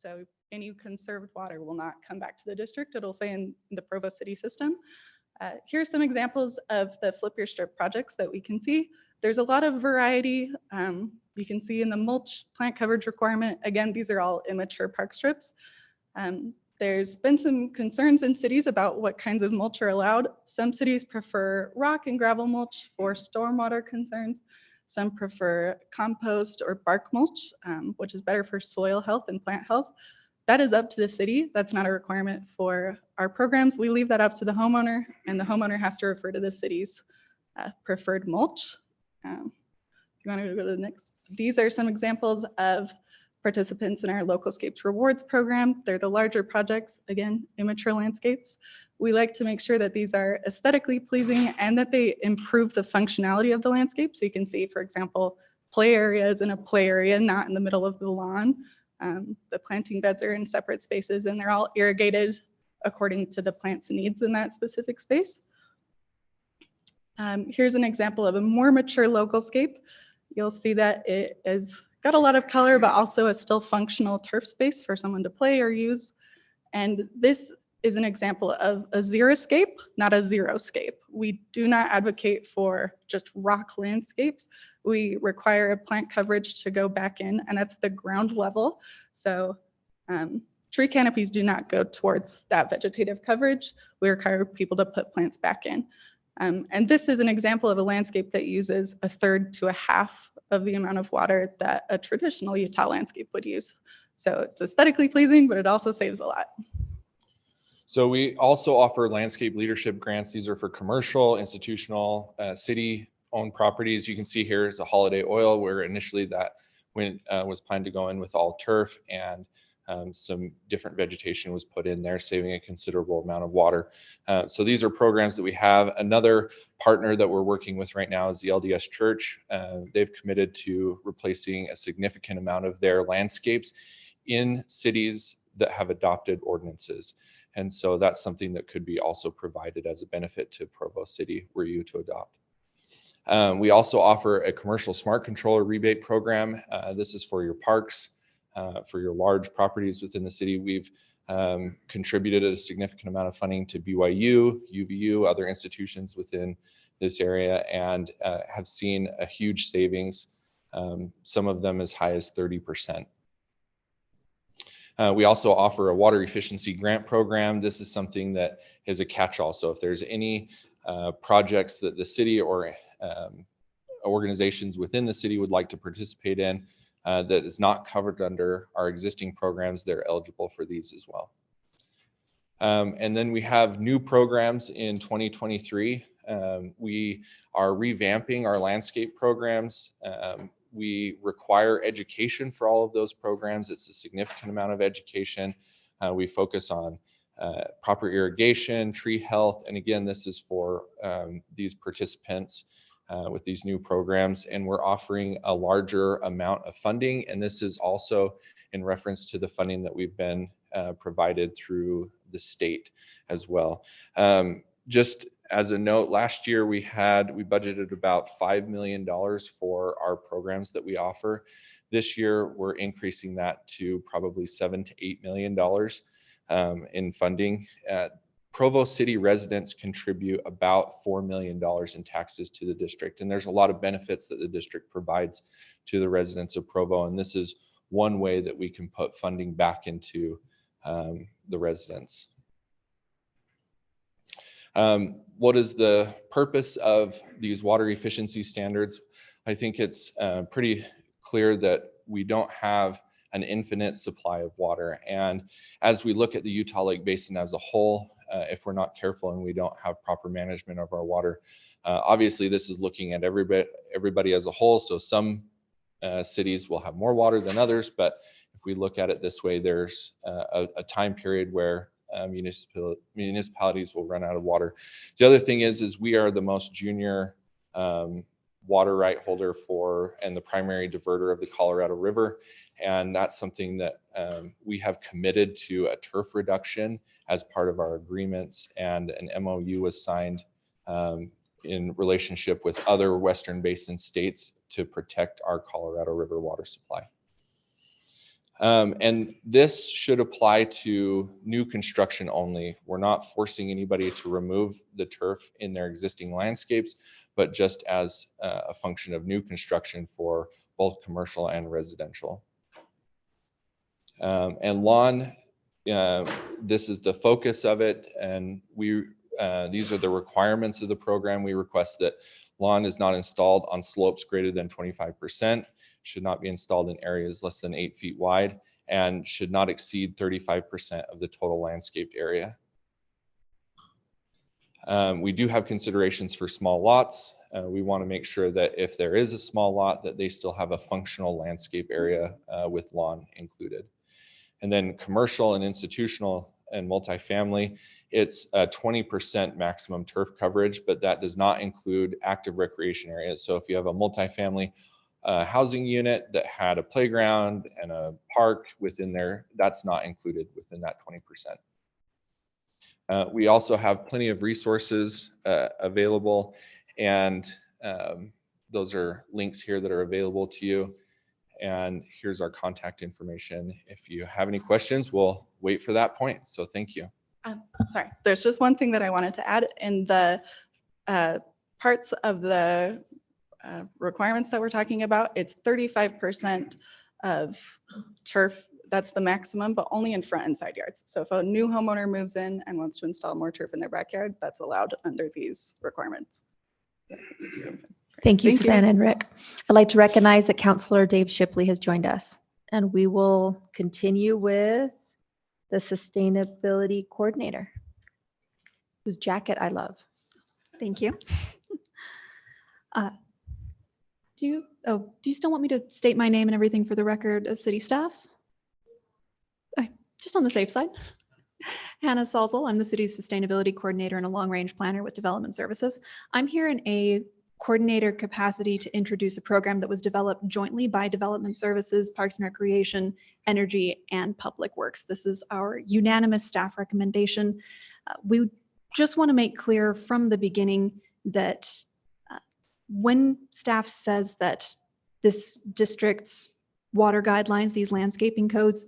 So any conserved water will not come back to the district. It'll stay in the Provo City system. Here's some examples of the flip your strip projects that we can see. There's a lot of variety. You can see in the mulch plant coverage requirement, again, these are all immature park strips. There's been some concerns in cities about what kinds of mulch are allowed. Some cities prefer rock and gravel mulch for stormwater concerns. Some prefer compost or bark mulch, which is better for soil health and plant health. That is up to the city. That's not a requirement for our programs. We leave that up to the homeowner, and the homeowner has to refer to the city's preferred mulch. If you want to go to the next. These are some examples of participants in our Localscapes Rewards program. They're the larger projects, again, immature landscapes. We like to make sure that these are aesthetically pleasing and that they improve the functionality of the landscape. So you can see, for example, play areas in a play area, not in the middle of the lawn. The planting beds are in separate spaces and they're all irrigated according to the plant's needs in that specific space. Here's an example of a more mature localscape. You'll see that it has got a lot of color, but also a still functional turf space for someone to play or use. And this is an example of a xeriscape, not a xeroscape. We do not advocate for just rock landscapes. We require a plant coverage to go back in, and that's the ground level. So tree canopies do not go towards that vegetative coverage. We require people to put plants back in. And this is an example of a landscape that uses a third to a half of the amount of water that a traditional Utah landscape would use. So it's aesthetically pleasing, but it also saves a lot. So we also offer landscape leadership grants. These are for commercial, institutional, city-owned properties. You can see here is a Holiday Oil, where initially that was planned to go in with all turf, and some different vegetation was put in there, saving a considerable amount of water. So these are programs that we have. Another partner that we're working with right now is the LDS Church. They've committed to replacing a significant amount of their landscapes in cities that have adopted ordinances. And so that's something that could be also provided as a benefit to Provo City were you to adopt. We also offer a commercial smart controller rebate program. This is for your parks, for your large properties within the city. We've contributed a significant amount of funding to BYU, UVU, other institutions within this area, and have seen a huge savings, some of them as high as 30%. We also offer a water efficiency grant program. This is something that is a catch-all. So if there's any projects that the city or organizations within the city would like to participate in that is not covered under our existing programs, they're eligible for these as well. And then we have new programs in 2023. We are revamping our landscape programs. We require education for all of those programs. It's a significant amount of education. We focus on proper irrigation, tree health, and again, this is for these participants with these new programs, and we're offering a larger amount of funding, and this is also in reference to the funding that we've been provided through the state as well. Just as a note, last year we budgeted about $5 million for our programs that we offer. This year we're increasing that to probably $7 to $8 million in funding. Provo City residents contribute about $4 million in taxes to the district, and there's a lot of benefits that the district provides to the residents of Provo, and this is one way that we can put funding back into the residents. What is the purpose of these water efficiency standards? I think it's pretty clear that we don't have an infinite supply of water, and as we look at the Utah Lake Basin as a whole, if we're not careful and we don't have proper management of our water, obviously this is looking at everybody as a whole, so some cities will have more water than others, but if we look at it this way, there's a time period where municipalities will run out of water. The other thing is we are the most junior water right holder for and the primary diverter of the Colorado River, and that's something that we have committed to a turf reduction as part of our agreements, and an MOU was signed in relationship with other Western Basin states to protect our Colorado River water supply. And this should apply to new construction only. We're not forcing anybody to remove the turf in their existing landscapes, but just as a function of new construction for both commercial and residential. And lawn, this is the focus of it, and these are the requirements of the program. We request that lawn is not installed on slopes greater than 25%, should not be installed in areas less than 8 feet wide, and should not exceed 35% of the total landscaped area. We do have considerations for small lots. We want to make sure that if there is a small lot, that they still have a functional landscape area with lawn included. And then commercial and institutional and multifamily, it's a 20% maximum turf coverage, but that does not include active recreation areas. So if you have a multifamily housing unit that had a playground and a park within there, that's not included within that 20%. We also have plenty of resources available, and those are links here that are available to you. And here's our contact information. If you have any questions, we'll wait for that point. So thank you. Sorry, there's just one thing that I wanted to add. In the parts of the requirements that we're talking about, it's 35% of turf. That's the maximum, but only in front and side yards. So if a new homeowner moves in and wants to install more turf in their backyard, that's allowed under these requirements. Thank you, Savannah and Rick. I'd like to recognize that Councilor Dave Shipley has joined us, and we will continue with the Sustainability Coordinator, whose jacket I love. Thank you. Do you still want me to state my name and everything for the record as city staff? Just on the safe side. Hannah Salzel, I'm the city's Sustainability Coordinator and a long-range planner with Development Services. I'm here in a coordinator capacity to introduce a program that was developed jointly by Development Services, Parks and Recreation, Energy, and Public Works. This is our unanimous staff recommendation. We just want to make clear from the beginning that when staff says that this district's water guidelines, these landscaping codes,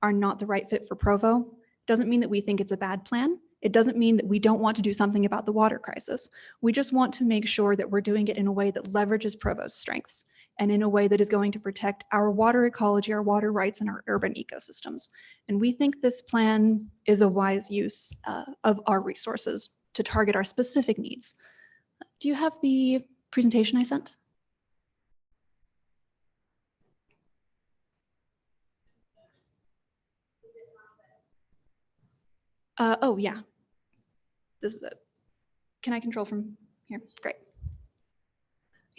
are not the right fit for Provo, doesn't mean that we think it's a bad plan. It doesn't mean that we don't want to do something about the water crisis. We just want to make sure that we're doing it in a way that leverages Provo's strengths and in a way that is going to protect our water ecology, our water rights, and our urban ecosystems. And we think this plan is a wise use of our resources to target our specific needs. Do you have the presentation I sent? Oh, yeah. This is it. Can I control from here? Great.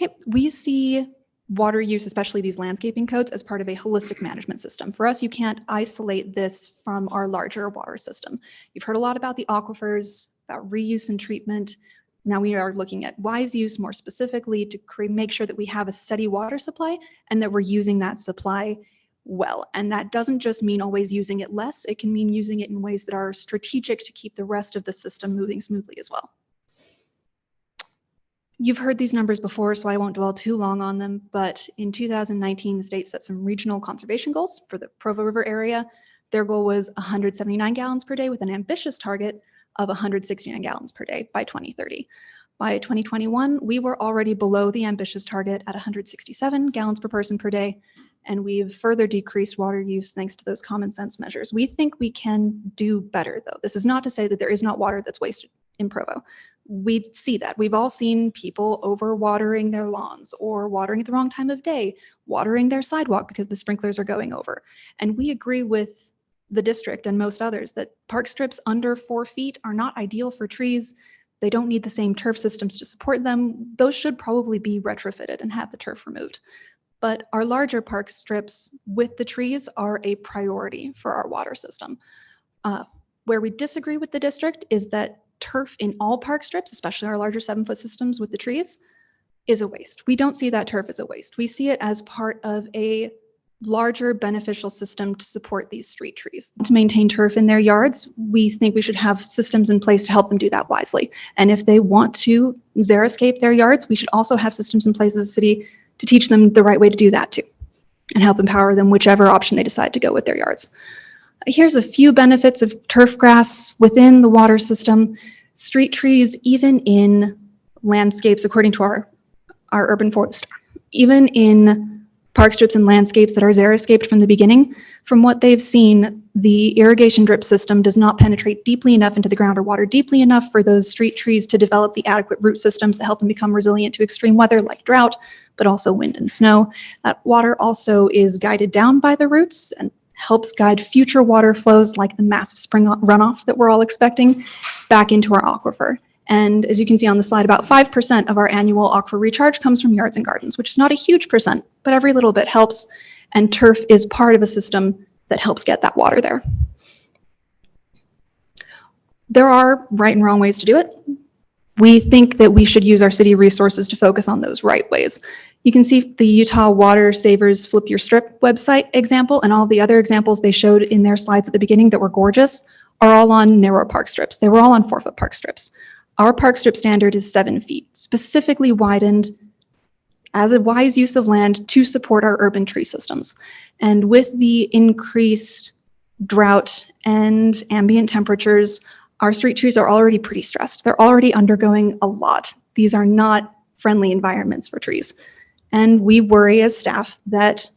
Okay, we see water use, especially these landscaping codes, as part of a holistic management system. For us, you can't isolate this from our larger water system. You've heard a lot about the aquifers, about reuse and treatment. Now we are looking at wise use more specifically to make sure that we have a steady water supply and that we're using that supply well. And that doesn't just mean always using it less. It can mean using it in ways that are strategic to keep the rest of the system moving smoothly as well. You've heard these numbers before, so I won't dwell too long on them, but in 2019, the state set some regional conservation goals for the Provo River area. Their goal was 179 gallons per day with an ambitious target of 169 gallons per day by 2030. By 2021, we were already below the ambitious target at 167 gallons per person per day, and we've further decreased water use thanks to those common sense measures. We think we can do better, though. This is not to say that there is not water that's wasted in Provo. We see that. We've all seen people over-watering their lawns or watering at the wrong time of day, watering their sidewalk because the sprinklers are going over. And we agree with the district and most others that park strips under 4 feet are not ideal for trees. They don't need the same turf systems to support them. Those should probably be retrofitted and have the turf removed. But our larger park strips with the trees are a priority for our water system. Where we disagree with the district is that turf in all park strips, especially our larger 7-foot systems with the trees, is a waste. We don't see that turf as a waste. We see it as part of a larger beneficial system to support these street trees. To maintain turf in their yards, we think we should have systems in place to help them do that wisely. And if they want to xeriscape their yards, we should also have systems in place as a city to teach them the right way to do that too. and help empower them whichever option they decide to go with their yards. Here's a few benefits of turf grass within the water system. Street trees, even in landscapes, according to our urban forester, even in park strips and landscapes that are xeriscaped from the beginning, from what they've seen, the irrigation drip system does not penetrate deeply enough into the ground or water deeply enough for those street trees to develop the adequate root systems that help them become resilient to extreme weather like drought, but also wind and snow. That water also is guided down by the roots and helps guide future water flows like the massive spring runoff that we're all expecting back into our aquifer. And as you can see on the slide, about 5% of our annual aquifer recharge comes from yards and gardens, which is not a huge percent, but every little bit helps. And turf is part of a system that helps get that water there. There are right and wrong ways to do it. We think that we should use our city resources to focus on those right ways. You can see the Utah Water Savers Flip Your Strip website example, and all the other examples they showed in their slides at the beginning that were gorgeous are all on narrow park strips. They were all on 4-foot park strips. Our park strip standard is 7 feet, specifically widened as a wise use of land to support our urban tree systems. And with the increased drought and ambient temperatures, our street trees are already pretty stressed. They're already undergoing a lot. These are not friendly environments for trees. And we worry as staff that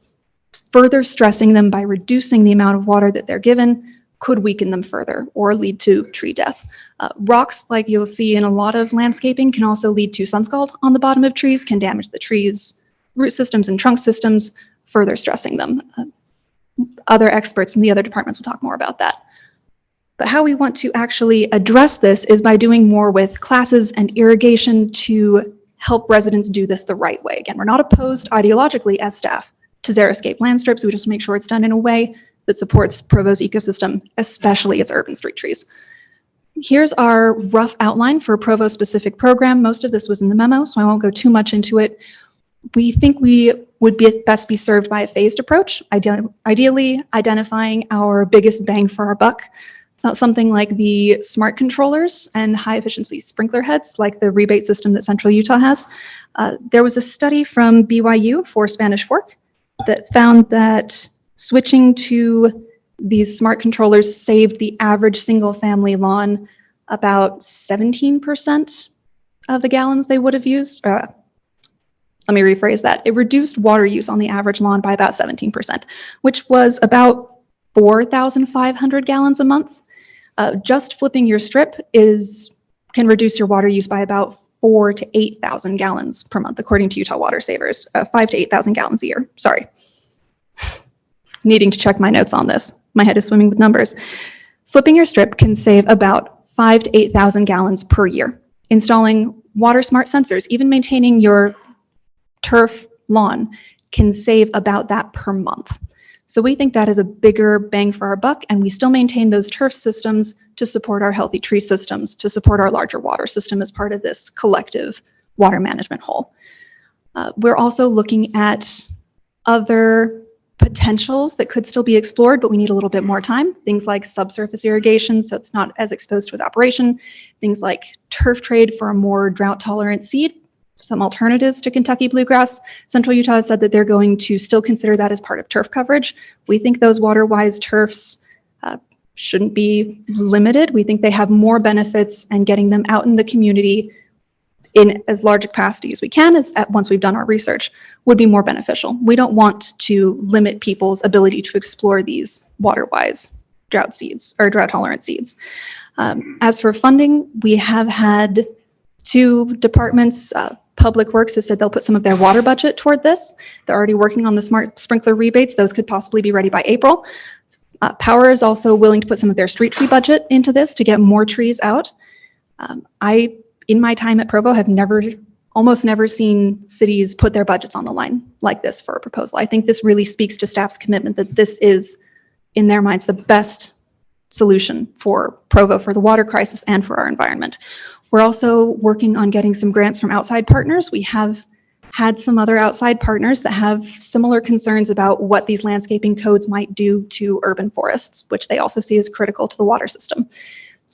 further stressing them by reducing the amount of water that they're given could weaken them further or lead to tree death. Rocks, like you'll see in a lot of landscaping, can also lead to sun scald on the bottom of trees, can damage the trees' root systems and trunk systems, further stressing them. Other experts from the other departments will talk more about that. But how we want to actually address this is by doing more with classes and irrigation to help residents do this the right way. Again, we're not opposed ideologically as staff to xeriscape land strips. We just make sure it's done in a way that supports Provo's ecosystem, especially its urban street trees. Here's our rough outline for a Provo specific program. Most of this was in the memo, so I won't go too much into it. We think we would best be served by a phased approach, ideally identifying our biggest bang for our buck. Something like the smart controllers and high efficiency sprinkler heads, like the rebate system that Central Utah has. There was a study from BYU for Spanish Fork that found that switching to these smart controllers saved the average single family lawn about 17% of the gallons they would have used. Let me rephrase that. It reduced water use on the average lawn by about 17%, which was about 4,500 gallons a month. Just flipping your strip can reduce your water use by about 4,000 to 8,000 gallons per month, according to Utah Water Savers. 5,000 to 8,000 gallons a year. Sorry. Needing to check my notes on this. My head is swimming with numbers. Flipping your strip can save about 5,000 to 8,000 gallons per year. Installing water smart sensors, even maintaining your turf lawn, can save about that per month. So we think that is a bigger bang for our buck, and we still maintain those turf systems to support our healthy tree systems, to support our larger water system as part of this collective water management whole. We're also looking at other potentials that could still be explored, but we need a little bit more time. Things like subsurface irrigation, so it's not as exposed to evaporation. Things like turf trade for a more drought-tolerant seed. Some alternatives to Kentucky bluegrass. Central Utah has said that they're going to still consider that as part of turf coverage. We think those water-wise turfs shouldn't be limited. We think they have more benefits, and getting them out in the community in as large a capacity as we can, once we've done our research, would be more beneficial. We don't want to limit people's ability to explore these water-wise drought seeds or drought-tolerant seeds. As for funding, we have had 2 departments. Public Works has said they'll put some of their water budget toward this. They're already working on the smart sprinkler rebates. Those could possibly be ready by April. Power is also willing to put some of their street tree budget into this to get more trees out. In my time at Provo, have almost never seen cities put their budgets on the line like this for a proposal. I think this really speaks to staff's commitment that this is, in their minds, the best solution for Provo, for the water crisis, and for our environment. We're also working on getting some grants from outside partners. We have had some other outside partners that have similar concerns about what these landscaping codes might do to urban forests, which they also see as critical to the water system.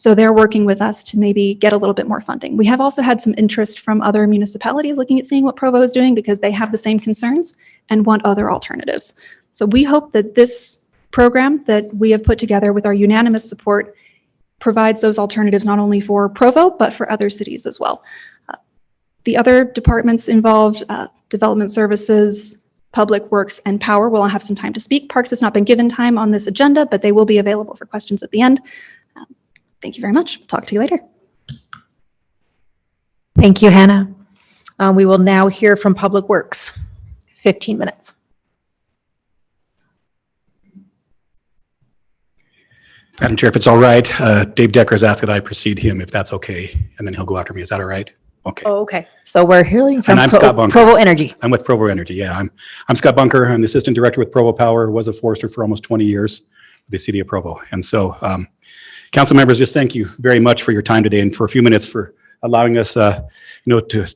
So they're working with us to maybe get a little bit more funding. We have also had some interest from other municipalities looking at seeing what Provo is doing because they have the same concerns and want other alternatives. So we hope that this program that we have put together with our unanimous support provides those alternatives not only for Provo, but for other cities as well. The other departments involved, development services, public works, and power will all have some time to speak. Parks has not been given time on this agenda, but they will be available for questions at the end. Thank you very much. Talk to you later. Thank you, Hannah. We will now hear from Public Works. 15 minutes. Madam Chair, if it's all right, Dave Decker has asked that I precede him if that's okay, and then he'll go after me. Is that all right? Okay. Oh, okay. So we're hearing from And I'm Scott Bunker. Provo Energy. I'm with Provo Energy. Yeah, I'm Scott Bunker. I'm the assistant director with Provo Power. Was a forester for almost 20 years with the city of Provo. And so, council members, just thank you very much for your time today and for a few minutes for allowing us, to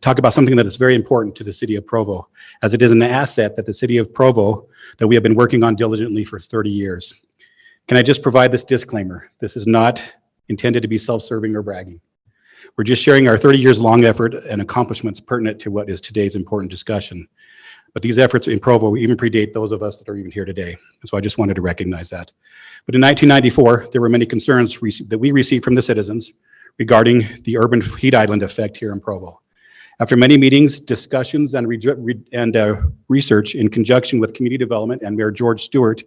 talk about something that is very important to the city of Provo, as it is an asset that the city of Provo that we have been working on diligently for 30 years. Can I just provide this disclaimer? This is not intended to be self-serving or bragging. We're just sharing our 30 years long effort and accomplishments pertinent to what is today's important discussion. But these efforts in Provo even predate those of us that are even here today. And so I just wanted to recognize that. But in 1994, there were many concerns that we received from the citizens regarding the urban heat island effect here in Provo. After many meetings, discussions, and research in conjunction with community development and Mayor George Stewart,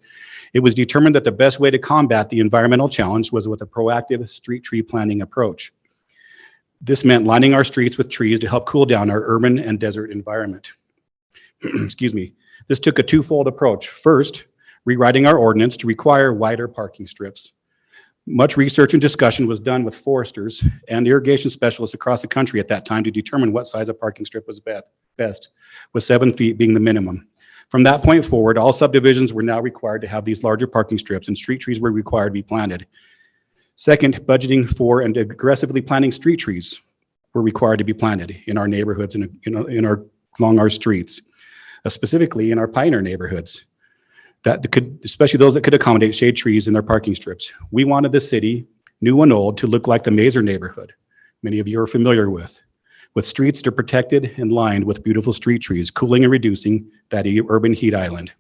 it was determined that the best way to combat the environmental challenge was with a proactive street tree planting approach. This meant lining our streets with trees to help cool down our urban and desert environment. Excuse me. This took a twofold approach. First, rewriting our ordinance to require wider parking strips. Much research and discussion was done with foresters and irrigation specialists across the country at that time to determine what size of parking strip was best, with 7 feet being the minimum. From that point forward, all subdivisions were now required to have these larger parking strips, and street trees were required to be planted. Second, budgeting for and aggressively planting street trees were required to be planted in our neighborhoods and along our streets, specifically in our pioneer neighborhoods, especially those that could accommodate shade trees in their parking strips. We wanted the city, new and old, to look like the Mazer neighborhood, many of you are familiar with streets that are protected and lined with beautiful street trees, cooling and reducing that urban heat island.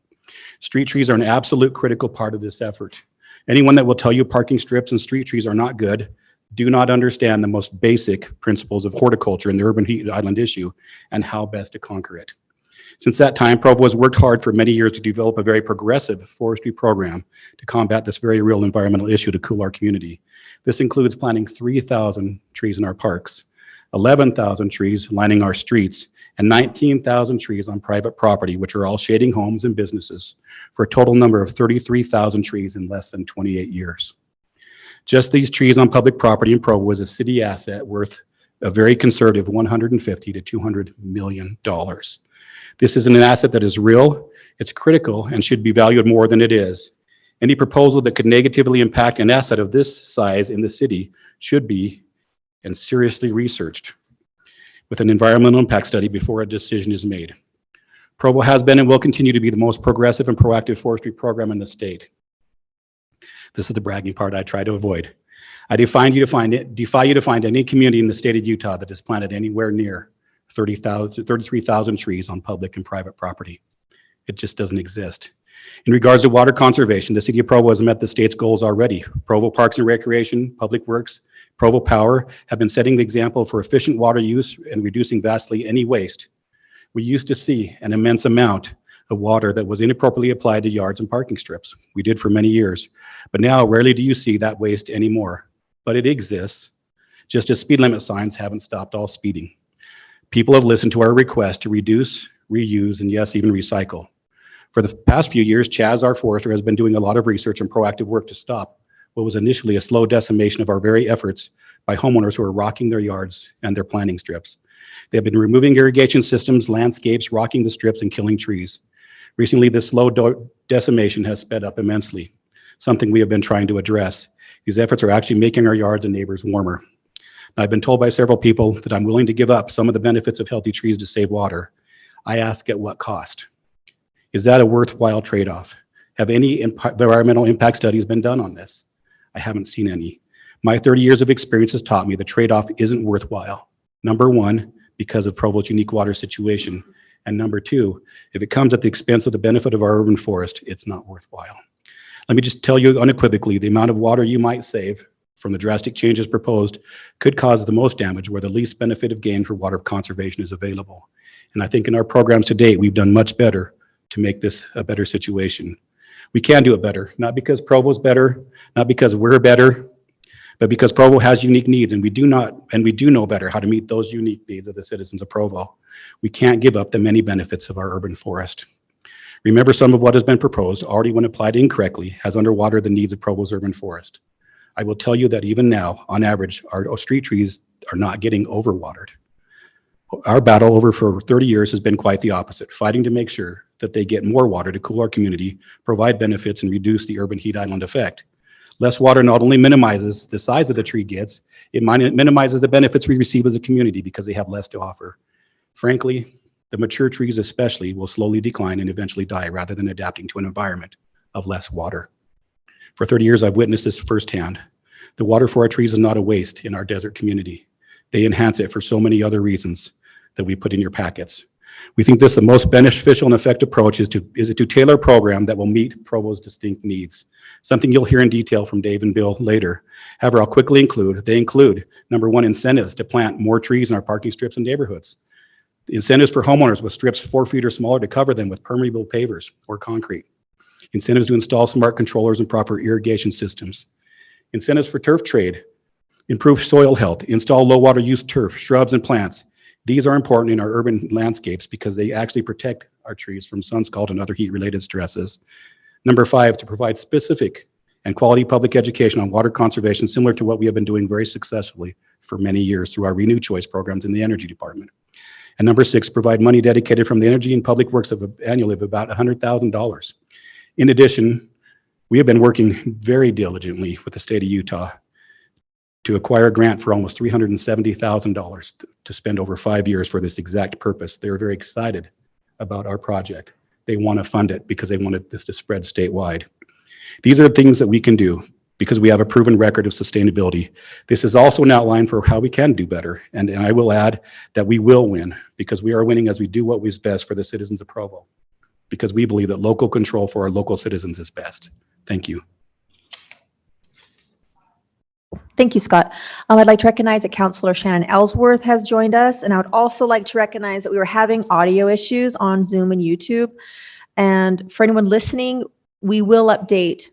Street trees are an absolute critical part of this effort. Anyone that will tell you parking strips and street trees are not good do not understand the most basic principles of horticulture and the urban heat island issue and how best to conquer it. Since that time, Provo has worked hard for many years to develop a very progressive forestry program to combat this very real environmental issue to cool our community. This includes planting 3,000 trees in our parks, 11,000 trees lining our streets, and 19,000 trees on private property, which are all shading homes and businesses, for a total number of 33,000 trees in less than 28 years. Just these trees on public property in Provo was a city asset worth a very conservative $150 to $200 million. This is an asset that is real, it's critical, and should be valued more than it is. Any proposal that could negatively impact an asset of this size in the city should be and seriously researched with an environmental impact study before a decision is made. Provo has been and will continue to be the most progressive and proactive forestry program in the state. This is the bragging part I try to avoid. I defy you to find any community in the state of Utah that has planted anywhere near 33,000 trees on public and private property. It just doesn't exist. In regards to water conservation, the city of Provo has met the state's goals already. Provo Parks and Recreation, Public Works, Provo Power have been setting the example for efficient water use and reducing vastly any waste. We used to see an immense amount of water that was inappropriately applied to yards and parking strips. We did for many years, but now rarely do you see that waste anymore. But it exists, just as speed limit signs haven't stopped all speeding. People have listened to our request to reduce, reuse, and yes, even recycle. For the past few years, Chaz, our forester, has been doing a lot of research and proactive work to stop what was initially a slow decimation of our very efforts by homeowners who are rocking their yards and their planting strips. They have been removing irrigation systems, landscapes, rocking the strips, and killing trees. Recently, this slow decimation has sped up immensely, something we have been trying to address. These efforts are actually making our yards and neighbors warmer. Now, I've been told by several people that I'm willing to give up some of the benefits of healthy trees to save water. I ask, at what cost? Is that a worthwhile trade-off? Have any environmental impact studies been done on this? I haven't seen any. My 30 years of experience has taught me the trade-off isn't worthwhile. Number one, because of Provo's unique water situation. And number two, if it comes at the expense of the benefit of our urban forest, it's not worthwhile. Let me just tell you unequivocally, the amount of water you might save from the drastic changes proposed could cause the most damage where the least benefit of gain for water conservation is available. And I think in our programs to date, we've done much better to make this a better situation. We can do it better, not because Provo's better, not because we're better, but because Provo has unique needs, and we do know better how to meet those unique needs of the citizens of Provo. We can't give up the many benefits of our urban forest. Remember, some of what has been proposed already, when applied incorrectly, has underwatered the needs of Provo's urban forest. I will tell you that even now, on average, our street trees are not getting overwatered. Our battle over for 30 years has been quite the opposite, fighting to make sure that they get more water to cool our community, provide benefits, and reduce the urban heat island effect. Less water not only minimizes the size of the tree gets, it minimizes the benefits we receive as a community because they have less to offer. Frankly, the mature trees especially will slowly decline and eventually die rather than adapting to an environment of less water. For 30 years, I've witnessed this firsthand. The water for our trees is not a waste in our desert community. They enhance it for so many other reasons that we put in your packets. We think this the most beneficial and effective approach is to tailor a program that will meet Provo's distinct needs. Something you'll hear in detail from Dave and Bill later. However, I'll quickly include, number one, incentives to plant more trees in our parking strips and neighborhoods. Incentives for homeowners with strips 4 feet or smaller to cover them with permeable pavers or concrete. Incentives to install smart controllers and proper irrigation systems. Incentives for turf trade, improve soil health, install low water use turf, shrubs, and plants. These are important in our urban landscapes because they actually protect our trees from sun scald and other heat-related stresses. Number 5, to provide specific and quality public education on water conservation, similar to what we have been doing very successfully for many years through our Renew Choice programs in the Energy Department. And number 6, provide money dedicated from the Energy and Public Works annually of about $100,000. In addition, we have been working very diligently with the state of Utah to acquire a grant for almost $370,000 to spend over 5 years for this exact purpose. They were very excited about our project. They want to fund it because they wanted this to spread statewide. These are things that we can do because we have a proven record of sustainability. This is also an outline for how we can do better. And I will add that we will win because we are winning as we do what is best for the citizens of Provo, because we believe that local control for our local citizens is best. Thank you. Thank you, Scott. I'd like to recognize that Councilor Shannon Ellsworth has joined us, and I would also like to recognize that we were having audio issues on Zoom and YouTube. And for anyone listening, we will update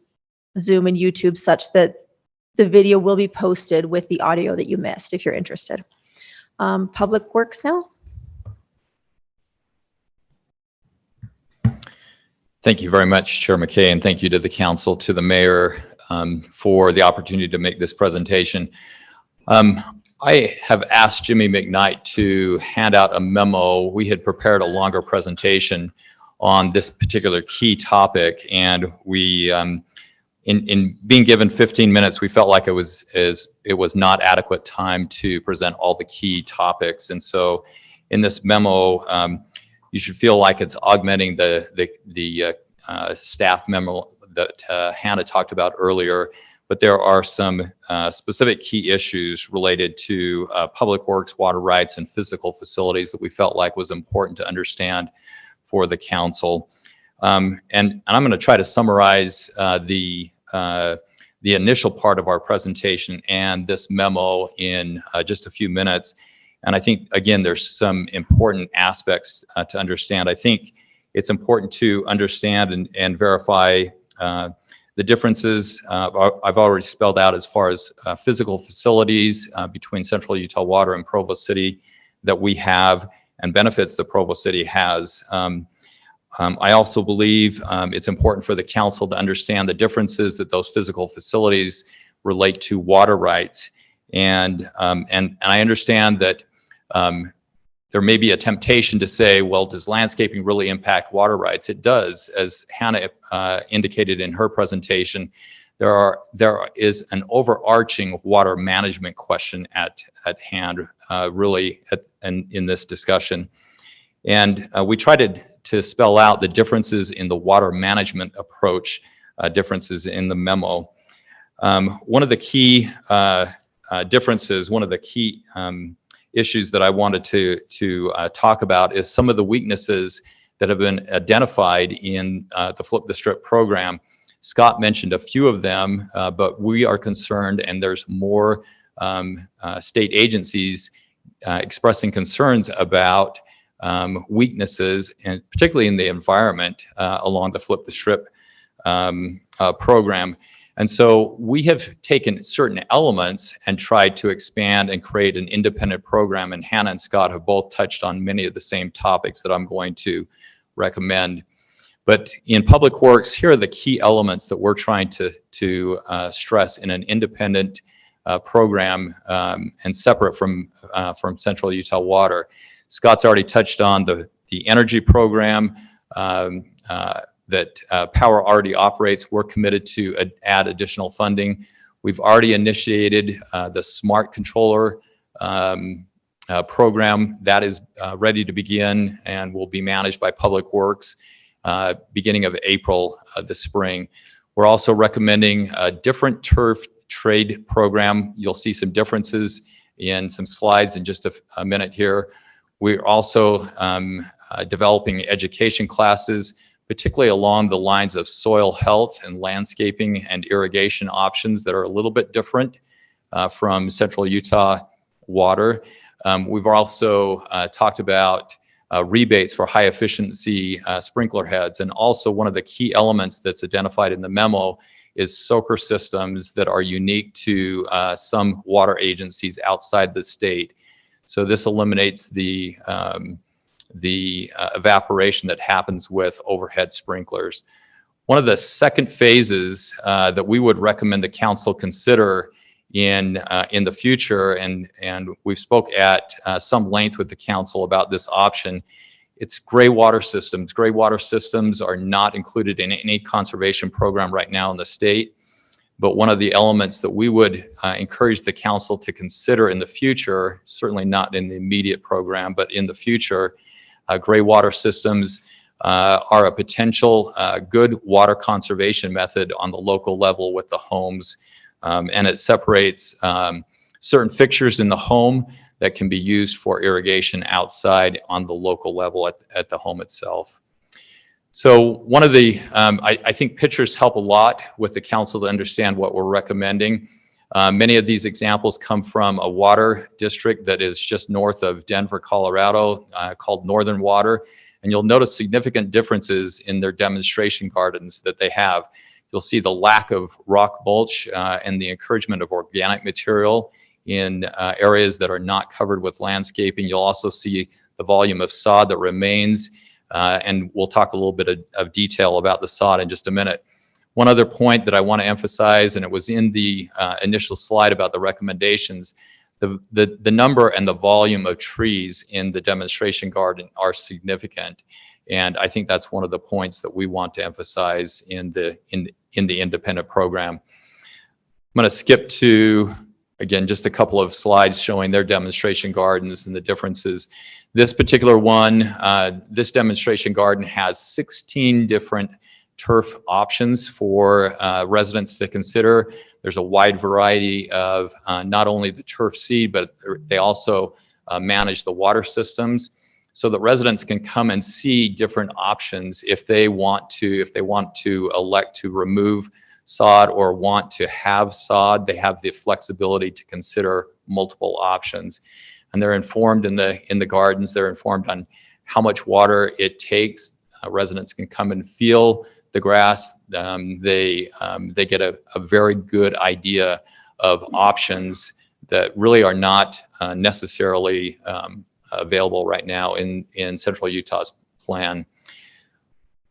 Zoom and YouTube such that the video will be posted with the audio that you missed if you're interested. Public Works now. Thank you very much, Chair McKay, and thank you to the council, to the mayor, for the opportunity to make this presentation. I have asked Jimmy McKnight to hand out a memo. We had prepared a longer presentation on this particular key topic, and we, in being given 15 minutes, we felt like it was not adequate time to present all the key topics. And so in this memo, you should feel like it's augmenting the staff memo that Hannah talked about earlier, but there are some specific key issues related to public works, water rights, and physical facilities that we felt like was important to understand for the council. And I'm going to try to summarize the initial part of our presentation and this memo in just a few minutes. And I think, again, there's some important aspects to understand. I think it's important to understand and verify the differences I've already spelled out as far as physical facilities between Central Utah Water and Provo City that we have and benefits that Provo City has. I also believe it's important for the council to understand the differences that those physical facilities relate to water rights. And I understand that there may be a temptation to say, well, does landscaping really impact water rights? It does. As Hannah indicated in her presentation, there is an overarching water management question at hand, really, in this discussion. And we tried to spell out the differences in the water management approach, differences in the memo. One of the key differences, one of the key issues that I wanted to talk about is some of the weaknesses that have been identified in the Flip the Strip program. Scott mentioned a few of them, but we are concerned, and there's more state agencies expressing concerns about weaknesses, and particularly in the environment along the Flip the Strip program. And so we have taken certain elements and tried to expand and create an independent program, and Hannah and Scott have both touched on many of the same topics that I'm going to recommend. But in Public Works, here are the key elements that we're trying to stress in an independent program and separate from Central Utah Water. Scott's already touched on the energy program that Power already operates. We're committed to add additional funding. We've already initiated the Smart Controller program that is ready to begin and will be managed by Public Works beginning of April this spring. We're also recommending a different turf trade program. You'll see some differences in some slides in just a minute here. We're also developing education classes, particularly along the lines of soil health and landscaping and irrigation options that are a little bit different from Central Utah Water. We've also talked about rebates for high efficiency sprinkler heads. And also one of the key elements that's identified in the memo is soaker systems that are unique to some water agencies outside the state. So this eliminates the evaporation that happens with overhead sprinklers. One of the second phases that we would recommend the council consider in the future, and we've spoke at some length with the council about this option, it's gray water systems. Gray water systems are not included in any conservation program right now in the state, but one of the elements that we would encourage the council to consider in the future, certainly not in the immediate program, but in the future, gray water systems are a potential good water conservation method on the local level with the homes. And it separates certain fixtures in the home that can be used for irrigation outside on the local level at the home itself. So one of the, I think pictures help a lot with the council to understand what we're recommending. Many of these examples come from a water district that is just north of Denver, Colorado, called Northern Water. And you'll notice significant differences in their demonstration gardens that they have. You'll see the lack of rock mulch and the encouragement of organic material in areas that are not covered with landscaping. You'll also see the volume of sod that remains, and we'll talk a little bit of detail about the sod in just a minute. One other point that I want to emphasize, and it was in the initial slide about the recommendations, the number and the volume of trees in the demonstration garden are significant. And I think that's one of the points that we want to emphasize in the independent program. I'm going to skip to, again, just a couple of slides showing their demonstration gardens and the differences. This particular one, this demonstration garden has 16 different turf options for residents to consider. There's a wide variety of not only the turf seed, but they also manage the water systems, so that residents can come and see different options if they want to elect to remove sod or want to have sod. They have the flexibility to consider multiple options, and they're informed in the gardens. They're informed on how much water it takes. Residents can come and feel the grass. They get a very good idea of options that really are not necessarily available right now in Central Utah's plan.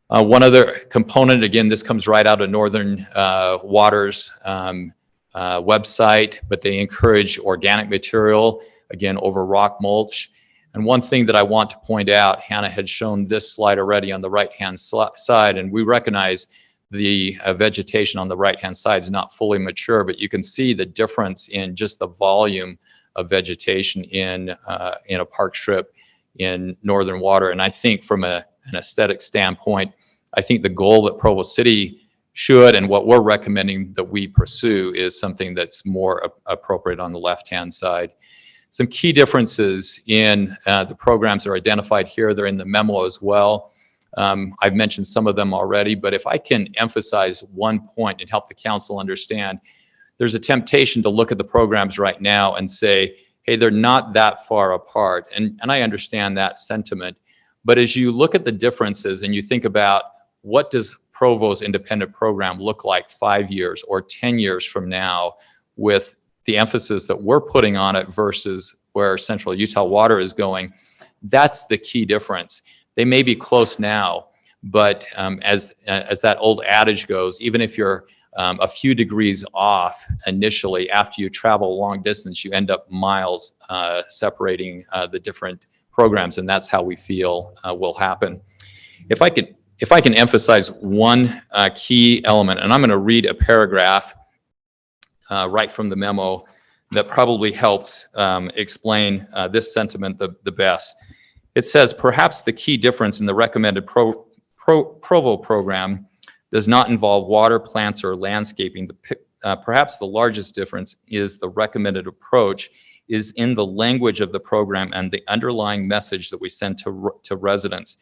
One other component, again, this comes right out of Northern Water's website, but they encourage organic material, again, over rock mulch. And one thing that I want to point out, Hannah had shown this slide already on the right-hand side, and we recognize the vegetation on the right-hand side is not fully mature, but you can see the difference in just the volume of vegetation in a park strip in Northern Water. And I think from an aesthetic standpoint, I think the goal that Provo City should, and what we're recommending that we pursue is something that's more appropriate on the left-hand side. Some key differences in the programs are identified here. They're in the memo as well. I've mentioned some of them already, but if I can emphasize one point and help the council understand, there's a temptation to look at the programs right now and say, hey, they're not that far apart. And I understand that sentiment. But as you look at the differences and you think about what does Provo's independent program look like 5 years or 10 years from now, with the emphasis that we're putting on it versus where Central Utah Water is going, that's the key difference. They may be close now, but as that old adage goes, even if you're a few degrees off initially, after you travel a long distance, you end up miles separating the different programs, and that's how we feel will happen. If I can emphasize one key element, and I'm going to read a paragraph right from the memo that probably helps explain this sentiment the best. It says, perhaps the key difference in the recommended Provo program does not involve water, plants, or landscaping. Perhaps the largest difference is the recommended approach is in the language of the program and the underlying message that we send to residents.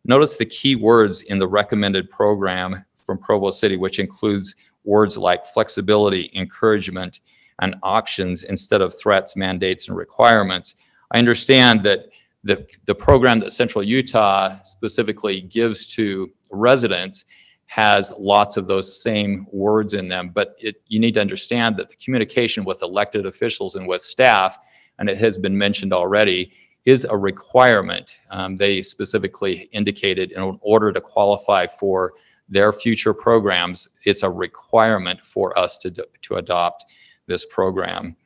Notice the key words in the recommended program from Provo City, which includes words like flexibility, encouragement, and options instead of threats, mandates, and requirements. I understand that the program that Central Utah specifically gives to residents has lots of those same words in them, but you need to understand that the communication with elected officials and with staff, and it has been mentioned already, is a requirement. They specifically indicated in order to qualify for their future programs, it's a requirement for us to adopt this program.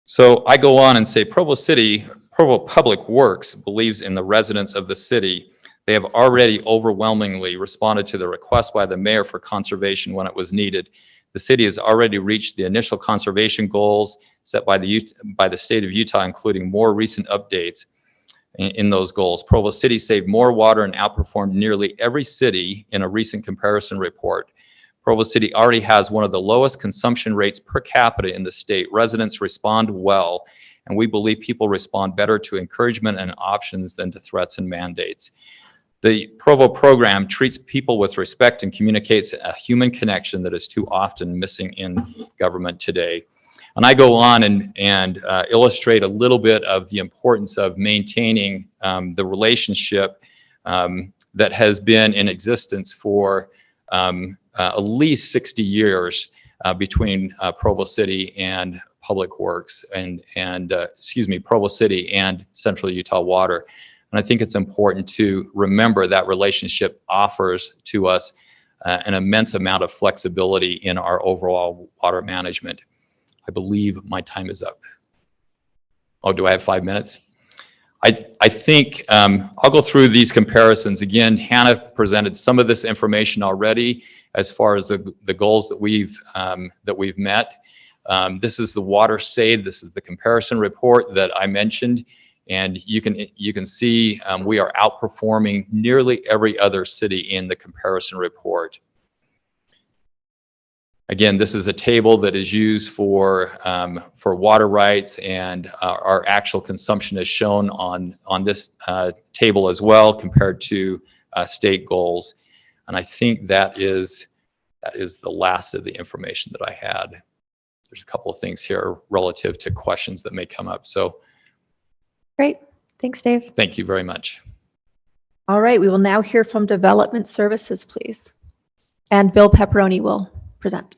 So I go on and say Provo Public Works believes in the residents of the city. They have already overwhelmingly responded to the request by the mayor for conservation when it was needed. The city has already reached the initial conservation goals set by the state of Utah, including more recent updates in those goals. Provo City saved more water and outperformed nearly every city in a recent comparison report. Provo City already has one of the lowest consumption rates per capita in the state. Residents respond well, and we believe people respond better to encouragement and options than to threats and mandates. The Provo program treats people with respect and communicates a human connection that is too often missing in government today. And I go on and illustrate a little bit of the importance of maintaining the relationship that has been in existence for at least 60 years between Provo City and Public Works Provo City and Central Utah Water. And I think it's important to remember that relationship offers to us an immense amount of flexibility in our overall water management. I believe my time is up. Oh, do I have 5 minutes? I think I'll go through these comparisons. Again, Hannah presented some of this information already as far as the goals that we've met. This is the water saved. This is the comparison report that I mentioned. And you can see we are outperforming nearly every other city in the comparison report. Again, this is a table that is used for water rights, and our actual consumption is shown on this table as well compared to state goals. And I think that is the last of the information that I had. There's a couple of things here relative to questions that may come up. So. Great. Thanks, Dave. Thank you very much. All right. We will now hear from Development Services, please. And Bill Pepperoni will present.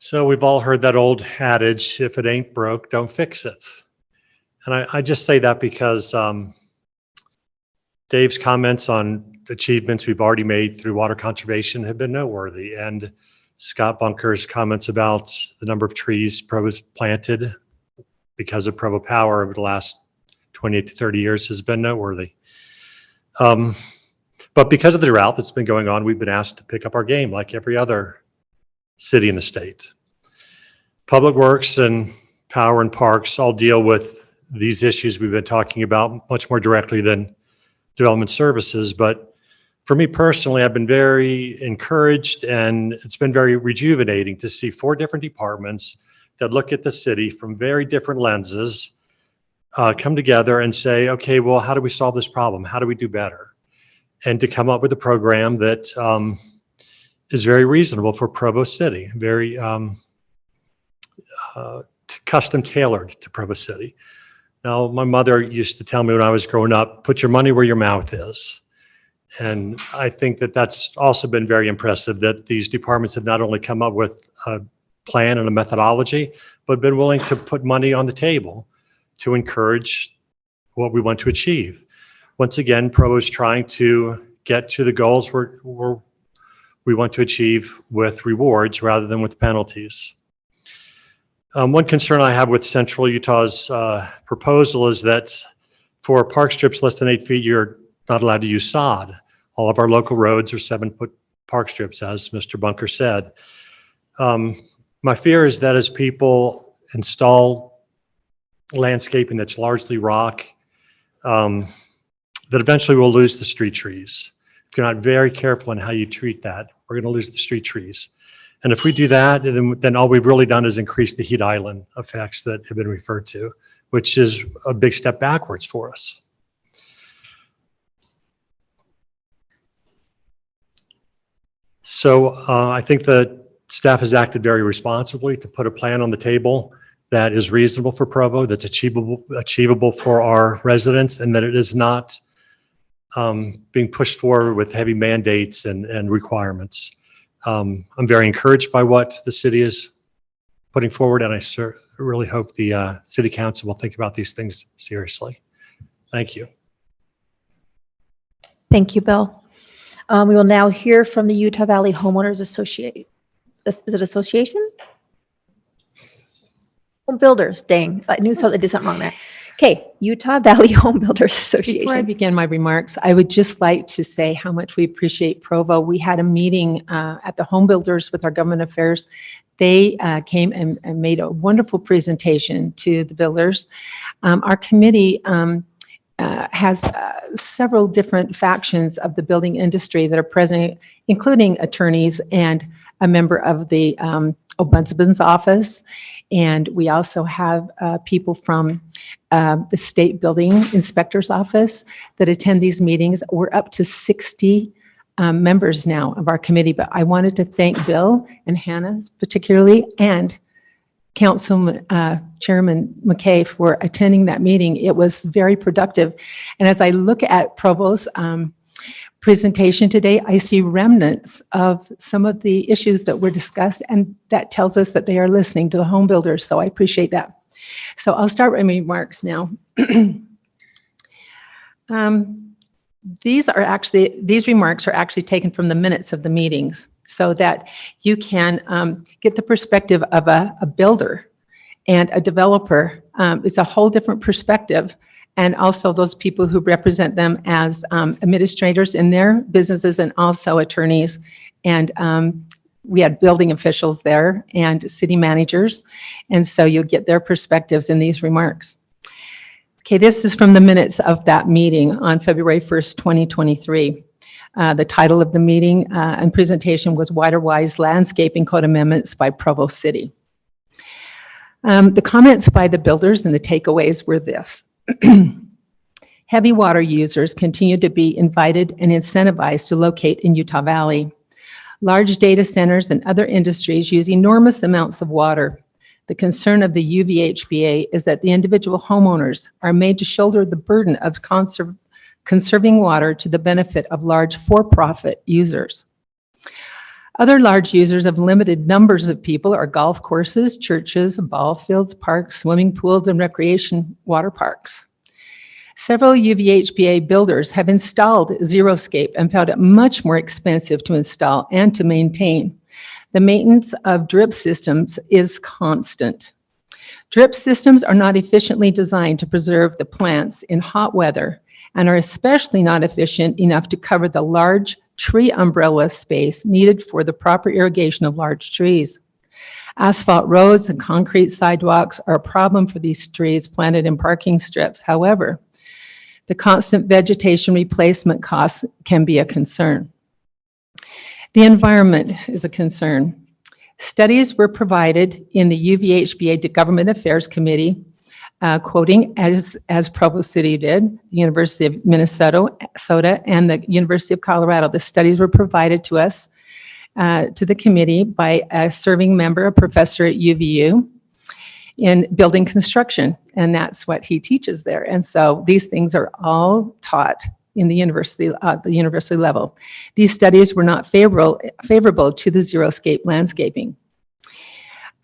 So we've all heard that old adage, if it ain't broke, don't fix it. And I just say that because Dave's comments on achievements we've already made through water conservation have been noteworthy. And Scott Bunker's comments about the number of trees Provo's planted because of Provo Power over the last 28 to 30 years has been noteworthy. But because of the drought that's been going on, we've been asked to pick up our game like every other city in the state. Public Works and Power and Parks all deal with these issues we've been talking about much more directly than development services. But for me personally, I've been very encouraged, and it's been very rejuvenating to see 4 different departments that look at the city from very different lenses come together and say, okay, well, how do we solve this problem? How do we do better? And to come up with a program that is very reasonable for Provo City, very custom tailored to Provo City. Now, my mother used to tell me when I was growing up, put your money where your mouth is. And I think that that's also been very impressive, that these departments have not only come up with a plan and a methodology, but been willing to put money on the table to encourage what we want to achieve. Once again, Provo is trying to get to the goals we want to achieve with rewards rather than with penalties. One concern I have with Central Utah's proposal is that for park strips less than 8 feet, you're not allowed to use sod. All of our local roads are 7-foot park strips, as Mr. Bunker said. My fear is that as people install landscaping that's largely rock, that eventually we'll lose the street trees. If you're not very careful in how you treat that, we're going to lose the street trees. And if we do that, then all we've really done is increase the heat island effects that have been referred to, which is a big step backwards for us. So I think the staff has acted very responsibly to put a plan on the table that is reasonable for Provo, that's achievable for our residents, and that it is not being pushed forward with heavy mandates and requirements. I'm very encouraged by what the city is putting forward, and I really hope the city council will think about these things seriously. Thank you. Thank you, Bill. We will now hear from the Utah Valley Homeowners Association. Is it association? Home Builders, dang, I knew something, I did something wrong there. Okay, Utah Valley Home Builders Before I Association. begin my remarks, I would just like to say how much we appreciate Provo. We had a meeting at the Home Builders with our government affairs. They came and made a wonderful presentation to the builders. Our committee has several different factions of the building industry that are present, including attorneys and a member of the Ombudsman's office. And we also have people from the State Building Inspector's Office that attend these meetings. We're up to 60 members now of our committee, but I wanted to thank Bill and Hannah particularly, and Councilman Chairman McKay for attending that meeting. It was very productive. And as I look at Provo's presentation today, I see remnants of some of the issues that were discussed, and that tells us that they are listening to the home builders. So I appreciate that. So I'll start my remarks now. These remarks are actually taken from the minutes of the meetings, so that you can get the perspective of a builder and a developer. It's a whole different perspective, and also those people who represent them as administrators in their businesses, and also attorneys. And we had building officials there and city managers, and so you'll get their perspectives in these remarks. Okay, this is from the minutes of that meeting on February 1st, 2023. The title of the meeting and presentation was Waterwise Landscaping Code Amendments by Provo City. The comments by the builders and the takeaways were this. Heavy water users continue to be invited and incentivized to locate in Utah Valley. Large data centers and other industries use enormous amounts of water. The concern of the UVHBA is that the individual homeowners are made to shoulder the burden of conserving water to the benefit of large for-profit users. Other large users of limited numbers of people are golf courses, churches, ball fields, parks, swimming pools, and recreation water parks. Several UVHBA builders have installed Xeriscape and found it much more expensive to install and to maintain. The maintenance of drip systems is constant. Drip systems are not efficiently designed to preserve the plants in hot weather, and are especially not efficient enough to cover the large tree umbrella space needed for the proper irrigation of large trees. Asphalt roads and concrete sidewalks are a problem for these trees planted in parking strips. However, The constant vegetation replacement costs can be a concern. The environment is a concern. Studies were provided in the UVHBA Government Affairs Committee, quoting as Provo City did, the University of Minnesota, and the University of Colorado. The studies were provided to us, to the committee, by a serving member, a professor at UVU in building construction, and that's what he teaches there. And so these things are all taught in the university level. These studies were not favorable to the xeriscape landscaping.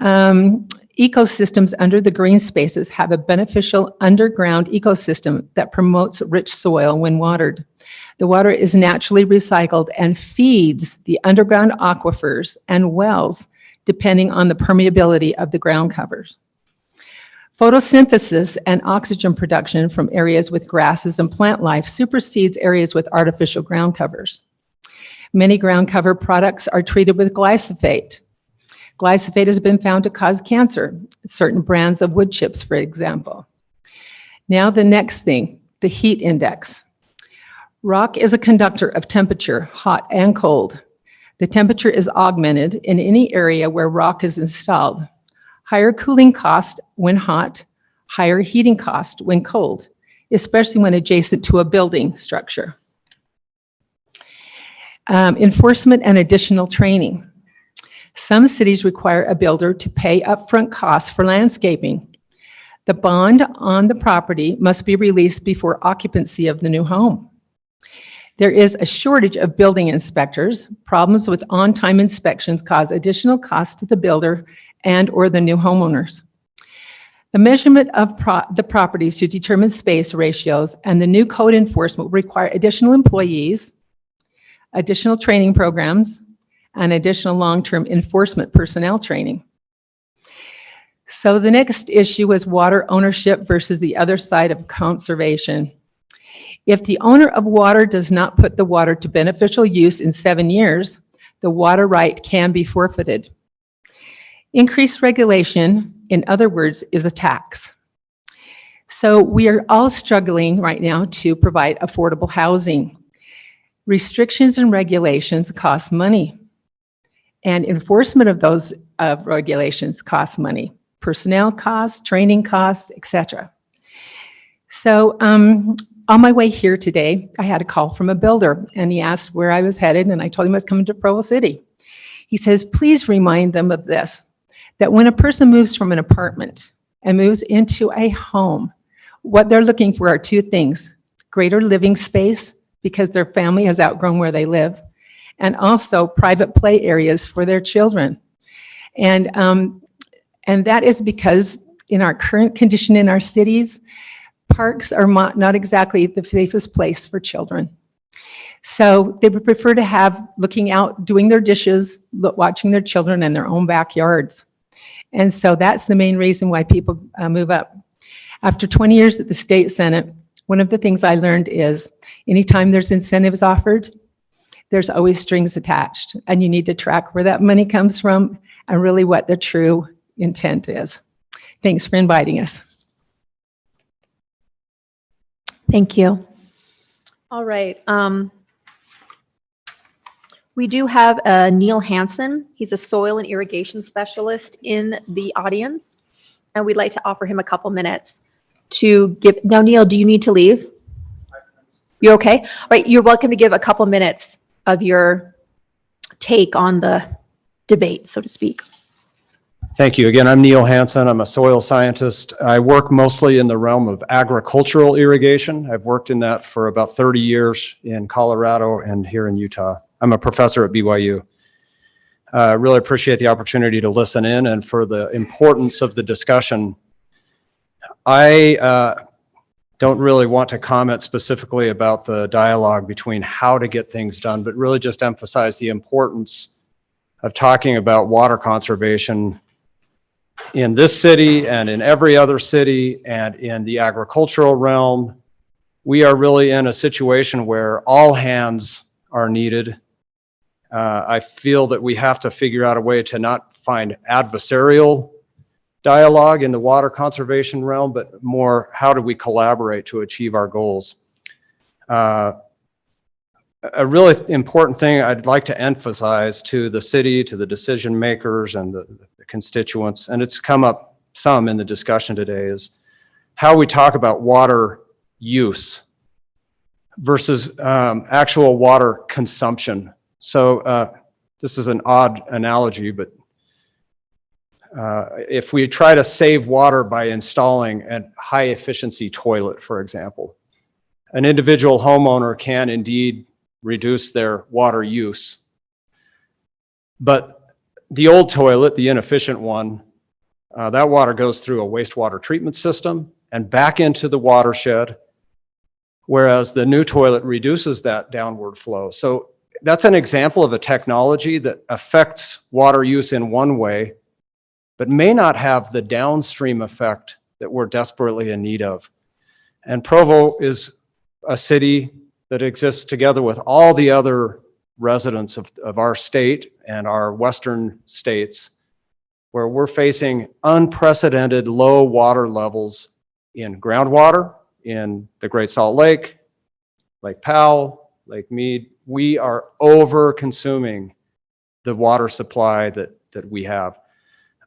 Ecosystems under the green spaces have a beneficial underground ecosystem that promotes rich soil when watered. The water is naturally recycled and feeds the underground aquifers and wells, depending on the permeability of the ground covers. Photosynthesis and oxygen production from areas with grasses and plant life supersedes areas with artificial ground covers. Many ground cover products are treated with glyphosate. Glyphosate has been found to cause cancer, certain brands of wood chips, for example. Now the next thing, the heat index. Rock is a conductor of temperature, hot and cold. The temperature is augmented in any area where rock is installed. Higher cooling cost when hot, higher heating cost when cold, especially when adjacent to a building structure. Enforcement and additional training. Some cities require a builder to pay upfront costs for landscaping. The bond on the property must be released before occupancy of the new home. There is a shortage of building inspectors. Problems with on-time inspections cause additional costs to the builder and or the new homeowners. The measurement of the properties to determine space ratios and the new code enforcement will require additional employees, additional training programs, and additional long-term enforcement personnel training. So the next issue is water ownership versus the other side of conservation. If the owner of water does not put the water to beneficial use in 7 years, the water right can be forfeited. Increased regulation, in other words, is a tax. So we are all struggling right now to provide affordable housing. Restrictions and regulations cost money, and enforcement of those regulations costs money. Personnel costs, training costs, etc. So on my way here today, I had a call from a builder, and he asked where I was headed, and I told him I was coming to Provo City. He says, please remind them of this, that when a person moves from an apartment and moves into a home, what they're looking for are two things: greater living space, because their family has outgrown where they live, and also private play areas for their children. And that is because in our current condition in our cities, parks are not exactly the safest place for children. So they would prefer to have looking out, doing their dishes, watching their children in their own backyards. And so that's the main reason why people move up. After 20 years at the state senate, one of the things I learned is anytime there's incentives offered, there's always strings attached, and you need to track where that money comes from and really what the true intent is. Thanks for inviting us. Thank you. All right. We do have Neil Hansen. He's a soil and irrigation specialist in the audience, and we'd like to offer him a couple minutes to give. Now, Neil, do you need to leave? You okay? All right, you're welcome to give a couple minutes of your take on the debate, so to speak. Thank you. Again, I'm Neil Hansen. I'm a soil scientist. I work mostly in the realm of agricultural irrigation. I've worked in that for about 30 years in Colorado and here in Utah. I'm a professor at BYU. I really appreciate the opportunity to listen in and for the importance of the discussion. I don't really want to comment specifically about the dialogue between how to get things done, but really just emphasize the importance of talking about water conservation in this city and in every other city and in the agricultural realm. We are really in a situation where all hands are needed. I feel that we have to figure out a way to not find adversarial dialogue in the water conservation realm, but more how do we collaborate to achieve our goals. a really important thing I'd like to emphasize to the city, to the decision makers and the constituents, and it's come up some in the discussion today, is how we talk about water use versus actual water consumption. So this is an odd analogy, but if we try to save water by installing a high efficiency toilet, for example, an individual homeowner can indeed reduce their water use. But the old toilet, the inefficient one, that water goes through a wastewater treatment system and back into the watershed, whereas the new toilet reduces that downward flow. So that's an example of a technology that affects water use in one way, but may not have the downstream effect that we're desperately in need of. And Provo is a city that exists together with all the other residents of our state and our western states, where we're facing unprecedented low water levels in groundwater, in the Great Salt Lake, Lake Powell, Lake Mead. We are over consuming the water supply that we have.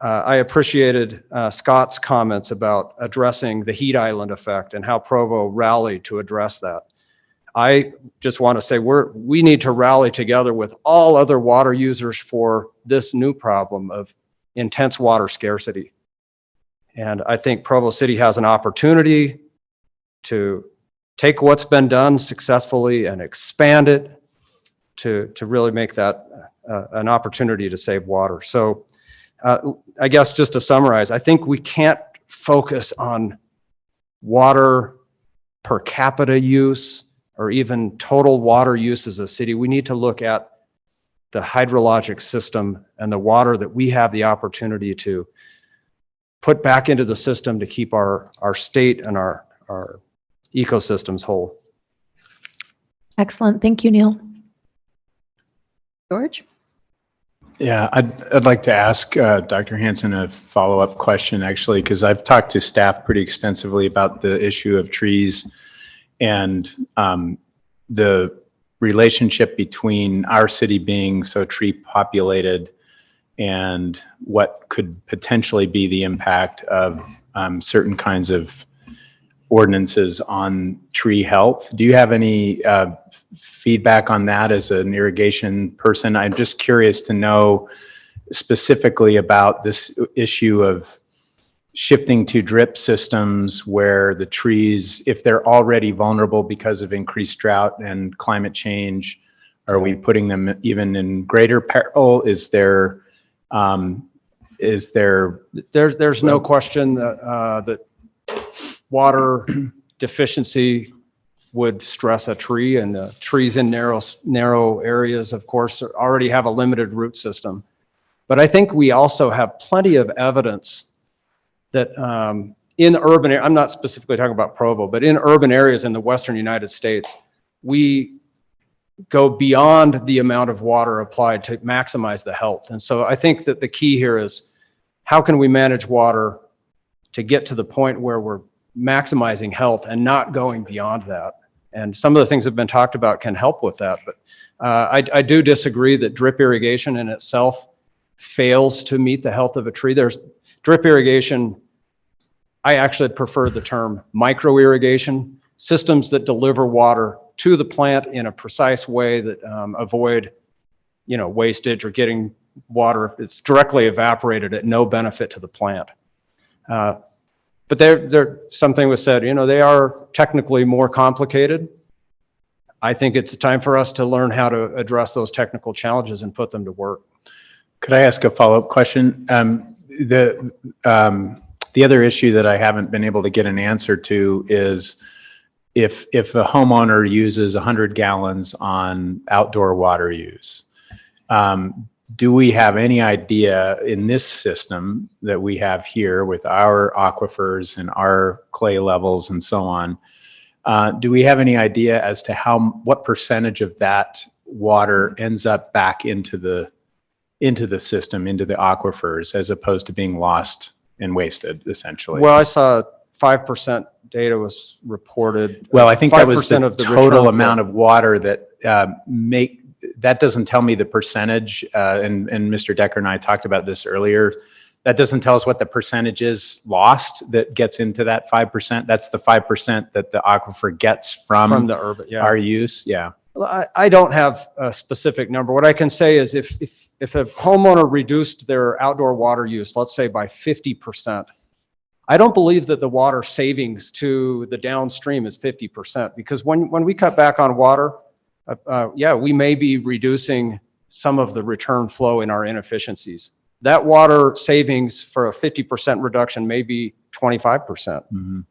I appreciated Scott's comments about addressing the heat island effect and how Provo rallied to address that. I just want to say we need to rally together with all other water users for this new problem of intense water scarcity. And I think Provo City has an opportunity to take what's been done successfully and expand it to really make that an opportunity to save water. So I guess just to summarize, I think we can't focus on water per capita use or even total water use as a city. We need to look at the hydrologic system and the water that we have the opportunity to put back into the system to keep our state and our ecosystems whole. Excellent. Thank you, Neil. George? Yeah, I'd like to ask Dr. Hansen a follow-up question, actually, because I've talked to staff pretty extensively about the issue of trees and the relationship between our city being so tree populated and what could potentially be the impact of certain kinds of ordinances on tree health. Do you have any feedback on that as an irrigation person? I'm just curious to know specifically about this issue of shifting to drip systems where the trees, if they're already vulnerable because of increased drought and climate change, are we putting them even in greater peril? There's no question that water deficiency would stress a tree, and trees in narrow areas, of course, already have a limited root system. But I think we also have plenty of evidence that in urban, I'm not specifically talking about Provo, but in urban areas in the Western United States, we go beyond the amount of water applied to maximize the health. And so I think that the key here is how can we manage water to get to the point where we're maximizing health and not going beyond that. And some of the things that have been talked about can help with that. But I do disagree that drip irrigation in itself fails to meet the health of a tree. There's drip irrigation. I actually prefer the term micro irrigation, systems that deliver water to the plant in a precise way that avoid, wastage or getting water. It's directly evaporated at no benefit to the plant. But something was said, they are technically more complicated. I think it's time for us to learn how to address those technical challenges and put them to work. Could I ask a follow-up question? The other issue that I haven't been able to get an answer to is if a homeowner uses 100 gallons on outdoor water use, do we have any idea in this system that we have here with our aquifers and our clay levels and so on, do we have any idea as to what percentage of that water ends up back into the system, into the aquifers, as opposed to being lost and wasted, essentially? Well, I saw 5% data was reported. Well, I think that was 5% the of the total return amount flow. of water that that doesn't tell me the percentage, and Mr. Decker and I talked about this earlier. That doesn't tell us what the percentage is lost that gets into that 5%. That's the 5% that the aquifer gets from the urban, yeah. our use, yeah. Well, I don't have a specific number. What I can say is if a homeowner reduced their outdoor water use, let's say by 50%, I don't believe that the water savings to the downstream is 50%, because when we cut back on water, yeah, we may be reducing some of the return flow in our inefficiencies. That water savings for a 50% reduction may be 25%. Mm-hmm.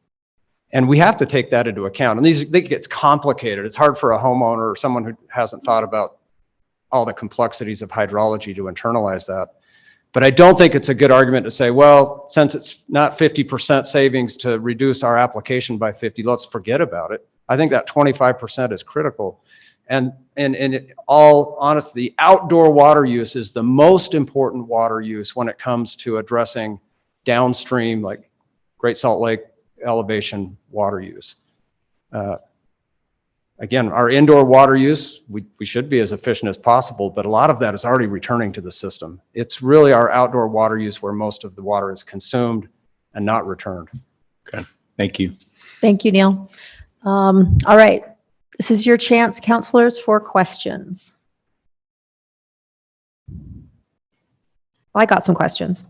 And we have to take that into account. And it gets complicated. It's hard for a homeowner or someone who hasn't thought about all the complexities of hydrology to internalize that. But I don't think it's a good argument to say, well, since it's not 50% savings to reduce our application by 50, let's forget about it. I think that 25% is critical. And in all honesty, the outdoor water use is the most important water use when it comes to addressing downstream, like Great Salt Lake elevation water use. Again, our indoor water use, we should be as efficient as possible, but a lot of that is already returning to the system. It's really our outdoor water use where most of the water is consumed and not returned. Okay, thank you. Thank you, Neil. All right, this is your chance, counselors, for questions. I got some questions.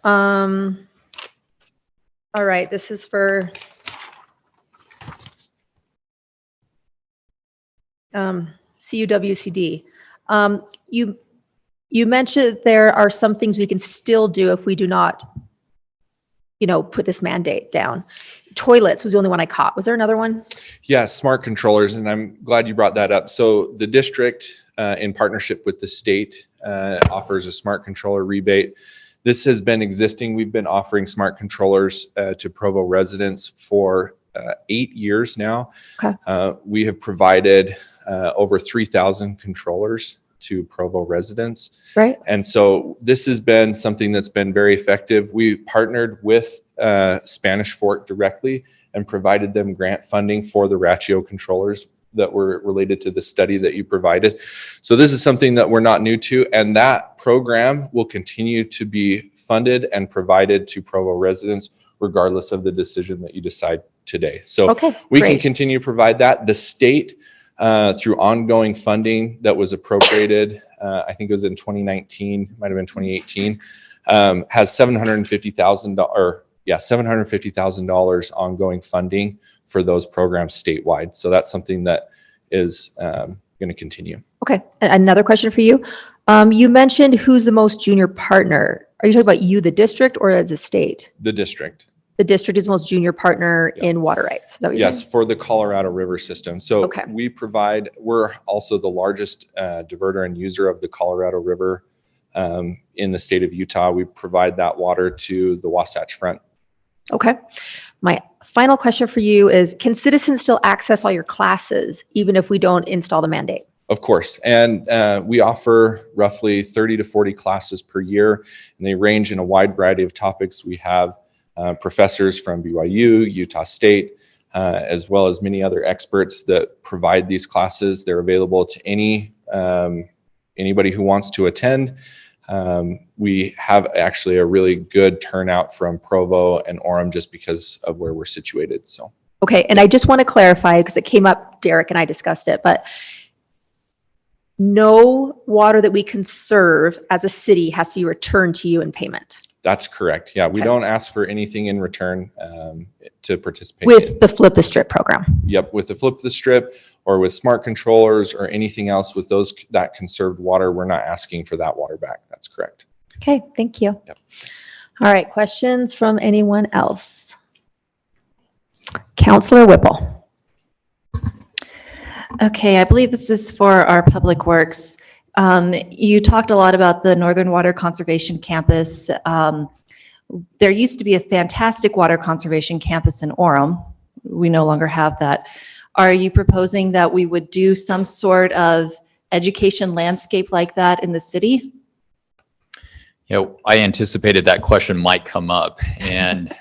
All right, this is for CUWCD. You mentioned there are some things we can still do if we do not, put this mandate down. Toilets was the only one I caught. Was there another one? Yeah, smart controllers, and I'm glad you brought that up. So the district, in partnership with the state, offers a smart controller rebate. This has been existing. We've been offering smart controllers to Provo residents for 8 years now. Okay. We have provided over 3,000 controllers to Provo residents. Right. And so this has been something that's been very effective. We partnered with Spanish Fork directly and provided them grant funding for the Ratio controllers that were related to the study that you provided. So this is something that we're not new to, and that program will continue to be funded and provided to Provo residents regardless of the decision that you decide today. So Okay, we great. can continue to provide that. The state, through ongoing funding that was appropriated, I think it was in 2019, might have been 2018, has $750,000 ongoing funding for those programs statewide. So that's something that is going to continue. Okay, another question for you. You mentioned who's the most junior partner. Are you talking about you, the district, or as a state? The district. The district is the most junior partner Yeah. in water rights. Is that what you're Yes, saying? for the Colorado River system. So Okay. we're also the largest diverter and user of the Colorado River in the state of Utah. We provide that water to the Wasatch Front. Okay. My final question for you is, can citizens still access all your classes even if we don't install the mandate? Of course. And we offer roughly 30 to 40 classes per year, and they range in a wide variety of topics. We have professors from BYU, Utah State, as well as many other experts that provide these classes. They're available to anybody who wants to attend. We have actually a really good turnout from Provo and Orem just because of where we're situated. So. Okay, and I just want to clarify because it came up, Derek and I discussed it, but no water that we conserve as a city has to be returned to you in payment. That's correct. Yeah, we Okay. don't ask for anything in return to participate. With the Flip the Strip program. Yep, with the Flip the Strip or with smart controllers or anything else with that conserved water, we're not asking for that water back. That's correct. Okay, thank you. Yep. All right, questions from anyone else? Counselor Whipple. Okay, I believe this is for our Public Works. You talked a lot about the Northern Water Conservation Campus. There used to be a fantastic water conservation campus in Orem. We no longer have that. Are you proposing that we would do some sort of education landscape like that in the city? I anticipated that question might come up, and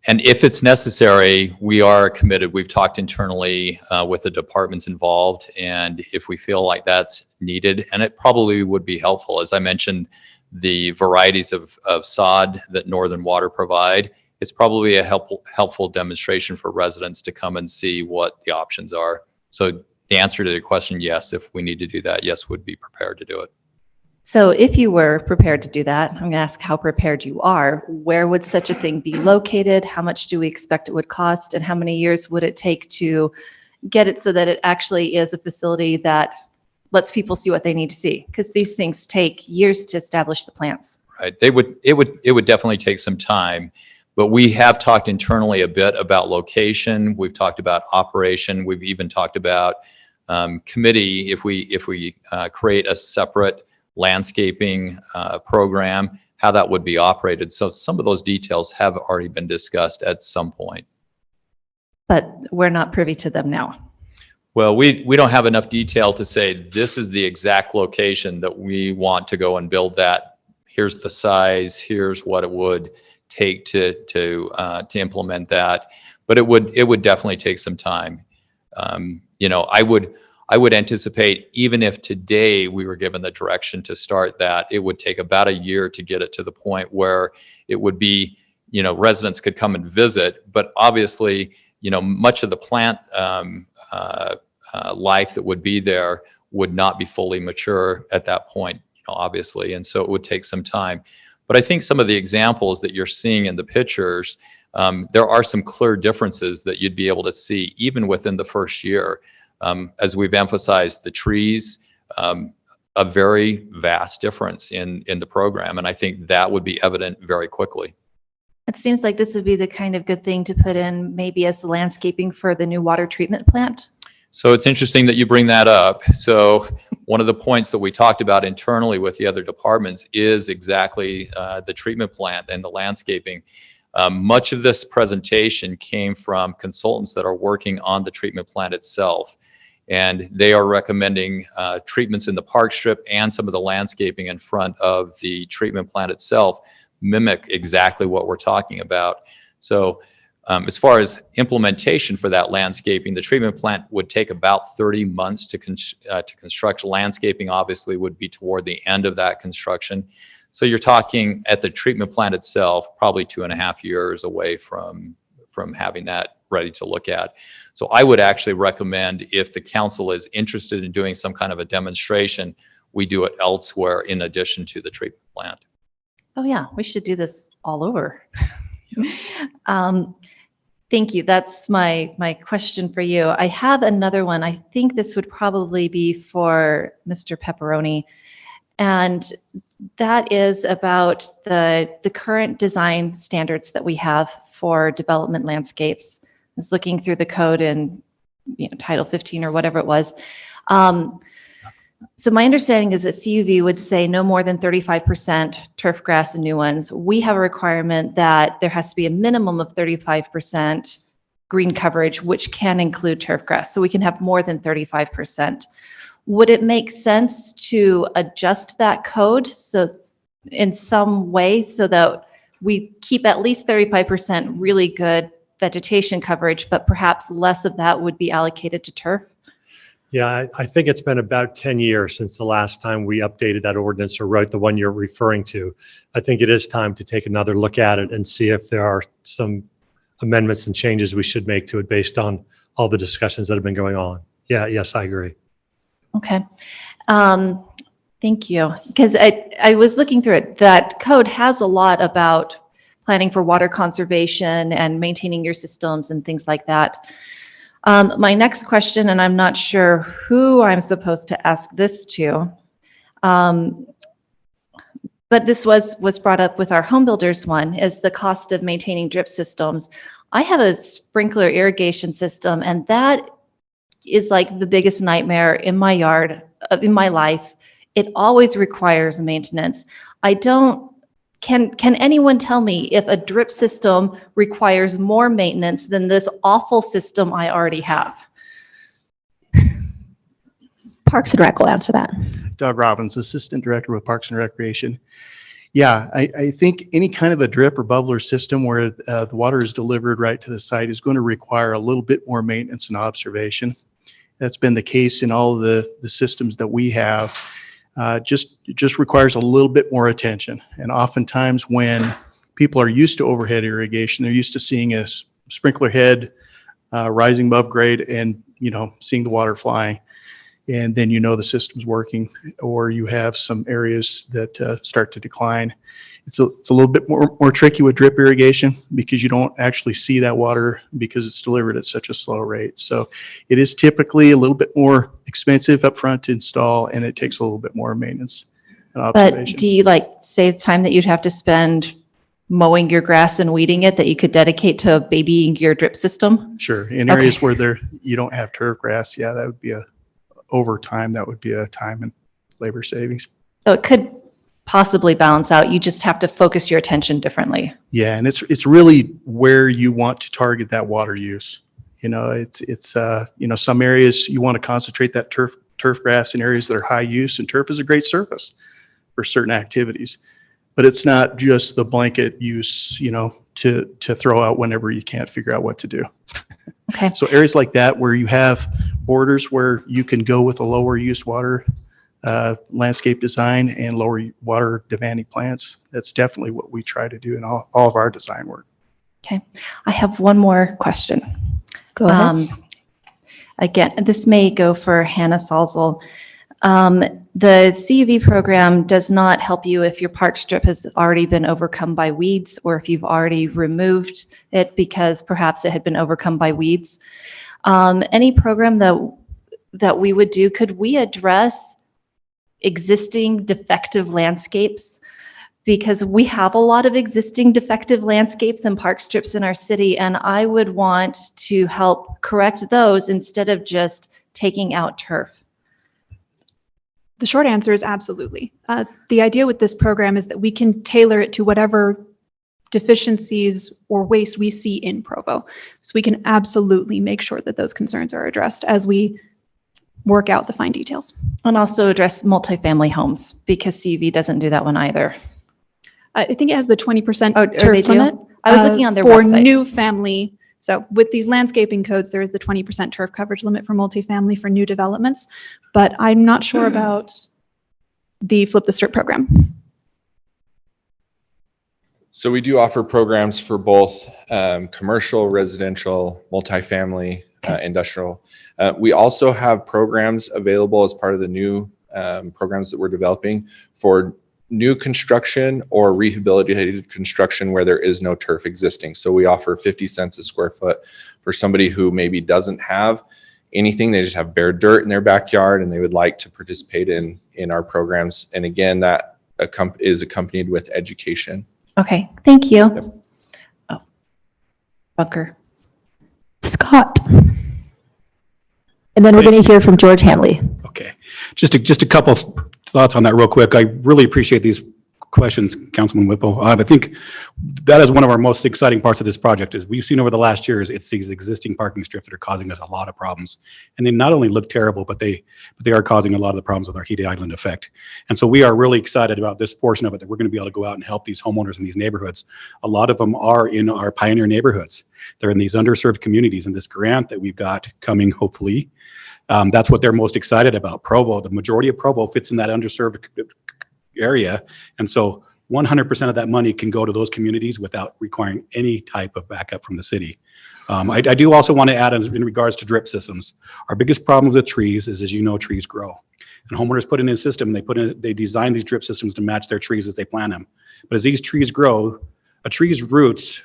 And if it's necessary, we are committed. We've talked internally with the departments involved, and if we feel like that's needed, and it probably would be helpful, as I mentioned, the varieties of sod that Northern Water provide, it's probably a helpful demonstration for residents to come and see what the options are. So the answer to your question, yes, if we need to do that, yes, would be prepared to do it. So if you were prepared to do that, I'm going to ask how prepared you are. Where would such a thing be located? How much do we expect it would cost? And how many years would it take to get it so that it actually is a facility that lets people see what they need to see? Because these things take years to establish the plants. Right. It would definitely take some time, but we have talked internally a bit about location. We've talked about operation. We've even talked about committee. If we create a separate landscaping program, how that would be operated. So some of those details have already been discussed at some point. But we're not privy to them now. Well, we don't have enough detail to say this is the exact location that we want to go and build that. Here's the size. Here's what it would take to implement that. But it would definitely take some time. You know, I would anticipate, even if today we were given the direction to start that, it would take about a year to get it to the point where it would be, you know, residents could come and visit. But obviously, you know, much of the plant life that would be there would not be fully mature at that point, you know, obviously. And so it would take some time. But I think some of the examples that you're seeing in the pictures, there are some clear differences that you'd be able to see even within the first year. As we've emphasized, the trees, a very vast difference in the program. And I think that would be evident very quickly. It seems like this would be the kind of good thing to put in maybe as the landscaping for the new water treatment plant. So it's interesting that you bring that up. So one of the points that we talked about internally with the other departments is exactly the treatment plant and the landscaping. Much of this presentation came from consultants that are working on the treatment plant itself. And they are recommending treatments in the park strip and some of the landscaping in front of the treatment plant itself mimic exactly what we're talking about. So as far as implementation for that landscaping, the treatment plant would take about 30 months to construct. Landscaping obviously would be toward the end of that construction. So you're talking at the treatment plant itself, probably 2.5 years away from having that ready to look at. So I would actually recommend, if the council is interested in doing some kind of a demonstration, we do it elsewhere in addition to the treatment plant. Oh yeah, we should do this all over. Thank you. That's my question for you. I have another one. I think this would probably be for Mr. Pepperoni. And that is about the current design standards that we have for development landscapes. I was looking through the code in Title 15 or whatever it was. So my understanding is that CUV would say no more than 35% turf grass in new ones. We have a requirement that there has to be a minimum of 35% green coverage, which can include turf grass. So we can have more than 35%. Would it make sense to adjust that code so in some way so that we keep at least 35% really good vegetation coverage, but perhaps less of that would be allocated to turf? Yeah, I think it's been about 10 years since the last time we updated that ordinance or wrote the one you're referring to. I think it is time to take another look at it and see if there are some amendments and changes we should make to it based on all the discussions that have been going on. Yeah, yes, I agree. Okay. Thank you. Because I was looking through it. That code has a lot about planning for water conservation and maintaining your systems and things like that. My next question, and I'm not sure who I'm supposed to ask this to, but this was brought up with our home builders one, is the cost of maintaining drip systems. I have a sprinkler irrigation system, and that is like the biggest nightmare in my yard, in my life. It always requires maintenance. Can anyone tell me if a drip system requires more maintenance than this awful system I already have? Parks and Rec will answer that. Doug Robbins, Assistant Director with Parks and Recreation. Yeah, I think any kind of a drip or bubbler system where the water is delivered right to the site is going to require a little bit more maintenance and observation. That's been the case in all of the systems that we have. It just requires a little bit more attention. And oftentimes when people are used to overhead irrigation, they're used to seeing a sprinkler head rising above grade and, seeing the water flying. And then the system's working, or you have some areas that start to decline. It's a little bit more tricky with drip irrigation because you don't actually see that water because it's delivered at such a slow rate. So it is typically a little bit more expensive up front to install, and it takes a little bit more maintenance and observation. But do you save time that you'd have to spend mowing your grass and weeding it that you could dedicate to babying your drip system? Sure. In areas where you don't have turf grass, yeah, that would be over time, that would be a time and labor savings. So it could possibly balance out. You just have to focus your attention differently. Yeah, and it's really where you want to target that water use. It's some areas you want to concentrate that turf grass in areas that are high use, and turf is a great surface for certain activities. But it's not just the blanket use, to throw out whenever you can't figure out what to do. Okay. So areas like that where you have borders where you can go with a lower use water landscape design and lower water demanding plants, that's definitely what we try to do in all of our design work. Okay. I have one more question. Go ahead. Again, this may go for Hannah Salzel. The CUV program does not help you if your park strip has already been overcome by weeds, or if you've already removed it because perhaps it had been overcome by weeds. Any program that we would do, could we address existing defective landscapes? Because we have a lot of existing defective landscapes and park strips in our city, and I would want to help correct those instead of just taking out turf. The short answer is absolutely. The idea with this program is that we can tailor it to whatever deficiencies or waste we see in Provo. So we can absolutely make sure that those concerns are addressed as we work out the fine details. And also address multifamily homes, because CUV doesn't do that one either. I think it has the 20% they turf do? limit. I was looking on their for website. new family. So with these landscaping codes, there is the 20% turf coverage limit for multifamily for new developments, but I'm not sure about the Flip the Strip program. So we do offer programs for both commercial, residential, multifamily, industrial. We also have programs available as part of the new programs that we're developing for new construction or rehabilitated construction where there is no turf existing. So we offer 50 cents a square foot for somebody who maybe doesn't have anything. They just have bare dirt in their backyard and they would like to participate in our programs. And again, that is accompanied with education. Okay, thank you. Yep. Oh, Bunker. Scott. And then we're going to hear from George Hanley. Okay, just a couple thoughts on that real quick. I really appreciate these questions, Councilman Whipple. I think that is one of our most exciting parts of this project. Is we've seen over the last years, it's these existing parking strips that are causing us a lot of problems, and they not only look terrible, but they are causing a lot of the problems with our heated island effect. And so we are really excited about this portion of it, that we're going to be able to go out and help these homeowners in these neighborhoods. A lot of them are in our pioneer neighborhoods. They're in these underserved communities, and this grant that we've got coming, hopefully, that's what they're most excited about. Provo, the majority of Provo fits in that underserved area. And so 100% of that money can go to those communities without requiring any type of backup from the city. I do also want to add in regards to drip systems. Our biggest problem with trees is, as you know, trees grow. And homeowners put in a system, they design these drip systems to match their trees as they plant them. But as these trees grow, a tree's roots,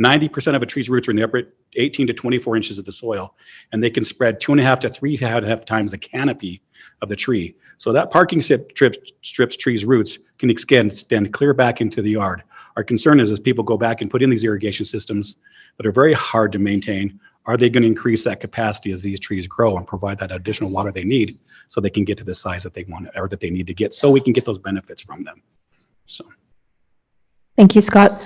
90% of a tree's roots are in the upper 18 to 24 inches of the soil, and they can spread 2.5 to 3.5 times the canopy of the tree. So that parking strips trees' roots can extend clear back into the yard. Our concern is, as people go back and put in these irrigation systems that are very hard to maintain, are they going to increase that capacity as these trees grow and provide that additional water they need so they can get to the size that they want or that they need to get, so we can get those benefits from them. So. Thank you, Scott.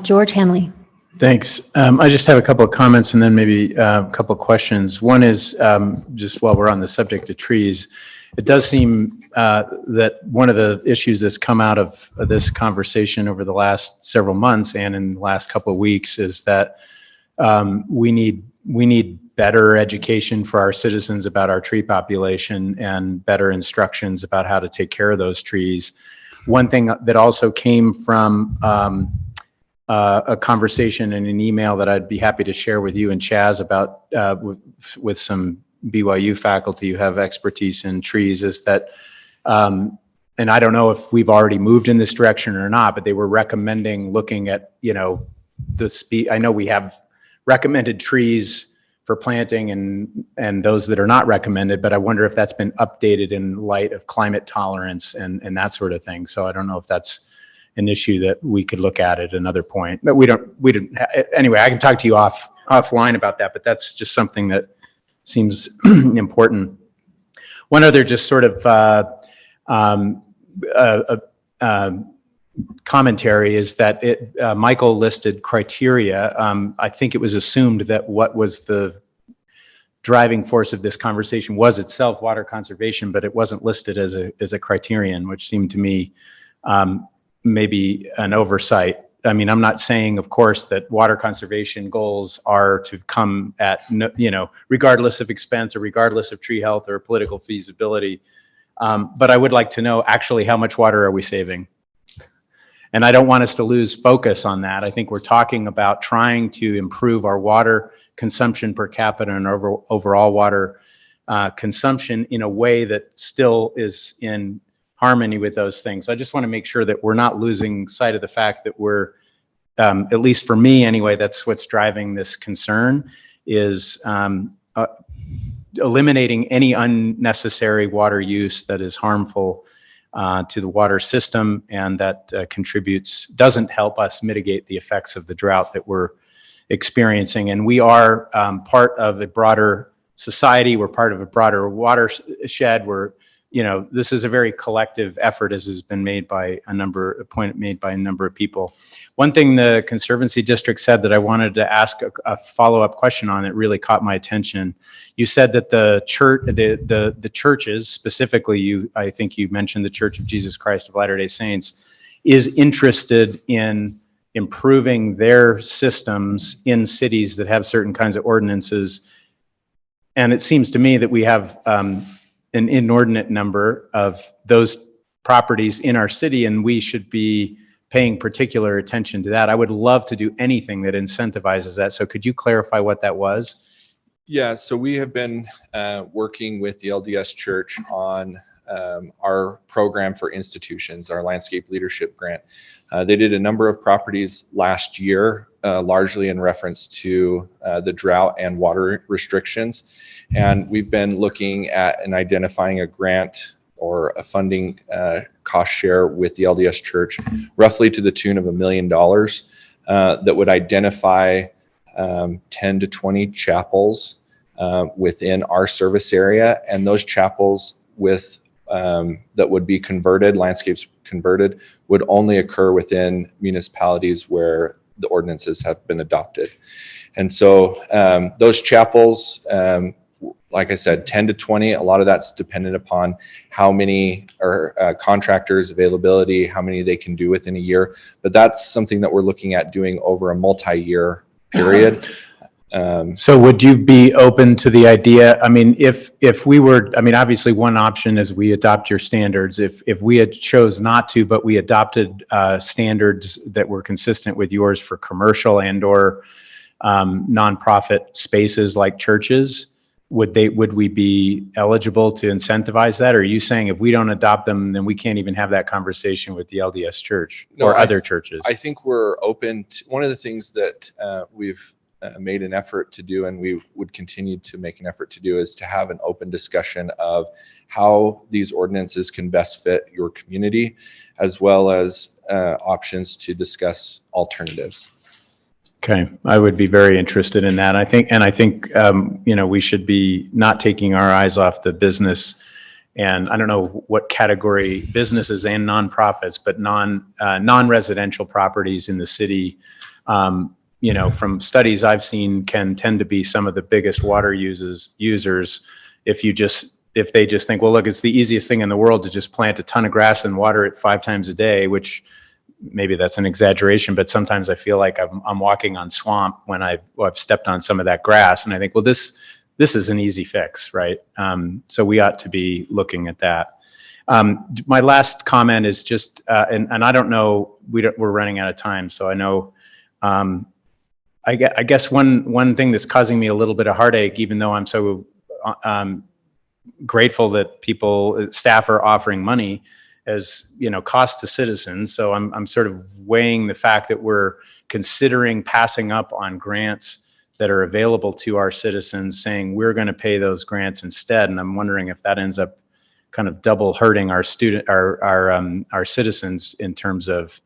George Hanley. Thanks. I just have a couple of comments and then maybe a couple of questions. One is just while we're on the subject of trees, it does seem that one of the issues that's come out of this conversation over the last several months and in the last couple of weeks is that we need better education for our citizens about our tree population and better instructions about how to take care of those trees. One thing that also came from a conversation and an email that I'd be happy to share with you and Chaz about with some BYU faculty who have expertise in trees is that, and I don't know if we've already moved in this direction or not, but they were recommending looking at, the speed. I know we have recommended trees for planting and those that are not recommended, but I wonder if that's been updated in light of climate tolerance and that sort of thing. So I don't know if that's an issue that we could look at another point, but we didn't, anyway, I can talk to you offline about that, but that's just something that seems important. One other just sort of commentary is that Michael listed criteria. I think it was assumed that what was the driving force of this conversation was itself water conservation, but it wasn't listed as a criterion, which seemed to me maybe an oversight. I mean, I'm not saying, of course, that water conservation goals are to come at, regardless of expense or regardless of tree health or political feasibility. But I would like to know actually how much water are we saving? And I don't want us to lose focus on that. I think we're talking about trying to improve our water consumption per capita and overall water consumption in a way that still is in harmony with those things. I just want to make sure that we're not losing sight of the fact that we're, at least for me anyway, that's what's driving this concern, is eliminating any unnecessary water use that is harmful to the water system and that doesn't help us mitigate the effects of the drought that we're experiencing. And we are part of a broader society. We're part of a broader watershed. This is a very collective effort, as has been made by a number of people. One thing the Conservancy District said that I wanted to ask a follow-up question on that really caught my attention. You said that the churches, specifically I think you mentioned the Church of Jesus Christ of Latter-day Saints, is interested in improving their systems in cities that have certain kinds of ordinances. And it seems to me that we have an inordinate number of those properties in our city, and we should be paying particular attention to that. I would love to do anything that incentivizes that. So could you clarify what that was? Yeah, so we have been working with the LDS Church on our program for institutions, our landscape leadership grant. They did a number of properties last year, largely in reference to the drought and water restrictions. And we've been looking at and identifying a grant or a funding cost share with the LDS Church, roughly to the tune of $1 million, that would identify 10 to 20 chapels within our service area. And those chapels that would be converted, landscapes converted, would only occur within municipalities where the ordinances have been adopted. And so those chapels, like I said, 10 to 20, a lot of that's dependent upon how many contractors, availability, how many they can do within a year. But that's something that we're looking at doing over a multi-year period. So would you be open to the idea, I mean, if we were, I mean, obviously one option is we adopt your standards. If we had chose not to, but we adopted standards that were consistent with yours for commercial and or nonprofit spaces like churches, would we be eligible to incentivize that? Or are you saying if we don't adopt them, then we can't even have that conversation with the LDS Church or other churches? I think we're open to, one of the things that we've made an effort to do, and we would continue to make an effort to do, is to have an open discussion of how these ordinances can best fit your community, as well as options to discuss alternatives. Okay, I would be very interested in that. I think we should be not taking our eyes off the business. And I don't know what category, businesses and nonprofits, but non-residential properties in the city, from studies I've seen, can tend to be some of the biggest water users if you just if they just think, well, look, it's the easiest thing in the world to just plant a ton of grass and water it 5 times a day, which maybe that's an exaggeration, but sometimes I feel like I'm walking on swamp when I've stepped on some of that grass, and I think, well, this is an easy fix, right? So we ought to be looking at that. My last comment is just, and I don't know, we're running out of time, so I know, I guess one thing that's causing me a little bit of heartache, even though I'm so grateful that staff are offering money as, cost to citizens. So I'm sort of weighing the fact that we're considering passing up on grants that are available to our citizens, saying we're going to pay those grants instead. And I'm wondering if that ends up kind of double hurting our citizens in terms of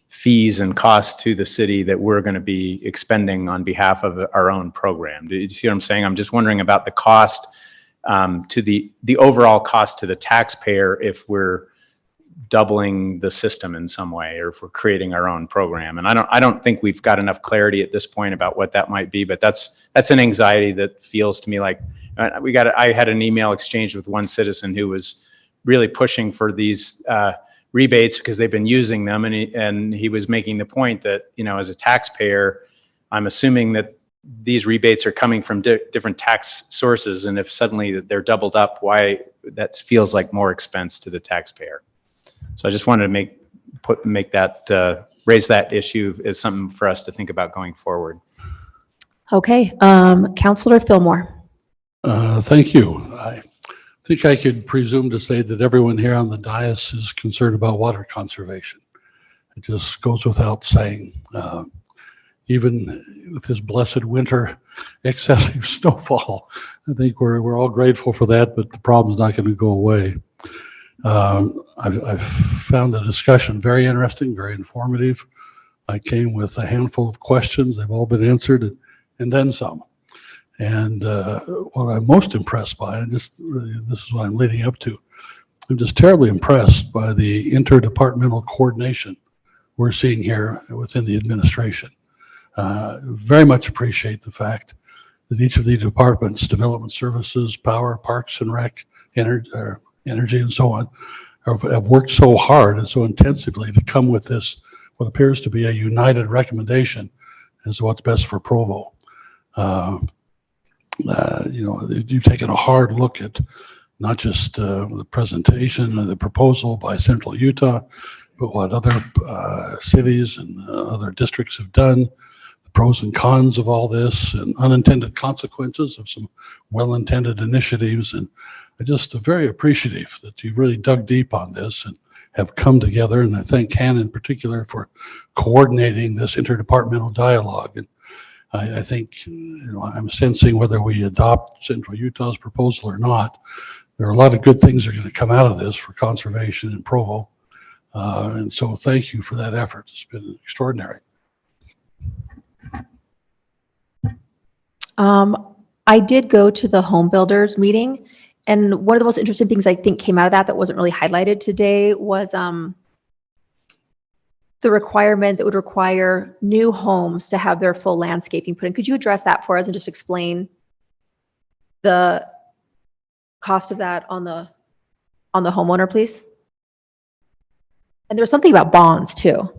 fees and costs to the city that we're going to be expending on behalf of our own program. Do you see what I'm saying? I'm just wondering about the cost to the overall cost to the taxpayer if we're doubling the system in some way, or if we're creating our own program. And I don't think we've got enough clarity at this point about what that might be, but that's an anxiety that feels to me like I had an email exchange with one citizen who was really pushing for these rebates because they've been using them, and he was making the point that, as a taxpayer, I'm assuming that these rebates are coming from different tax sources, and if suddenly they're doubled up, why that feels like more expense to the taxpayer. So I just wanted to raise that issue as something for us to think about going forward. Okay, Councillor Fillmore. Thank you. I think I could presume to say that everyone here on the dais is concerned about water conservation. It just goes without saying. Even with this blessed winter, excessive snowfall, I think we're all grateful for that, but the problem's not going to go away. I've found the discussion very interesting, very informative. I came with a handful of questions. They've all been answered, and then some. And what I'm most impressed by, and this is what I'm leading up to, I'm just terribly impressed by the interdepartmental coordination we're seeing here within the administration. Very much appreciate the fact that each of these departments, development services, power, parks and rec, energy and so on, have worked so hard and so intensively to come with this, what appears to be a united recommendation as to what's best for Provo. You've taken a hard look at not just the presentation or the proposal by Central Utah, but what other cities and other districts have done, the pros and cons of all this, and unintended consequences of some well-intended initiatives. And I'm just very appreciative that you've really dug deep on this and have come together. And I thank Ken in particular for coordinating this interdepartmental dialogue. And I think, I'm sensing whether we adopt Central Utah's proposal or not, there are a lot of good things that are going to come out of this for conservation in Provo. And so thank you for that effort. It's been extraordinary. I did go to the home builders meeting, and one of the most interesting things I think came out of that wasn't really highlighted today was the requirement that would require new homes to have their full landscaping put in. Could you address that for us and just explain the cost of that on the homeowner, please? And there's something about bonds too.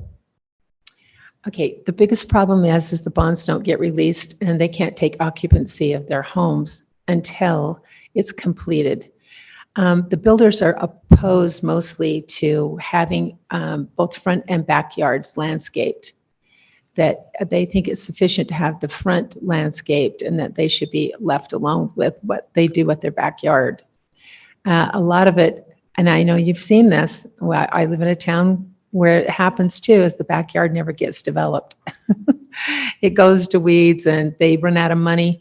Okay, the biggest problem is the bonds don't get released and they can't take occupancy of their homes until it's completed. The builders are opposed mostly to having both front and backyards landscaped, that they think it's sufficient to have the front landscaped and that they should be left alone with what they do with their backyard. A lot of it, and I know you've seen this, well, I live in a town where it happens too, is the backyard never gets developed. It goes to weeds and they run out of money.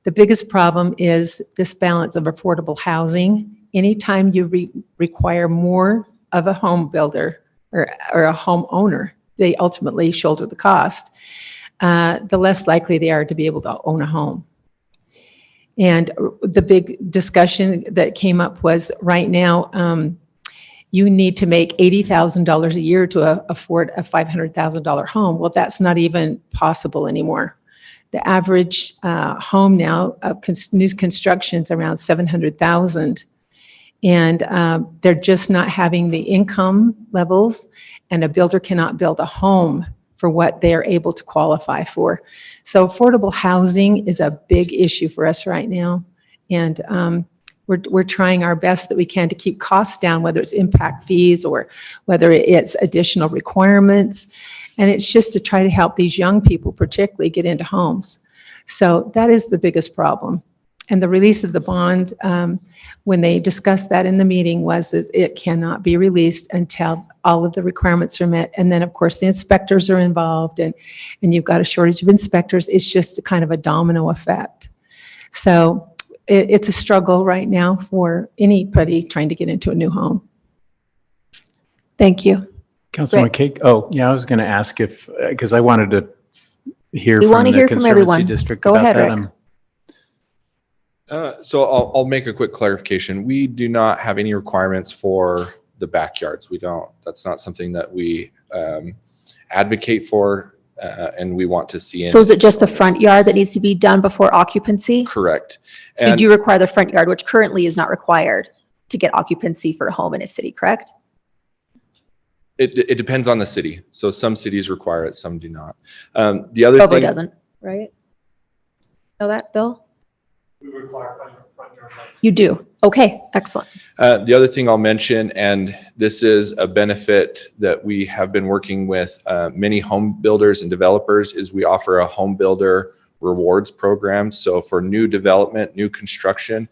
The biggest problem is this balance of affordable housing. Anytime you require more of a home builder or a homeowner, they ultimately shoulder the cost, the less likely they are to be able to own a home. And the big discussion that came up was right now, you need to make $80,000 a year to afford a $500,000 home. Well, that's not even possible anymore. The average home now of new construction is around 700,000. And they're just not having the income levels, and a builder cannot build a home for what they are able to qualify for. So affordable housing is a big issue for us right now. And we're trying our best that we can to keep costs down, whether it's impact fees or whether it's additional requirements. And it's just to try to help these young people particularly get into homes. So that is the biggest problem. And the release of the bond, when they discussed that in the meeting, was it cannot be released until all of the requirements are met. And then, of course, the inspectors are involved, and you've got a shortage of inspectors. It's just a kind of a domino effect. So it's a struggle right now for anybody trying to get into a new home. Thank you. Councilman Rick. Cake. Oh, yeah, I was going to ask if, because I wanted to hear We from want to the hear from Conservancy everyone. District Go about ahead, that. Rick. So I'll make a quick clarification. We do not have any requirements for the backyards. We don't. That's not something that we advocate for, and we want to see. So is it just the front yard that needs to be done before occupancy? Correct. So you do require the front yard, which currently is not required to get occupancy for a home in a city, correct? It depends on the city. So some cities require it, some do not. The other Provo thing doesn't, right? Know that, Bill? We require front yard lights. You do. Okay, excellent. The other thing I'll mention, and this is a benefit that we have been working with many home builders and developers, is we offer a home builder rewards program. So for new development, new construction,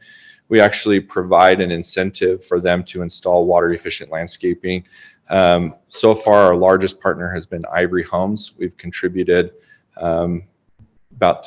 we actually provide an incentive for them to install water efficient landscaping. So far, our largest partner has been Ivory Homes. We've contributed about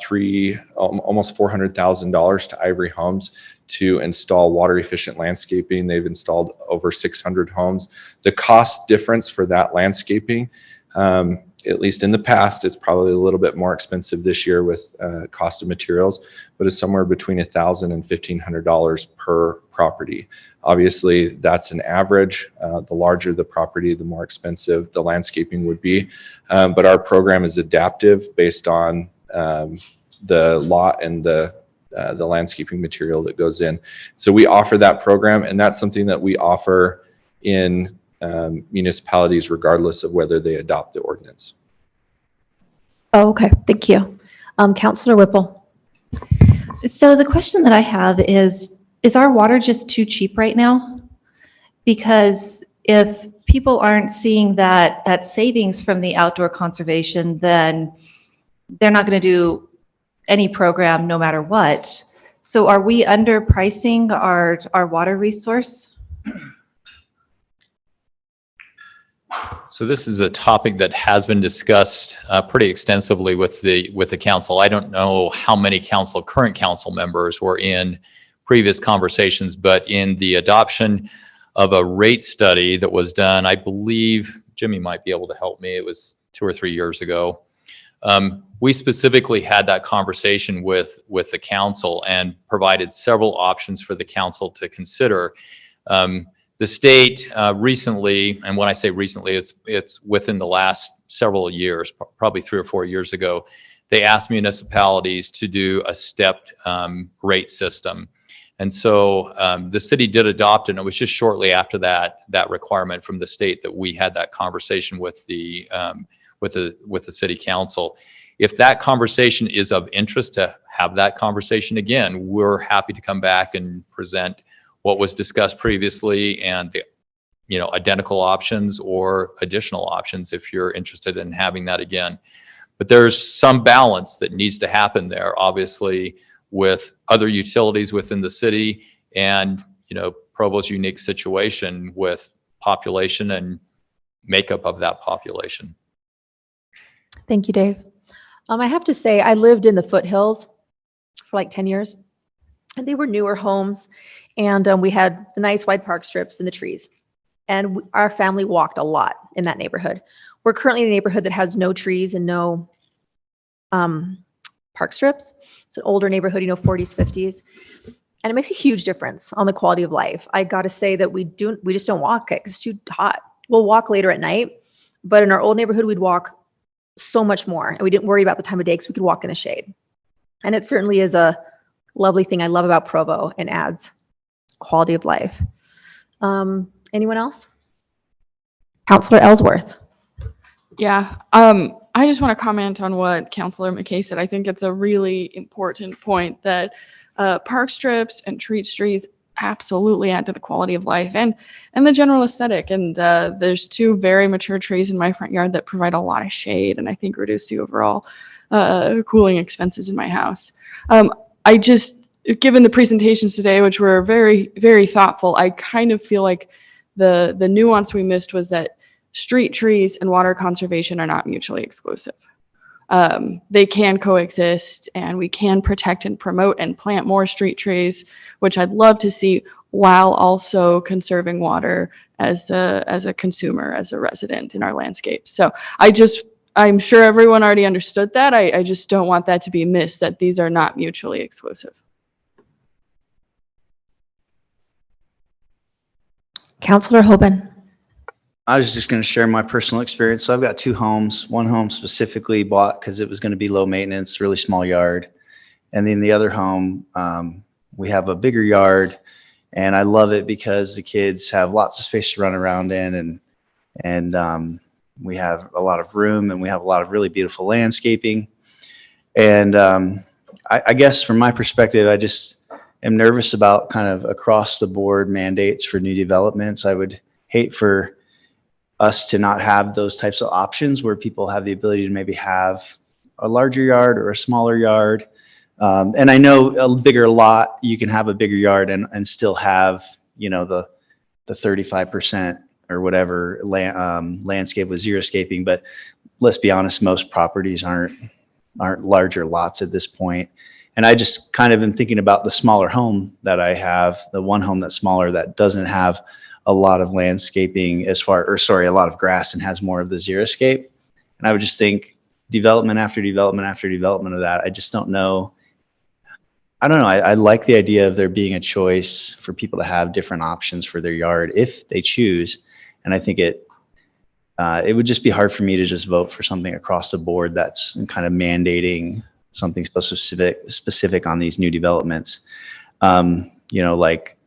almost $400,000 to Ivory Homes to install water efficient landscaping. They've installed over 600 homes. The cost difference for that landscaping, at least in the past, it's probably a little bit more expensive this year with cost of materials, but it's somewhere between $1,000 and $1,500 per property. Obviously, that's an average. The larger the property, the more expensive the landscaping would be. But our program is adaptive based on the lot and the landscaping material that goes in. So we offer that program, and that's something that we offer in municipalities regardless of whether they adopt the ordinance. Oh, okay, thank you. Councilor Whipple. So the question that I have is our water just too cheap right now? Because if people aren't seeing that savings from the outdoor conservation, then they're not going to do any program no matter what. So are we underpricing our water resource? So this is a topic that has been discussed pretty extensively with the council. I don't know how many current council members were in previous conversations, but in the adoption of a rate study that was done, I believe Jimmy might be able to help me. It was 2 or 3 years ago. We specifically had that conversation with the council and provided several options for the council to consider. The state recently, and when I say recently, it's within the last several years, probably 3 or 4 years ago, they asked municipalities to do a stepped rate system. And so the city did adopt it, and it was just shortly after that requirement from the state that we had that conversation with the city council. If that conversation is of interest to have that conversation again, we're happy to come back and present what was discussed previously and the identical options or additional options if you're interested in having that again. But there's some balance that needs to happen there, obviously, with other utilities within the city and Provo's unique situation with population and makeup of that population. Thank you, Dave. I have to say, I lived in the foothills for like 10 years, and they were newer homes, and we had the nice wide park strips and the trees, and our family walked a lot in that neighborhood. We're currently in a neighborhood that has no trees and no park strips. It's an older neighborhood, 40s, 50s, and it makes a huge difference on the quality of life. I got to say that we just don't walk it 'cause it's too hot. We'll walk later at night, but in our old neighborhood, we'd walk so much more, and we didn't worry about the time of day because we could walk in the shade. And it certainly is a lovely thing I love about Provo and adds quality of life. Anyone else? Councilor Ellsworth. Yeah, I just want to comment on what Councilor McKay said. I think it's a really important point that park strips and trees absolutely add to the quality of life and the general aesthetic. And there's 2 very mature trees in my front yard that provide a lot of shade and I think reduce the overall cooling expenses in my house. I just, given the presentations today, which were very, very thoughtful, I kind of feel like the nuance we missed was that street trees and water conservation are not mutually exclusive. They can coexist, and we can protect and promote and plant more street trees, which I'd love to see, while also conserving water as a consumer, as a resident in our landscape. So I'm sure everyone already understood that. I just don't want that to be missed, that these are not mutually exclusive. Councilor Hoban. I was just going to share my personal experience. So I've got 2 homes. One home specifically bought because it was going to be low maintenance, really small yard. And then the other home, we have a bigger yard, and I love it because the kids have lots of space to run around in, and we have a lot of room, and we have a lot of really beautiful landscaping. And I guess from my perspective, I just am nervous about kind of across the board mandates for new developments. I would hate for us to not have those types of options where people have the ability to maybe have a larger yard or a smaller yard. And I know a bigger lot, you can have a bigger yard and still have, you know, the 35% or whatever landscape with xeriscaping. But let's be honest, most properties aren't larger lots at this point. And I just kind of am thinking about the smaller home that I have, the one home that's smaller that doesn't have a lot of landscaping a lot of grass and has more of the xeriscape. And I would just think development after development after development of that. I just don't know. I don't know. I like the idea of there being a choice for people to have different options for their yard if they choose. And I think it would just be hard for me to just vote for something across the board that's kind of mandating something specific on these new developments. Like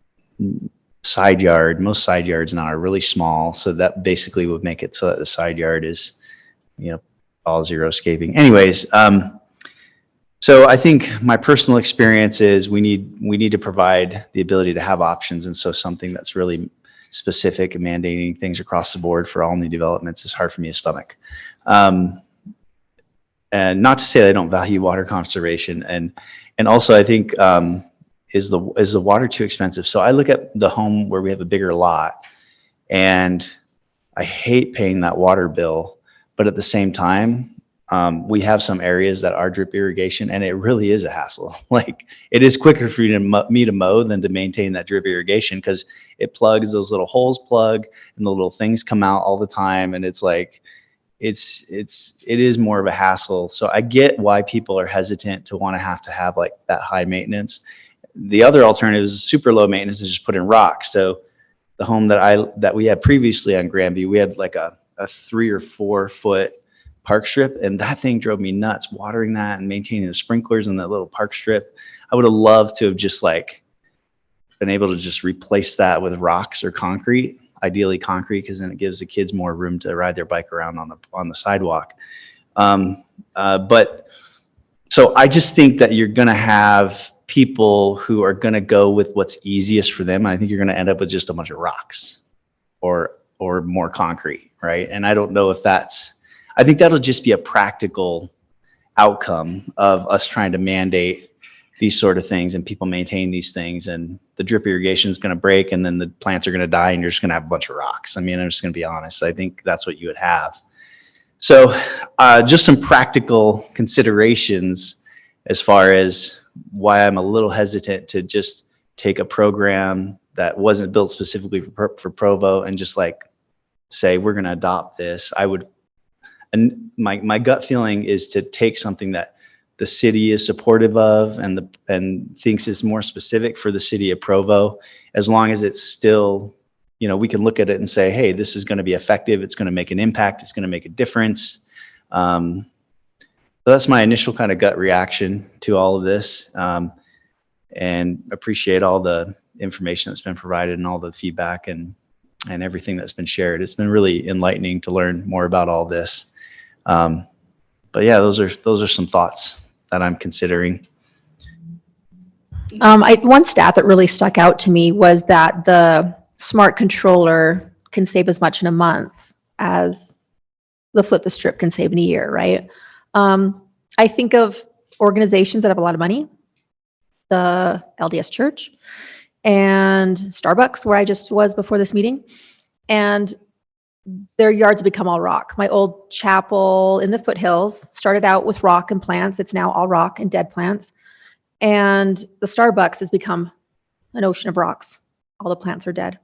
side yard, most side yards now are really small. So that basically would make it so that the side yard is, all xeriscaping. Anyways, so I think my personal experience is we need to provide the ability to have options. And so something that's really specific and mandating things across the board for all new developments is hard for me to stomach. And not to say that I don't value water conservation. And also I think, is the water too expensive? So I look at the home where we have a bigger lot, and I hate paying that water bill, but at the same time, we have some areas that are drip irrigation, and it really is a hassle. Like, it is quicker for me to mow than to maintain that drip irrigation, because it plugs, those little holes plug, and the little things come out all the time, and it's like, it is more of a hassle. So I get why people are hesitant to want to have like that high maintenance. The other alternative is super low maintenance, is just put in rocks. So the home that we had previously on Granby, we had like a 3 or 4 foot park strip, and that thing drove me nuts, watering that and maintaining the sprinklers in that little park strip. I would have loved to have just like been able to just replace that with rocks or concrete, ideally concrete, because then it gives the kids more room to ride their bike around on the sidewalk. But so I just think that you're going to have people who are going to go with what's easiest for them. I think you're going to end up with just a bunch of rocks or more concrete, right? And I don't know if I think that'll just be a practical outcome of us trying to mandate these sort of things and people maintain these things, and the drip irrigation is going to break, and then the plants are going to die, and you're just going to have a bunch of rocks. I mean, I'm just going to be honest. I think that's what you would have. So just some practical considerations as far as why I'm a little hesitant to just take a program that wasn't built specifically for Provo and just like say, we're going to adopt this. And my gut feeling is to take something that the city is supportive of and thinks is more specific for the city of Provo, as long as it's still, we can look at it and say, hey, this is going to be effective. It's going to make an impact. It's going to make a difference. that's my initial kind of gut reaction to all of this, and appreciate all the information that's been provided and all the feedback and everything that's been shared. It's been really enlightening to learn more about all this. But yeah, those are some thoughts that I'm considering. One stat that really stuck out to me was that the smart controller can save as much in a month as the flip the strip can save in a year, right? I think of organizations that have a lot of money, the LDS Church and Starbucks, where I just was before this meeting, and their yards have become all rock. My old chapel in the foothills started out with rock and plants. It's now all rock and dead plants. And the Starbucks has become an ocean of rocks. All the plants are dead.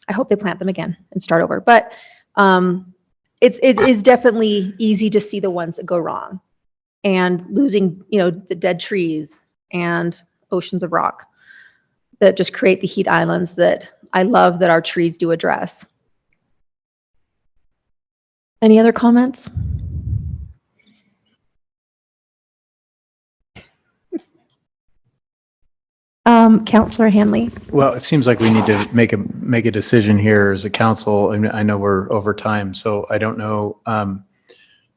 I hope they plant them again and start over. But it is definitely easy to see the ones that go wrong and losing, the dead trees and oceans of rock that just create the heat islands that I love that our trees do address. Any other comments? Councillor Hanley. Well, it seems like we need to make a decision here as a council. And I know we're over time, so I don't know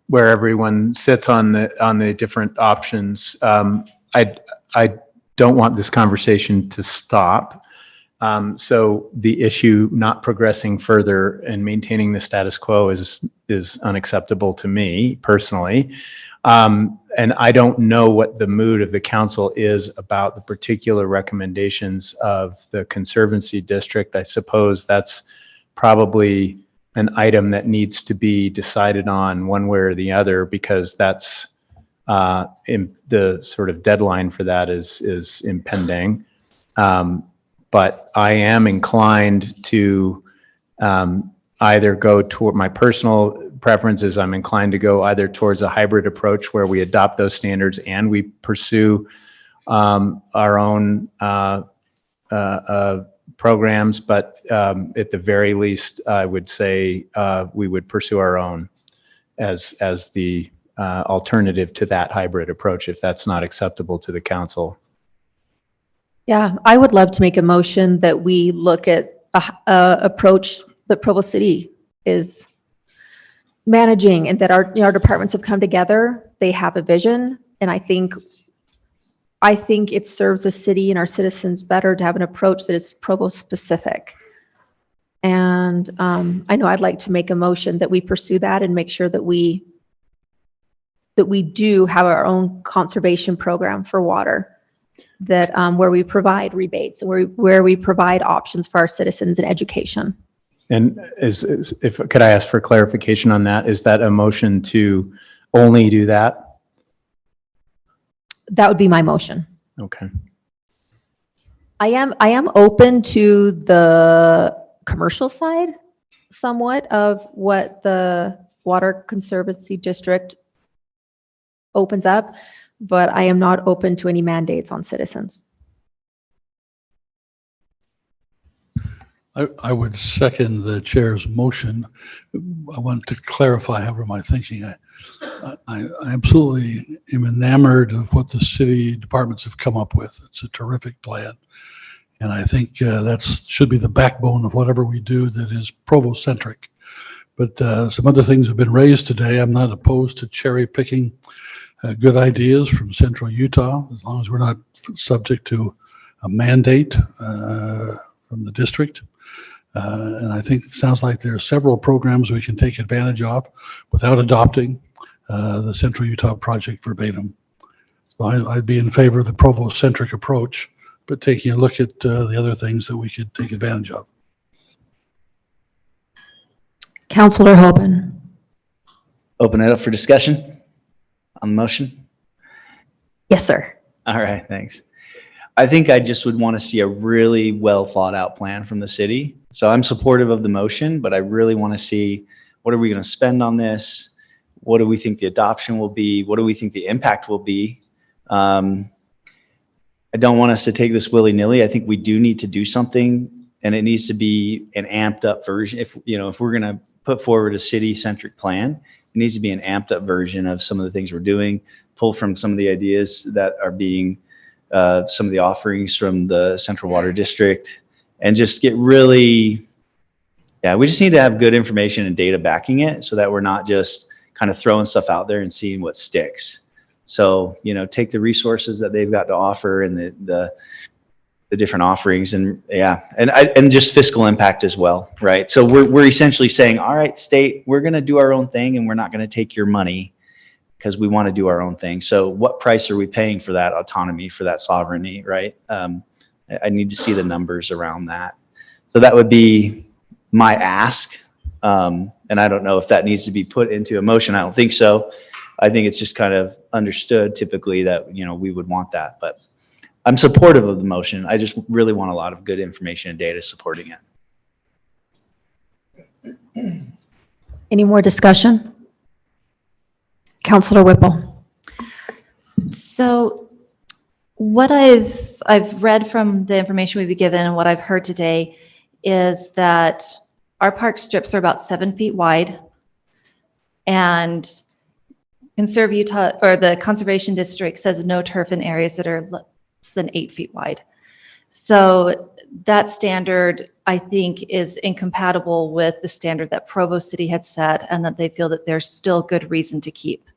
where everyone sits on the different options. I don't want this conversation to stop. So the issue not progressing further and maintaining the status quo is unacceptable to me personally. And I don't know what the mood of the council is about the particular recommendations of the Conservancy District. I suppose that's probably an item that needs to be decided on one way or the other, because that's the sort of deadline for that is impending. But I am inclined to either go toward my personal preferences. I'm inclined to go either towards a hybrid approach where we adopt those standards and we pursue our own programs. But at the very least, I would say we would pursue our own as the alternative to that hybrid approach, if that's not acceptable to the council. Yeah, I would love to make a motion that we look at a approach that Provo City is managing, and that our departments have come together. They have a vision, and I think it serves the city and our citizens better to have an approach that is Provo specific. And I know I'd like to make a motion that we pursue that and make sure that we do have our own conservation program for water, that where we provide rebates, where we provide options for our citizens in education. And could I ask for clarification on that? Is that a motion to only do that? That would be my motion. Okay. I am open to the commercial side somewhat of what the Water Conservancy District opens up, but I am not open to any mandates on citizens. I would second the chair's motion. I want to clarify, however, my thinking. I absolutely am enamored of what the city departments have come up with. It's a terrific plan. And I think that should be the backbone of whatever we do that is Provo-centric. But some other things have been raised today. I'm not opposed to cherry picking good ideas from Central Utah, as long as we're not subject to a mandate from the district. And I think it sounds like there are several programs we can take advantage of without adopting the Central Utah project verbatim. So I'd be in favor of the Provo-centric approach, but taking a look at the other things that we could take advantage of. Councillor Hoban. Open it up for discussion on the motion. Yes, sir. All right, thanks. I think I just would want to see a really well thought out plan from the city. So I'm supportive of the motion, but I really want to see, what are we going to spend on this? What do we think the adoption will be? What do we think the impact will be? I don't want us to take this willy-nilly. I think we do need to do something, and it needs to be an amped up version. If we're going to put forward a city-centric plan, it needs to be an amped up version of some of the things we're doing. pull from some of the ideas that are being, some of the offerings from the Central Water District, and just get really, yeah, we just need to have good information and data backing it so that we're not just kind of throwing stuff out there and seeing what sticks. So, you know, take the resources that they've got to offer and the different offerings, and yeah, and just fiscal impact as well, right? So we're essentially saying, all right, state, we're going to do our own thing and we're not going to take your money because we want to do our own thing. So what price are we paying for that autonomy, for that sovereignty, right? I need to see the numbers around that. So that would be my ask. And I don't know if that needs to be put into a motion. I don't think so. I think it's just kind of understood typically that, you know, we would want that, but I'm supportive of the motion. I just really want a lot of good information and data supporting it. Any more discussion? Councilor Whipple. So what I've read from the information we've been given and what I've heard today is that our park strips are about 7 feet wide, and Conserve Utah, or the Conservation District, says no turf in areas that are less than 8 feet wide. So that standard, I think, is incompatible with the standard that Provo City had set, and that they feel that there's still good reason to keep.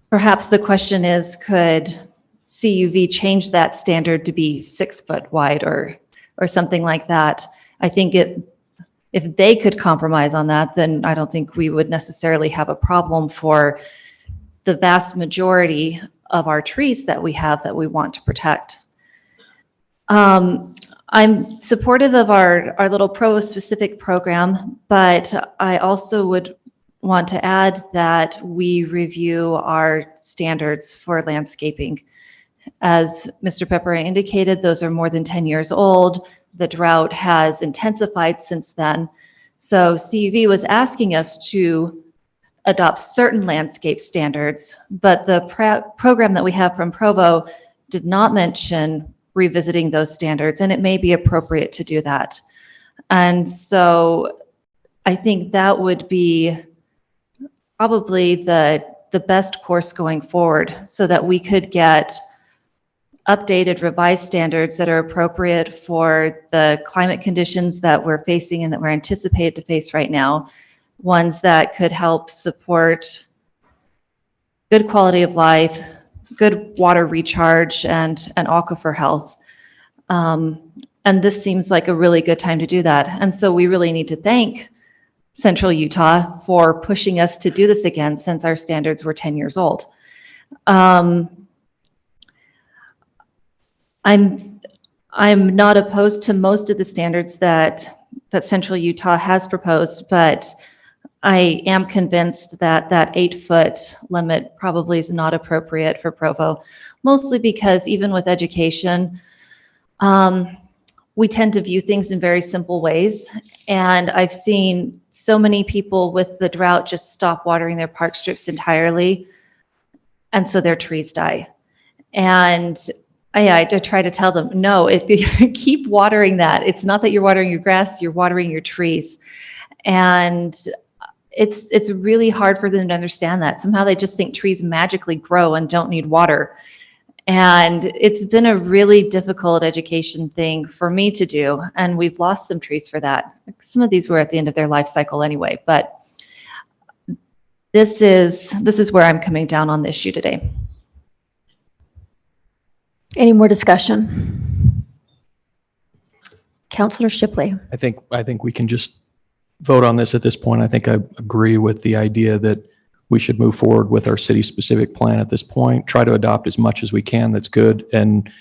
Perhaps the question is, could CUV change that standard to be 6 foot wide or something like that? I think if they could compromise on that, then I don't think we would necessarily have a problem for the vast majority of our trees that we have that we want to protect. I'm supportive of our little Provo specific program, but I also would want to add that we review our standards for landscaping. As Mr. Pepper indicated, those are more than 10 years old. The drought has intensified since then. So CUV was asking us to adopt certain landscape standards, but the program that we have from Provo did not mention revisiting those standards, and it may be appropriate to do that. And so I think that would be probably the best course going forward, so that we could get updated, revised standards that are appropriate for the climate conditions that we're facing and that we're anticipated to face right now. Ones that could help support good quality of life, good water recharge, and aquifer health. And this seems like a really good time to do that. And so we really need to thank Central Utah for pushing us to do this again, since our standards were 10 years old. I'm not opposed to most of the standards that Central Utah has proposed, but I am convinced that that 8 foot limit probably is not appropriate for Provo, mostly because even with education, we tend to view things in very simple ways. And I've seen so many people with the drought just stop watering their park strips entirely, and so their trees die. And I try to tell them, no, if you keep watering that, it's not that you're watering your grass, you're watering your trees. And it's really hard for them to understand that. Somehow they just think trees magically grow and don't need water. And it's been a really difficult education thing for me to do. And we've lost some trees for that. Some of these were at the end of their life cycle anyway, but this is where I'm coming down on the issue today. Any more discussion? Councilor Shipley. I think we can just vote on this at this point. I think I agree with the idea that we should move forward with our city-specific plan at this point. Try to adopt as much as we can that's good and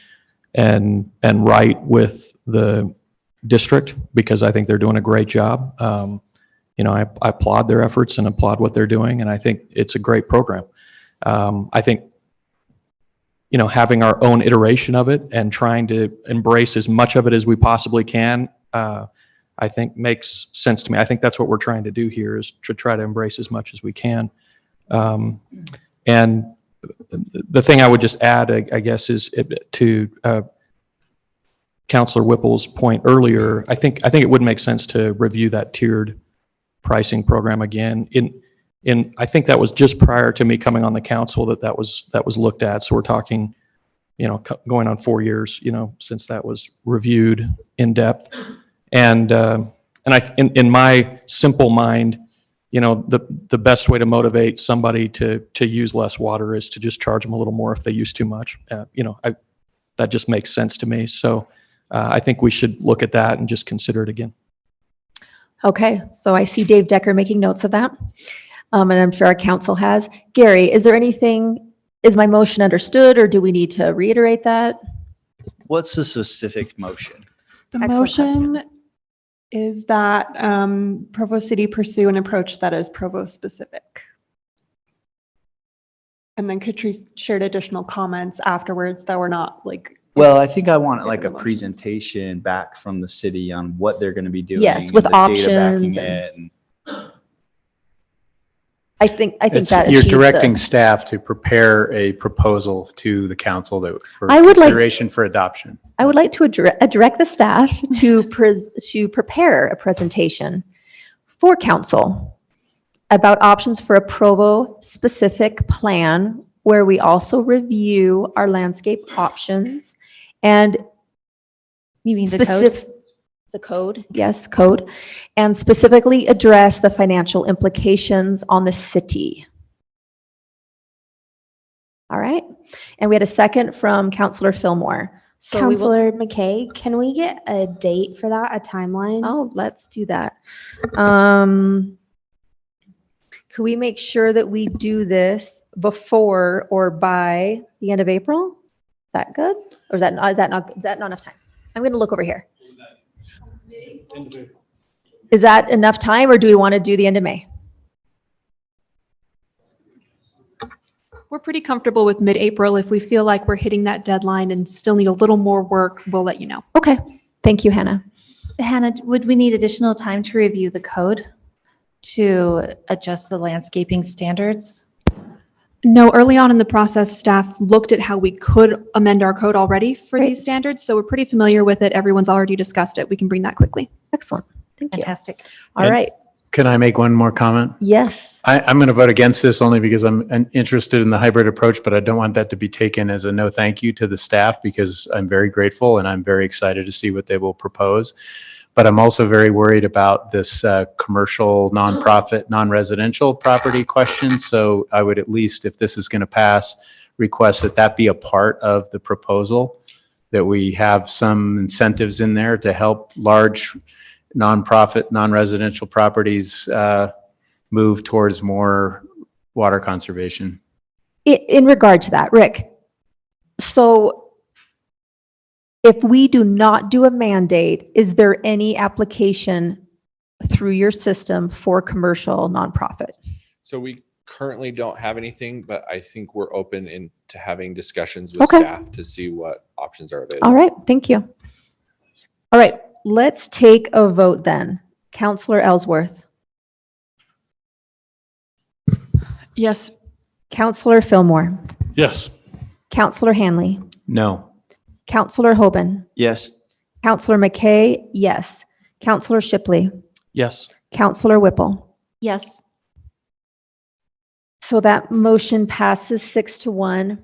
right with the district, because I think they're doing a great job. You know, I applaud their efforts and applaud what they're doing, and I think it's a great program. I think, you know, having our own iteration of it and trying to embrace as much of it as we possibly can, I think makes sense to me. I think that's what we're trying to do here, is to try to embrace as much as we can. And the thing I would just add, I guess, is to Councilor Whipple's point earlier, I think it would make sense to review that tiered pricing program again. I think that was just prior to me coming on the council that was looked at. So we're talking, going on 4 years, since that was reviewed in depth. And in my simple mind, the best way to motivate somebody to use less water is to just charge them a little more if they use too much. That just makes sense to me. So I think we should look at that and just consider it again. Okay, so I see Dave Decker making notes of that. And I'm sure our council has. Gary, is my motion understood, or do we need to reiterate that? What's the specific motion? The Excellent motion question. is that Provo City pursue an approach that is Provo specific. And then Catrice shared additional comments afterwards that were not like. Well, I think I want like a motion. presentation back from the city on what they're going to be doing. Yes, and with the data options backing it and- I think that You're achieves directing staff to prepare a proposal to the council for I would like- consideration for adoption. I would like to direct the staff to prepare a presentation for council about options for a Provo-specific plan where we also review our landscape options and You mean the code? the code, yes, code, and specifically address the financial implications on the city. All right, and we had a second from Councilor Fillmore. So we will, Councilor McKay, can we get a date for that, a timeline? oh, let's do that. Could we make sure that we do this before or by the end of April? Is that good? Or is that not enough time? I'm going to look over here. Is that enough time, or do we want to do the end of May? We're pretty comfortable with mid-April. If we feel like we're hitting that deadline and still need a little more work, we'll let you know. Okay, thank you, Hannah. Hannah, would we need additional time to review the code to adjust the landscaping standards? No, early on in the process, staff looked at how we could amend our code already for Great. these standards. So we're pretty familiar with it. Everyone's already discussed it. We can bring that quickly. Excellent, thank you. Fantastic. All right, Can I make one more comment? yes. I'm going to vote against this only because I'm interested in the hybrid approach, but I don't want that to be taken as a no thank you to the staff, because I'm very grateful and I'm very excited to see what they will propose. But I'm also very worried about this commercial, nonprofit, non-residential property question. So I would at least, if this is going to pass, request that that be a part of the proposal, that we have some incentives in there to help large nonprofit, non-residential properties move towards more water conservation. In regard to that, Rick, so if we do not do a mandate, is there any application through your system for commercial nonprofit? So we currently don't have anything, but I think we're open to having discussions with Okay. staff to see what options are available. All right, thank you. All right, let's take a vote then. Councilor Ellsworth, Yes. Councilor Fillmore, Yes. Councilor Hanley, No. Councilor Hoban, Yes. Councilor McKay, yes. Councilor Shipley, Yes. Councilor Whipple. Yes. So that motion passes 6-1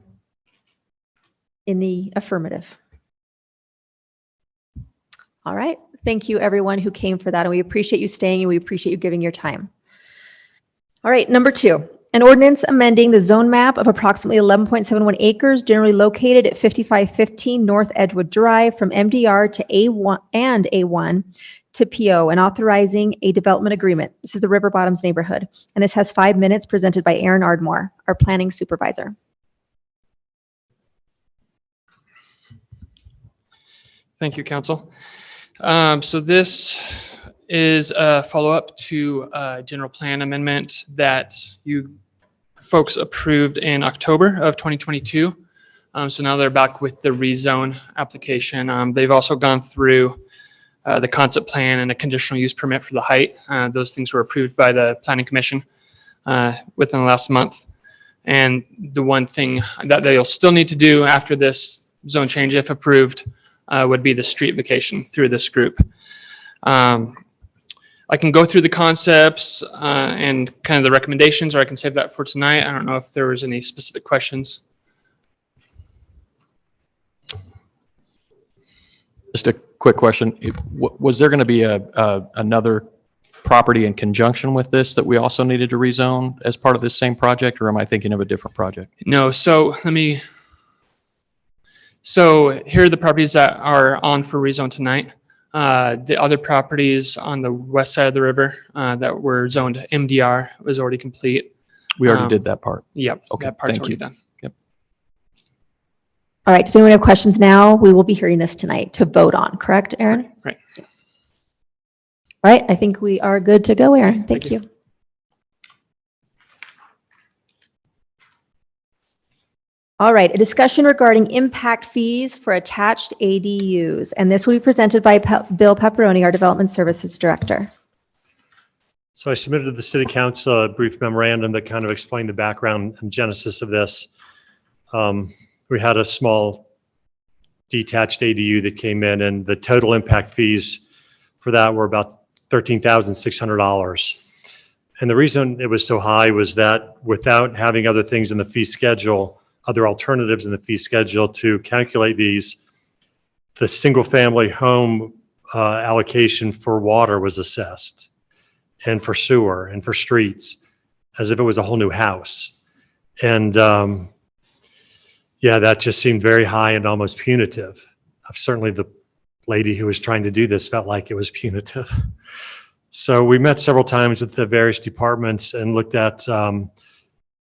in the affirmative. All right, thank you everyone who came for that, and we appreciate you staying and we appreciate you giving your time. All right, number 2, an ordinance amending the zone map of approximately 11.71 acres generally located at 5515 North Edgewood Drive from MDR to A1 and A1 to PO and authorizing a development agreement. This is the Riverbottoms neighborhood, and this has 5 minutes, presented by Aaron Ardmore, our planning supervisor. Thank you, Council. So this is a follow-up to a general plan amendment that you folks approved in October of 2022. So now they're back with the rezone application. They've also gone through the concept plan and a conditional use permit for the height. Those things were approved by the Planning Commission within the last month. And the one thing that they'll still need to do after this zone change, if approved, would be the street vacation through this group. I can go through the concepts and kind of the recommendations, or I can save that for tonight. I don't know if there was any specific questions. Just a quick question. Was there going to be another property in conjunction with this that we also needed to rezone as part of this same project, or am I thinking of a different project? No, so here are the properties that are on for rezone tonight. The other properties on the west side of the river that were zoned MDR was already complete. We already did that part. Yep, Okay, that part's thank already you. done. All right, does anyone have questions now? We will be hearing this tonight to vote on, correct, Aaron? Right. All right, I think we are good to go, Aaron. Thank you. All right, a discussion regarding impact fees for attached ADUs. And this will be presented by Bill Pepperoni, our Development Services Director. So I submitted to the city council a brief memorandum that kind of explained the background and genesis of this. We had a small detached ADU that came in, and the total impact fees for that were about $13,600. And the reason it was so high was that without having other things in the fee schedule, other alternatives in the fee schedule to calculate these, the single family home allocation for water was assessed, and for sewer and for streets, as if it was a whole new house. And yeah, that just seemed very high and almost punitive. Certainly the lady who was trying to do this felt like it was punitive. So we met several times with the various departments and looked at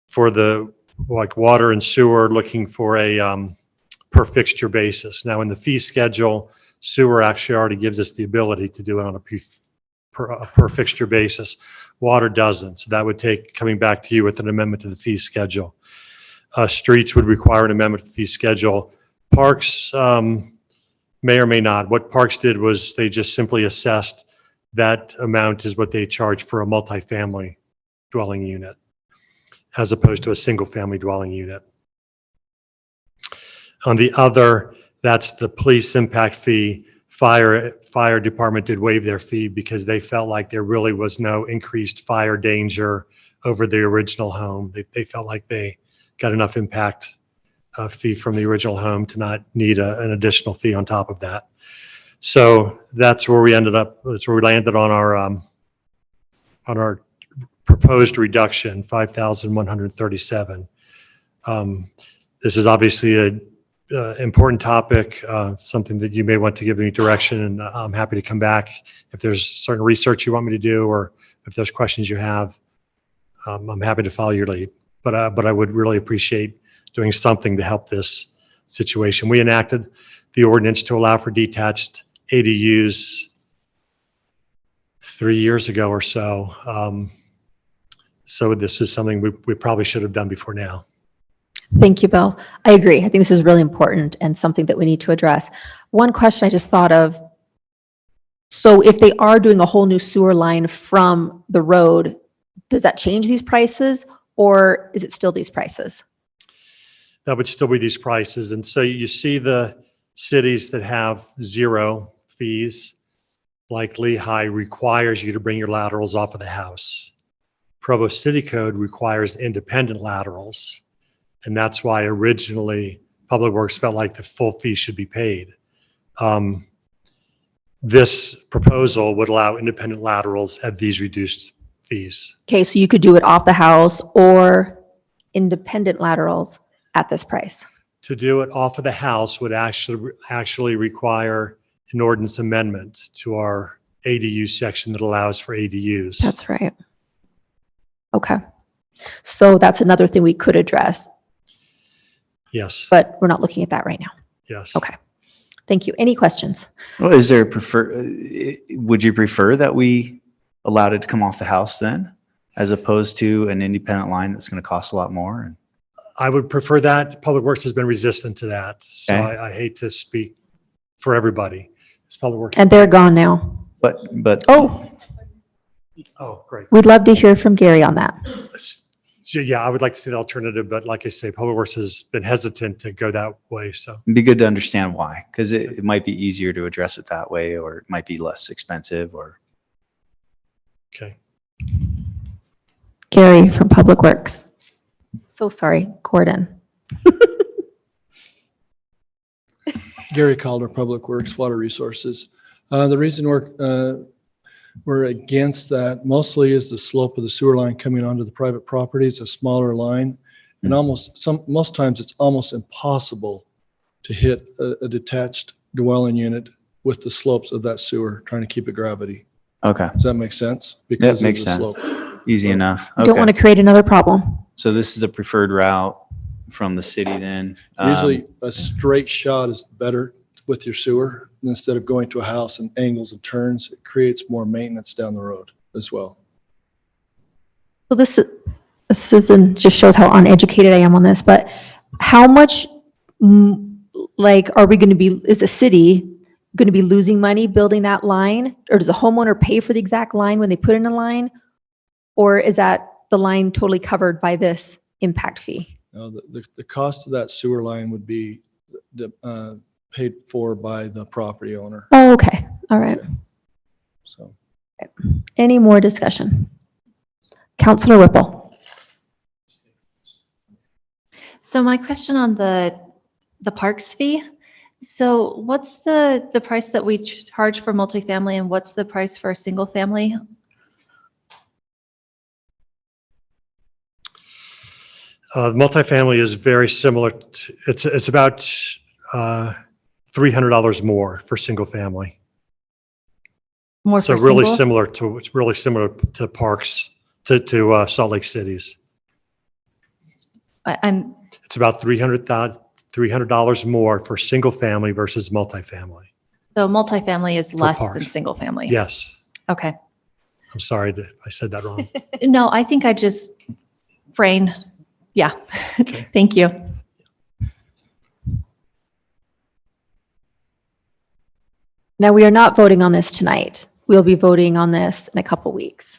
for the like water and sewer, looking for a per fixture basis. Now in the fee schedule, sewer actually already gives us the ability to do it on a per fixture basis. Water doesn't. So that would take coming back to you with an amendment to the fee schedule. Streets would require an amendment to the fee schedule. Parks may or may not. What Parks did was they just simply assessed that amount is what they charge for a multifamily dwelling unit, as opposed to a single family dwelling unit. On the other, that's the police impact fee. Fire department did waive their fee because they felt like there really was no increased fire danger over the original home. They felt like they got enough impact fee from the original home to not need an additional fee on top of that. So that's where we ended up. That's where we landed on our proposed reduction, 5,137. This is obviously an important topic, something that you may want to give me direction, and I'm happy to come back if there's certain research you want me to do, or if there's questions you have. I'm happy to follow your lead, but I would really appreciate doing something to help this situation. We enacted the ordinance to allow for detached ADUs 3 years ago or so. So this is something we probably should have done before now. Thank you, Bill. I agree. I think this is really important and something that we need to address. One question I just thought of. So if they are doing a whole new sewer line from the road, does that change these prices, or is it still these prices? That would still be these prices. And so you see the cities that have zero fees, like Lehigh requires you to bring your laterals off of the house. Provo City Code requires independent laterals. And that's why originally Public Works felt like the full fee should be paid. This proposal would allow independent laterals at these reduced fees. Okay, so you could do it off the house or independent laterals at this price. To do it off of the house would actually require an ordinance amendment to our ADU section that allows for ADUs. That's right. Okay. So that's another thing we could address, Yes, but we're not looking at that right now. yes. Okay. Thank you. Any questions? Well, is there would you prefer that we allowed it to come off the house then, as opposed to an independent line that's going to cost a lot more? I would prefer that. Public Works has been resistant to that. So Okay. I hate to speak for everybody. It's Public Works. And they're gone now. But Oh, Oh, great. we'd love to hear from Gary on that. So yeah, I would like to see the alternative, but like I say, Public Works has been hesitant to go that way. So it'd be good to understand why, because it might be easier to address it that way, or it might be less expensive, or. Okay. Gary from Public Works. So sorry, Gordon. Gary Calder, Public Works, Water Resources. The reason we're against that mostly is the slope of the sewer line coming onto the private property. It's a smaller line, and most times it's almost impossible to hit a detached dwelling unit with the slopes of that sewer, trying to keep it gravity. Okay. Does that make sense? That Because of makes the sense. slope. Easy enough. Don't Okay. want to create another problem. So this is a preferred route from the city then? Usually a straight shot is better with your sewer instead of going to a house and angles and turns. It creates more maintenance down the road as well. So this isn't, just shows how uneducated I am on this, but how much, like, are we going to be, is the city going to be losing money building that line? Or does the homeowner pay for the exact line when they put in a line? Or is that the line totally covered by this impact fee? Now, the cost of that sewer line would be paid for by the property owner. Oh, okay. All right. So Any more discussion? Councilor Whipple. So my question on the parks fee. So what's the price that we charge for multifamily and what's the price for a single family? Multifamily is very similar. It's about $300 more for single family. More So for really single? it's really similar to parks, to Salt Lake City's. I'm It's about $300 more for single family versus multifamily. so multifamily is less than parks. single family. Yes. Okay. I'm sorry that I said that wrong. No, I think I just brain. Yeah. Okay. Thank you. Now, we are not voting on this tonight. We'll be voting on this in a couple weeks.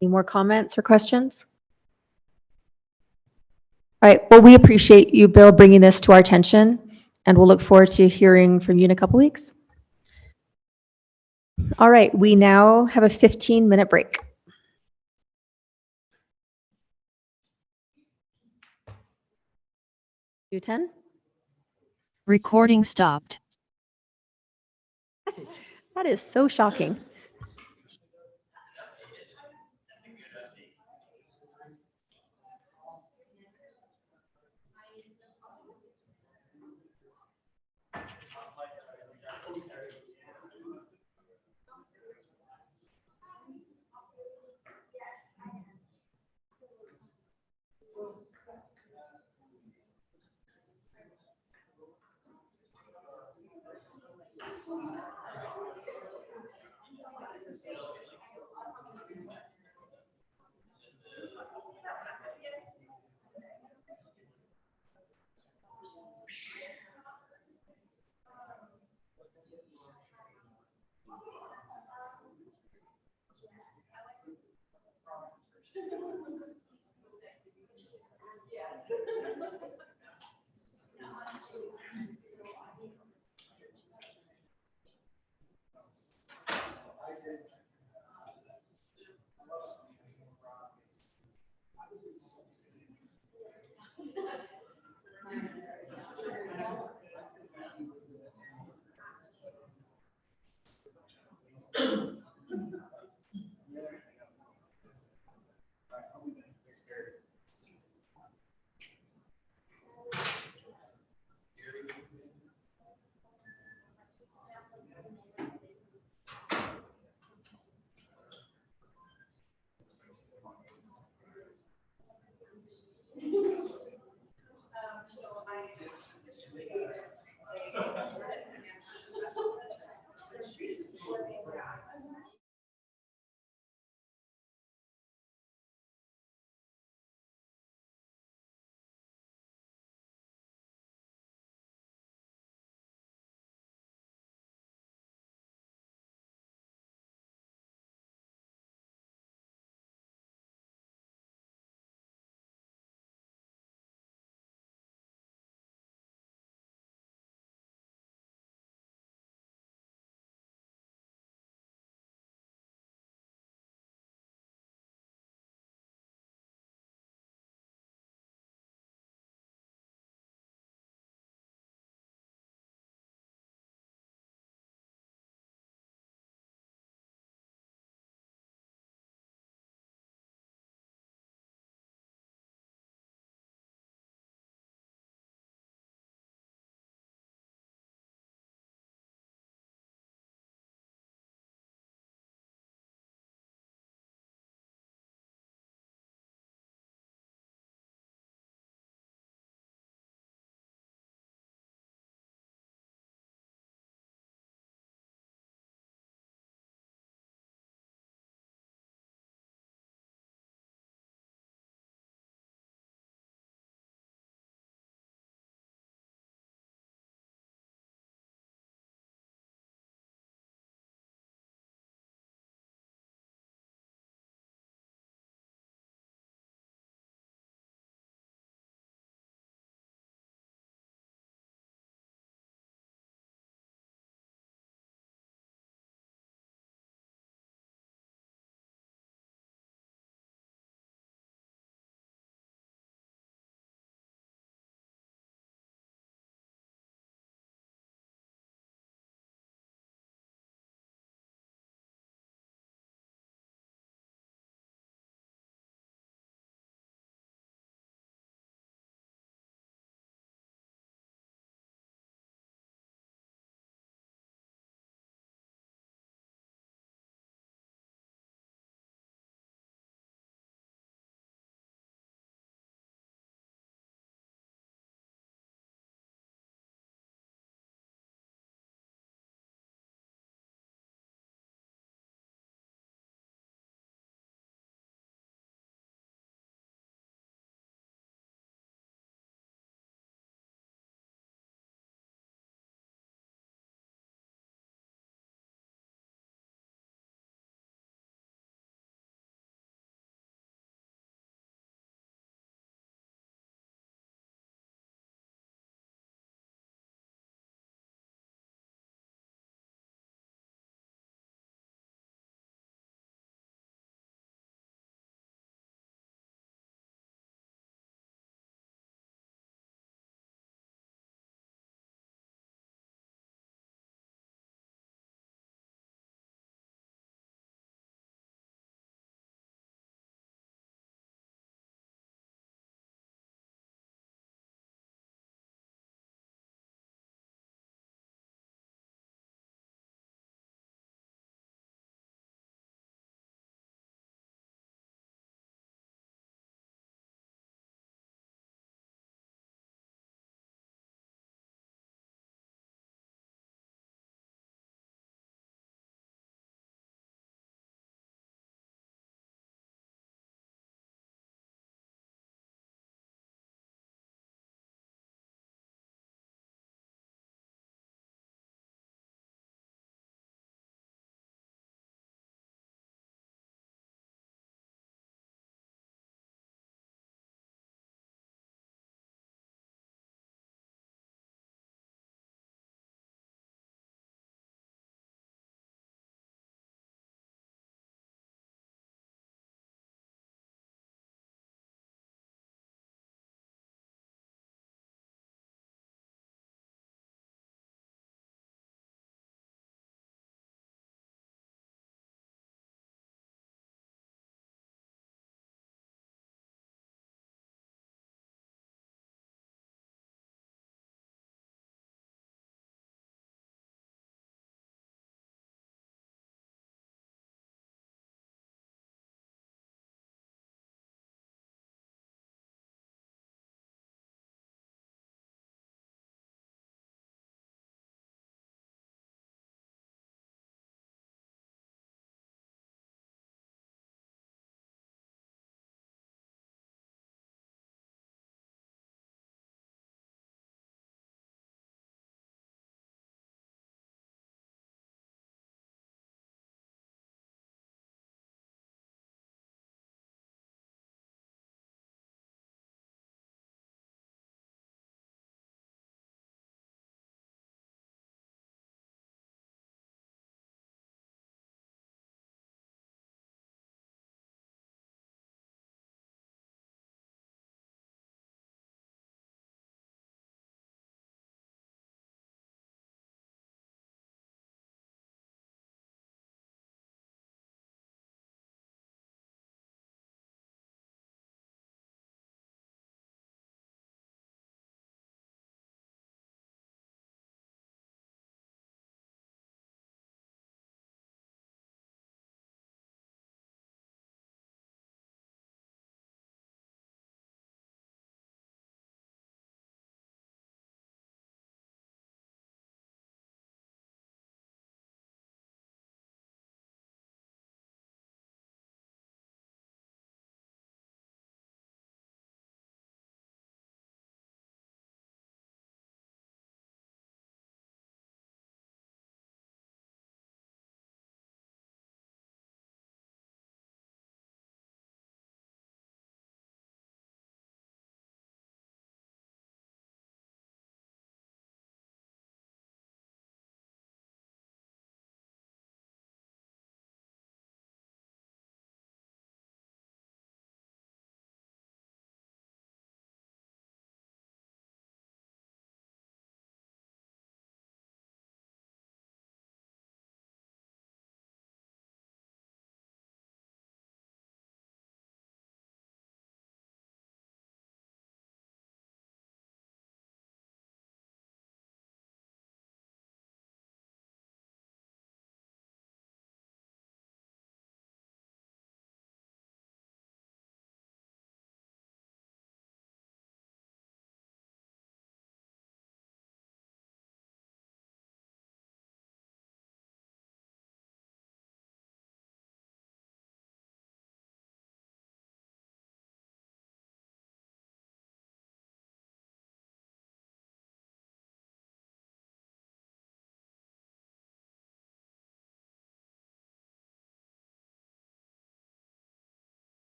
Any more comments or questions? All right, well, we appreciate you, Bill, bringing this to our attention, and we'll look forward to hearing from you in a couple weeks. All right, we now have a 15-minute break. You 10? Recording stopped. That is so shocking.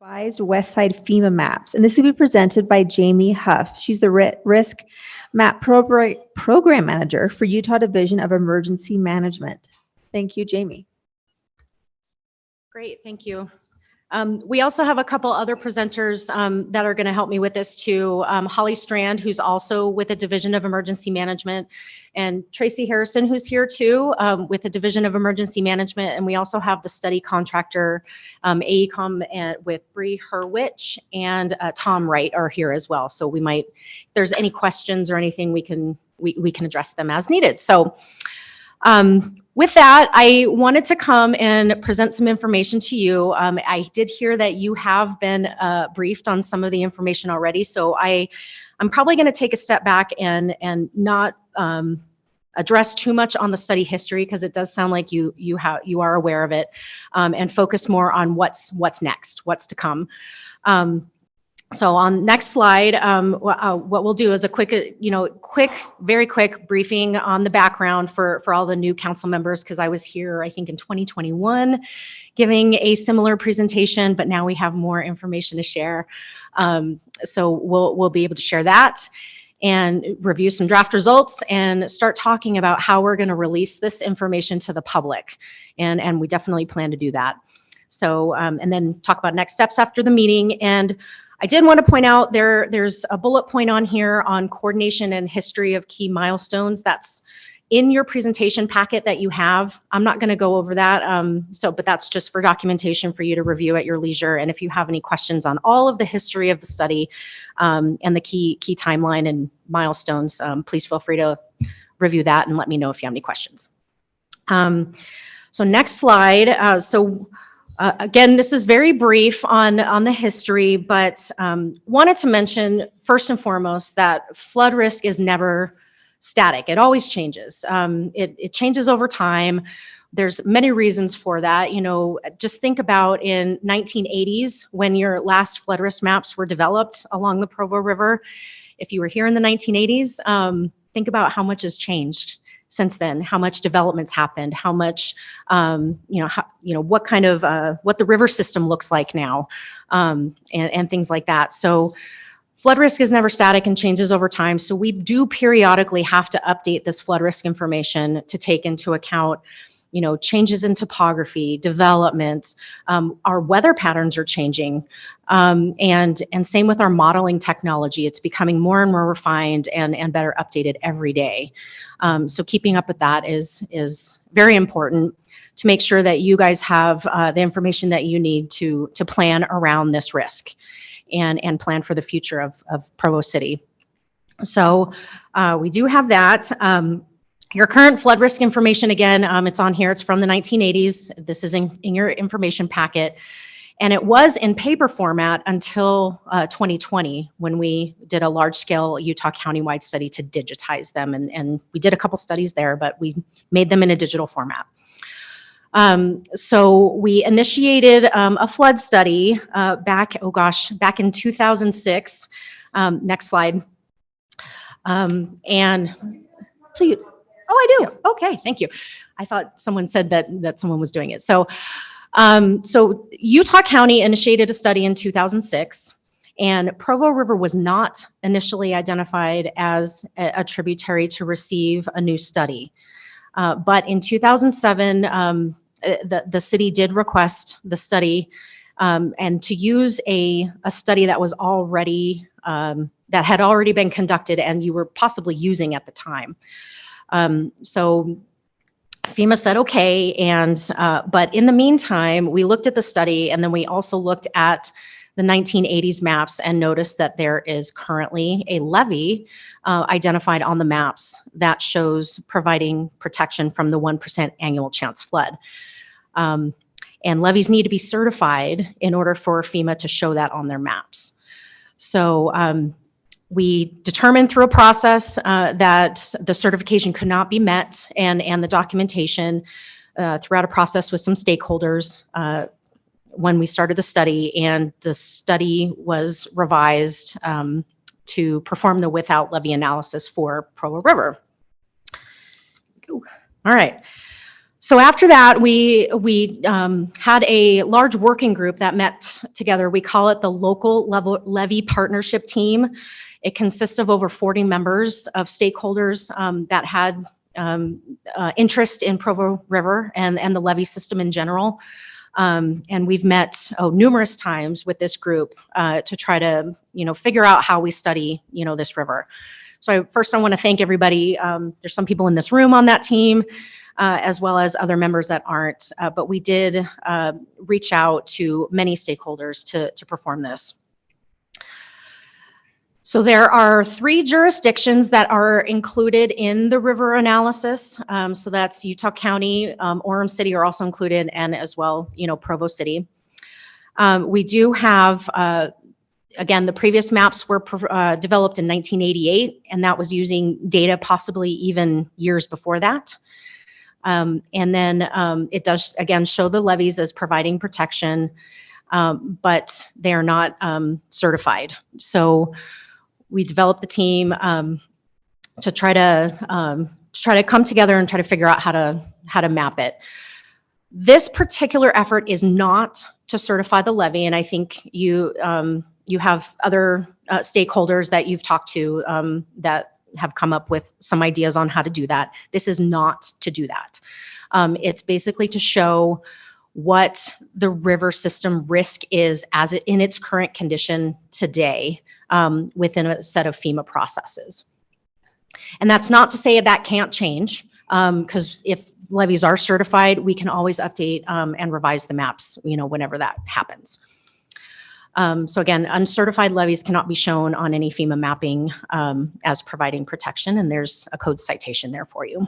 Revised West Side FEMA maps, and this will be presented by Jamie Huff. She's the Risk Map Program Manager for Utah Division of Emergency Management. Thank you, Jamie. Great, thank you. We also have a couple other presenters that are going to help me with this too. Holly Strand, who's also with the Division of Emergency Management, and Tracy Harrison, who's here too with the Division of Emergency Management. And we also have the study contractor, AECOM, and with Bree Hurwitch and Tom Wright are here as well. So we might, if there's any questions or anything, we can address them as needed. So with that, I wanted to come and present some information to you. I did hear that you have been briefed on some of the information already, so I'm probably going to take a step back and not address too much on the study history, because it does sound like you are aware of it, and focus more on what's next, what's to come. So on next slide, what we'll do is a very quick briefing on the background for all the new council members, because I was here, I think, in 2021, giving a similar presentation, but now we have more information to share. So we'll be able to share that and review some draft results and start talking about how we're going to release this information to the public. And we definitely plan to do that. So, and then talk about next steps after the meeting. And I did want to point out there's a bullet point on here on coordination and history of key milestones. That's in your presentation packet that you have. I'm not going to go over that, but that's just for documentation for you to review at your leisure. And if you have any questions on all of the history of the study and the key timeline and milestones, please feel free to review that and let me know if you have any questions. So next slide. Again, this is very brief on the history, but wanted to mention first and foremost that flood risk is never static. It always changes. It changes over time. There's many reasons for that. You know, just think about in 1980s when your last flood risk maps were developed along the Provo River. If you were here in the 1980s, think about how much has changed since then, how much development's happened, how much, what kind of, what the river system looks like now, and things like that. So flood risk is never static and changes over time. So we do periodically have to update this flood risk information to take into account, changes in topography, development, our weather patterns are changing, and same with our modeling technology. It's becoming more and more refined and better updated every day. So keeping up with that is very important to make sure that you guys have the information that you need to plan around this risk and plan for the future of Provo City. So we do have that. Your current flood risk information, again, it's on here. It's from the 1980s. This is in your information packet. And it was in paper format until 2020 when we did a large-scale Utah county-wide study to digitize them. And we did a couple studies there, but we made them in a digital format. So we initiated a flood study back in 2006. Next slide. So you. Oh, I do. Okay, thank you. I thought someone said that someone was doing it. So, so Utah County initiated a study in 2006, and Provo River was not initially identified as a tributary to receive a new study. But in 2007, the city did request the study and to use a study that was already, that had already been conducted and you were possibly using at the time. So FEMA said, okay. But in the meantime, we looked at the study and then we also looked at the 1980s maps and noticed that there is currently a levee identified on the maps that shows providing protection from the 1% annual chance flood. And levees need to be certified in order for FEMA to show that on their maps. So we determined through a process that the certification could not be met and the documentation throughout a process with some stakeholders when we started the study, and the study was revised to perform the without levee analysis for Provo River. All right. So after that, we had a large working group that met together. We call it the Local Levy Partnership Team. It consists of over 40 members of stakeholders that had interest in Provo River and the levee system in general. And we've met numerous times with this group to try to, figure out how we study, this river. So first I want to thank everybody. There's some people in this room on that team, as well as other members that aren't, but we did reach out to many stakeholders to perform this. So there are 3 jurisdictions that are included in the river analysis. So that's Utah County, Orem City are also included, and as well, Provo City. We do have, again, the previous maps were developed in 1988, and that was using data possibly even years before that. And then it does, again, show the levees as providing protection, but they are not certified. So we developed the team to try to come together and try to figure out how to map it. This particular effort is not to certify the levee, and I think you have other stakeholders that you've talked to that have come up with some ideas on how to do that. This is not to do that. It's basically to show what the river system risk is as it in its current condition today within a set of FEMA processes. And that's not to say that can't change, because if levees are certified, we can always update and revise the maps, whenever that happens. So again, uncertified levees cannot be shown on any FEMA mapping as providing protection, and there's a code citation there for you.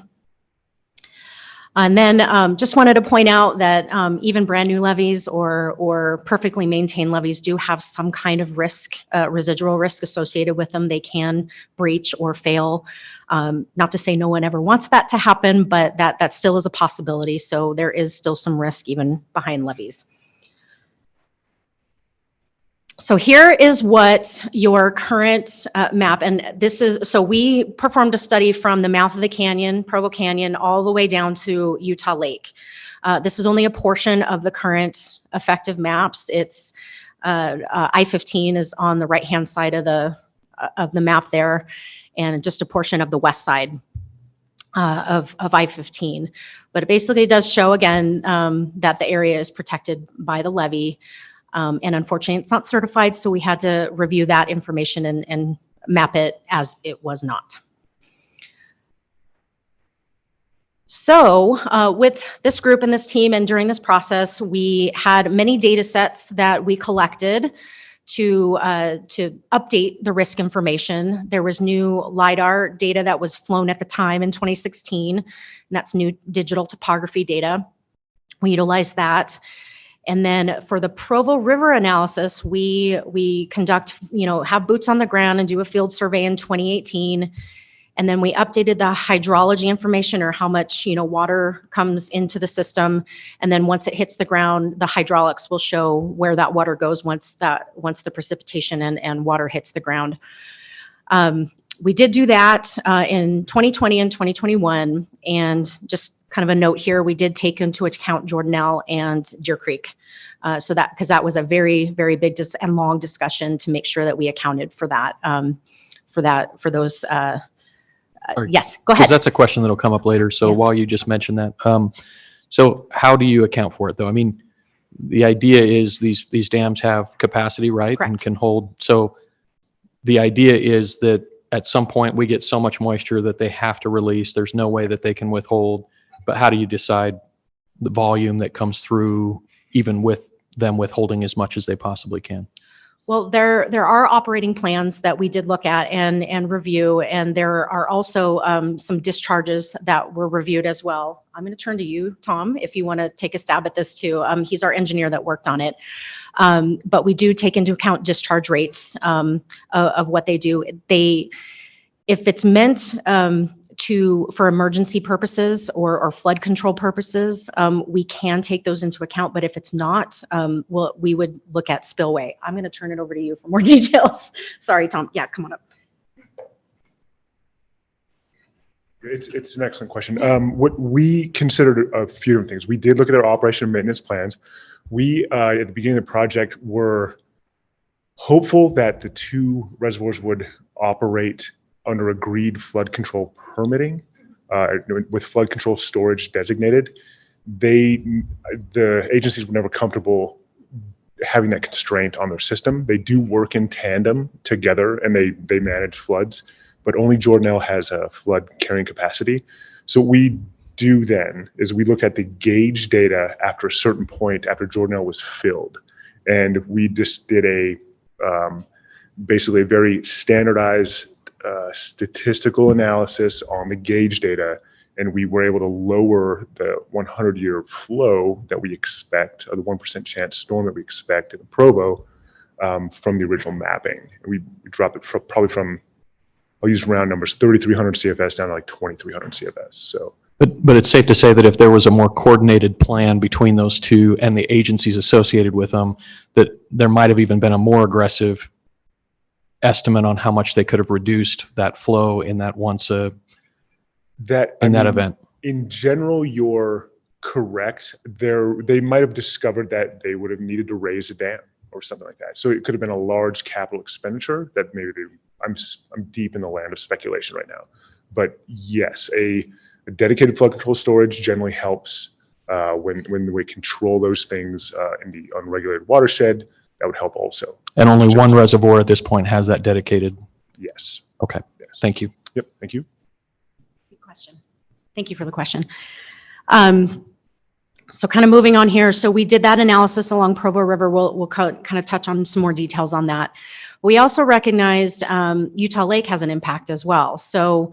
And then just wanted to point out that even brand new levees or perfectly maintained levees do have some kind of risk, residual risk associated with them. They can breach or fail. Not to say no one ever wants that to happen, but that still is a possibility. So there is still some risk even behind levees. So here is what your current map, and this is, so we performed a study from the mouth of the canyon, Provo Canyon, all the way down to Utah Lake. This is only a portion of the current effective maps. It's I-15 is on the right-hand side of the map there, and just a portion of the west side of I-15. But it basically does show again that the area is protected by the levee. And unfortunately, it's not certified, so we had to review that information and map it as it was not. So with this group and this team and during this process, we had many data sets that we collected to update the risk information. There was new LiDAR data that was flown at the time in 2016, and that's new digital topography data. We utilized that. And then for the Provo River analysis, we conduct, have boots on the ground and do a field survey in 2018. And then we updated the hydrology information, or how much, water comes into the system. And then once it hits the ground, the hydraulics will show where that water goes once the precipitation and water hits the ground. We did do that in 2020 and 2021. And just kind of a note here, we did take into account Jordanelle and Deer Creek. So that, because that was a very, very big and long discussion to make sure that we accounted for that, for those. Yes, go ahead. Because that's a question that'll come up later. So while you just mentioned that, so how do you account for it though? I mean, the idea is these dams have capacity, right? Correct. And can hold. So the idea is that at some point we get so much moisture that they have to release. There's no way that they can withhold. But how do you decide the volume that comes through, even with them withholding as much as they possibly can? Well, there are operating plans that we did look at and review, and there are also some discharges that were reviewed as well. I'm going to turn to you, Tom, if you want to take a stab at this too. He's our engineer that worked on it. But we do take into account discharge rates of what they do. If it's meant for emergency purposes or flood control purposes, we can take those into account. But if it's not, we would look at spillway. I'm going to turn it over to you for more details. Sorry, Tom. Yeah, come on up. It's an excellent question. What we considered a few different things. We did look at their operation and maintenance plans. We, at the beginning of the project, were hopeful that the two reservoirs would operate under agreed flood control permitting, with flood control storage designated. The agencies were never comfortable having that constraint on their system. They do work in tandem together, and they manage floods, but only Jordanelle has a flood carrying capacity. So what we do then is we look at the gauge data after a certain point after Jordanelle was filled, and we just did basically a very standardized statistical analysis on the gauge data, and we were able to lower the 100-year flow that we expect, or the 1% chance storm that we expect in the Provo, from the original mapping. We dropped it probably from, I'll use round numbers, 3,300 CFS down to like 2,300 CFS. So, but it's safe to say that if there was a more coordinated plan between those two and the agencies associated with them, that there might have even been a more aggressive estimate on how much they could have reduced that flow in that event. In general, you're correct. They might have discovered that they would have needed to raise a dam or something like that. So it could have been a large capital expenditure that maybe I'm deep in the land of speculation right now. But yes, a dedicated flood control storage generally helps when we control those things in the unregulated watershed. That would help also. And only one reservoir at this point has that dedicated? Yes. Okay. Yes. Thank you. Yep. Thank you. Good question. Thank you for the question. So kind of moving on here. So we did that analysis along Provo River. We'll kind of touch on some more details on that. We also recognized Utah Lake has an impact as well. So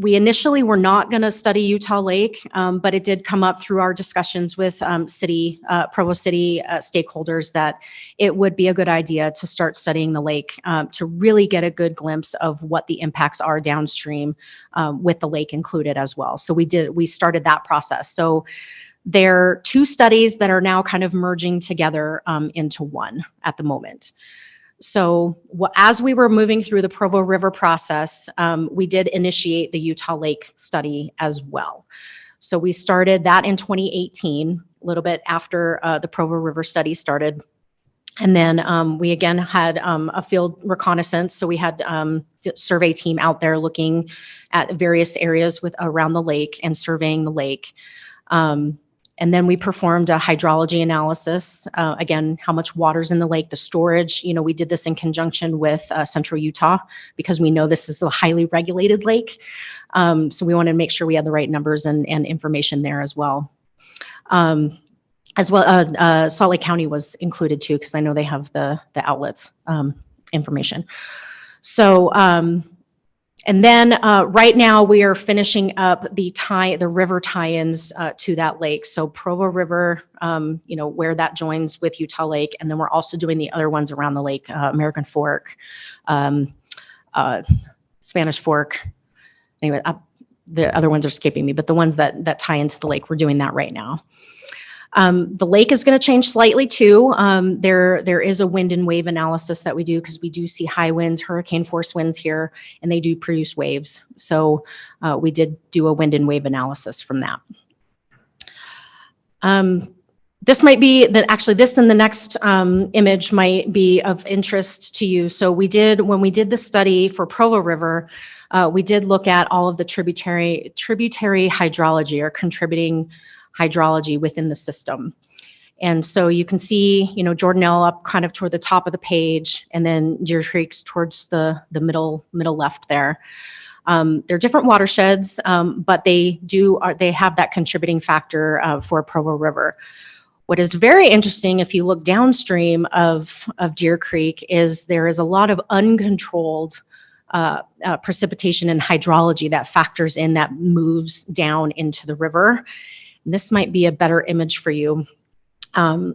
we initially were not going to study Utah Lake, but it did come up through our discussions with Provo City stakeholders that it would be a good idea to start studying the lake to really get a good glimpse of what the impacts are downstream with the lake included as well. So we started that process. So there are two studies that are now kind of merging together into one at the moment. So as we were moving through the Provo River process, we did initiate the Utah Lake study as well. So we started that in 2018, a little bit after the Provo River study started. And then we again had a field reconnaissance. So we had a survey team out there looking at various areas around the lake and surveying the lake. And then we performed a hydrology analysis. Again, how much water's in the lake, the storage. We did this in conjunction with Central Utah because we know this is a highly regulated lake. So we wanted to make sure we had the right numbers and information there as well. Salt Lake County was included too, because I know they have the outlets information. So, and then right now we are finishing up the river tie-ins to that lake. So Provo River, where that joins with Utah Lake, and then we're also doing the other ones around the lake, American Fork, Spanish Fork. Anyway, the other ones are escaping me, but the ones that tie into the lake, we're doing that right now. The lake is going to change slightly too. There is a wind and wave analysis that we do because we do see high winds, hurricane force winds here, and they do produce waves. So we did do a wind and wave analysis from that. This might be this and the next image might be of interest to you. So when we did the study for Provo River, we did look at all of the tributary hydrology or contributing hydrology within the system. And so you can see, Jordanelle up kind of toward the top of the page, and then Deer Creek's towards the middle left there. They're different watersheds, but they have that contributing factor for Provo River. What is very interesting, if you look downstream of Deer Creek, is there is a lot of uncontrolled precipitation and hydrology that factors in, that moves down into the river. And this might be a better image for you.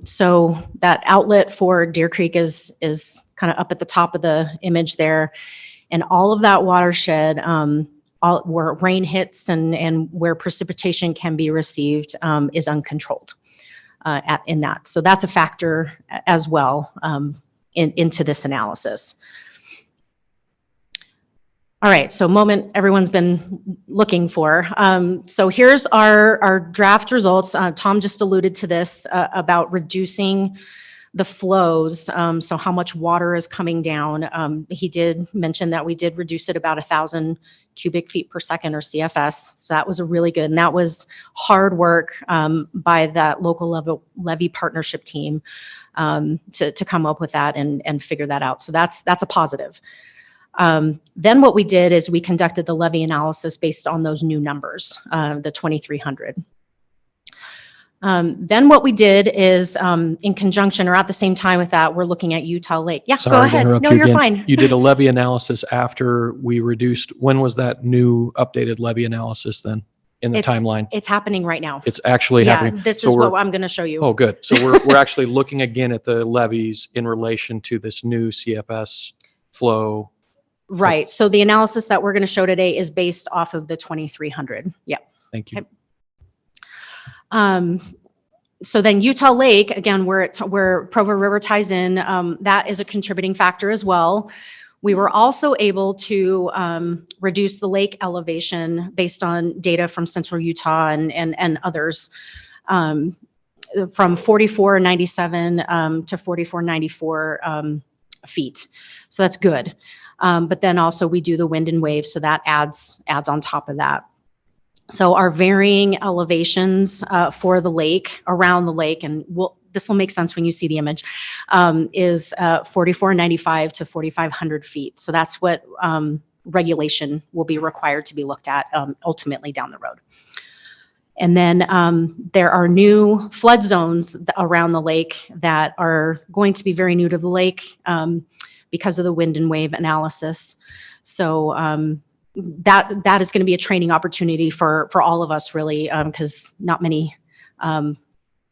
So that outlet for Deer Creek is kind of up at the top of the image there. And all of that watershed, where rain hits and where precipitation can be received, is uncontrolled in that. So that's a factor as well into this analysis. All right, so moment everyone's been looking for. So here's our draft results. Tom just alluded to this about reducing the flows, so how much water is coming down. He did mention that we did reduce it about 1,000 cubic feet per second, or CFS. So that was a really good, and that was hard work by that local levy partnership team to come up with that and figure that out. So that's a positive. Then what we did is we conducted the levy analysis based on those new numbers, the 2,300. Then what we did is in conjunction or at the same time with that, we're looking at Utah Lake. Yeah, Sorry go to ahead. interrupt No, you you're again. fine. You did a levy analysis after we reduced. When was that new updated levy analysis then in the timeline? It's happening right now. It's actually Yeah, happening. this So is we're- what I'm going to show you. Oh, good. So we're actually looking again at the levies in relation to this new CFS flow. Right. So the analysis that we're going to show today is based off of the 2,300. Yeah. Thank you. Okay. So then Utah Lake, again, where Provo River ties in, that is a contributing factor as well. We were also able to reduce the lake elevation based on data from Central Utah and others, from 4497 to 4494 feet. So that's good. But then also we do the wind and wave, so that adds on top of that. So our varying elevations for the lake, around the lake, and this will make sense when you see the image, is 4495 to 4500 feet. So that's what regulation will be required to be looked at ultimately down the road. And then there are new flood zones around the lake that are going to be very new to the lake because of the wind and wave analysis. So that is going to be a training opportunity for all of us, really, because not many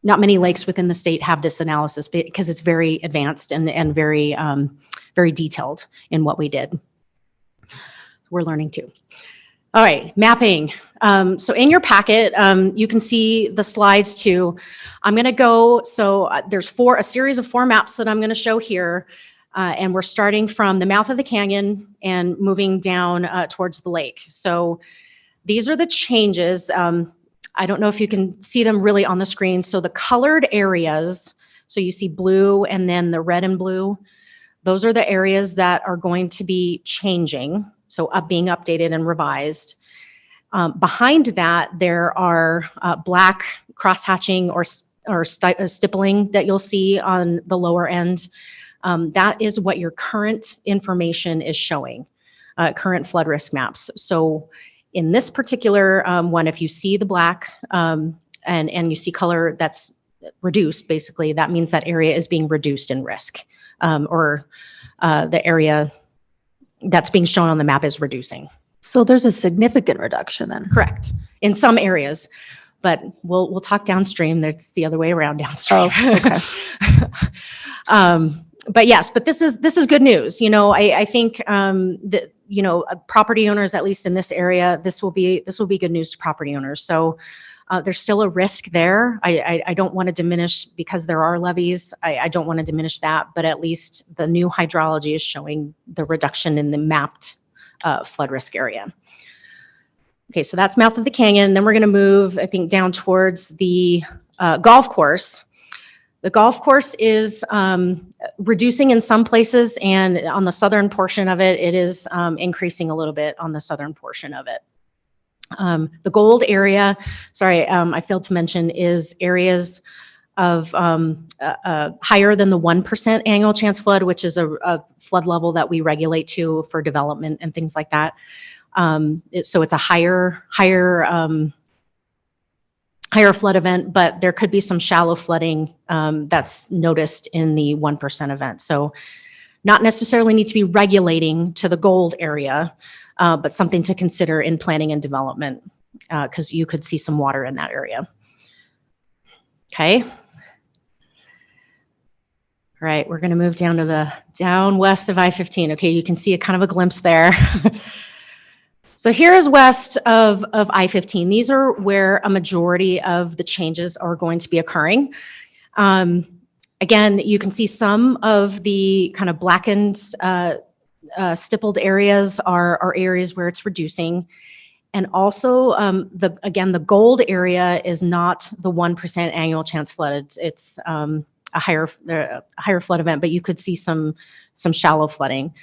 lakes within the state have this analysis because it's very advanced and very very detailed in what we did. We're learning too. All right, mapping. So in your packet, you can see the slides too. I'm going to go. So there's a series of 4 maps that I'm going to show here. And we're starting from the mouth of the canyon and moving down towards the lake. So these are the changes. I don't know if you can see them really on the screen. So the colored areas, so you see blue and then the red and blue, those are the areas that are going to be changing. So being updated and revised. Behind that, there are black cross-hatching or stippling that you'll see on the lower end. That is what your current information is showing, current flood risk maps. So in this particular one, if you see the black and you see color that's reduced, basically, that means that area is being reduced in risk, or the area that's being shown on the map is reducing. So there's a significant reduction then? Correct. In some areas, but we'll talk downstream. That's the other way around downstream. Oh, okay. But yes, but this is good news. You know, I think that, you know, property owners, at least in this area, this will be good news to property owners. So there's still a risk there. I don't want to diminish, because there are levees. I don't want to diminish that, but at least the new hydrology is showing the reduction in the mapped flood risk area. Okay, so that's mouth of the canyon. Then we're going to move, I think, down towards the golf course. The golf course is reducing in some places, and on the southern portion of it, it is increasing a little bit on the southern portion of it. The gold area, sorry, I failed to mention, is areas of higher than the 1% annual chance flood, which is a flood level that we regulate to for development and things like that. So it's a higher flood event, but there could be some shallow flooding that's noticed in the 1% event. So not necessarily need to be regulating to the gold area, but something to consider in planning and development, because you could see some water in that area. Okay. All right, we're gonna move down to down west of I-15. Okay, you can see a kind of a glimpse there. So here is west of I-15. These are where a majority of the changes are going to be occurring. Again, you can see some of the kind of blackened stippled areas are areas where it's reducing. And also, again, the gold area is not the 1% annual chance flood. It's a higher flood event, but you could see some shallow flooding.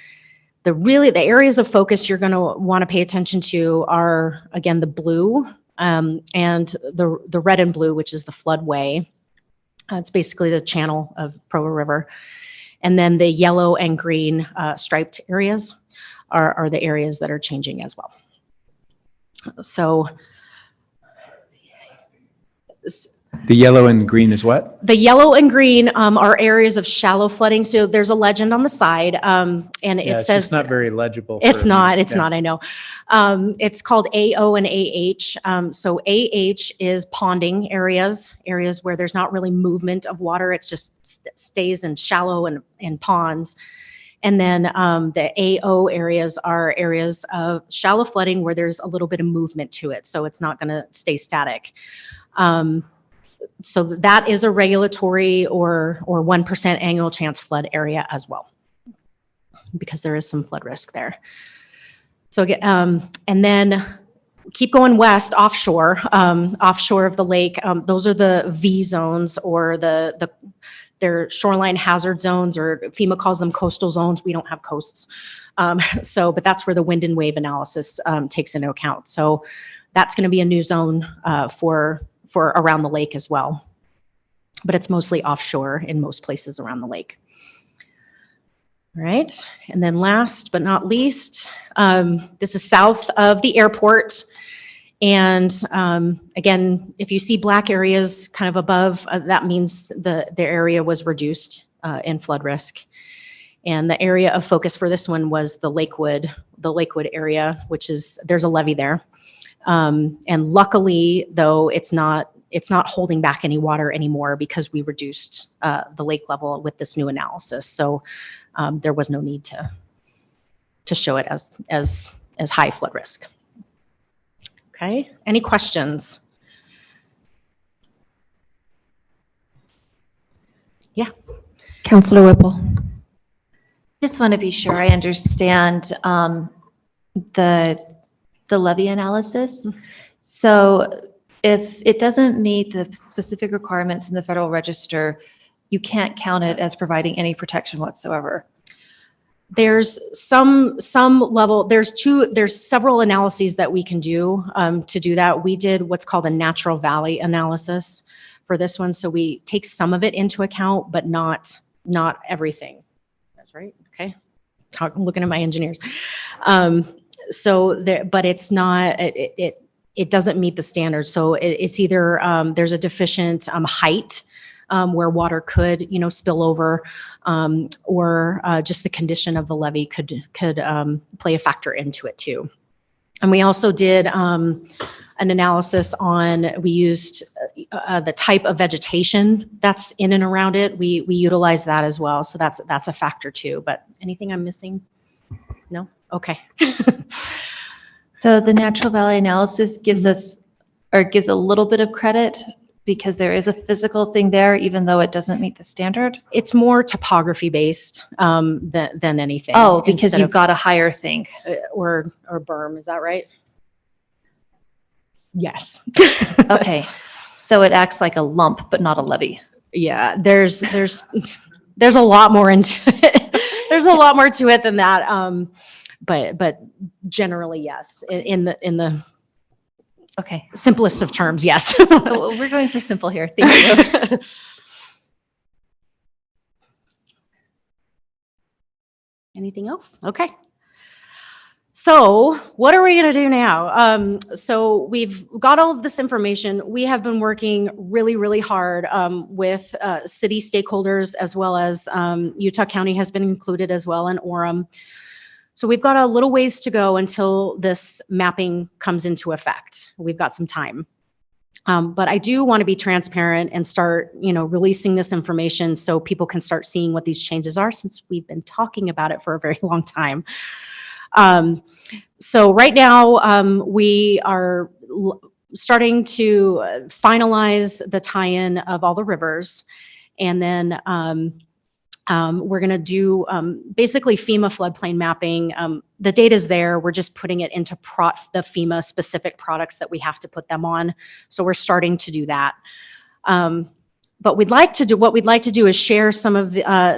The areas of focus you're going to want to pay attention to are, again, the blue and the red and blue, which is the floodway. It's basically the channel of Provo River. And then the yellow and green striped areas are the areas that are changing as well. So The yellow and green is what? the yellow and green are areas of shallow flooding. So there's a legend on the side, and Yeah, it says it's not very legible. it's for- not. It's yeah. not. I know. It's called AO and AH. So AH is ponding areas where there's not really movement of water. It just stays in shallow and ponds. And then the AO areas are areas of shallow flooding where there's a little bit of movement to it. So it's not going to stay static. So that is a regulatory or 1% annual chance flood area as well, because there is some flood risk there. So and then keep going west offshore of the lake. Those are the V zones, or they're shoreline hazard zones, or FEMA calls them coastal zones. We don't have coasts. But that's where the wind and wave analysis takes into account. So that's going to be a new zone for around the lake as well. But it's mostly offshore in most places around the lake. All right, and then last but not least, this is south of the airport. And again, if you see black areas kind of above, that means the area was reduced in flood risk. And the area of focus for this one was the Lakewood area, which is, there's a levee there. And luckily, though, it's not holding back any water anymore because we reduced the lake level with this new analysis. So there was no need to show it as high flood risk. Okay, any questions? Yeah. Councilor Whipple. Just want to be sure I understand the levy analysis. So if it doesn't meet the specific requirements in the Federal Register, you can't count it as providing any protection whatsoever. There's some level, there's several analyses that we can do to do that. We did what's called a natural valley analysis for this one. So we take some of it into account, but not everything. That's right. Okay. I'm looking at my engineers. But it's not, it doesn't meet the standards. So it's either there's a deficient height where water could, spill over, or just the condition of the levee could play a factor into it too. And we also did an analysis on, we used the type of vegetation that's in and around it. We utilize that as well. So that's a factor too. But anything I'm missing? No? Okay. So the natural valley analysis gives a little bit of credit because there is a physical thing there, even though it doesn't meet the standard? It's more topography based than anything. Oh, because you've got a higher thing. Or berm, is that right? Yes. Okay, so it acts like a lump, but not a levee. Yeah, there's a lot more into it. There's a lot more to it than that. But generally, yes. In the okay, simplest of terms, yes. We're going for simple here. Thank you. Anything else? Okay. So what are we going to do now? So we've got all of this information. We have been working really, really hard with city stakeholders, as well as Utah County has been included as well, and Orem. So we've got a little ways to go until this mapping comes into effect. We've got some time. But I do want to be transparent and start, releasing this information so people can start seeing what these changes are, since we've been talking about it for a very long time. So right now, we are starting to finalize the tie-in of all the rivers. And then We're going to do basically FEMA floodplain mapping. The data's there. We're just putting it into the FEMA specific products that we have to put them on. So we're starting to do that. But what we'd like to do is share some of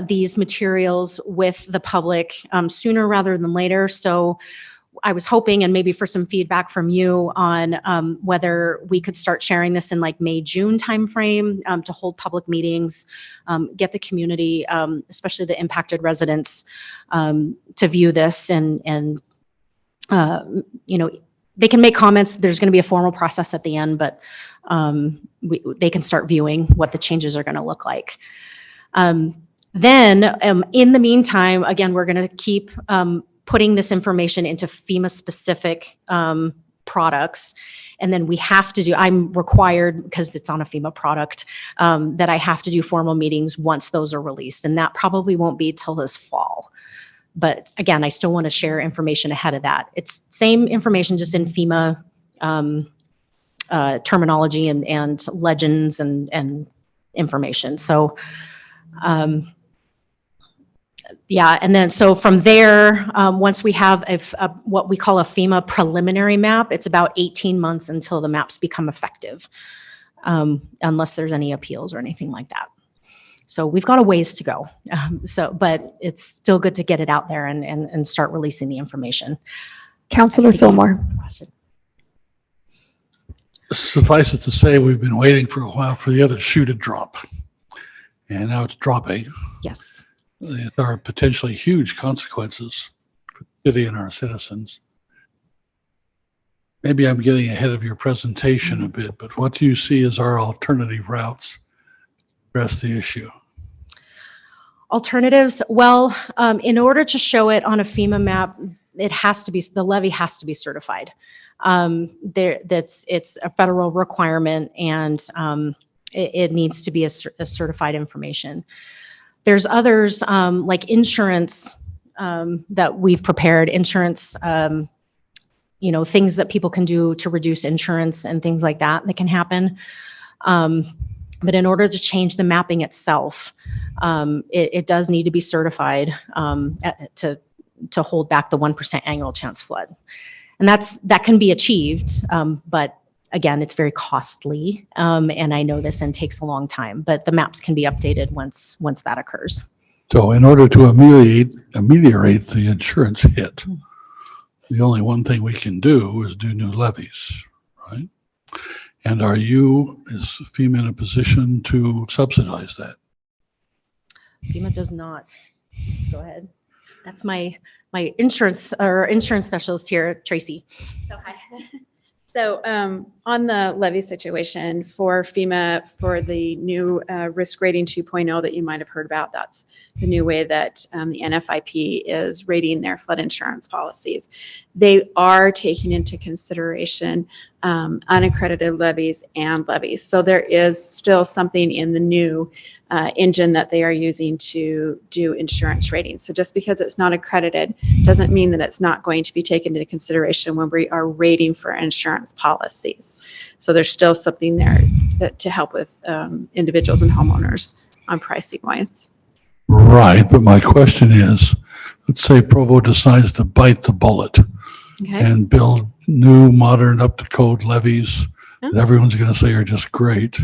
these materials with the public sooner rather than later. So I was hoping, and maybe for some feedback from you on whether we could start sharing this in like May, June timeframe to hold public meetings, get the community, especially the impacted residents, to view this and you know, they can make comments. There's going to be a formal process at the end, but they can start viewing what the changes are going to look like. Then in the meantime, again, we're going to keep putting this information into FEMA specific products. And then we have to do, I'm required, because it's on a FEMA product, that I have to do formal meetings once those are released. And that probably won't be till this fall. But again, I still want to share information ahead of that. It's same information, just in FEMA terminology and legends and information. So yeah, and then so from there, once we have what we call a FEMA preliminary map, it's about 18 months until the maps become effective, unless there's any appeals or anything like that. So we've got a ways to go. But it's still good to get it out there and start releasing the information. Councilor Fillmore. Suffice it to say, we've been waiting for a while for the other shoe to drop. And now it's dropping. Yes. There are potentially huge consequences for the city and our citizens. Maybe I'm getting ahead of your presentation a bit, but what do you see as our alternative routes to address the issue? Alternatives, well, in order to show it on a FEMA map, it has to be, the levy has to be certified. It's a federal requirement, and it needs to be a certified information. There's others like insurance that we've prepared, insurance, you know, things that people can do to reduce insurance and things like that that can happen. But in order to change the mapping itself, it does need to be certified to hold back the 1% annual chance flood. And that can be achieved, but again, it's very costly, and I know this and takes a long time, but the maps can be updated once that occurs. So in order to ameliorate the insurance hit, the only one thing we can do is do new levies, right? And is FEMA in a position to subsidize that? FEMA does not. Go ahead. That's my insurance specialist here, Tracy. So hi. So on the levy situation for FEMA, for the new risk rating 2.0 that you might have heard about, that's the new way that the NFIP is rating their flood insurance policies. They are taking into consideration unaccredited levies and levies. So there is still something in the new engine that they are using to do insurance ratings. So just because it's not accredited doesn't mean that it's not going to be taken into consideration when we are rating for insurance policies. So there's still something there to help with individuals and homeowners on pricing wise. Right, but my question is, let's say Provo decides to bite the bullet and build new, modern, up-to-code levies that everyone's going to say are just great.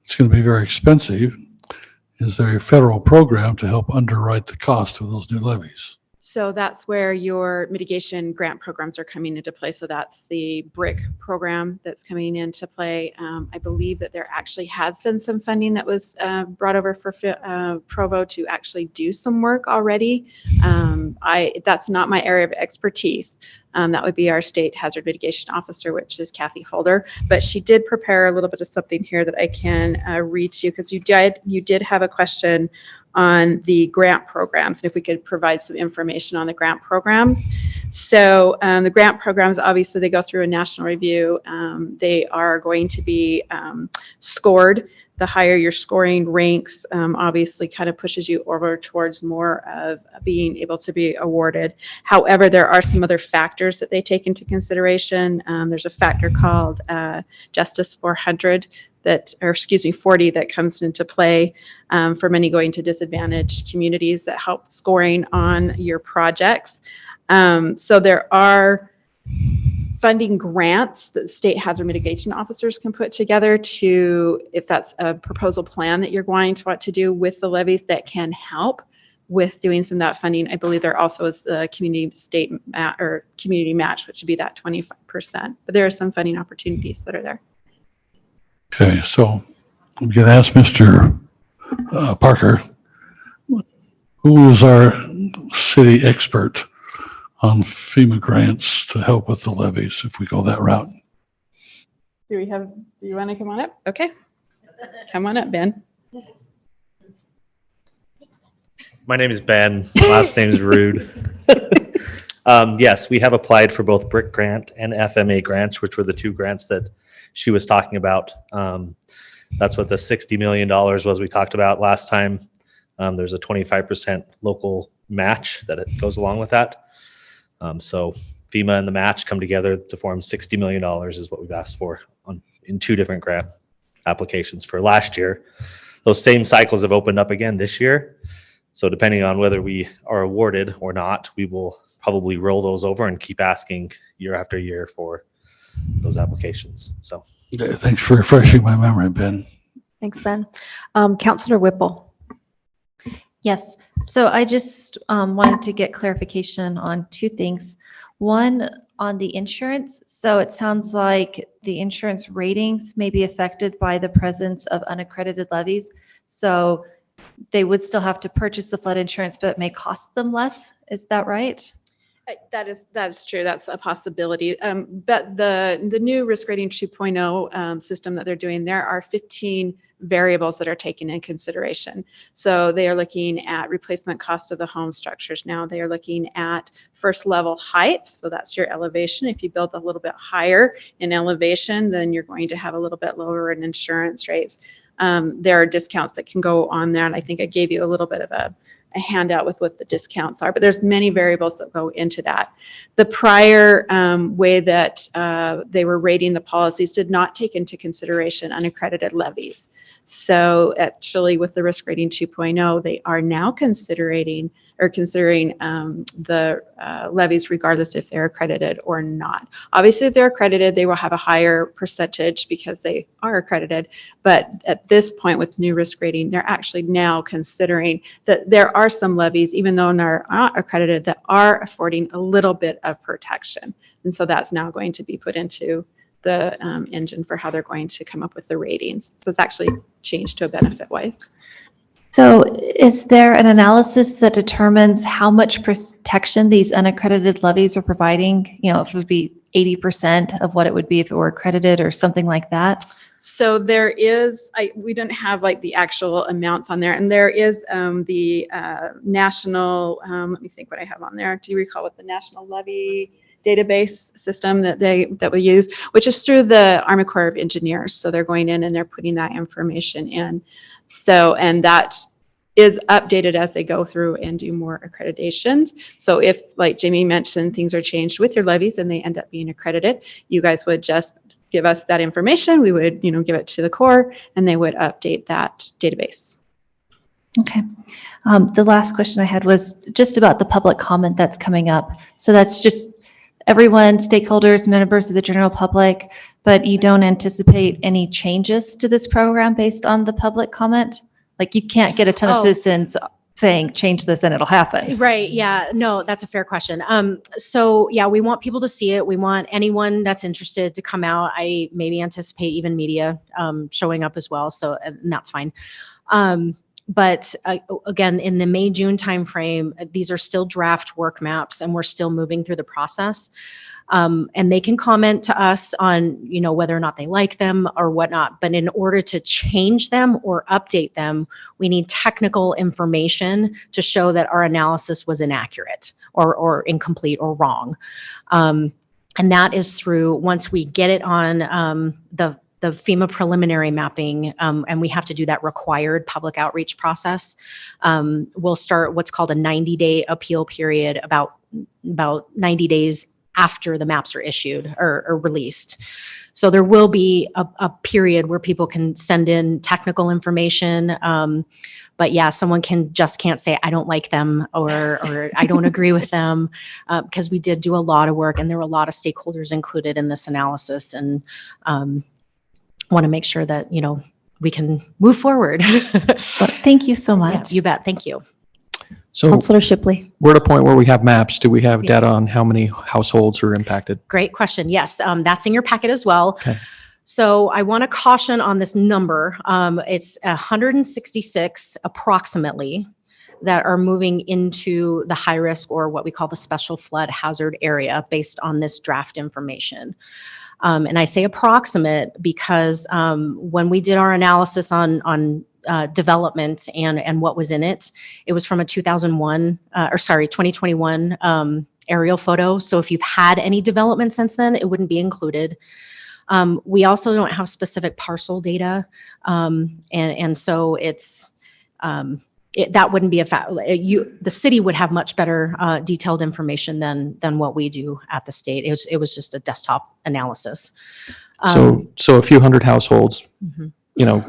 It's going to be very expensive. Is there a federal program to help underwrite the cost of those new levies? So that's where your mitigation grant programs are coming into play. So that's the BRIC program that's coming into play. I believe that there actually has been some funding that was brought over for Provo to actually do some work already. That's not my area of expertise. That would be our state hazard mitigation officer, which is Kathy Holder. But she did prepare a little bit of something here that I can read to you, because you did have a question on the grant programs, and if we could provide some information on the grant programs. So the grant programs, obviously they go through a national review. They are going to be scored. The higher your scoring ranks, obviously kind of pushes you over towards more of being able to be awarded. However, there are some other factors that they take into consideration. There's a factor called Justice 400 or excuse me, 40 that comes into play for money going to disadvantaged communities that help scoring on your projects. So there are funding grants that state hazard mitigation officers can put together to, if that's a proposal plan that you're going to want to do with the levies, that can help with doing some of that funding. I believe there also is the community match, which would be that 25%. But there are some funding opportunities that are there. Okay, so I'm going to ask Mr. Parker, who is our city expert on FEMA grants to help with the levies if we go that route? Do you want to come on up? Okay. Come on up, Ben. My name is Ben. Last name is Rude. Yes, we have applied for both BRIC grant and FMA grants, which were the two grants that she was talking about. That's what the $60 million was we talked about last time. There's a 25% local match that it goes along with that. So FEMA and the match come together to form $60 million is what we've asked for in two different grant applications for last year. Those same cycles have opened up again this year. So depending on whether we are awarded or not, we will probably roll those over and keep asking year after year for those applications. So Thanks for refreshing my memory, Ben. Thanks, Ben. Councilor Whipple. Yes, so I just wanted to get clarification on two things. One, on the insurance. So it sounds like the insurance ratings may be affected by the presence of unaccredited levies. So they would still have to purchase the flood insurance, but it may cost them less. Is that right? That is true. That's a possibility. But the new risk rating 2.0 system that they're doing, there are 15 variables that are taken in consideration. So they are looking at replacement cost of the home structures. Now they are looking at first level height. So that's your elevation. If you build a little bit higher in elevation, then you're going to have a little bit lower in insurance rates. There are discounts that can go on there. And I think I gave you a little bit of a handout with what the discounts are, but there's many variables that go into that. The prior way that they were rating the policies did not take into consideration unaccredited levies. So actually with the risk rating 2.0, they are now considering the levies regardless if they're accredited or not. Obviously, if they're accredited, they will have a higher percentage because they are accredited. But at this point with new risk rating, they're actually now considering that there are some levies, even though they're not accredited, that are affording a little bit of protection. And so that's now going to be put into the engine for how they're going to come up with the ratings. So it's actually changed to a benefit wise. So is there an analysis that determines how much protection these unaccredited levies are providing? You know, if it would be 80% of what it would be if it were accredited or something like that? So there is, we don't have like the actual amounts on there, and there is the national, let me think what I have on there. Do you recall what the national levy database system that we use, which is through the Army Corps of Engineers. So they're going in and they're putting that information in. So, and that is updated as they go through and do more accreditations. So if, like Jamie mentioned, things are changed with your levies and they end up being accredited, you guys would just give us that information. We would, give it to the Corps and they would update that database. Okay. The last question I had was just about the public comment that's coming up. So that's just everyone, stakeholders, members of the general public, but you don't anticipate any changes to this program based on the public comment? Like you can't get a ton of citizens saying, change this and it'll happen. Right. Yeah. No, that's a fair question. So yeah, we want people to see it. We want anyone that's interested to come out. I maybe anticipate even media showing up as well. So and that's fine. But again, in the May, June timeframe, these are still draft work maps and we're still moving through the process. And they can comment to us on, whether or not they like them or whatnot. But in order to change them or update them, we need technical information to show that our analysis was inaccurate or incomplete or wrong. And that is through, once we get it on the FEMA preliminary mapping, and we have to do that required public outreach process. We'll start what's called a 90-day appeal period about 90 days after the maps are issued or released. So there will be a period where people can send in technical information. But yeah, someone can't say, I don't like them or I don't agree with them, because we did do a lot of work and there were a lot of stakeholders included in this analysis, and want to make sure that, we can move forward. Well, thank you so Yeah, much. you bet. Thank you. So Councilor Shipley. we're at a point where we have maps. Do we have Yeah. data on how many households are impacted? Great question. Yes, that's in your packet as well. Okay. So I want to caution on this number. It's 166 approximately that are moving into the high risk, or what we call the special flood hazard area, based on this draft information. And I say approximate because when we did our analysis on development and what was in it, it was from a 2021 aerial photo. So if you've had any development since then, it wouldn't be included. We also don't have specific parcel data. And so it's, that wouldn't be a fact. The city would have much better detailed information than what we do at the state. It was just a desktop analysis. So a few hundred households, Mhm.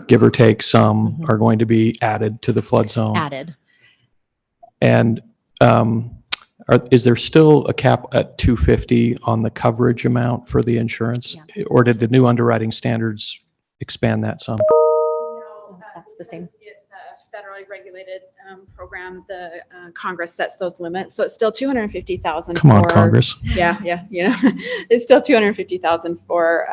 Give or take some, Mhm. are going to be added to the flood zone. Added. And is there still a cap at 250 on the coverage amount for the insurance? Or did the new underwriting standards expand that some? No, that's the same. It's a federally regulated program. The Congress sets those limits. So it's still 250,000. Come on, Congress. Yeah. It's still 250,000 for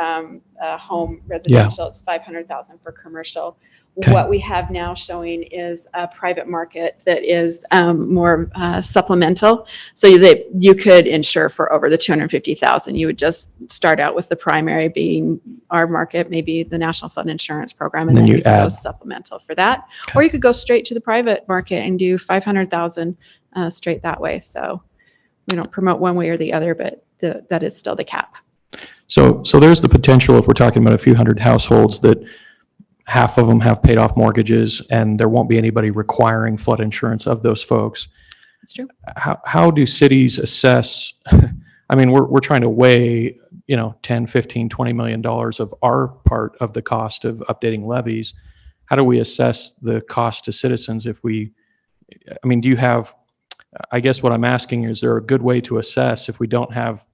home residential. It's 500,000 for commercial. Okay. What we have now showing is a private market that is more supplemental. So that you could insure for over the 250,000. You would just start out with the primary being our market, maybe the National Flood Insurance Program, and then you could go supplemental for that. Okay. Or you could go straight to the private market and do 500,000 straight that way. So we don't promote one way or the other, but that is still the cap. So there's the potential, if we're talking about a few hundred households, that half of them have paid off mortgages and there won't be anybody requiring flood insurance of those folks. That's true. How do cities assess? I mean, we're trying to weigh, 10, 15, $20 million of our part of the cost of updating levies. How do we assess the cost to citizens do you have, I guess what I'm asking, is there a good way to assess if we don't have,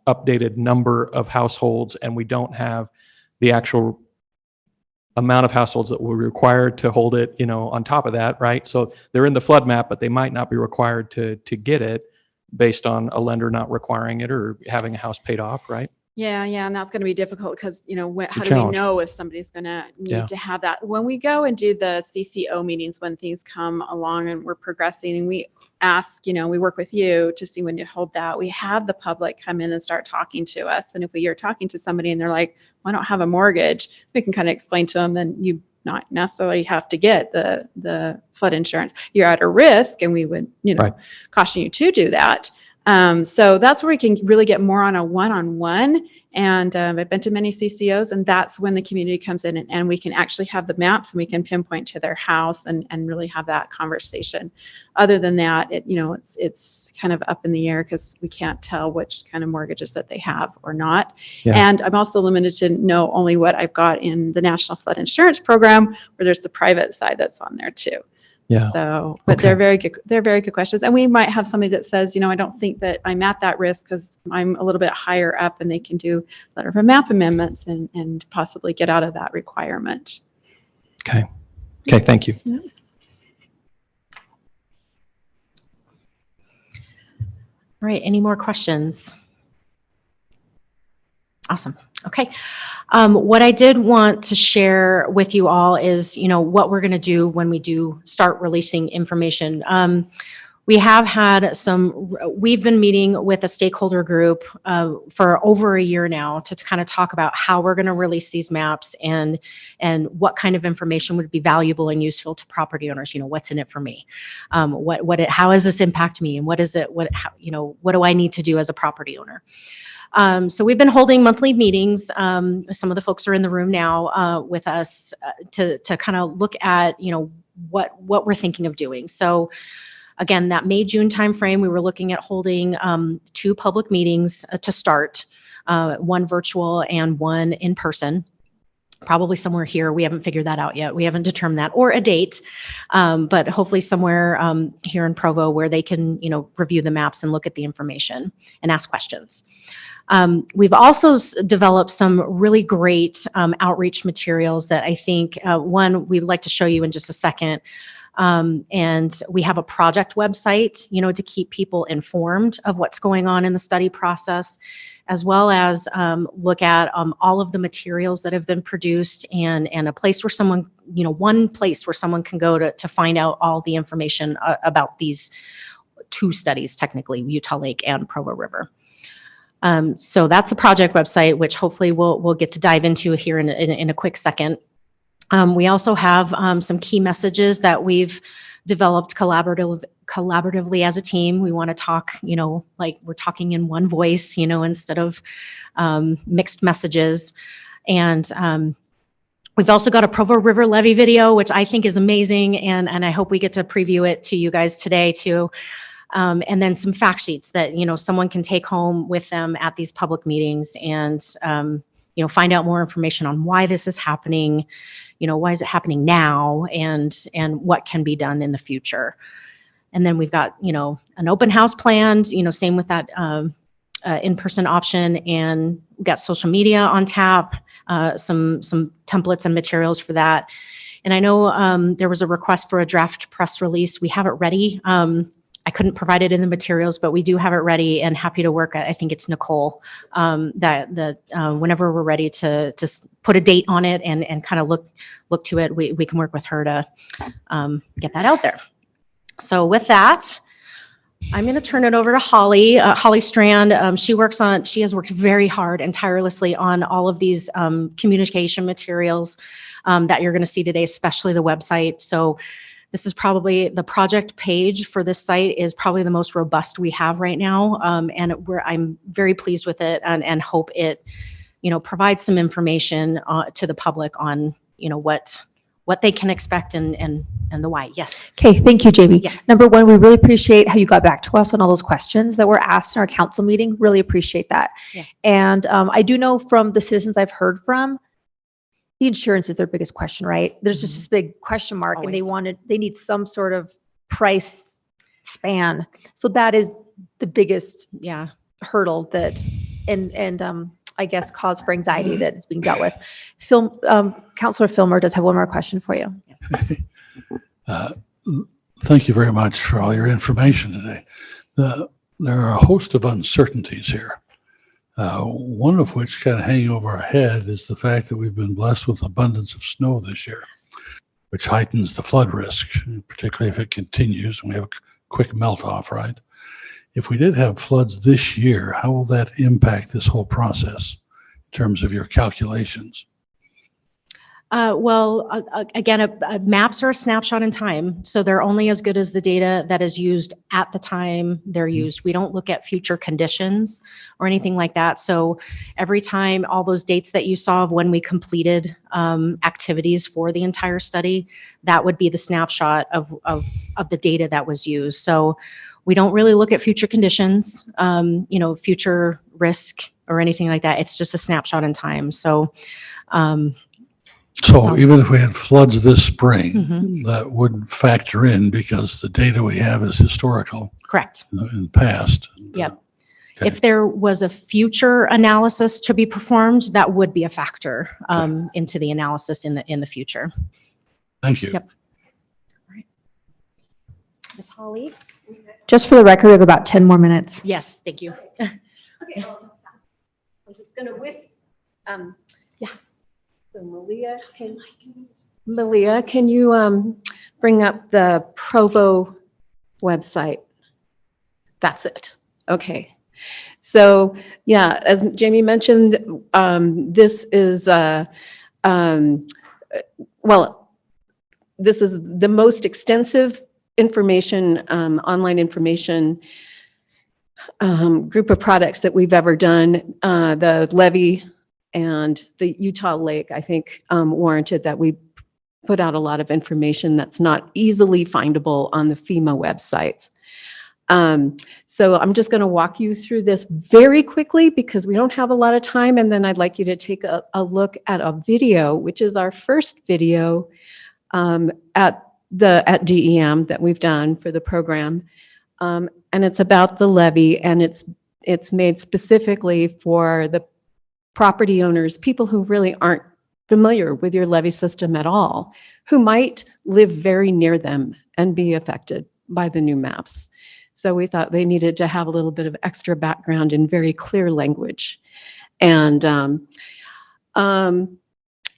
updated number of households and we don't have the actual amount of households that were required to hold it, on top of that, right? So they're in the flood map, but they might not be required to get it based on a lender not requiring it or having a house paid off, right? Yeah, and that's going to be difficult because, how do we challenge. know if somebody's going to need to have that? When we go and do the CCO meetings, when things come along and we're progressing, and we ask, we work with you to see when you hold that, we have the public come in and start talking to us. And if you're talking to somebody and they're like, well, I don't have a mortgage, we can kind of explain to them, then you not necessarily have to get the flood insurance. You're at a risk, and we would, Right. caution you to do that. So that's where we can really get more on a one-on-one. And I've been to many CCOs, and that's when the community comes in and we can actually have the maps and we can pinpoint to their house and really have that conversation. Other than that, it's kind of up in the air because we can't tell which kind of mortgages that they have or not. Yeah. And I'm also limited to know only what I've got in the National Flood Insurance Program, where there's the private side that's on there too. Yeah. So, but Okay. they're very good. They're very good questions. And we might have somebody that says, I don't think that I'm at that risk because I'm a little bit higher up, and they can do letter of a map amendments and possibly get out of that requirement. Okay, thank you. Yeah. All right, any more questions? Awesome. Okay. What I did want to share with you all is, what we're going to do when we do start releasing information. We have had we've been meeting with a stakeholder group for over a year now to kind of talk about how we're going to release these maps and what kind of information would be valuable and useful to property owners. What's in it for me? How does this impact me? And what do I need to do as a property owner? So we've been holding monthly meetings. Some of the folks are in the room now with us to kind of look at, what we're thinking of doing. So again, that May, June timeframe, we were looking at holding 2 public meetings to start. one virtual and one in person. Probably somewhere here. We haven't figured that out yet. We haven't determined that, or a date, but hopefully somewhere here in Provo where they can, review the maps and look at the information and ask questions. We've also developed some really great outreach materials that I think, one, we'd like to show you in just a second. And we have a project website, to keep people informed of what's going on in the study process, as well as look at all of the materials that have been produced and a place where someone, one place where someone can go to find out all the information about these two studies, technically, Utah Lake and Provo River. So that's the project website, which hopefully we'll get to dive into here in a quick second. We also have some key messages that we've developed collaboratively as a team. We want to talk, like we're talking in one voice, instead of mixed messages. And we've also got a Provo River levee video, which I think is amazing, and I hope we get to preview it to you guys today too. And then some fact sheets that, someone can take home with them at these public meetings and, find out more information on why this is happening, why is it happening now, and what can be done in the future. And then we've got, an open house planned, same with that in-person option, and we've got social media on tap, some templates and materials for that. And I know there was a request for a draft press release. We have it ready. I couldn't provide it in the materials, but we do have it ready and happy to work. I think it's Nicole that whenever we're ready to put a date on it and kind of look to it, we can work with her to get that out there. So with that, I'm going to turn it over to Holly. Holly Strand. She has worked very hard and tirelessly on all of these communication materials that you're going to see today, especially the website. So this is probably the project page for this site is probably the most robust we have right now. And I'm very pleased with it and hope it, provides some information to the public on, what they can expect and the why. Yes. Okay, thank you, Jamie. Yeah. Number one, we really appreciate how you got back to us on all those questions that were asked in our council meeting. Really appreciate that. Yeah. And I do know from the citizens I've heard from, the insurance is their biggest question, right? There's just this big question mark. Always. And they need some sort of price span. So that is the biggest hurdle that, and I guess cause for anxiety that is being dealt with. Councilor Filmer does have one more question for you. Thank you very much for all your information today. There are a host of uncertainties here. One of which kind of hanging over our head is the fact that we've been blessed with abundance of snow this year, which heightens the flood risk, particularly if it continues and we have a quick melt off, right? If we did have floods this year, how will that impact this whole process in terms of your calculations? Again, maps are a snapshot in time, so they're only as good as the data that is used at the time they're used. We don't look at future conditions or anything like that. So every time, all those dates that you saw of when we completed activities for the entire study, that would be the snapshot of the data that was used. So we don't really look at future conditions, future risk or anything like that. It's just a snapshot in time. So. So even if we had floods this spring, that wouldn't factor in because the data we have is historical. Correct. In the past. Yep. Okay. If there was a future analysis to be performed, that would be a factor into the analysis in the future. Thank you. Yep. All right. Ms. Holly? Just for the record, we have about 10 more minutes. Yes, thank you. Okay. I'm just going to So Malia, can you bring up the Provo website? That's it. Okay. So yeah, as Jamie mentioned, this is this is the most extensive information, online information group of products that we've ever done. The levee and the Utah Lake, I think, warranted that we put out a lot of information that's not easily findable on the FEMA websites. So I'm just going to walk you through this very quickly because we don't have a lot of time. And then I'd like you to take a look at a video, which is our first video at DEM that we've done for the program. And it's about the levy, and it's made specifically for the property owners, people who really aren't familiar with your levy system at all, who might live very near them and be affected by the new maps. So we thought they needed to have a little bit of extra background in very clear language. And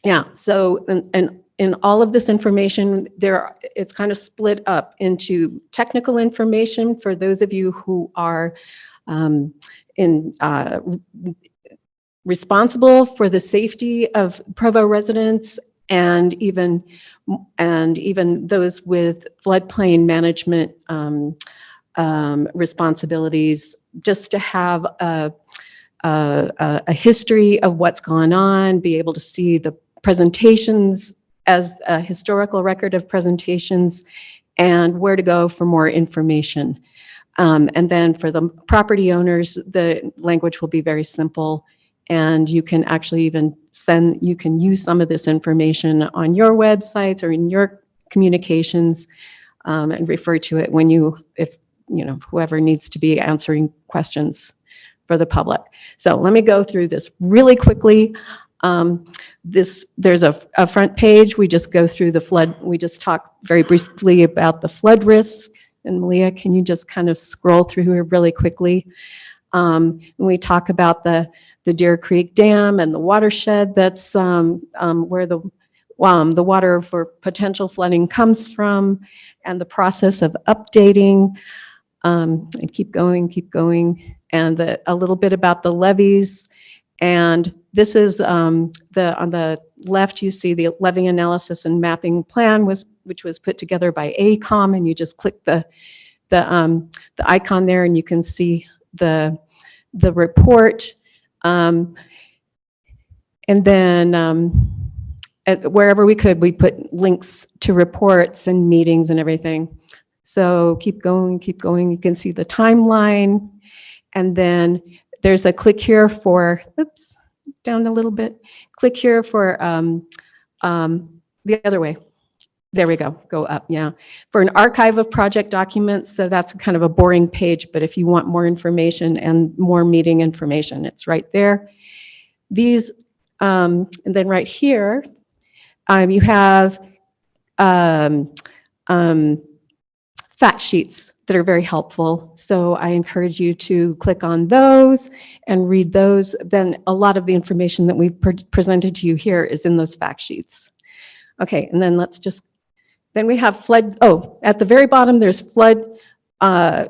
yeah, so and in all of this information, it's kind of split up into technical information for those of you who are responsible for the safety of Provo residents, and even those with floodplain management responsibilities, just to have a history of what's gone on, be able to see the presentations as a historical record of presentations, and where to go for more information. And then for the property owners, the language will be very simple, and you can actually even you can use some of this information on your websites or in your communications, and refer to it when if whoever needs to be answering questions for the public. So let me go through this really quickly. There's a front page. We just go through the flood. We just talk very briefly about the flood risk. And Malia, can you just kind of scroll through here really quickly? We talk about the Deer Creek Dam and the watershed. That's where the water for potential flooding comes from, and the process of updating. And keep going. And a little bit about the levies. And this is on the left, you see the levy analysis and mapping plan, which was put together by AECOM, and you just click the icon there, and you can see the report. And then wherever we could, we put links to reports and meetings and everything. So keep going. You can see the timeline, and then there's a click here for, oops, down a little bit. Click here for the other way. There we go up, yeah. For an archive of project documents, so that's kind of a boring page, but if you want more information and more meeting information, it's right there. These, and then right here, you have fact sheets that are very helpful. So I encourage you to click on those and read those. Then a lot of the information that we've presented to you here is in those fact sheets. Okay, and then then we have flood, at the very bottom, there's flood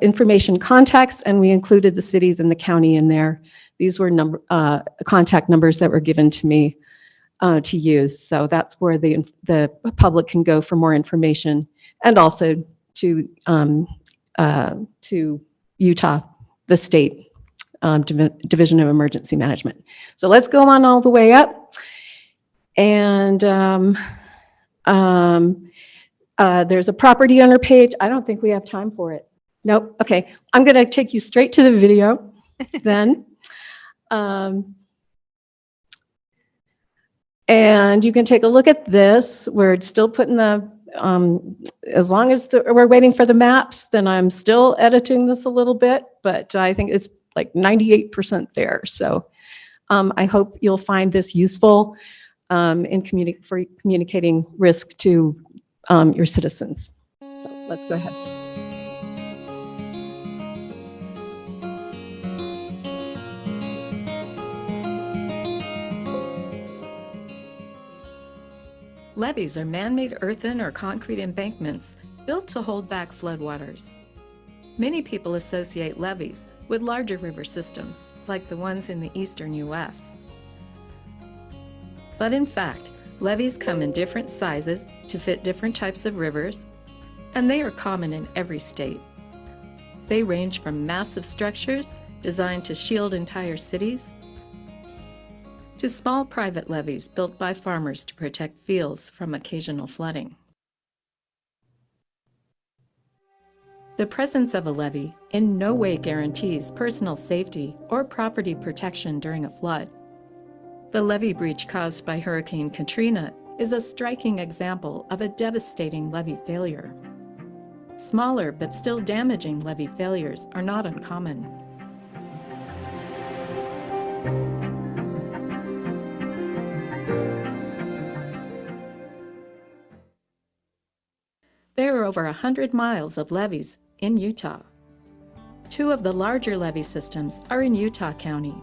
information contacts, and we included the cities and the county in there. These were contact numbers that were given to me to use. So that's where the public can go for more information, and also to Utah, the state Division of Emergency Management. So let's go on all the way up. And there's a property owner page. I don't think we have time for it. Nope. Okay. I'm going to take you straight to the video then. And you can take a look at this. We're still putting as long as we're waiting for the maps, then I'm still editing this a little bit, but I think it's like 98% there. So I hope you'll find this useful for communicating risk to your citizens. So let's go ahead. Levees are man-made earthen or concrete embankments built to hold back floodwaters. Many people associate levees with larger river systems, like the ones in the eastern U.S. But in fact, levees come in different sizes to fit different types of rivers, and they are common in every state. They range from massive structures designed to shield entire cities, to small private levees built by farmers to protect fields from occasional flooding. The presence of a levee in no way guarantees personal safety or property protection during a flood. The levee breach caused by Hurricane Katrina is a striking example of a devastating levee failure. Smaller but still damaging levee failures are not uncommon. There are over 100 miles of levees in Utah. 2 of the larger levee systems are in Utah County.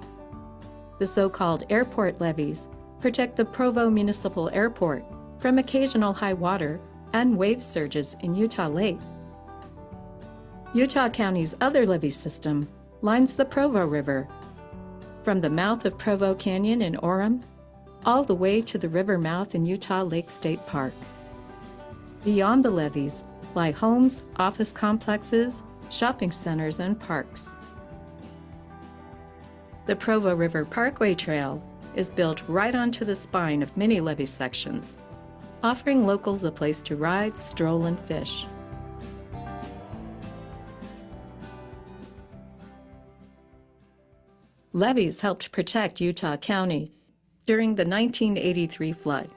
The so-called airport levees protect the Provo Municipal Airport from occasional high water and wave surges in Utah Lake. Utah County's other levee system lines the Provo River, from the mouth of Provo Canyon in Orem all the way to the river mouth in Utah Lake State Park. Beyond the levees lie homes, office complexes, shopping centers, and parks. The Provo River Parkway Trail is built right onto the spine of many levee sections, offering locals a place to ride, stroll, and fish. Levees helped protect Utah County during the 1983 flood.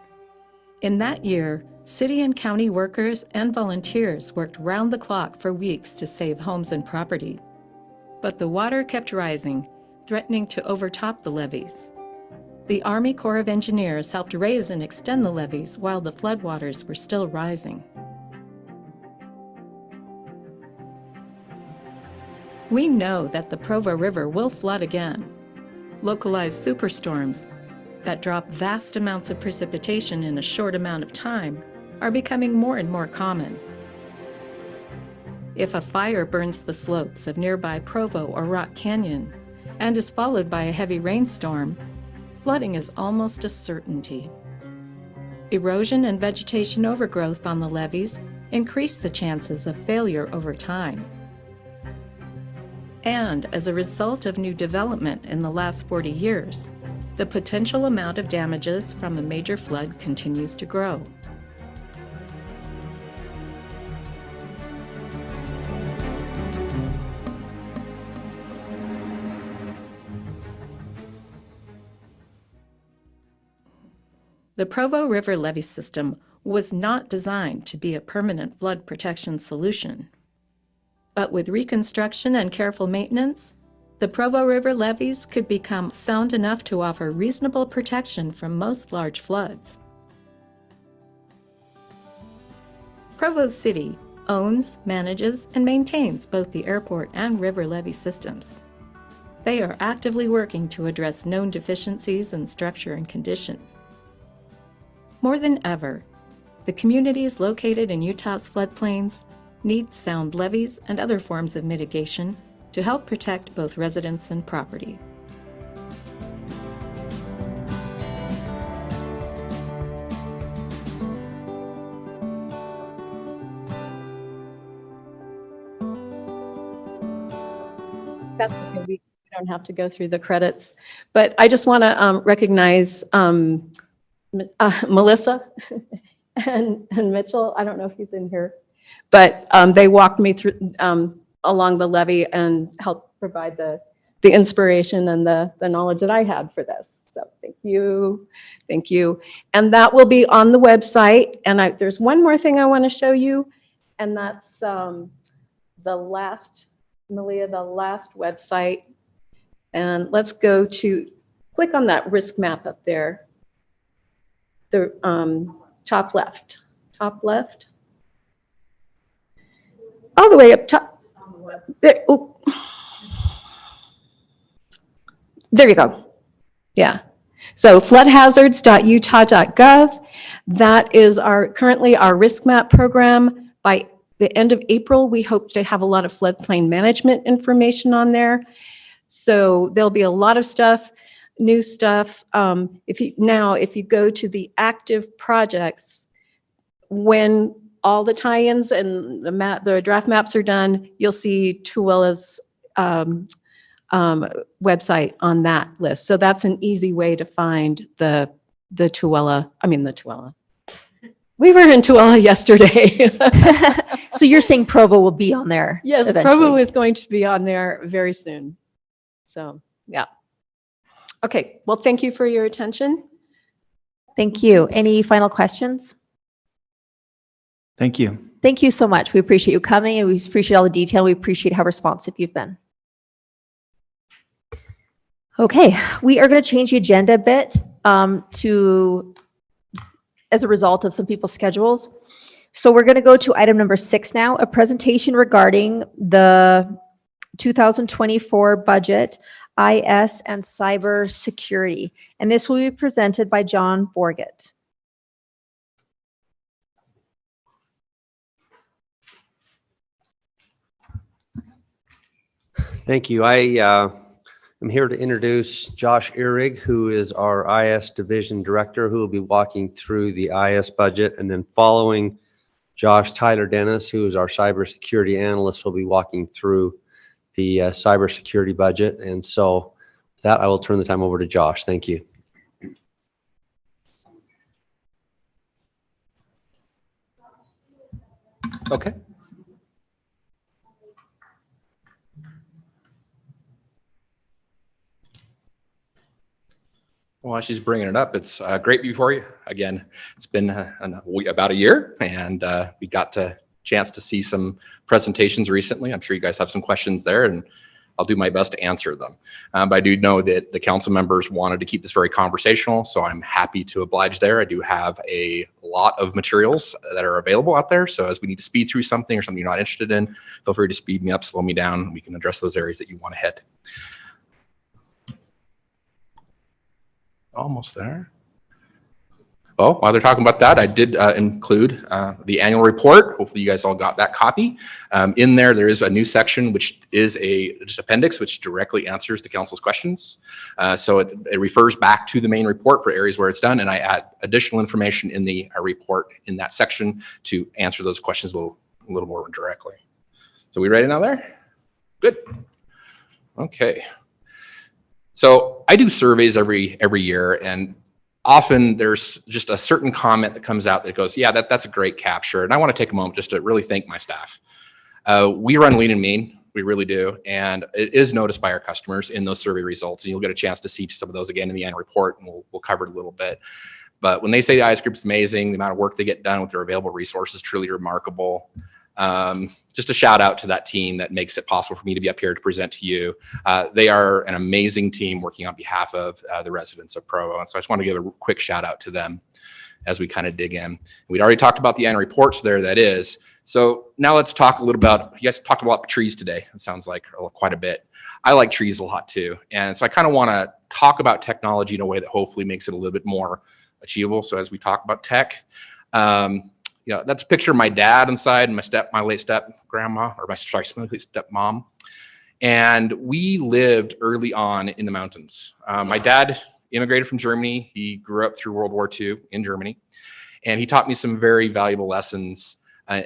In that year, city and county workers and volunteers worked round the clock for weeks to save homes and property. But the water kept rising, threatening to overtop the levees. The Army Corps of Engineers helped raise and extend the levees while the floodwaters were still rising. We know that the Provo River will flood again. Localized superstorms that drop vast amounts of precipitation in a short amount of time are becoming more and more common. If a fire burns the slopes of nearby Provo or Rock Canyon and is followed by a heavy rainstorm, flooding is almost a certainty. Erosion and vegetation overgrowth on the levees increase the chances of failure over time. And as a result of new development in the last 40 years, the potential amount of damages from a major flood continues to grow. The Provo River levee system was not designed to be a permanent flood protection solution. But with reconstruction and careful maintenance, the Provo River levees could become sound enough to offer reasonable protection from most large floods. Provo City owns, manages, and maintains both the airport and river levee systems. They are actively working to address known deficiencies in structure and condition. More than ever, the communities located in Utah's floodplains need sound levees and other forms of mitigation to help protect both residents and property. That's okay. We don't have to go through the credits, but I just want to recognize Melissa and Mitchell. I don't know if he's in here, but they walked me through along the levee and helped provide the inspiration and the knowledge that I had for this. So thank you. And that will be on the website. And there's one more thing I want to show you, and that's the last, Malia, the last website. And let's go to, click on that risk map up there. The top left. All the way up top. There, oh. There you go. Yeah. So floodhazards.utah.gov. That is currently our risk map program. By the end of April, we hope to have a lot of floodplain management information on there. So there'll be a lot of stuff, new stuff. If you go to the active projects, when all the tie-ins and the draft maps are done, you'll see Tooele's website on that list. So that's an easy way to find the Tooele. We were in Tooele yesterday. So you're saying Provo will be on there? Yes, eventually? Provo is going to be on there very soon. So, yeah. Okay, well, thank you for your attention. Thank you. Any final questions? Thank you. Thank you so much. We appreciate you coming, and we appreciate all the detail. We appreciate how responsive you've been. Okay, we are going to change the agenda a bit as a result of some people's schedules. So we're going to go to item number 6 now, a presentation regarding the 2024 budget, IS and cyber security. And this will be presented by John Borgett. Thank you. I'm here to introduce Josh Ehrig, who is our IS Division Director, who will be walking through the IS budget, and then following Josh, Tyler Dennis, who is our cybersecurity analyst, will be walking through the cybersecurity budget. And so with that, I will turn the time over to Josh. Thank you. Okay. While she's bringing it up, it's great to be before you. Again, it's been about a year, and we got a chance to see some presentations recently. I'm sure you guys have some questions there, and I'll do my best to answer them. But I do know that the council members wanted to keep this very conversational, so I'm happy to oblige there. I do have a lot of materials that are available out there, so as we need to speed through something or something you're not interested in, feel free to speed me up, slow me down. We can address those areas that you want to hit. Almost there. Oh, while they're talking about that, I did include the annual report. Hopefully you guys all got that copy. In there is a new section, which is just appendix, which directly answers the council's questions. So it refers back to the main report for areas where it's done, and I add additional information in the report in that section to answer those questions a little more directly. So we ready now there? Good. Okay. So I do surveys every year, and often there's just a certain comment that comes out that goes, yeah, that's a great capture. And I want to take a moment just to really thank my staff. We run lean and mean, we really do. And it is noticed by our customers in those survey results. And you'll get a chance to see some of those again in the annual report, and we'll cover it a little bit. But when they say the IS group is amazing, the amount of work they get done with their available resources is truly remarkable. Just a shout out to that team that makes it possible for me to be up here to present to you. They are an amazing team working on behalf of the residents of Provo. And so I just want to give a quick shout out to them as we kind of dig in. We'd already talked about the annual reports there, that is. So now let's talk a little about, you guys talked about trees today. It sounds like quite a bit. I like trees a lot too. And so I kind of want to talk about technology in a way that hopefully makes it a little bit more achievable. So as we talk about tech, you know, that's a picture of my dad inside and my late step grandma, or my late stepmom. And we lived early on in the mountains. My dad immigrated from Germany. He grew up through World War II in Germany. And he taught me some very valuable lessons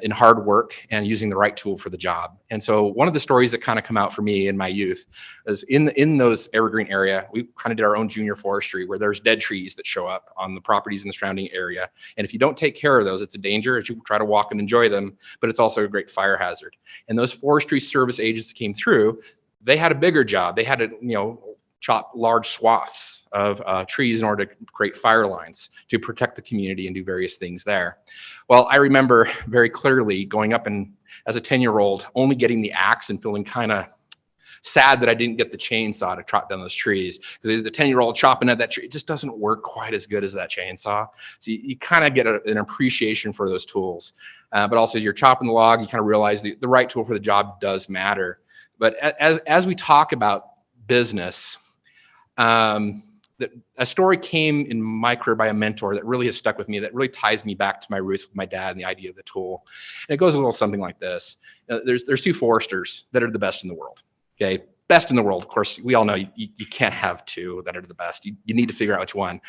in hard work and using the right tool for the job. And so one of the stories that kind of come out for me in my youth is in those evergreen area, we kind of did our own junior forestry where there's dead trees that show up on the properties in the surrounding area. And if you don't take care of those, it's a danger as you try to walk and enjoy them, but it's also a great fire hazard. And those forestry service agents that came through, they had a bigger job. They had to, you know, chop large swaths of trees in order to create fire lines to protect the community and do various things there. Well, I remember very clearly going up and as a 10-year-old only getting the axe and feeling kind of sad that I didn't get the chainsaw to chop down those trees, because as a 10-year-old chopping at that tree, it just doesn't work quite as good as that chainsaw. So you kind of get an appreciation for those tools. But also as you're chopping the log, you kind of realize the right tool for the job does matter. But as we talk about business, a story came in my career by a mentor that really has stuck with me, that really ties me back to my roots with my dad and the idea of the tool. And it goes a little something like this. There's two foresters that are the best in the world. Okay, best in the world. Of course, we all know you can't have two that are the best. You need to figure out which one.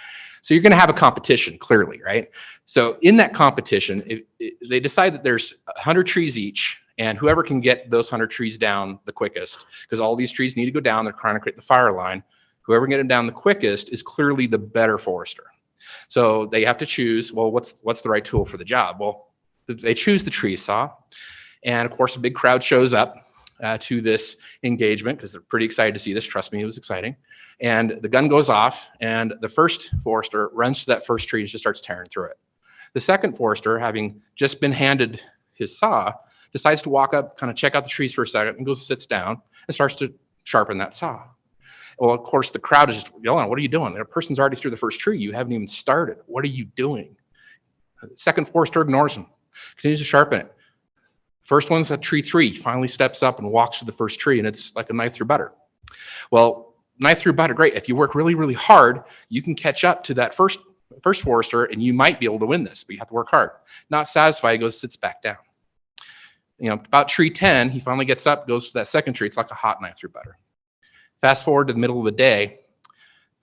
So you're going to have a competition, clearly, right? So in that competition, they decide that there's 100 trees each, and whoever can get those 100 trees down the quickest, because all these trees need to go down, they're trying to create the fire line. Whoever can get them down the quickest is clearly the better forester. So they have to choose, well, what's the right tool for the job? Well, they choose the tree saw. And of course, a big crowd shows up to this engagement because they're pretty excited to see this. Trust me, it was exciting. And the gun goes off, and the first forester runs to that first tree and just starts tearing through it. The second forester, having just been handed his saw, decides to walk up, kind of check out the trees for a second, and goes, sits down, and starts to sharpen that saw. Well, of course, the crowd is just yelling, "What are you doing? A person's already through the first tree. You haven't even started. What are you doing?" The second forester ignores him, continues to sharpen it. First one's at tree 3, finally steps up and walks to the first tree, and it's like a knife through butter. Well, knife through butter, great. If you work really, really hard, you can catch up to that first forester, and you might be able to win this, but you have to work hard. Not satisfied, he goes, sits back down. About tree 10, he finally gets up, goes to that second tree. It's like a hot knife through butter. Fast forward to the middle of the day,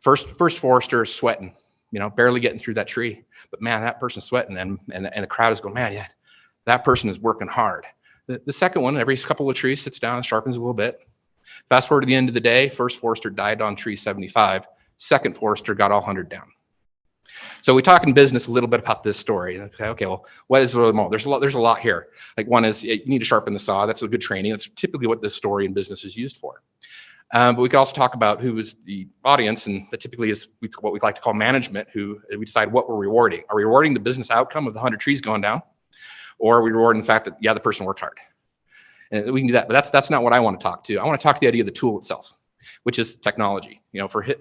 first forester is sweating, barely getting through that tree. But man, that person's sweating, and the crowd is going, man, yeah, that person is working hard. The second one, every couple of trees, sits down and sharpens a little bit. Fast forward to the end of the day, first forester died on tree 75. Second forester got all 100 down. So we talk in business a little bit about this story. Okay, well, what is the more? There's a lot here. Like, one is you need to sharpen the saw. That's a good training. That's typically what this story in business is used for. But we could also talk about who is the audience, and that typically is what we like to call management, who we decide what we're rewarding. Are we rewarding the business outcome of the 100 trees going down? Or are we rewarding the fact that, yeah, the person worked hard? And we can do that, but that's not what I want to talk to. I want to talk to the idea of the tool itself, which is technology.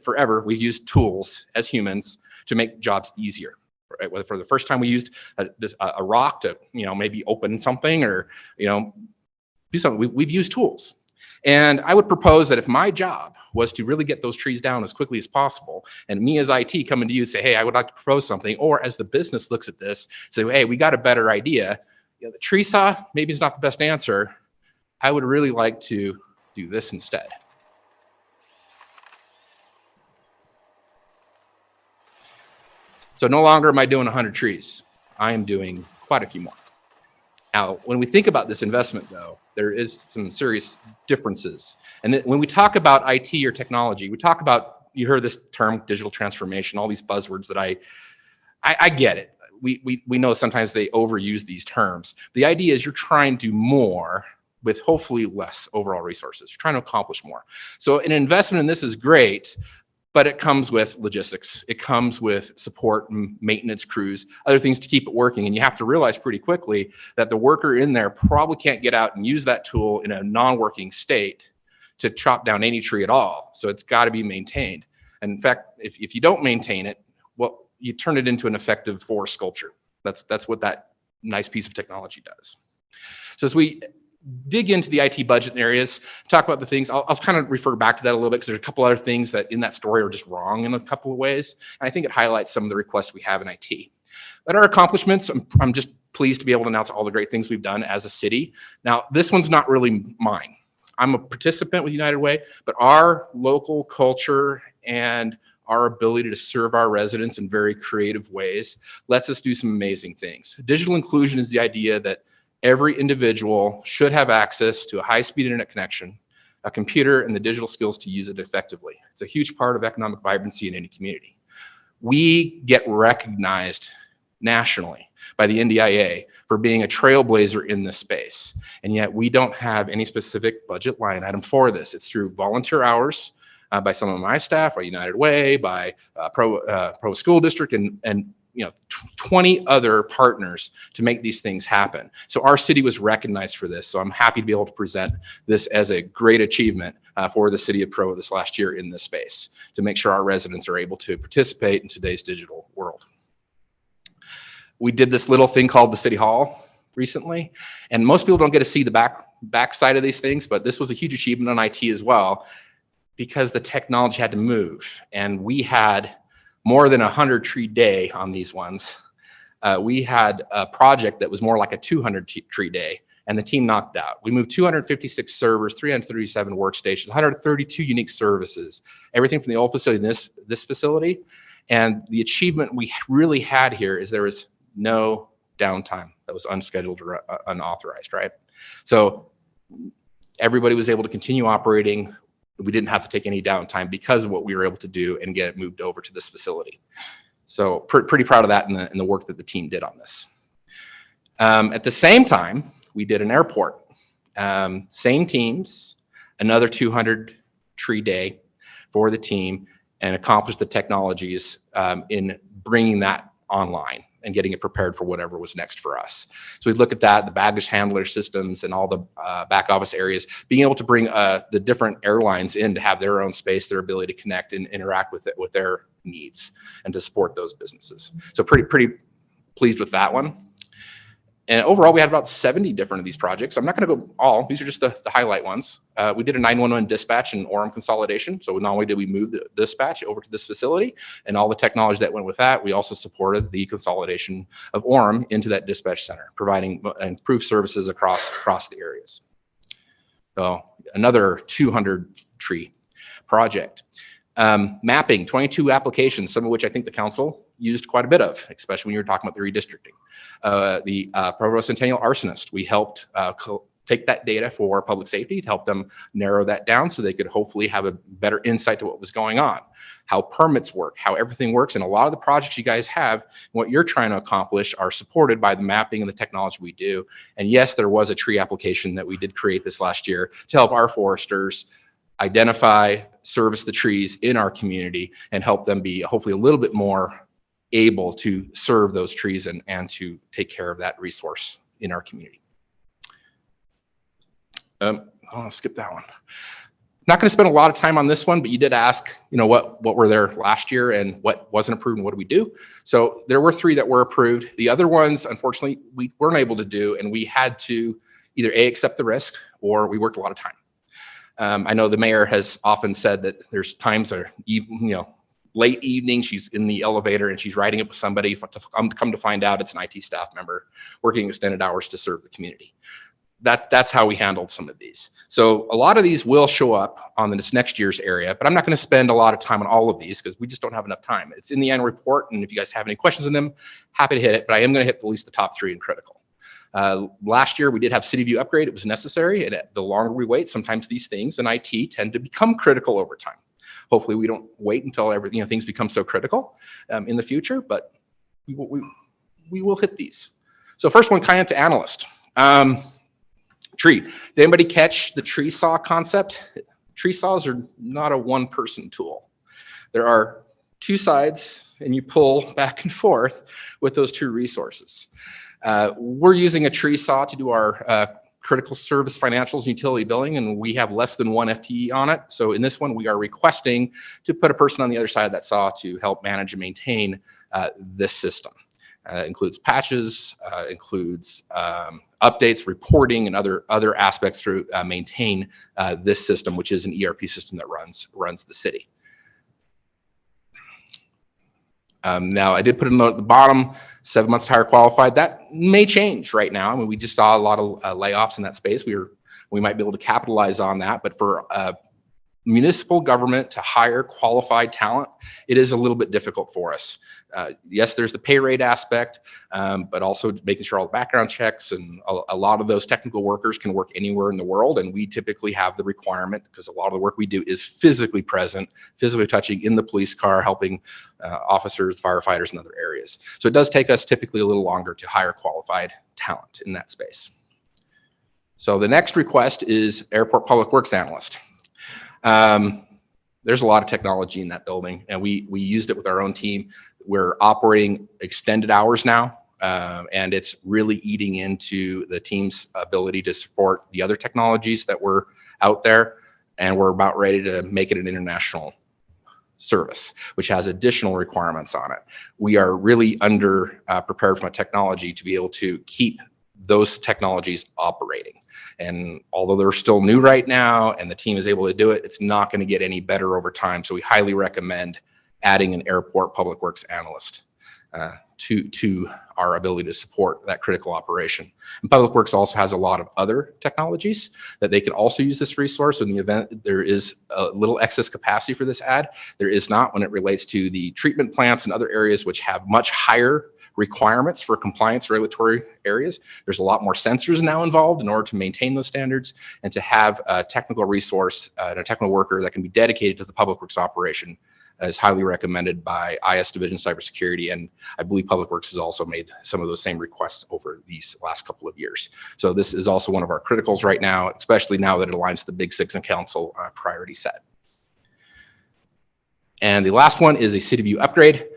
Forever, we've used tools as humans to make jobs easier. Right? Whether for the first time we used a rock to, maybe open something or, do something, we've used tools. And I would propose that if my job was to really get those trees down as quickly as possible, and me as IT coming to you and say, hey, I would like to propose something, or as the business looks at this, say, hey, we got a better idea. The tree saw maybe is not the best answer. I would really like to do this instead. So no longer am I doing 100 trees. I am doing quite a few more. Now, when we think about this investment, though, there is some serious differences. And when we talk about IT or technology, we talk about, you heard this term, digital transformation, all these buzzwords that I get it. We know sometimes they overuse these terms. The idea is you're trying to do more with hopefully less overall resources. You're trying to accomplish more. So an investment in this is great, but it comes with logistics. It comes with support and maintenance crews, other things to keep it working. And you have to realize pretty quickly that the worker in there probably can't get out and use that tool in a non-working state to chop down any tree at all. So it's got to be maintained. And in fact, if you don't maintain it, well, you turn it into an effective forest sculpture. That's what that nice piece of technology does. So as we dig into the IT budget areas, talk about the things, I'll kind of refer back to that a little bit because there's a couple other things that in that story are just wrong in a couple of ways. And I think it highlights some of the requests we have in IT. But our accomplishments, I'm just pleased to be able to announce all the great things we've done as a city. Now, this one's not really mine. I'm a participant with United Way, but our local culture and our ability to serve our residents in very creative ways lets us do some amazing things. Digital inclusion is the idea that every individual should have access to a high-speed internet connection, a computer, and the digital skills to use it effectively. It's a huge part of economic vibrancy in any community. We get recognized nationally by the NDIA for being a trailblazer in this space, and yet we don't have any specific budget line item for this. It's through volunteer hours by some of my staff, by United Way, by Provo School District, and 20 other partners to make these things happen. So our city was recognized for this. So I'm happy to be able to present this as a great achievement for the city of Provo this last year in this space to make sure our residents are able to participate in today's digital world. We did this little thing called the City Hall recently, and most people don't get to see the back side of these things, but this was a huge achievement on IT as well because the technology had to move, and we had more than 100 tree day on these ones. We had a project that was more like a 200 tree day, and the team knocked out. We moved 256 servers, 337 workstations, 132 unique services, everything from the old facility to this facility. And the achievement we really had here is there was no downtime that was unscheduled or unauthorized, right? So everybody was able to continue operating. We didn't have to take any downtime because of what we were able to do and get it moved over to this facility. So pretty proud of that in the work that the team did on this. At the same time, we did an airport. Same teams, another 200 tree day for the team, and accomplished the technologies in bringing that online and getting it prepared for whatever was next for us. So we look at that, the baggage handler systems and all the back office areas, being able to bring the different airlines in to have their own space, their ability to connect and interact with it, with their needs and to support those businesses. So pretty pleased with that one. And overall, we had about 70 different of these projects. I'm not going to go all. These are just the highlight ones. We did a 911 dispatch and Orem consolidation. So not only did we move the dispatch over to this facility and all the technology that went with that, we also supported the consolidation of Orem into that dispatch center, providing improved services across the areas. So another 200 tree project. Mapping, 22 applications, some of which I think the council used quite a bit of, especially when you were talking about the redistricting. The Provo Centennial Arsonist, we helped take that data for public safety to help them narrow that down so they could hopefully have a better insight to what was going on, how permits work, how everything works. And a lot of the projects you guys have, what you're trying to accomplish are supported by the mapping and the technology we do. And yes, there was a tree application that we did create this last year to help our foresters identify, service the trees in our community and help them be hopefully a little bit more able to serve those trees and to take care of that resource in our community. I'll skip that one. Not going to spend a lot of time on this one, but you did ask, what were there last year and what wasn't approved and what do we do? So there were 3 that were approved. The other ones, unfortunately, we weren't able to do, and we had to either accept the risk or we worked a lot of time. I know the mayor has often said that there's times that are, late evening, she's in the elevator and she's riding it with somebody to come to find out it's an IT staff member working extended hours to serve the community. That's how we handled some of these. So a lot of these will show up on this next year's area, but I'm not going to spend a lot of time on all of these because we just don't have enough time. It's in the annual report, and if you guys have any questions on them, happy to hit it, but I am going to hit at least the top 3 in critical. Last year we did have City View upgrade. It was necessary, and the longer we wait, sometimes these things in IT tend to become critical over time. Hopefully we don't wait until everything, things become so critical in the future, but we will hit these. So first one, kind of to analyst. Tree. Did anybody catch the tree saw concept? Tree saws are not a one-person tool. There are 2 sides, and you pull back and forth with those 2 resources. We're using a tree saw to do our critical service financials and utility billing, and we have less than 1 FTE on it. So in this one, we are requesting to put a person on the other side of that saw to help manage and maintain this system. Includes patches, includes updates, reporting, and other aspects to maintain this system, which is an ERP system that runs the city. Now, I did put a note at the bottom, 7 months to hire qualified. That may change right now. I mean, we just saw a lot of layoffs in that space. We might be able to capitalize on that, but for municipal government to hire qualified talent, it is a little bit difficult for us. Yes, there's the pay rate aspect, but also making sure all the background checks and a lot of those technical workers can work anywhere in the world. And we typically have the requirement, because a lot of the work we do is physically present, physically touching in the police car, helping officers, firefighters, and other areas. So it does take us typically a little longer to hire qualified talent in that space. So the next request is Airport Public Works Analyst. There's a lot of technology in that building, and we used it with our own team. We're operating extended hours now, and it's really eating into the team's ability to support the other technologies that were out there, and we're about ready to make it an international service, which has additional requirements on it. We are really prepared from a technology to be able to keep those technologies operating. And although they're still new right now and the team is able to do it, it's not going to get any better over time. So we highly recommend adding an airport public works analyst to our ability to support that critical operation. And Public Works also has a lot of other technologies that they can also use this resource. In the event there is a little excess capacity for this ad, there is not when it relates to the treatment plants and other areas which have much higher requirements for compliance regulatory areas. There's a lot more sensors now involved in order to maintain those standards and to have a technical resource and a technical worker that can be dedicated to the public works operation is highly recommended by IS Division Cybersecurity, and I believe Public Works has also made some of those same requests over these last couple of years. So this is also one of our criticals right now, especially now that it aligns to the Big Six and Council priority set. And the last one is a City View upgrade.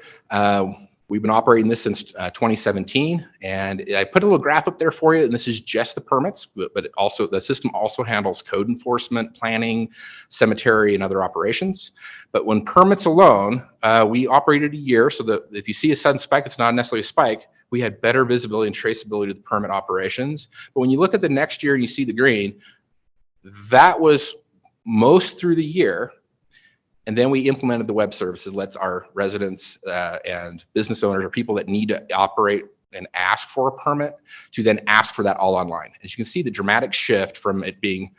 We've been operating this since 2017, and I put a little graph up there for you, and this is just the permits, but it also, the system also handles code enforcement, planning, cemetery, and other operations. But when permits alone, we operated a year, so that if you see a sudden spike, it's not necessarily a spike. We had better visibility and traceability to the permit operations. But when you look at the next year and you see the green, that was most through the year. And then we implemented the web services, lets our residents and business owners or people that need to operate and ask for a permit to then ask for that all online. As you can see, the dramatic shift from it being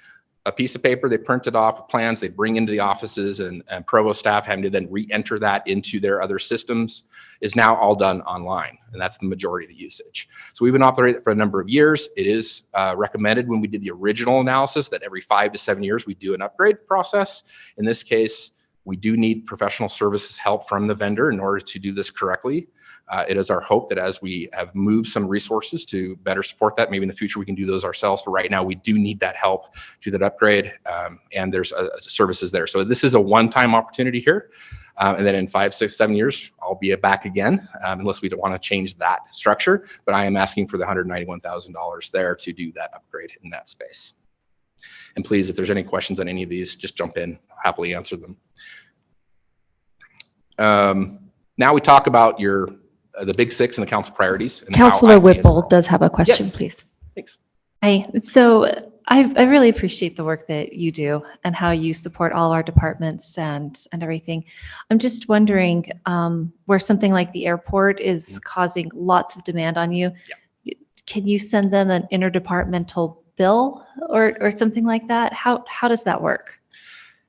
a piece of paper they printed off with plans they bring into the offices, and Provo staff having to then re-enter that into their other systems is now all done online. And that's the majority of the usage. So we've been operating it for a number of years. It is recommended when we did the original analysis that every 5 to 7 years we do an upgrade process. In this case, we do need professional services help from the vendor in order to do this correctly. It is our hope that as we have moved some resources to better support that, maybe in the future we can do those ourselves. But right now we do need that help to that upgrade, and there's services there. So this is a one-time opportunity here. And then in 5, 6, 7 years, I'll be back again, unless we don't want to change that structure. But I am asking for the $191,000 there to do that upgrade in that space. And please, if there's any questions on any of these, just jump in. I'll happily answer them. Now we talk about the Big Six and the council priorities. And Councilor Whipple does have a question, yes, please. Thanks. Hi. So I really appreciate the work that you do and how you support all our departments and everything. I'm just wondering, where something like the airport is causing lots of demand on you, can you send them an interdepartmental bill or something like that? How does that work?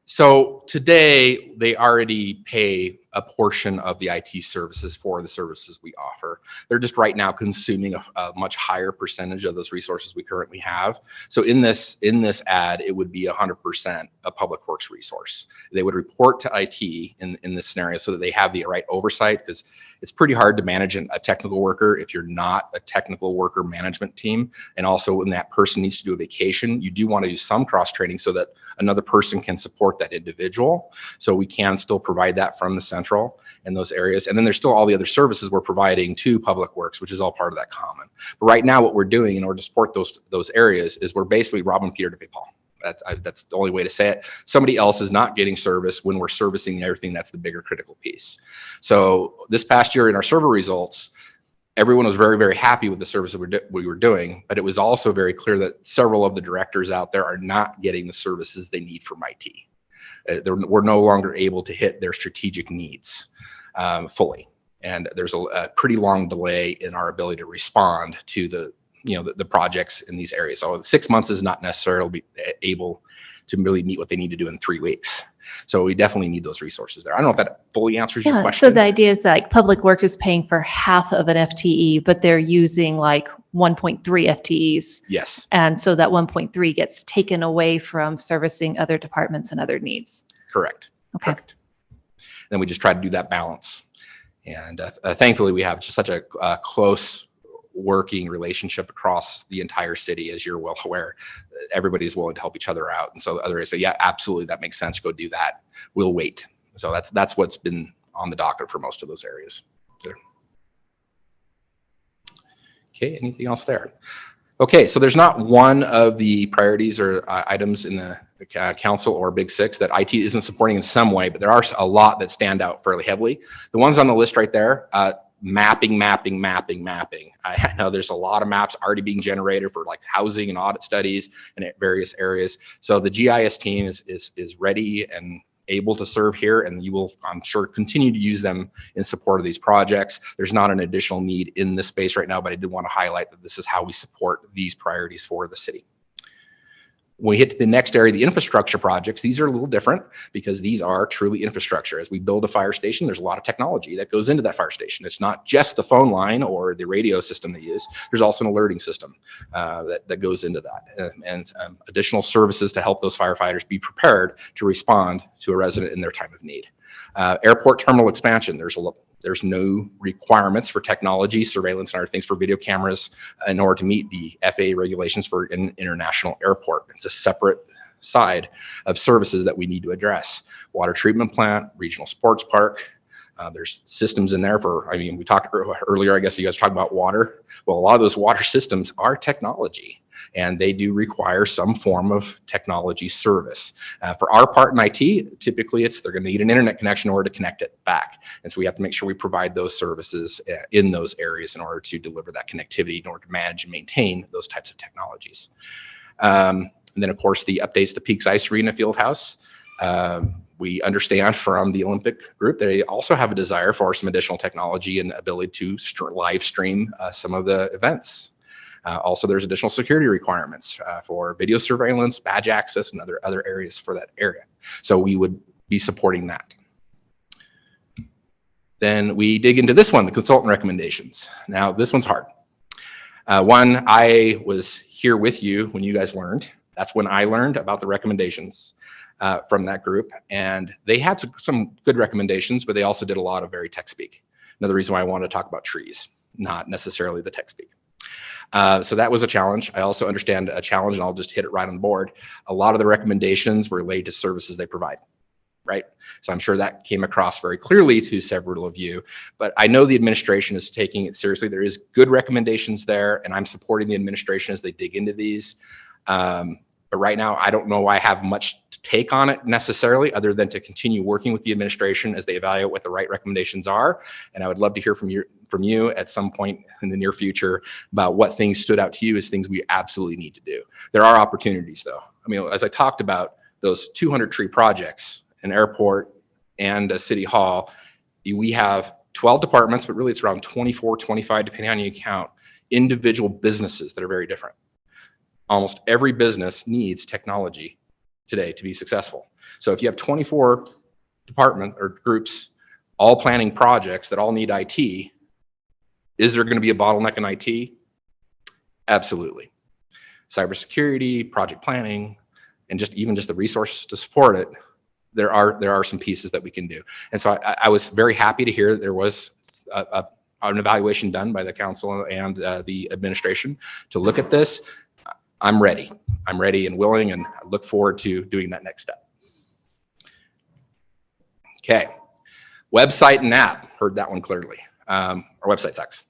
So today they already pay a portion of the IT services for the services we offer. They're just right now consuming a much higher percentage of those resources we currently have. So in this ad, it would be 100% a public works resource. They would report to IT in this scenario so that they have the right oversight, because it's pretty hard to manage a technical worker if you're not a technical worker management team. And also when that person needs to do a vacation, you do want to do some cross training so that another person can support that individual. So we can still provide that from the central in those areas. And then there's still all the other services we're providing to Public Works, which is all part of that common. But right now what we're doing in order to support those areas is we're basically robbing Peter to pay Paul. That's the only way to say it. Somebody else is not getting service when we're servicing everything. That's the bigger critical piece. So this past year in our survey results, everyone was very, very happy with the service that we were doing, but it was also very clear that several of the directors out there are not getting the services they need from IT. We're no longer able to hit their strategic needs fully. And there's a pretty long delay in our ability to respond to the projects in these areas. So 6 months is not necessarily able to really meet what they need to do in 3 weeks. So we definitely need those resources there. I don't know if that fully answers your question. So the idea is that like Public Works is paying for half of an FTE, but they're using like 1.3 FTEs. Yes. And so that 1.3 gets taken away from servicing other departments and other needs. Correct. Okay. Correct. Then we just try to do that balance. And thankfully we have just such a close working relationship across the entire city. As you're well aware, everybody's willing to help each other out. And so others say, yeah, absolutely, that makes sense. Go do that. We'll wait. So that's what's been on the docket for most of those areas. So, okay, anything else there? Okay, so there's not one of the priorities or items in the council or Big Six that IT isn't supporting in some way, but there are a lot that stand out fairly heavily. The ones on the list right there, mapping. I know there's a lot of maps already being generated for like housing and audit studies and at various areas. So the GIS team is ready and able to serve here, and you will, I'm sure, continue to use them in support of these projects. There's not an additional need in this space right now, but I did want to highlight that this is how we support these priorities for the city. When we hit to the next area, the infrastructure projects, these are a little different because these are truly infrastructure. As we build a fire station, there's a lot of technology that goes into that fire station. It's not just the phone line or the radio system they use. There's also an alerting system that goes into that, and additional services to help those firefighters be prepared to respond to a resident in their time of need. Airport terminal expansion, there's no requirements for technology, surveillance, and other things for video cameras in order to meet the FAA regulations for an international airport. It's a separate side of services that we need to address. Water treatment plant, regional sports park. There's systems in there for, I mean, we talked earlier, I guess you guys talked about water. Well, a lot of those water systems are technology, and they do require some form of technology service. For our part in IT, typically they're going to need an internet connection in order to connect it back. And so we have to make sure we provide those services in those areas in order to deliver that connectivity, in order to manage and maintain those types of technologies. And then, of course, the updates to Peaks Ice Arena Fieldhouse. We understand from the Olympic group, they also have a desire for some additional technology and ability to live stream some of the events. Also, there's additional security requirements for video surveillance, badge access, and other areas for that area. So we would be supporting that. Then we dig into this one, the consultant recommendations. Now, this one's hard. One, I was here with you when you guys learned. That's when I learned about the recommendations from that group. And they had some good recommendations, but they also did a lot of very tech speak. Another reason why I wanted to talk about trees, not necessarily the tech speak. So that was a challenge. I also understand a challenge, and I'll just hit it right on the board. A lot of the recommendations were related to services they provide, right? So I'm sure that came across very clearly to several of you, but I know the administration is taking it seriously. There is good recommendations there, and I'm supporting the administration as they dig into these. But right now, I don't know I have much to take on it necessarily, other than to continue working with the administration as they evaluate what the right recommendations are. And I would love to hear from you at some point in the near future about what things stood out to you as things we absolutely need to do. There are opportunities, though. I mean, as I talked about those 200 tree projects, an airport and a city hall, we have 12 departments, but really it's around 24, 25, depending on how you count, individual businesses that are very different. Almost every business needs technology today to be successful. So if you have 24 department or groups all planning projects that all need IT, is there going to be a bottleneck in IT? Absolutely. Cybersecurity, project planning, and even just the resources to support it, there are some pieces that we can do. And so I was very happy to hear that there was an evaluation done by the council and the administration to look at this. I'm ready and willing, and I look forward to doing that next step. Okay, website and app, heard that one clearly. Our website sucks.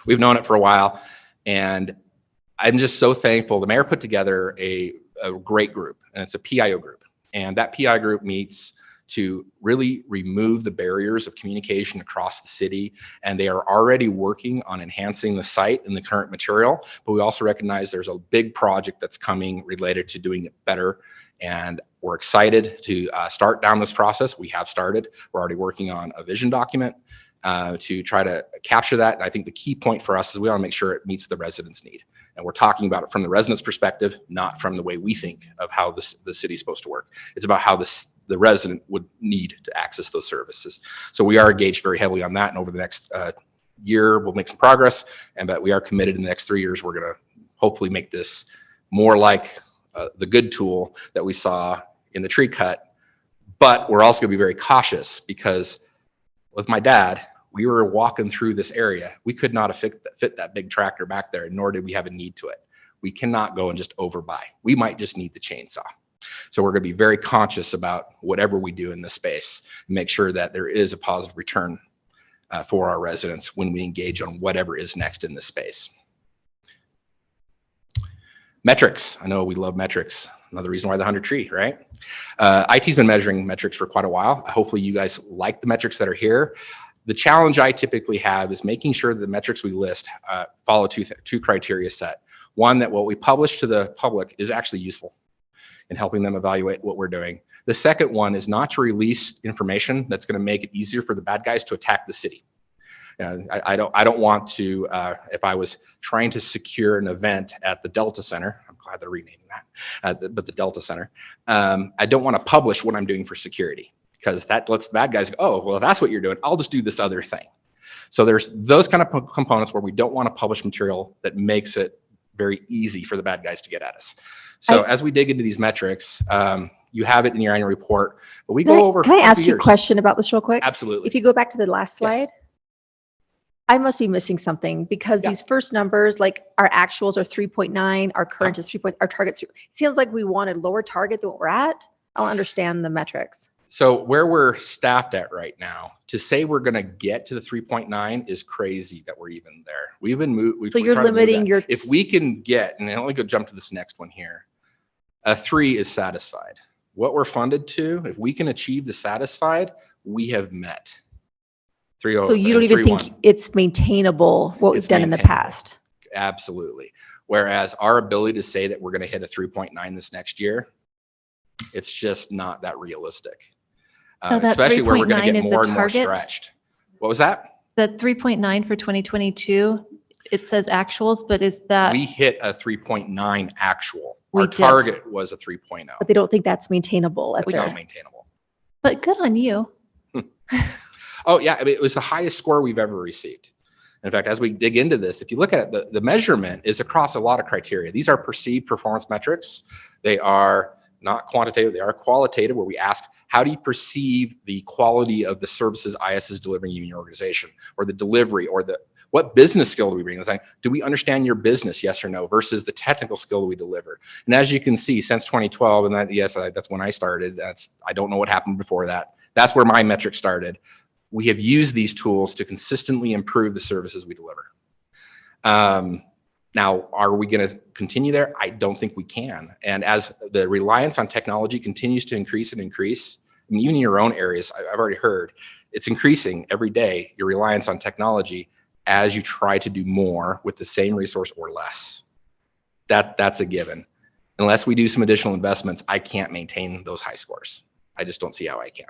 We've known it for a while, and I'm just so thankful. The mayor put together a great group, and it's a PIO group, and that PI group meets to really remove the barriers of communication across the city. And they are already working on enhancing the site and the current material, but we also recognize there's a big project that's coming related to doing it better. And we're excited to start down this process. We have started. We're already working on a vision document to try to capture that. And I think the key point for us is we want to make sure it meets the residents' need. And we're talking about it from the residents' perspective, not from the way we think of how the city's supposed to work. It's about how the resident would need to access those services. So we are engaged very heavily on that. And over the next year, we'll make some progress. But we are committed in the next 3 years, we're going to hopefully make this more like the good tool that we saw in the tree cut. But we're also going to be very cautious, because with my dad, we were walking through this area. We could not have fit that big tractor back there, nor did we have a need to it. We cannot go and just overbuy. We might just need the chainsaw. So we're going to be very conscious about whatever we do in this space, and make sure that there is a positive return for our residents when we engage on whatever is next in this space. Metrics. I know we love metrics. Another reason why the 100 tree, right? IT's been measuring metrics for quite a while. Hopefully you guys like the metrics that are here. The challenge I typically have is making sure the metrics we list follow two criteria set. One, that what we publish to the public is actually useful in helping them evaluate what we're doing. The second one is not to release information that's going to make it easier for the bad guys to attack the city. I don't want to, if I was trying to secure an event at the Delta Center, I'm glad they're renaming that, but the Delta Center, I don't want to publish what I'm doing for security, because that lets the bad guys go, oh, well, if that's what you're doing, I'll just do this other thing. So there's those kind of components where we don't want to publish material that makes it very easy for the bad guys to get at us. So as we dig into these metrics, You have it in your annual report, but we Can go I- over. Can I a ask few you a years. question about this real quick? Absolutely. If you go back to the last Yes. slide, I must be missing something because Yeah. these first numbers, like our actuals are 3.9, our current is 3. Our target's. It seems like we want a lower target than what we're at. I don't understand the metrics. So where we're staffed at right now, to say we're going to get to the 3.9 is crazy that we're even there. We've been moved. So you're limiting your. If we can get, and let me go jump to this next one here, a 3 is satisfied. What we're funded to, if we can achieve the satisfied, we have met. 3.0. So you don't even think it's maintainable what we've done in the past? Absolutely. Whereas our ability to say that we're going to hit a 3.9 this next year, it's just not that realistic. So that Especially where we're going to 3.9 get is the more and more target? stretched. What was that? The 3.9 for 2022, it says actuals, but is that? We hit a 3.9 actual. We Our did. target was a 3.0. But they don't think that's maintainable. It's not maintainable. But good on you. Oh yeah, I mean, it was the highest score we've ever received. In fact, as we dig into this, if you look at it, the measurement is across a lot of criteria. These are perceived performance metrics. They are not quantitative, they are qualitative, where we ask, how do you perceive the quality of the services IS is delivering you in your organization, or the delivery, or what business skill do we bring? It's like, do we understand your business, yes or no, versus the technical skill that we deliver? And as you can see, since 2012, and that's when I started, I don't know what happened before that. That's where my metrics started. We have used these tools to consistently improve the services we deliver. Now, are we going to continue there? I don't think we can. And as the reliance on technology continues to increase and increase, I mean, even in your own areas, I've already heard, it's increasing every day, your reliance on technology as you try to do more with the same resource or less. That's a given. Unless we do some additional investments, I can't maintain those high scores. I just don't see how I can.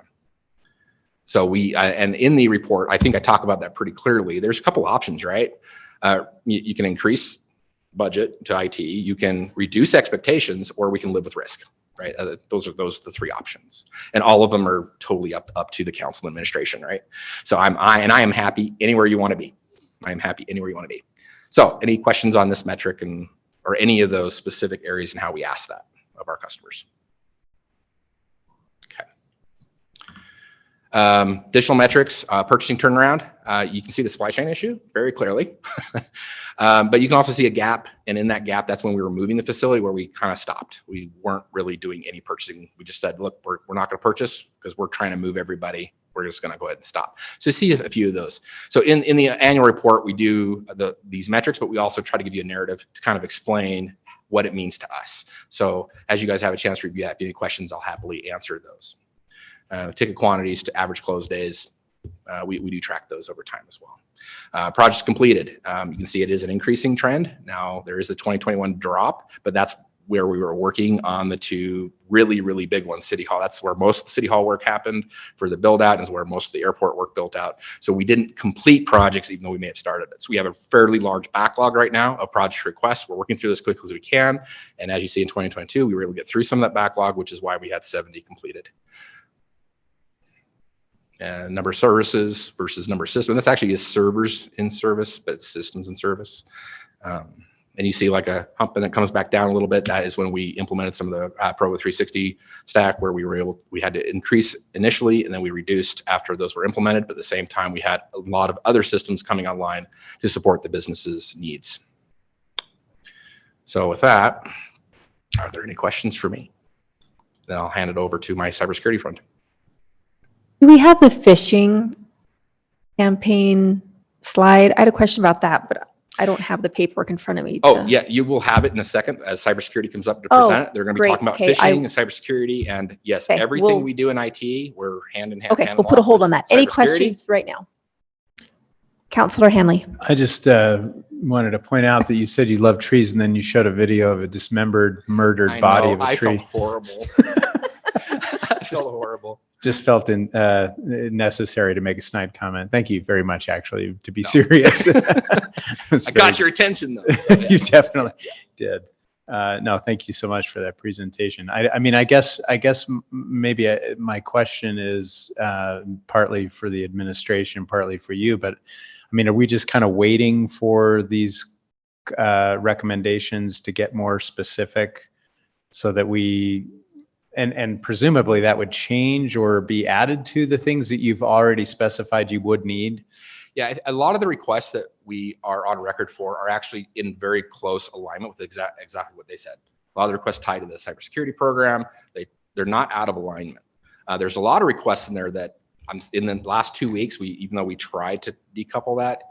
So and in the report, I think I talk about that pretty clearly. There's a couple options, right? You can increase budget to IT, you can reduce expectations, or we can live with risk, right? Those are the 3 options. And all of them are totally up to the council administration, right? So I am happy anywhere you want to be. I am happy anywhere you want to be. So any questions on this metric or any of those specific areas and how we ask that of our customers? Additional metrics, purchasing turnaround. You can see the supply chain issue very clearly, but you can also see a gap. And in that gap, that's when we were moving the facility where we kind of stopped. We weren't really doing any purchasing. We just said, look, we're not going to purchase because we're trying to move everybody. We're just going to go ahead and stop. So see a few of those. So in the annual report, we do these metrics, but we also try to give you a narrative to kind of explain what it means to us. So as you guys have a chance to review that, if you have any questions, I'll happily answer those. Ticket quantities to average close days, we do track those over time as well. Projects completed, you can see it is an increasing trend. Now there is the 2021 drop, but that's where we were working on the 2 really, really big ones. City Hall, that's where most of the City Hall work happened for the build out, is where most of the airport work built out. So we didn't complete projects even though we may have started it. So we have a fairly large backlog right now of project requests. We're working through this as quickly as we can. And as you see in 2022, we were able to get through some of that backlog, which is why we had 70 completed. And number of services versus number of systems. That's actually is servers in service, but it's systems in service. And you see like a hump and it comes back down a little bit. That is when we implemented some of the Provo 360 stack, where we had to increase initially and then we reduced after those were implemented. But at the same time, we had a lot of other systems coming online to support the business's needs. So with that, are there any questions for me? Then I'll hand it over to my cybersecurity friend. Do we have the phishing campaign slide? I had a question about that, but I don't have the paperwork in front of me. Oh, yeah, you will have it in a second as cybersecurity comes up to present it. They're going to be great. talking about Okay, phishing and cybersecurity. And yes, Okay, everything we do in IT, we're hand in hand. Okay, hand we'll in put a glove hold with on that. Any cybersecurity. questions right now? Councilor Hanley. I just wanted to point out that you said you love trees and then you showed a video of a dismembered, murdered I body know, of a I tree. felt horrible. I felt horrible. Just felt necessary to make a snide comment. Thank you very much, actually, to be serious. I got your attention though. So, yeah. You definitely did. No, thank you so much for that presentation. I mean, I guess maybe my question is partly for the administration, partly for you, but I mean, are we just kind of waiting for these recommendations to get more specific so that we and presumably that would change or be added to the things that you've already specified you would need. Yeah, a lot of the requests that we are on record for are actually in very close alignment with exactly what they said. A lot of the requests tied to the cybersecurity program, they're not out of alignment. There's a lot of requests in there that in the last 2 weeks, even though we tried to decouple that,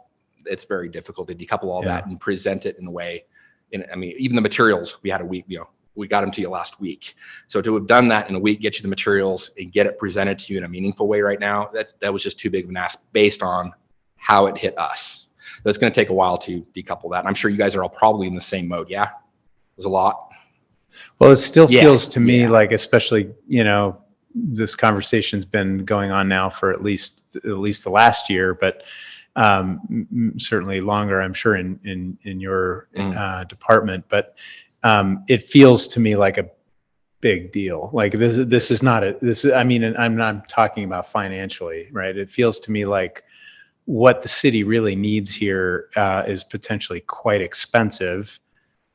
it's very difficult to decouple all that and present it in a way. I mean, even the materials, we had a week, we got them to you last week. So to have done that in a week, get you the materials and get it presented to you in a meaningful way right now, that was just too big of an ask based on how it hit us. So it's going to take a while to decouple that. And I'm sure you guys are all probably in the same mode. Yeah, there's a lot. Well, it still feels to me like, especially, this conversation's been going on now for at least the last year, but certainly longer, I'm sure, in your department. But it feels to me like a big deal. Like this is not I mean, and I'm not talking about financially, right? It feels to me like what the city really needs here is potentially quite expensive.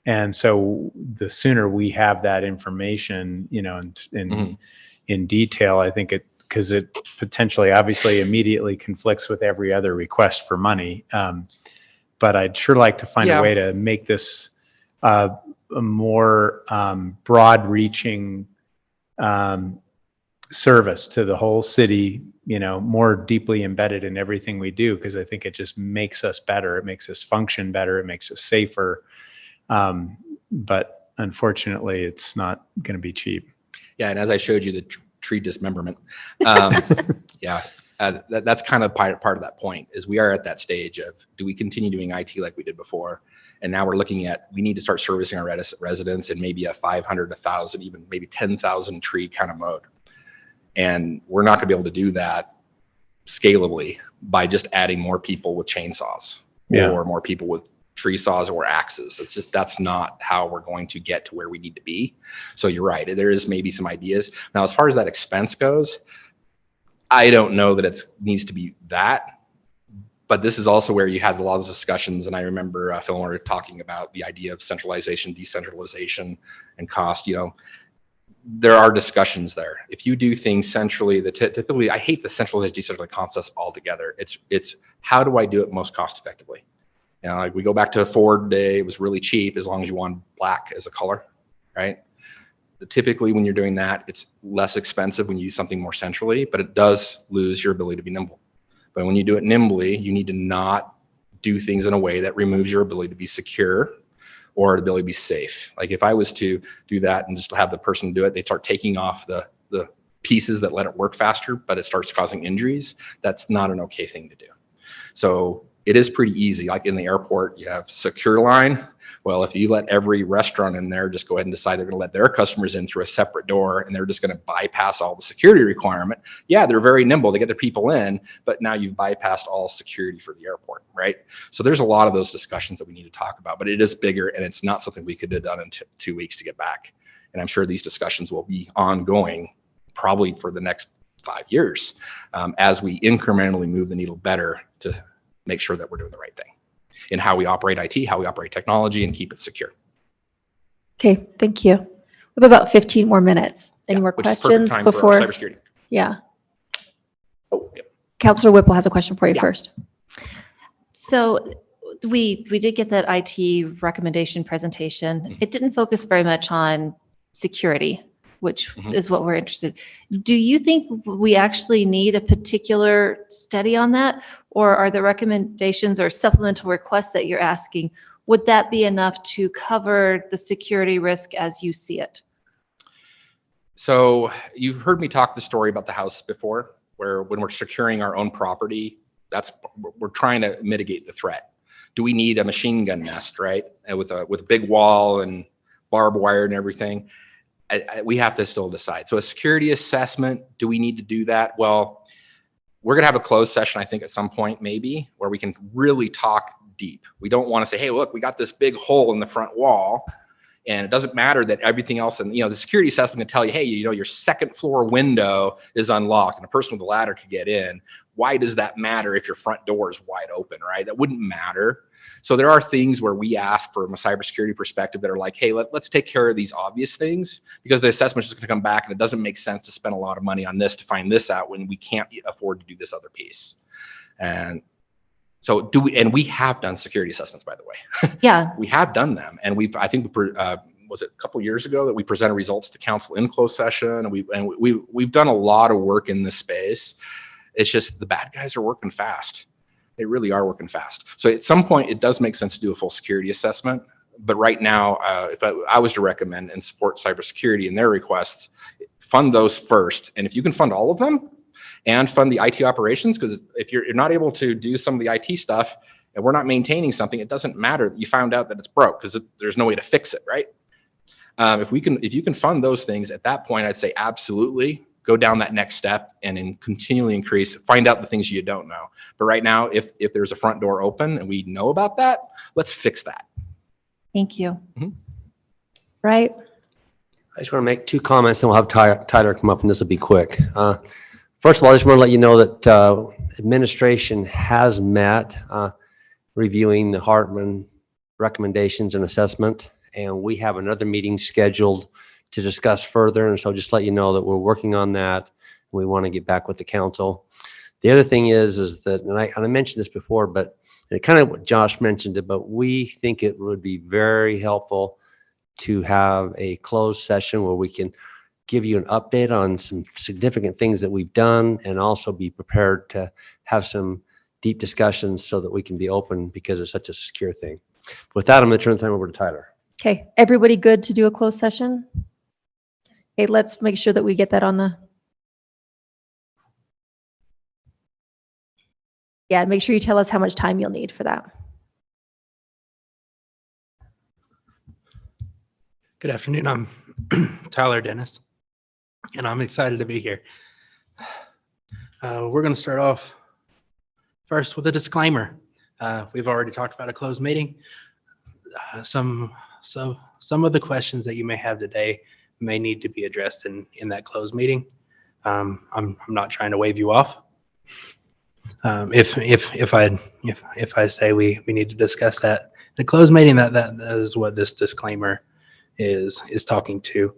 And so the sooner we have that information, in detail, I think because it potentially obviously immediately conflicts with every other request for money. But I'd sure like to find a way to make this a more broad reaching service to the whole city, more deeply embedded in everything we do, because I think it just makes us better. It makes us function better. It makes us safer. But unfortunately, it's not going to be cheap. Yeah, and as I showed you the tree dismemberment, that's kind of part of that point. Is we are at that stage of, do we continue doing IT like we did before? And now we're looking at, we need to start servicing our residents in maybe a 500, 1,000, even maybe 10,000 tree kind of mode. And we're not going to be able to do that scalably by just adding more people with chainsaws or more people with tree saws or axes. It's just, that's not how we're going to get to where we need to be. So you're right, there is maybe some ideas. Now, as far as that expense goes, I don't know that it needs to be that, but this is also where you had a lot of discussions. And I remember Phil and I were talking about the idea of centralization, decentralization, and cost. There are discussions there. If you do things centrally, typically, I hate the centralized, decentralized concepts altogether. It's how do I do it most cost effectively? Like we go back to a Ford day, it was really cheap as long as you want black as a color, right? Typically, when you're doing that, it's less expensive when you use something more centrally, but it does lose your ability to be nimble. But when you do it nimbly, you need to not do things in a way that removes your ability to be secure or the ability to be safe. Like if I was to do that and just have the person do it, they'd start taking off the pieces that let it work faster, but it starts causing injuries. That's not an okay thing to do. So it is pretty easy. Like in the airport, you have secure line. Well, if you let every restaurant in there just go ahead and decide they're going to let their customers in through a separate door and they're just going to bypass all the security requirement. Yeah, they're very nimble. They get their people in, but now you've bypassed all security for the airport, right? So there's a lot of those discussions that we need to talk about, but it is bigger and it's not something we could have done in 2 weeks to get back. And I'm sure these discussions will be ongoing probably for the next 5 years as we incrementally move the needle better to make sure that we're doing the right thing in how we operate IT, how we operate technology, and keep it secure. Okay, thank you. We have about 15 more minutes. Any more questions before? Cybersecurity. Yeah. Oh, yep. Councilor Whipple has a question for you first. So we did get that IT recommendation presentation. It didn't focus very much on security, which is what we're interested. Do you think we actually need a particular study on that? Or are the recommendations or supplemental requests that you're asking, would that be enough to cover the security risk as you see it? So you've heard me talk the story about the house before, where when we're securing our own property, we're trying to mitigate the threat. Do we need a machine gun nest, right? And with a big wall and barbed wire and everything? We have to still decide. So a security assessment, do we need to do that? Well, we're going to have a closed session, I think, at some point, maybe, where we can really talk deep. We don't want to say, hey, look, we got this big hole in the front wall, and it doesn't matter that everything else, and the security assessment can tell you, hey, your second floor window is unlocked, and a person with a ladder could get in. Why does that matter if your front door is wide open, right? That wouldn't matter. So there are things where we ask from a cybersecurity perspective that are like, hey, let's take care of these obvious things, because the assessment is just going to come back and it doesn't make sense to spend a lot of money on this to find this out when we can't afford to do this other piece. And so we have done security assessments, by the way. Yeah. We have done them. And I think was it a couple of years ago that we presented results to council in closed session, and we've done a lot of work in this space. It's just the bad guys are working fast. They really are working fast. So at some point, it does make sense to do a full security assessment. But right now, if I was to recommend and support cybersecurity in their requests, fund those first. And if you can fund all of them and fund the IT operations, because if you're not able to do some of the IT stuff and we're not maintaining something, it doesn't matter that you found out that it's broke, because there's no way to fix it, right? If you can fund those things at that point, I'd say absolutely go down that next step and then continually find out the things you don't know. But right now, if there's a front door open and we know about that, let's fix that. Thank you. Mm-hmm. Right. I just want to make two comments, then we'll have Tyler come up, and this will be quick. First of all, I just want to let you know that administration has met reviewing the Hartman recommendations and assessment, and we have another meeting scheduled to discuss further. And so just let you know that we're working on that. We want to get back with the council. The other thing is that, and I mentioned this before, but it kind of what Josh mentioned it, but we think it would be very helpful to have a closed session where we can give you an update on some significant things that we've done, and also be prepared to have some deep discussions so that we can be open, because it's such a secure thing. With that, I'm going to turn the time over to Tyler. Okay, everybody good to do a closed session? Okay, let's make sure that we get that on the. Yeah, make sure you tell us how much time you'll need for that. Good afternoon. I'm Tyler Dennis, and I'm excited to be here. We're going to start off first with a disclaimer. We've already talked about a closed meeting. Some of the questions that you may have today may need to be addressed in that closed meeting. I'm not trying to wave you off. If I say we need to discuss that in a closed meeting, that is what this disclaimer is talking to.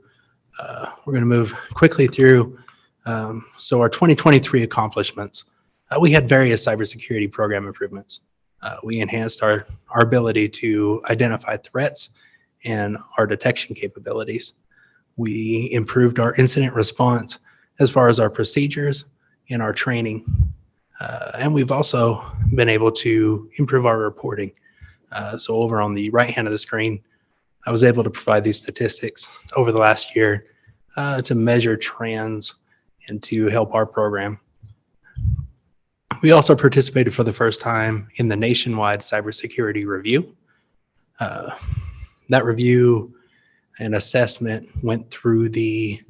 We're going to move quickly through. So our 2023 accomplishments, we had various cybersecurity program improvements. We enhanced our ability to identify threats and our detection capabilities. We improved our incident response as far as our procedures and our training. And we've also been able to improve our reporting. So over on the right hand of the screen, I was able to provide these statistics over the last year to measure trends and to help our program. We also participated for the first time in the nationwide cybersecurity review. That review and assessment went through the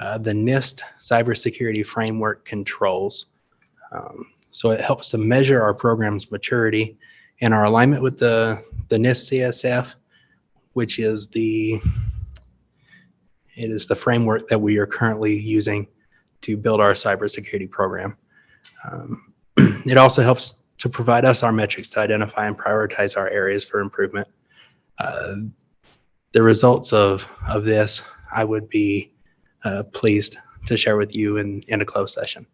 NIST cybersecurity framework controls. So it helps to measure our program's maturity and our alignment with the NIST CSF, which is the framework that we are currently using to build our cybersecurity program. It also helps to provide us our metrics to identify and prioritize our areas for improvement. The results of this, I would be pleased to share with you in a closed session.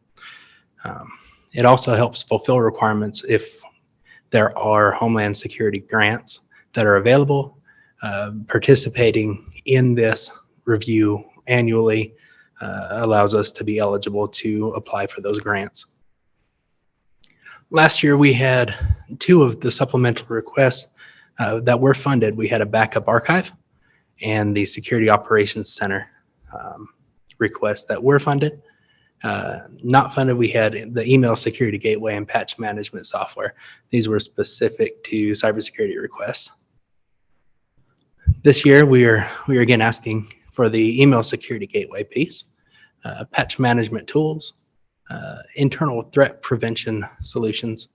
It also helps fulfill requirements if there are Homeland Security grants that are available. Participating in this review annually allows us to be eligible to apply for those grants. Last year, we had 2 of the supplemental requests that were funded. We had a backup archive and the Security Operations Center requests that were funded. Not funded, we had the email security gateway and patch management software. These were specific to cybersecurity requests. This year, we are again asking for the email security gateway piece, patch management tools, internal threat prevention solutions,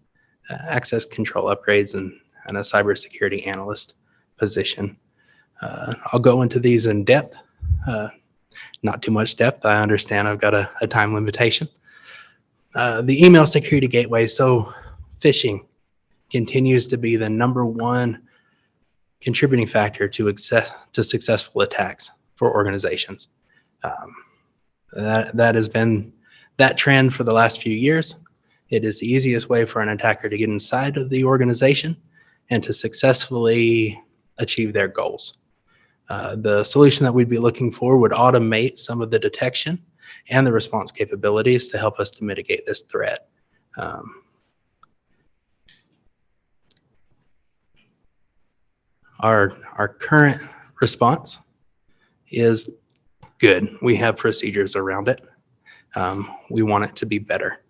access control upgrades, and a cybersecurity analyst position. I'll go into these in depth. Not too much depth. I understand I've got a time limitation. The email security gateway, so phishing continues to be the #1 contributing factor to successful attacks for organizations. That has been that trend for the last few years. It is the easiest way for an attacker to get inside of the organization and to successfully achieve their goals. The solution that we'd be looking for would automate some of the detection and the response capabilities to help us to mitigate this threat. Our current response is good. We have procedures around it. We want it to be better.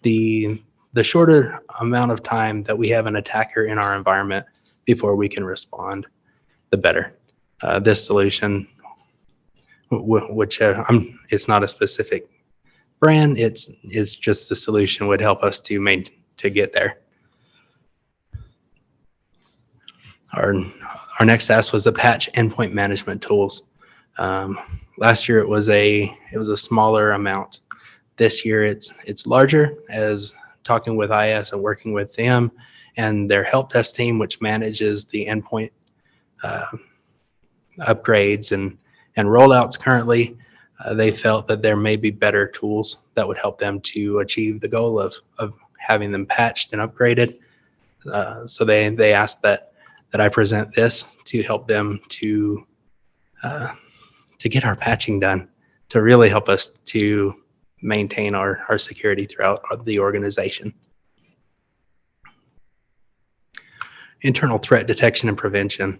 The shorter amount of time that we have an attacker in our environment before we can respond, the better. This solution, which it's not a specific brand, it's just the solution would help us to get there. Our next task was the patch endpoint management tools. Last year it was a smaller amount. This year it's larger, as talking with IS and working with them and their help desk team, which manages the endpoint upgrades and rollouts currently. They felt that there may be better tools that would help them to achieve the goal of having them patched and upgraded. So they asked that I present this to help them to get our patching done, to really help us to maintain our security throughout the organization. Internal threat detection and prevention.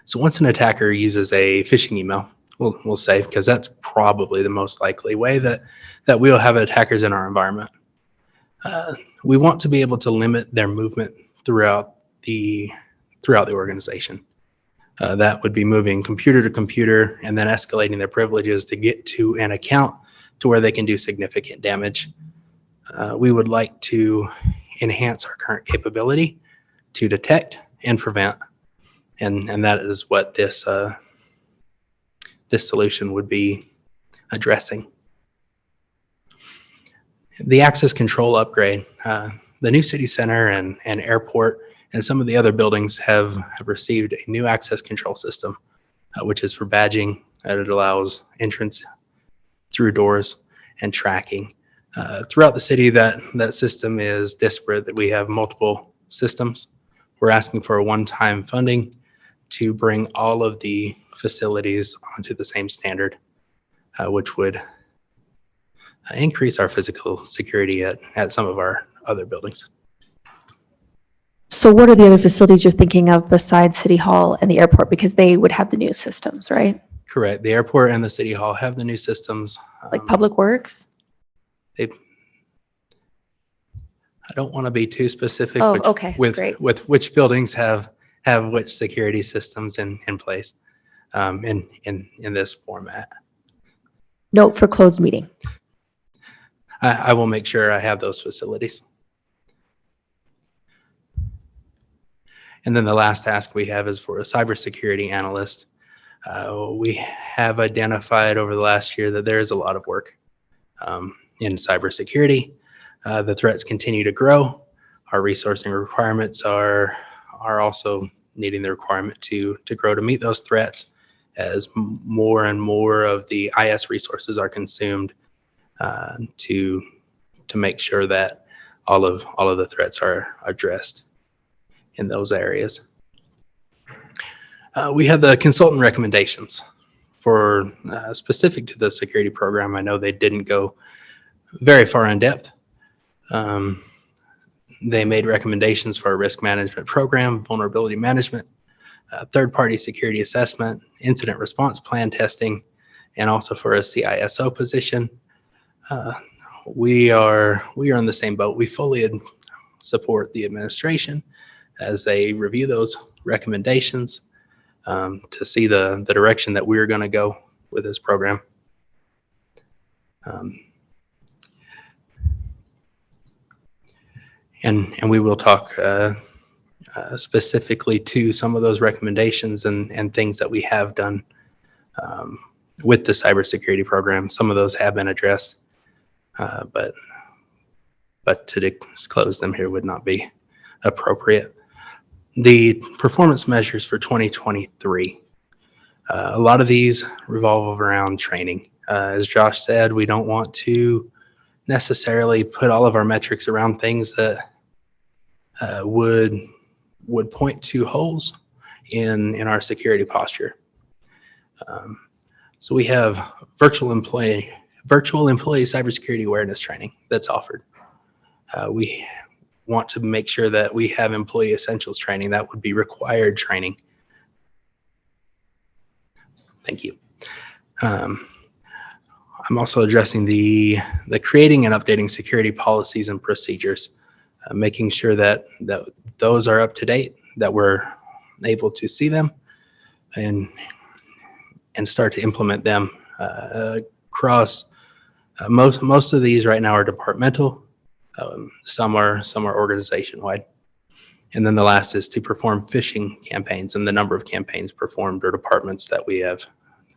So once an attacker uses a phishing email, we'll say, because that's probably the most likely way that we'll have attackers in our environment. We want to be able to limit their movement throughout the organization. That would be moving computer to computer and then escalating their privileges to get to an account to where they can do significant damage. We would like to enhance our current capability to detect and prevent, and that is what this solution would be addressing. The access control upgrade. The new city center and airport and some of the other buildings have received a new access control system, which is for badging. It allows entrance through doors and tracking. Throughout the city, that system is disparate, that we have multiple systems. We're asking for a one-time funding to bring all of the facilities onto the same standard, which would increase our physical security at some of our other buildings. So what are the other facilities you're thinking of besides City Hall and the airport? Because they would have the new systems, right? Correct. The airport and the City Hall have the new systems. Like Public Works? I don't want to be too specific with which buildings have which security systems in place in this format. Note for closed meeting. I will make sure I have those facilities. And then the last task we have is for a cybersecurity analyst. We have identified over the last year that there is a lot of work in cybersecurity. The threats continue to grow. Our resourcing requirements are also needing the requirement to grow to meet those threats as more and more of the IS resources are consumed to make sure that all of the threats are addressed in those areas. We have the consultant recommendations for specific to the security program. I know they didn't go very far in depth. They made recommendations for a risk management program, vulnerability management, third-party security assessment, incident response plan testing, and also for a CISO position. We are in the same boat. We fully support the administration as they review those recommendations to see the direction that we're going to go with this program. And we will talk specifically to some of those recommendations and things that we have done with the cybersecurity program. Some of those have been addressed, but but to disclose them here would not be appropriate. The performance measures for 2023, a lot of these revolve around training. As Josh said, we don't want to necessarily put all of our metrics around things that would point to holes in our security posture. So we have virtual employee cybersecurity awareness training that's offered. We want to make sure that we have employee essentials training. That would be required training. Thank you. I'm also addressing the creating and updating security policies and procedures, making sure that those are up to date, that we're able to see them and start to implement them across. Most of these right now are departmental. Some are organization wide. And then the last is to perform phishing campaigns and the number of campaigns performed or departments that we have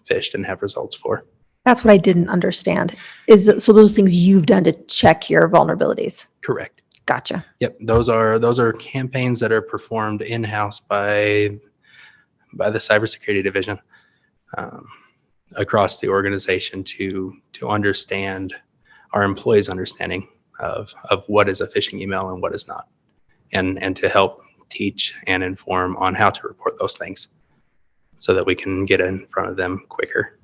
phished and have results for. That's what I didn't understand. So those things you've done to check your vulnerabilities. Correct. Gotcha. Yep. Those are campaigns that are performed in-house by the cybersecurity division across the organization to understand our employees' understanding of what is a phishing email and what is not, and to help teach and inform on how to report those things so that we can get in front of them quicker.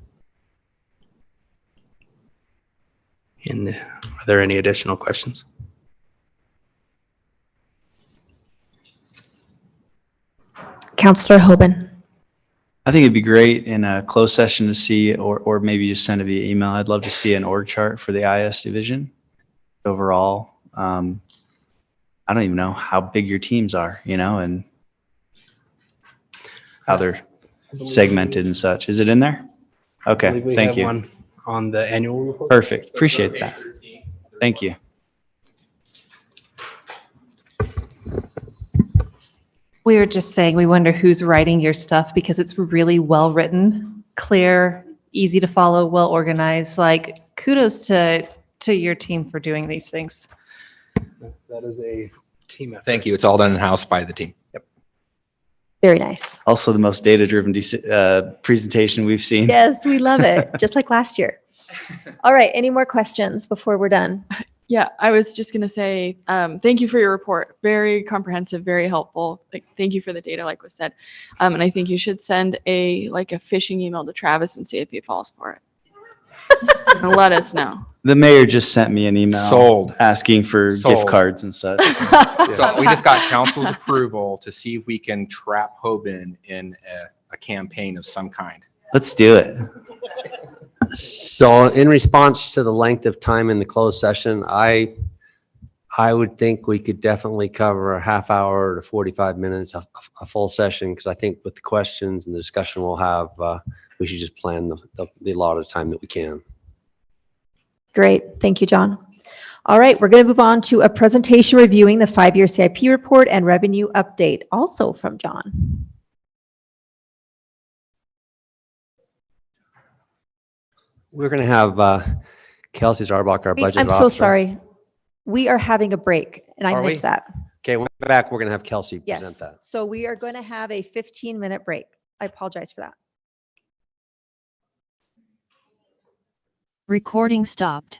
And are there any additional questions? Councillor Hoban. I think it'd be great in a closed session to see, or maybe just send it via email. I'd love to see an org chart for the IS division overall. I don't even know how big your teams are, and how they're segmented and such. Is it in there? Okay, thank you. One on the annual report. Perfect. Appreciate that. Thank you. We were just saying, we wonder who's writing your stuff because it's really well written, clear, easy to follow, well organized. Like, kudos to your team for doing these things. That is a team effort. Thank you. It's all done in-house by the team. Yep. Very nice. Also the most data-driven presentation we've seen. Yes, we love it. Just like last year. All right. Any more questions before we're done? Yeah, I was just going to say, thank you for your report. Very comprehensive, very helpful. Thank you for the data, like was said. And I think you should send a phishing email to Travis and see if he falls for it. And let us know. The mayor just sent me an email Sold. asking for gift cards and such. So we just got council's approval to see if we can trap Hoban in a campaign of some kind. Let's do it. So in response to the length of time in the closed session, I would think we could definitely cover a half hour to 45 minutes, a full session, because I think with the questions and the discussion we'll have, we should just plan the allotted time that we can. Great. Thank you, John. All right. We're going to move on to a presentation reviewing the 5-year CIP report and revenue update, also from John. We're going to have Kelsey Zarbach, our budget I'm officer. so sorry. We are having a break, and I Are missed we? that. Okay, when we're back, we're going to have Kelsey Yes. present that. So we are going to have a 15-minute break. I apologize for that. Recording stopped.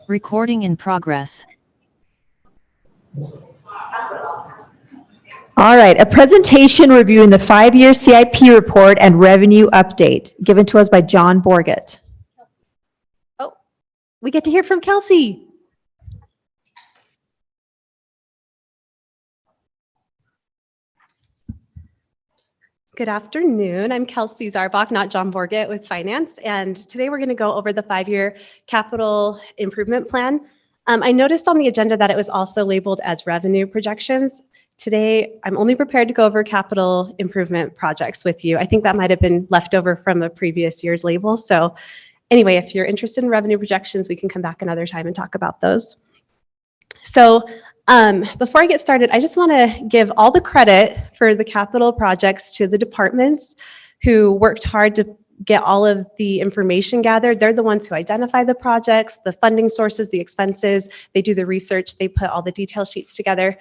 Recording in progress. All right, a presentation reviewing the 5-year CIP report and revenue update given to us by John Borgett. Oh, we get to hear from Kelsey. Good afternoon. I'm Kelsey Zarbach, not John Borgett with Finance, and today we're going to go over the 5-year capital improvement plan. I noticed on the agenda that it was also labeled as revenue projections. Today, I'm only prepared to go over capital improvement projects with you. I think that might have been left over from a previous year's label. So anyway, if you're interested in revenue projections, we can come back another time and talk about those. So before I get started, I just want to give all the credit for the capital projects to the departments who worked hard to get all of the information gathered. They're the ones who identify the projects, the funding sources, the expenses. They do the research. They put all the detail sheets together.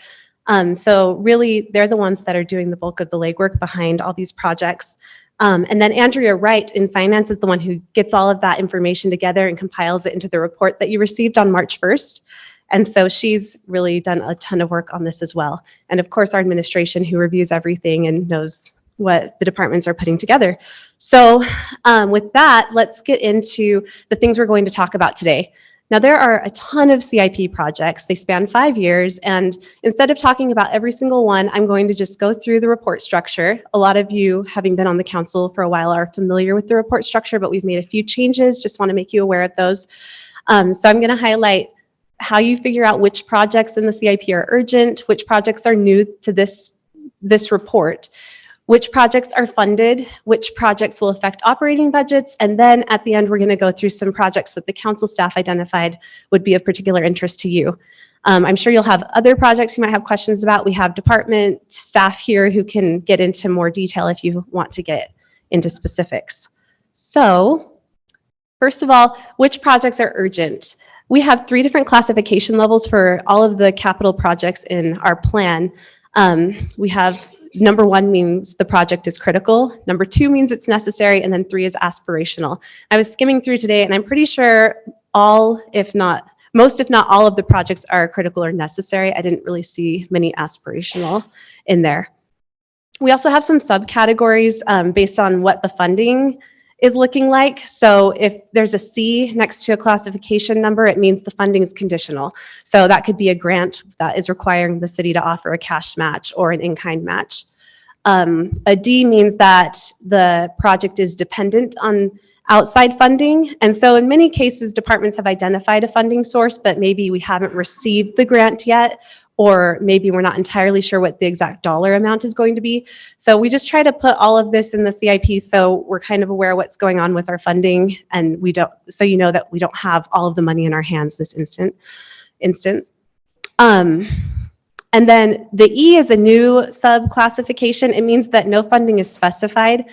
So really, they're the ones that are doing the bulk of the legwork behind all these projects. And then Andrea Wright in Finance is the one who gets all of that information together and compiles it into the report that you received on March 1st. And so she's really done a ton of work on this as well. And of course, our administration who reviews everything and knows what the departments are putting together. So with that, let's get into the things we're going to talk about today. Now, there are a ton of CIP projects. They span 5 years. And instead of talking about every single one, I'm going to just go through the report structure. A lot of you, having been on the council for a while, are familiar with the report structure, but we've made a few changes. Just want to make you aware of those. So I'm going to highlight how you figure out which projects in the CIP are urgent, which projects are new to this report, which projects are funded, which projects will affect operating budgets, and then at the end, we're going to go through some projects that the council staff identified would be of particular interest to you. I'm sure you'll have other projects you might have questions about. We have department staff here who can get into more detail if you want to get into specifics. So, first of all, which projects are urgent? We have 3 different classification levels for all of the capital projects in our plan. We have number 1 means the project is critical, number 2 means it's necessary, and then 3 is aspirational. I was skimming through today and I'm pretty sure most if not all of the projects are critical or necessary. I didn't really see many aspirational in there. We also have some subcategories based on what the funding is looking like. So if there's a C next to a classification number, it means the funding is conditional. So that could be a grant that is requiring the city to offer a cash match or an in-kind match. A D means that the project is dependent on outside funding. And so in many cases, departments have identified a funding source, but maybe we haven't received the grant yet, or maybe we're not entirely sure what the exact dollar amount is going to be. So we just try to put all of this in the CIP so we're kind of aware of what's going on with our funding, and so you know that we don't have all of the money in our hands this instant. And then the E is a new sub-classification. It means that no funding is specified.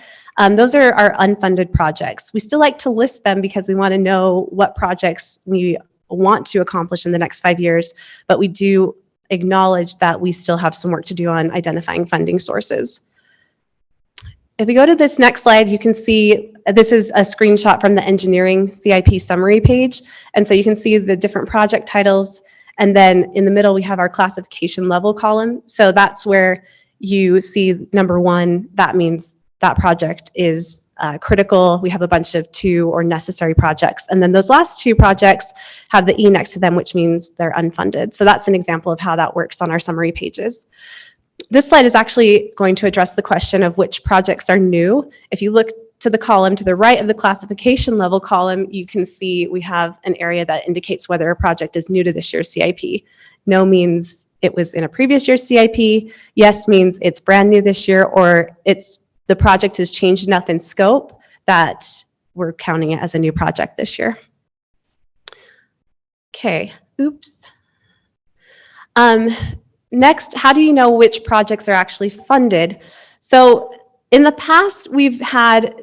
Those are our unfunded projects. We still like to list them because we want to know what projects we want to accomplish in the next 5 years, but we do acknowledge that we still have some work to do on identifying funding sources. If we go to this next slide, you can see this is a screenshot from the engineering CIP summary page. And so you can see the different project titles. And then in the middle, we have our classification level column. So that's where you see number 1, that means that project is critical. We have a bunch of 2 or necessary projects. And then those last 2 projects have the E next to them, which means they're unfunded. So that's an example of how that works on our summary pages. This slide is actually going to address the question of which projects are new. If you look to the column to the right of the classification level column, you can see we have an area that indicates whether a project is new to this year's CIP. No means it was in a previous year's CIP. Yes means it's brand new this year, or the project has changed enough in scope that we're counting it as a new project this year. Okay, oops. Next, how do you know which projects are actually funded? So in the past, we've had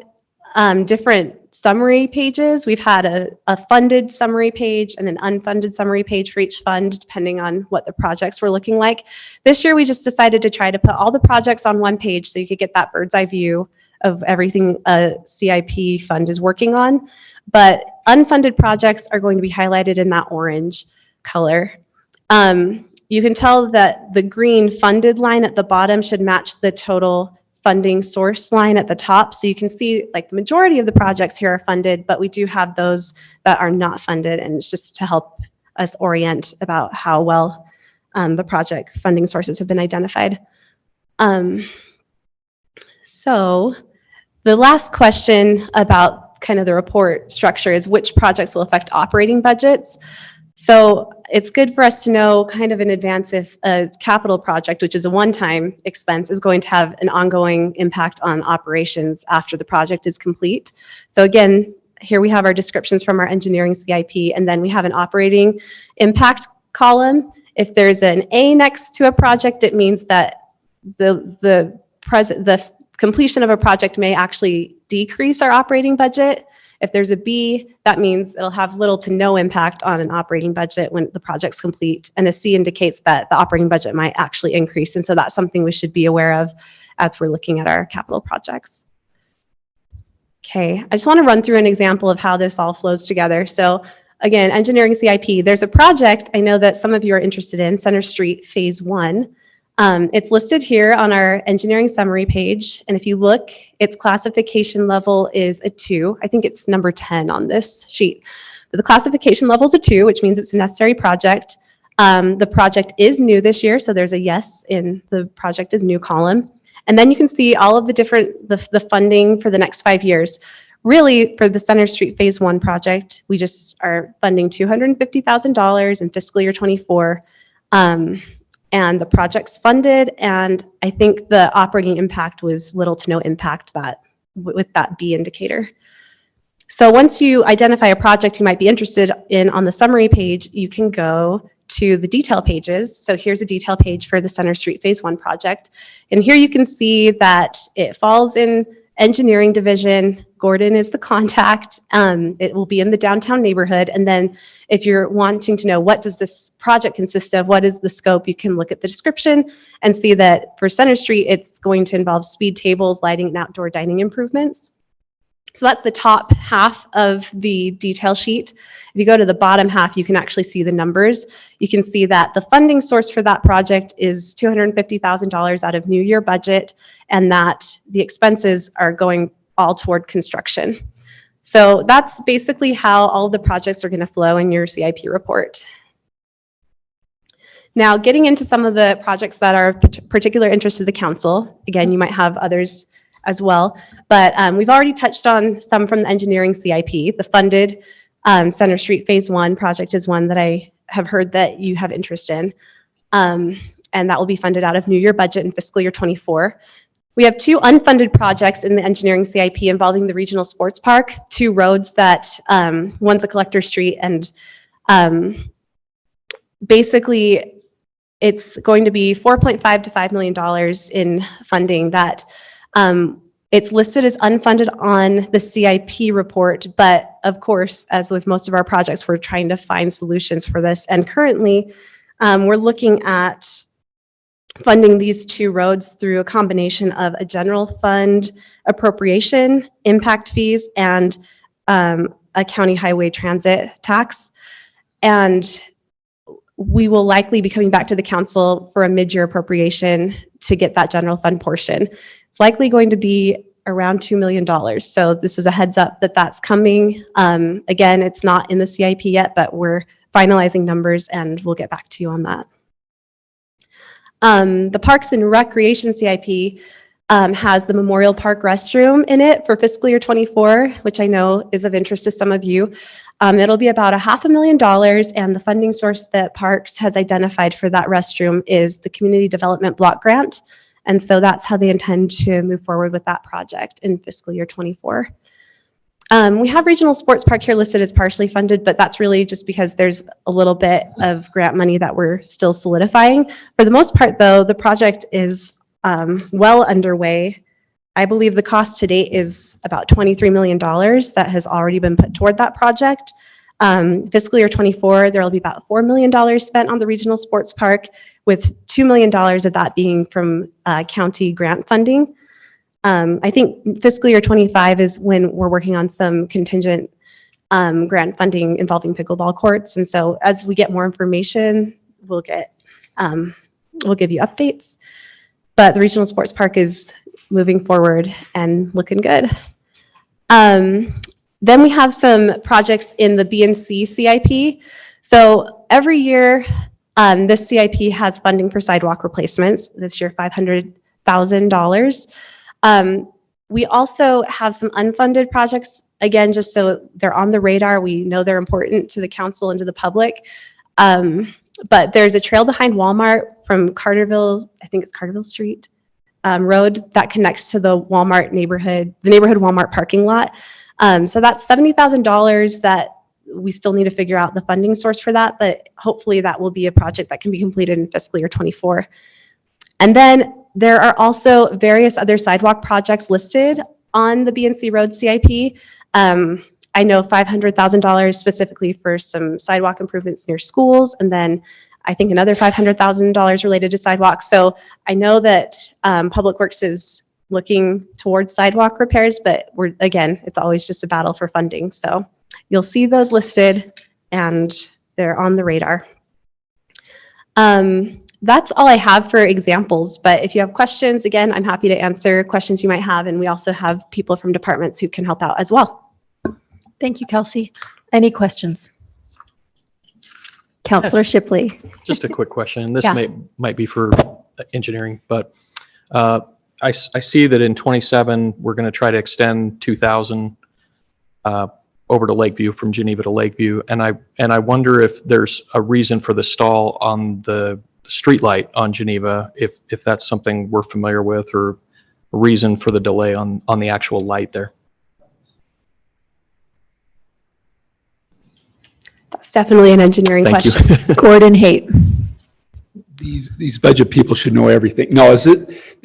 different summary pages. We've had a funded summary page and an unfunded summary page for each fund, depending on what the projects were looking like. This year, we just decided to try to put all the projects on one page so you could get that bird's eye view of everything a CIP fund is working on. but unfunded projects are going to be highlighted in that orange color. You can tell that the green funded line at the bottom should match the total funding source line at the top. So you can see like the majority of the projects here are funded, but we do have those that are not funded, and it's just to help us orient about how well the project funding sources have been identified. So the last question about kind of the report structure is which projects will affect operating budgets. So it's good for us to know kind of in advance if a capital project, which is a one-time expense, is going to have an ongoing impact on operations after the project is complete. So again, here we have our descriptions from our engineering CIP, and then we have an operating impact column. If there's an A next to a project, it means that the completion of a project may actually decrease our operating budget. If there's a B, that means it'll have little to no impact on an operating budget when the project's complete. And a C indicates that the operating budget might actually increase. And so that's something we should be aware of as we're looking at our capital projects. Okay, I just want to run through an example of how this all flows together. So again, engineering CIP, there's a project I know that some of you are interested in, Center Street Phase 1. It's listed here on our engineering summary page. And if you look, its classification level is a 2. I think it's number 10 on this sheet. But the classification level is a 2, which means it's a necessary project. The project is new this year, so there's a yes in the project is new column. And then you can see all of the different, the funding for the next 5 years. Really, for the Center Street Phase 1 project, we just are funding $250,000 in fiscal year 24. And the project's funded, and I think the operating impact was little to no impact that with that B indicator. So once you identify a project you might be interested in on the summary page, you can go to the detail pages. So here's a detail page for the Center Street Phase 1 project. And here you can see that it falls in engineering division. Gordon is the contact. It will be in the downtown neighborhood. And then if you're wanting to know what does this project consist of, what is the scope, you can look at the description and see that for Center Street, it's going to involve speed tables, lighting, and outdoor dining improvements. So that's the top half of the detail sheet. If you go to the bottom half, you can actually see the numbers. You can see that the funding source for that project is $250,000 out of new year budget, and that the expenses are going all toward construction. So that's basically how all of the projects are going to flow in your CIP report. Now, getting into some of the projects that are of particular interest to the council, again, you might have others as well, but we've already touched on some from the engineering CIP. The funded Center Street Phase 1 project is one that I have heard that you have interest in, and that will be funded out of new year budget in fiscal year 24. We have 2 unfunded projects in the engineering CIP involving the regional sports park, 2 roads that, one's a collector street, and basically it's going to be $4.5 to $5 million in funding that it's listed as unfunded on the CIP report, but of course, as with most of our projects, we're trying to find solutions for this. And currently, we're looking at funding these 2 roads through a combination of a general fund appropriation, impact fees, and a county highway transit tax. And we will likely be coming back to the council for a mid-year appropriation to get that general fund portion. It's likely going to be around $2 million. So this is a heads up that that's coming. Again, it's not in the CIP yet, but we're finalizing numbers and we'll get back to you on that. The Parks and Recreation CIP has the Memorial Park restroom in it for fiscal year 24, which I know is of interest to some of you. It'll be about $500,000, and the funding source that Parks has identified for that restroom is the Community Development Block Grant. And so that's how they intend to move forward with that project in fiscal year 24. We have Regional Sports Park here listed as partially funded, but that's really just because there's a little bit of grant money that we're still solidifying. For the most part, though, the project is well underway. I believe the cost to date is about $23 million that has already been put toward that project. Fiscal year 24, there will be about $4 million spent on the Regional Sports Park, with $2 million of that being from county grant funding. I think fiscal year 25 is when we're working on some contingent grant funding involving pickleball courts. And so as we get more information, we'll give you updates. But the regional sports park is moving forward and looking good. Then we have some projects in the B&C CIP. So every year, this CIP has funding for sidewalk replacements. This year, $500,000. We also have some unfunded projects, again, just so they're on the radar. We know they're important to the council and to the public. But there's a trail behind Walmart from Carterville, I think it's Carterville Street Road, that connects to the Walmart neighborhood, the neighborhood Walmart parking lot. So that's $70,000 that we still need to figure out the funding source for that, but hopefully that will be a project that can be completed in fiscal year 24. And then there are also various other sidewalk projects listed on the B&C Road CIP. I know $500,000 specifically for some sidewalk improvements near schools, and then I think another $500,000 related to sidewalks. So I know that Public Works is looking towards sidewalk repairs, but again, it's always just a battle for funding. So you'll see those listed and they're on the radar. That's all I have for examples, but if you have questions, again, I'm happy to answer questions you might have, and we also have people from departments who can help out as well. Thank you, Kelsey. Any questions? Councilor Yes. Shipley. Just a quick question. This Yeah. might be for engineering, but I see that in 27, we're going to try to extend 2,000 over to Lakeview, from Geneva to Lakeview. And I wonder if there's a reason for the stall on the street light on Geneva, if that's something we're familiar with, or a reason for the delay on the actual light there. That's definitely an engineering Thank you. question. Gordon Haight. These budget people should know everything. No,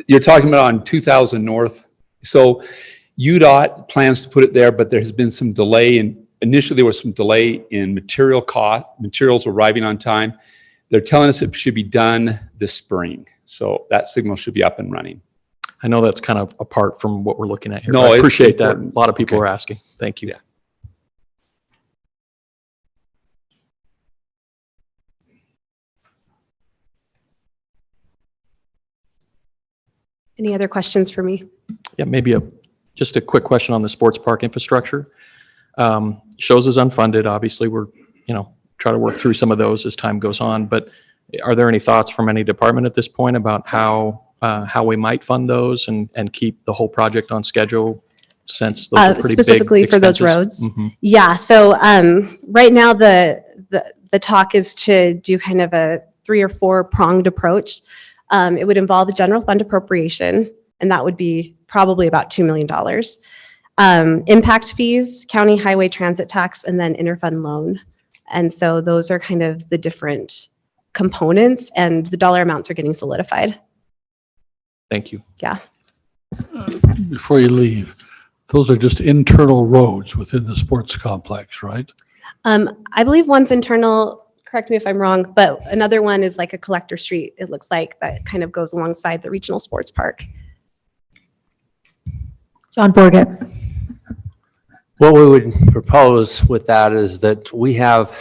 you're talking about on 2000 North. So UDOT plans to put it there, but there has been some delay initially there was some delay in materials arriving on time. They're telling us it should be done this spring. So that signal should be up and running. I know that's kind of apart from what we're looking at here. No, but I it's appreciate that. important. A lot of people Okay. are asking. Thank you. Yeah. Any other questions for me? Yeah, maybe just a quick question on the sports park infrastructure. Shows is unfunded. Obviously, we're, try to work through some of those as time goes on, but are there any thoughts from any department at this point about how we might fund those and keep the whole project on schedule, since those are pretty Specifically big for those expenses? roads? Mhm. Yeah, so right now the talk is to do kind of a 3 or 4 pronged approach. It would involve a general fund appropriation, and that would be probably about $2 million. Impact fees, county highway transit tax, and then interfund loan. And so those are kind of the different components, and the dollar amounts are getting solidified. Thank you. Yeah. Before you leave, those are just internal roads within the sports complex, right? I believe one's internal, correct me if I'm wrong, but another one is like a collector street, it looks like, that kind of goes alongside the regional sports park. John Borget. What we would propose with that is that we have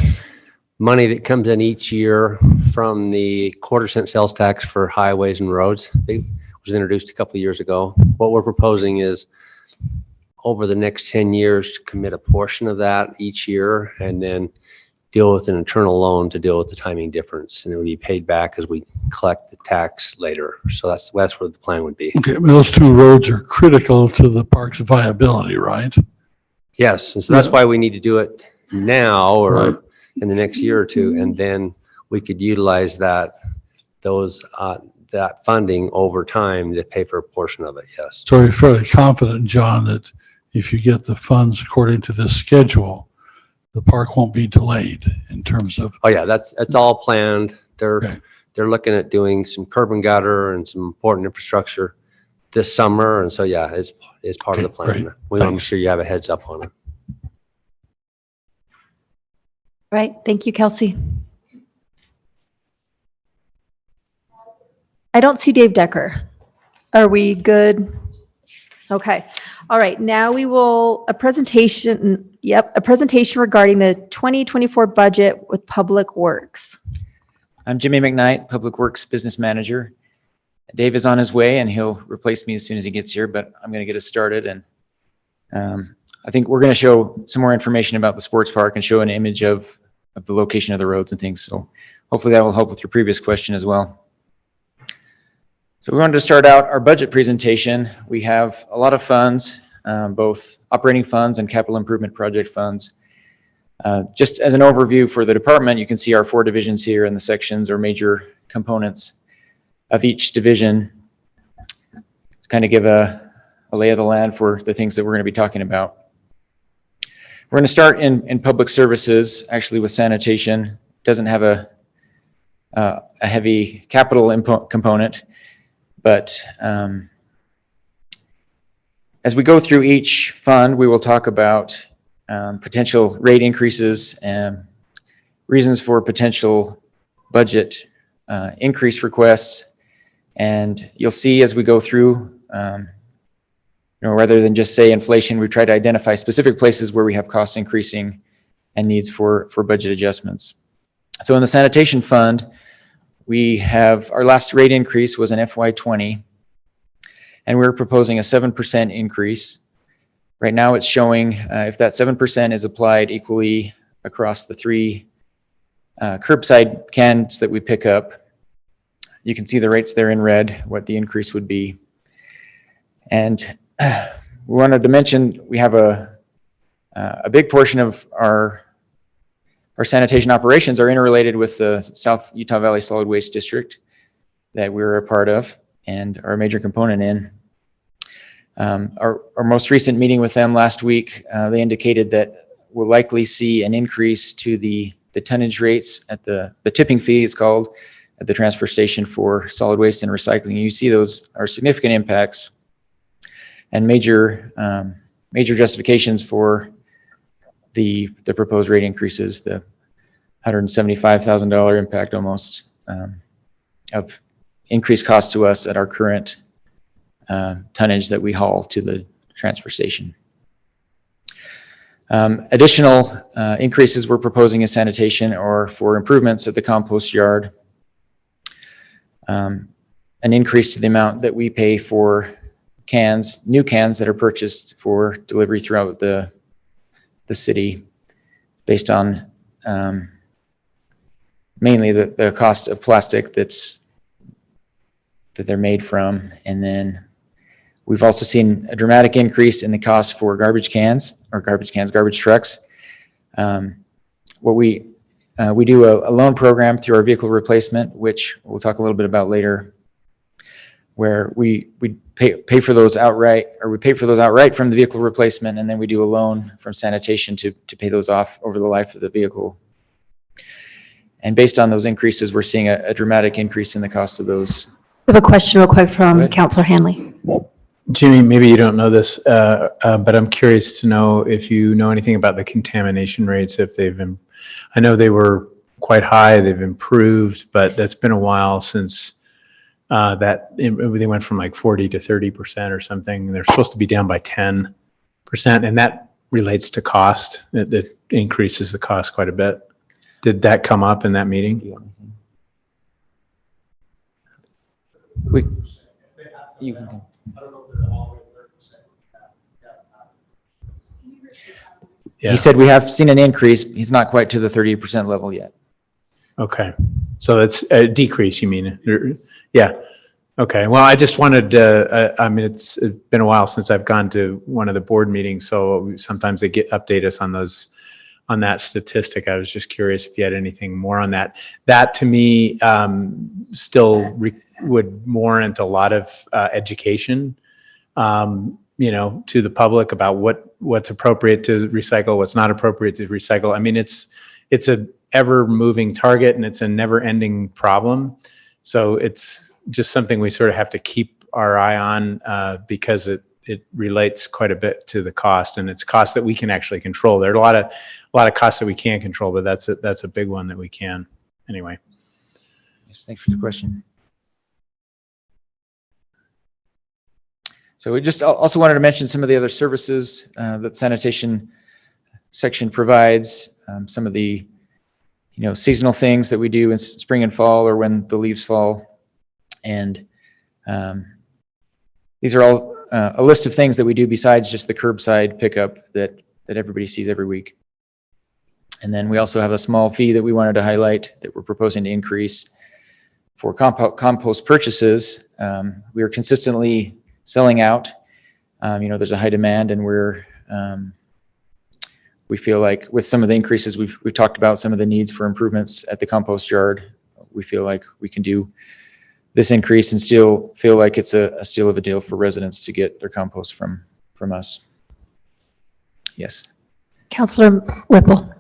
money that comes in each year from the quarter-cent sales tax for highways and roads. It was introduced a couple of years ago. What we're proposing is over the next 10 years to commit a portion of that each year, and then deal with an internal loan to deal with the timing difference, and it would be paid back as we collect the tax later. So that's where the plan would be. Okay, those 2 roads are critical to the park's viability, right? Yes, and so that's Yeah. why we need to do it now or Right. in the next year or two, and then we could utilize that funding over time to pay for a portion of it. Yes. So you're fairly confident, John, that if you get the funds according to this schedule, the park won't be delayed in terms of. Oh yeah, that's all planned. Okay. They're looking at doing some curb and gutter and some important infrastructure this summer, and so yeah, it's part of the plan. Great. We want to make Thanks. sure you have a heads up on it. Right. Thank you, Kelsey. I don't see Dave Decker. Are we good? Okay. All right. Now we will, a presentation regarding the 2024 budget with Public Works. I'm Jimmy McKnight, Public Works Business Manager. Dave is on his way and he'll replace me as soon as he gets here, but I'm going to get us started. And I think we're going to show some more information about the sports park and show an image of the location of the roads and things. So hopefully that will help with your previous question as well. So we wanted to start out our budget presentation. We have a lot of funds, both operating funds and capital improvement project funds. Just as an overview for the department, you can see our 4 divisions here in the sections or major components of each division to kind of give a lay of the land for the things that we're going to be talking about. We're going to start in public services, actually with sanitation. Doesn't have a heavy capital component, but as we go through each fund, we will talk about potential rate increases and reasons for potential budget increase requests. And you'll see as we go through, rather than just say inflation, we try to identify specific places where we have costs increasing and needs for budget adjustments. So in the sanitation fund, we have our last rate increase was in FY20, and we're proposing a 7% increase. Right now it's showing if that 7% is applied equally across the 3 curbside cans that we pick up, you can see the rates there in red, what the increase would be. And we wanted to mention we have a big portion of our sanitation operations are interrelated with the South Utah Valley Solid Waste District that we're a part of and are a major component in. Our most recent meeting with them last week, they indicated that we'll likely see an increase to the tonnage rates at the tipping fee, it's called, at the transfer station for solid waste and recycling. You see those are significant impacts and major justifications for the proposed rate increases, the $175,000 impact almost of increased cost to us at our current tonnage that we haul to the transfer station. Additional increases we're proposing in sanitation or for improvements at the compost yard. An increase to the amount that we pay for cans, new cans that are purchased for delivery throughout the city based on mainly the cost of plastic that they're made from. And then we've also seen a dramatic increase in the cost for garbage trucks. What we do a loan program through our vehicle replacement, which we'll talk a little bit about later, where we pay for those outright, or we pay for those outright from the vehicle replacement, and then we do a loan from sanitation to pay those off over the life of the vehicle. And based on those increases, we're seeing a dramatic increase in the cost of those. We have a question real quick from Councilor Hanley. Jimmy, maybe you don't know this, but I'm curious to know if you know anything about the contamination rates, if they've been, I know they were quite high, they've improved, but that's been a while since they went from like 40 to 30% or something. They're supposed to be down by 10%, and that relates to cost. It increases the cost quite a bit. Did that come up in that meeting? He said we have seen an increase. He's not quite to the 30% level yet. Okay, so that's a decrease, you mean? Yeah. Okay. Well, I just wanted to, I mean, it's been a while since I've gone to one of the board meetings, so sometimes they update us on that statistic. I was just curious if you had anything more on that. That to me still would warrant a lot of education, to the public about what's appropriate to recycle, what's not appropriate to recycle. I mean, it's a ever moving target and it's a never ending problem. So it's just something we sort of have to keep our eye on because it relates quite a bit to the cost, and it's costs that we can actually control. There are a lot of costs that we can't control, but that's a big one that we can. Anyway. Yes, thanks for the question. So we just also wanted to mention some of the other services that sanitation section provides, some of the seasonal things that we do in spring and fall or when the leaves fall. And these are all a list of things that we do besides just the curbside pickup that everybody sees every week. And then we also have a small fee that we wanted to highlight that we're proposing to increase for compost purchases. We are consistently selling out. There's a high demand, and we feel like with some of the increases we've talked about, some of the needs for improvements at the compost yard, we feel like we can do this increase and still feel like it's a steal of a deal for residents to get their compost from us. Yes. Councilor Whipple.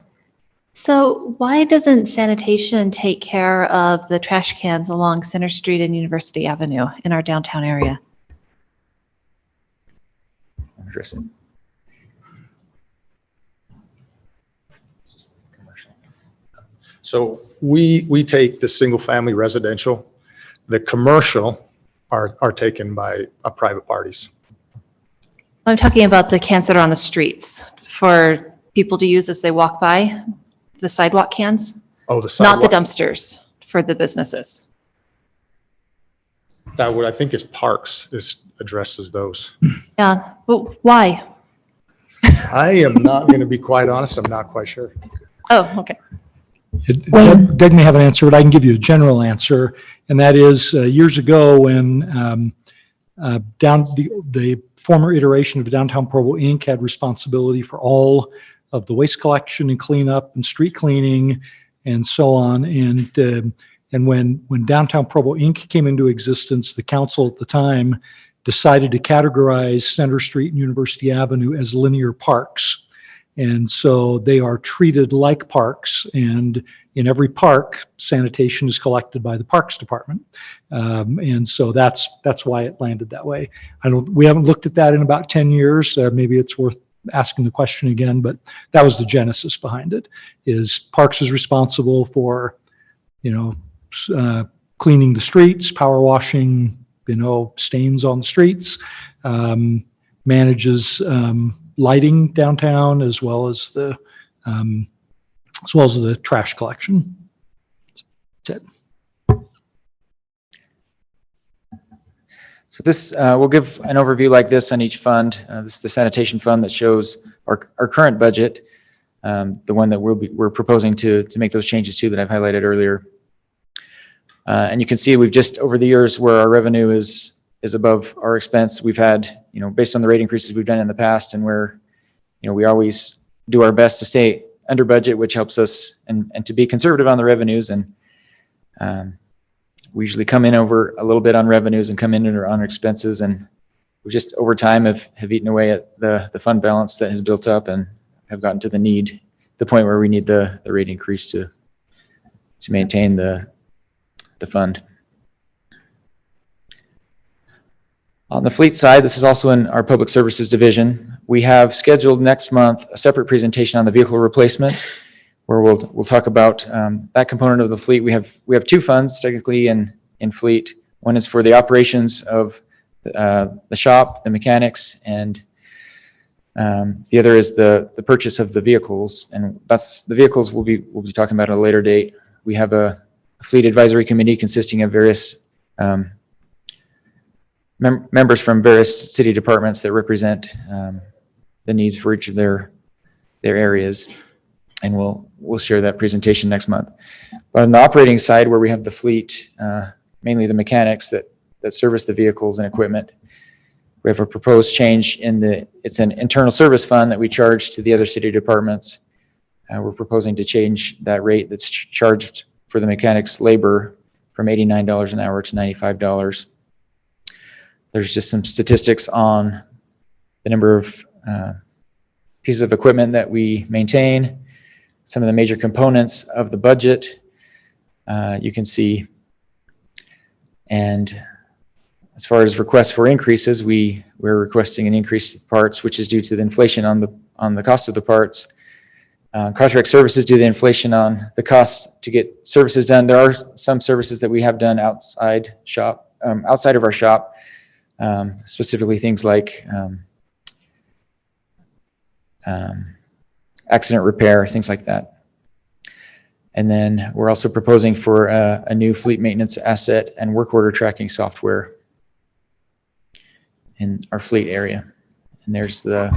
So why doesn't sanitation take care of the trash cans along Center Street and University Avenue in our downtown area? Interesting. So we take the single family residential. The commercial are taken by private parties. I'm talking about the cans that are on the streets for people to use as they walk by, the sidewalk cans, Oh, the sidewalk. not the dumpsters for the businesses. That what I think is parks addresses those. Yeah, but why? I am not going to be quite honest. I'm not quite sure. Oh, okay. Doug may have an answer, but I can give you a general answer. And that is years ago when the former iteration of Downtown Provo Inc. had responsibility for all of the waste collection and cleanup and street cleaning and so on. And when Downtown Provo Inc. came into existence, the council at the time decided to categorize Center Street and University Avenue as linear parks. And so they are treated like parks, and in every park, sanitation is collected by the Parks Department. And so that's why it landed that way. We haven't looked at that in about 10 years. Maybe it's worth asking the question again, but that was the genesis behind it, is Parks is responsible for, cleaning the streets, power washing, stains on the streets, manages lighting downtown as well as the trash collection. That's it. So this, we'll give an overview like this on each fund. This is the sanitation fund that shows our current budget, the one that we're proposing to make those changes to that I've highlighted earlier. And you can see we've just over the years where our revenue is above our expense. We've had, based on the rate increases we've done in the past, and where, we always do our best to stay under budget, which helps us and to be conservative on the revenues. And we usually come in over a little bit on revenues and come in under on expenses. And we just over time have eaten away at the fund balance that has built up and have gotten to the point where we need the rate increase to maintain the fund. On the fleet side, this is also in our public services division. We have scheduled next month a separate presentation on the vehicle replacement, where we'll talk about that component of the fleet. We have two funds technically in fleet. One is for the operations of the shop, the mechanics, and the other is the purchase of the vehicles. And that's the vehicles we'll be talking about at a later date. We have a fleet advisory committee consisting of various members from various city departments that represent the needs for each of their areas, and we'll share that presentation next month. But on the operating side, where we have the fleet, mainly the mechanics that service the vehicles and equipment, we have a proposed change it's an internal service fund that we charge to the other city departments. We're proposing to change that rate that's charged for the mechanics labor from $89 an hour to $95. There's just some statistics on the number of pieces of equipment that we maintain, some of the major components of the budget you can see. And as far as requests for increases, we're requesting an increase in parts, which is due to the inflation on the cost of the parts. Contract services due to the inflation on the costs to get services done. There are some services that we have done outside of our shop. specifically things like accident repair, things like that. And then we're also proposing for a new fleet maintenance asset and work order tracking software in our fleet area. And there's the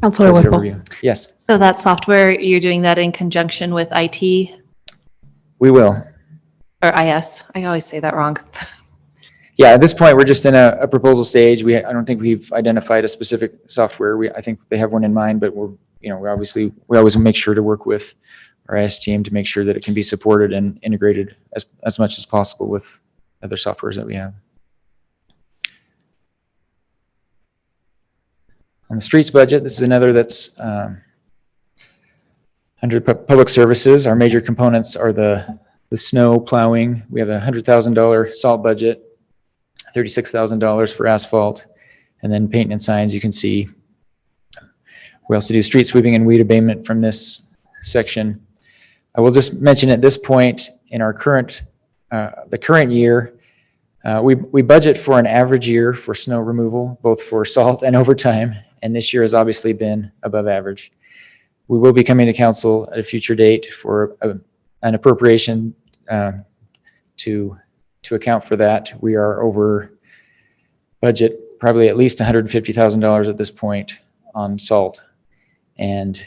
Councilor budget Whipple. overview. Yes, So that software, you're doing that in conjunction with IT we will. or IS? I always say that wrong. Yeah, at this point, we're just in a proposal stage. I don't think we've identified a specific software. I think they have one in mind, but we always make sure to work with our IS team to make sure that it can be supported and integrated as much as possible with other softwares that we have. On the streets budget, this is another that's under public services. Our major components are the snow plowing. We have a $100,000 salt budget, $36,000 for asphalt, and then paint and signs. You can see we also do street sweeping and weed abatement from this section. I will just mention at this point in our the current year, we budget for an average year for snow removal, both for salt and overtime, and this year has obviously been above average. We will be coming to council at a future date for an appropriation to account for that. We are over budget, probably at least $150,000 at this point on salt. And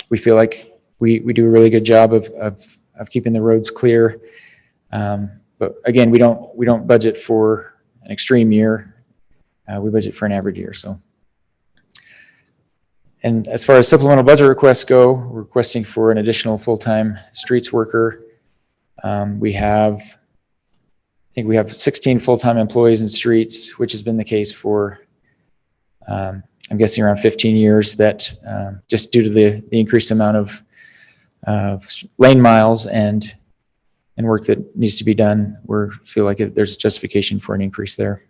we feel like we do a really good job of keeping the roads clear. But again, we don't budget for an extreme year. We budget for an average year. So, and as far as supplemental budget requests go, we're requesting for an additional full-time streets worker. I think we have 16 full-time employees in streets, which has been the case for, I'm guessing, around 15 years. That just due to the increased amount of lane miles and work that needs to be done, we feel like there's justification for an increase there.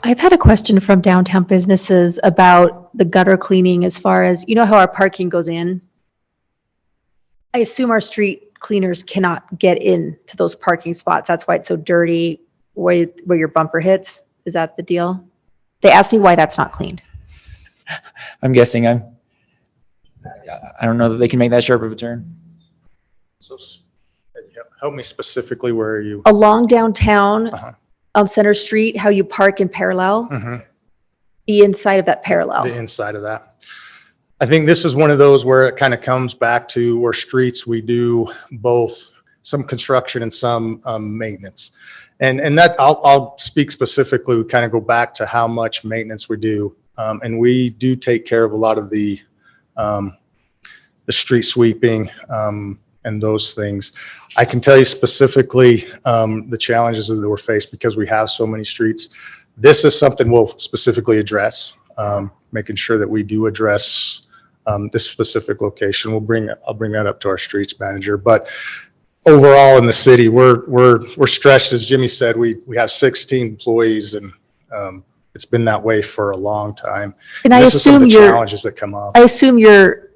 I've had a question from downtown businesses about the gutter cleaning as far as, you know how our parking goes in? I assume our street cleaners cannot get into those parking spots. That's why it's so dirty where your bumper hits. Is that the deal? They asked me why that's not cleaned. I'm guessing I don't know that they can make that sharp of a turn. So help me specifically, where are you? Along downtown on Center Street, how you park in parallel, the inside of that parallel. The inside of that. I think this is one of those where it kind of comes back to where streets, we do both some construction and some maintenance. And that I'll speak specifically, we kind of go back to how much maintenance we do. And we do take care of a lot of the street sweeping and those things. I can tell you specifically the challenges that we're faced because we have so many streets. This is something we'll specifically address, making sure that we do address this specific location. I'll bring that up to our streets manager. But overall in the city, we're stretched. As Jimmy said, we have 16 employees, and it's been that way for a long time. And I this is some of assume the your challenges that come up. I assume your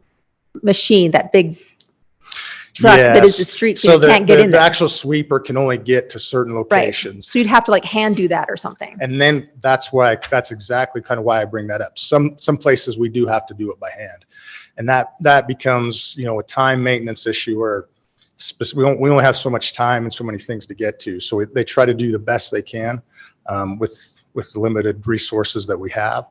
machine, that big truck that is the street, so you can't get in the there. actual sweeper can only get to certain locations. So you'd have to like hand do that or something. And then that's exactly kind of why I bring that up. Some places we do have to do it by hand, and that becomes, you know, a time maintenance issue where we only have so much time and so many things to get to. So they try to do the best they can with the limited resources that we have.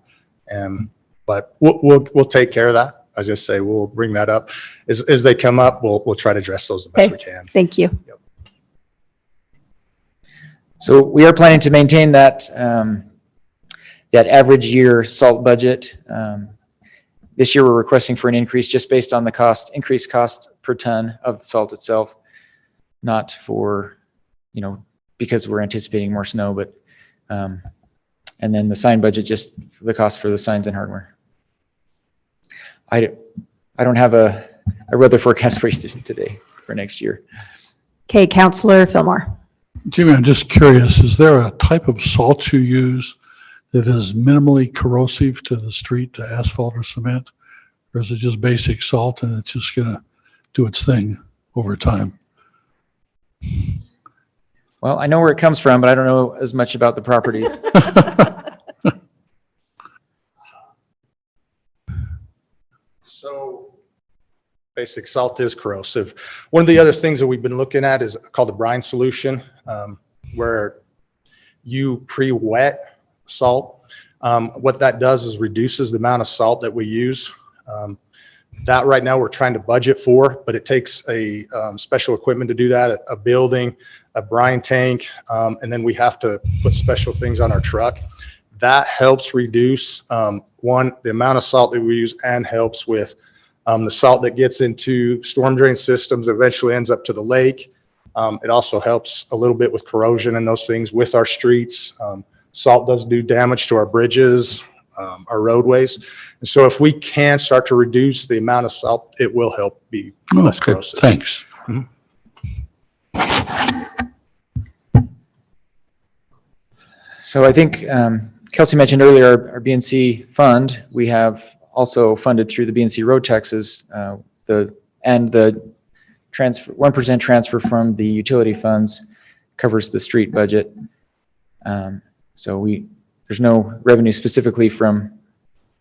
But we'll take care of that. As I say, we'll bring that up as they come up. We'll try to address those the best we can. Thank you. Yep. So we are planning to maintain that average year salt budget. This year we're requesting for an increase just based on the increased cost per ton of the salt itself, not for, because we're anticipating more snow, but and then the sign budget, just the cost for the signs and hardware. I don't have a weather forecast for you today for next year. Okay, Councilor Fillmore. Jimmy, I'm just curious, is there a type of salt you use that is minimally corrosive to the street, to asphalt or cement? Or is it just basic salt and it's just gonna do its thing over time? Well, I know where it comes from, but I don't know as much about the properties. So basic salt is corrosive. One of the other things that we've been looking at is called the brine solution, where you pre-wet salt. What that does is reduces the amount of salt that we use. That right now we're trying to budget for, but it takes a special equipment to do that, a building, a brine tank, and then we have to put special things on our truck. That helps reduce, one, the amount of salt that we use, and helps with the salt that gets into storm drain systems, eventually ends up to the lake. It also helps a little bit with corrosion and those things with our streets. Salt does do damage to our bridges, our roadways. And so if we can start to reduce the amount of salt, it will help be less Okay, corrosive. thanks. So I think Kelsey mentioned earlier our BNC fund. We have also funded through the BNC road taxes, the transfer, 1% transfer from the utility funds covers the street budget. So there's no revenue specifically from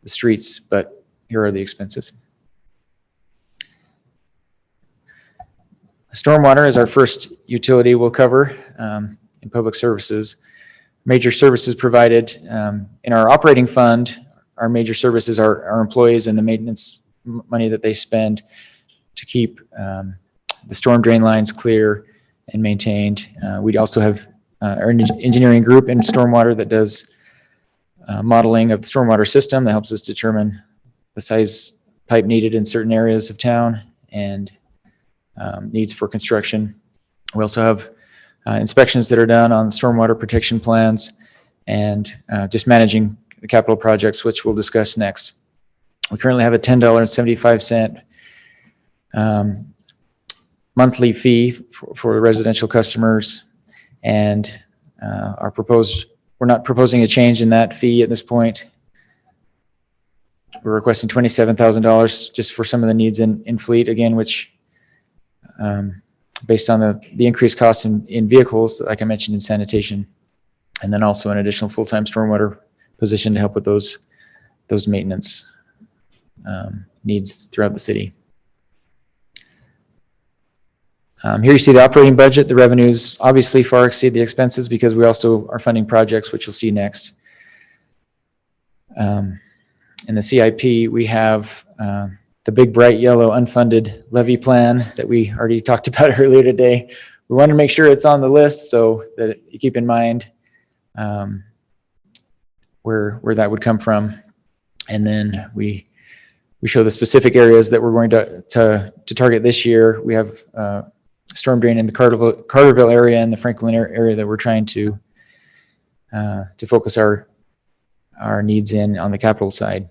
the streets, but here are the expenses. Stormwater is our first utility we'll cover in public services. Major services provided in our operating fund. Our major services are our employees and the maintenance money that they spend to keep the storm drain lines clear and maintained. We also have our engineering group in stormwater that does modeling of the stormwater system that helps us determine the size pipe needed in certain areas of town and needs for construction. We also have inspections that are done on stormwater protection plans and just managing the capital projects, which we'll discuss next. We currently have a $10.75 monthly fee for residential customers, and we're not proposing a change in that fee at this point. We're requesting $27,000 just for some of the needs in fleet, again, which based on the increased costs in vehicles, like I mentioned, in sanitation, and then also an additional full-time stormwater position to help with those maintenance needs throughout the city. Here you see the operating budget. The revenues obviously far exceed the expenses because we also are funding projects, which you'll see next. In the CIP, we have the big bright yellow unfunded levy plan that we already talked about earlier today. We want to make sure it's on the list so that you keep in mind where that would come from. And then we show the specific areas that we're going to target this year. We have storm drain in the Carterville area and the Franklin area that we're trying to focus our needs in on the capital side.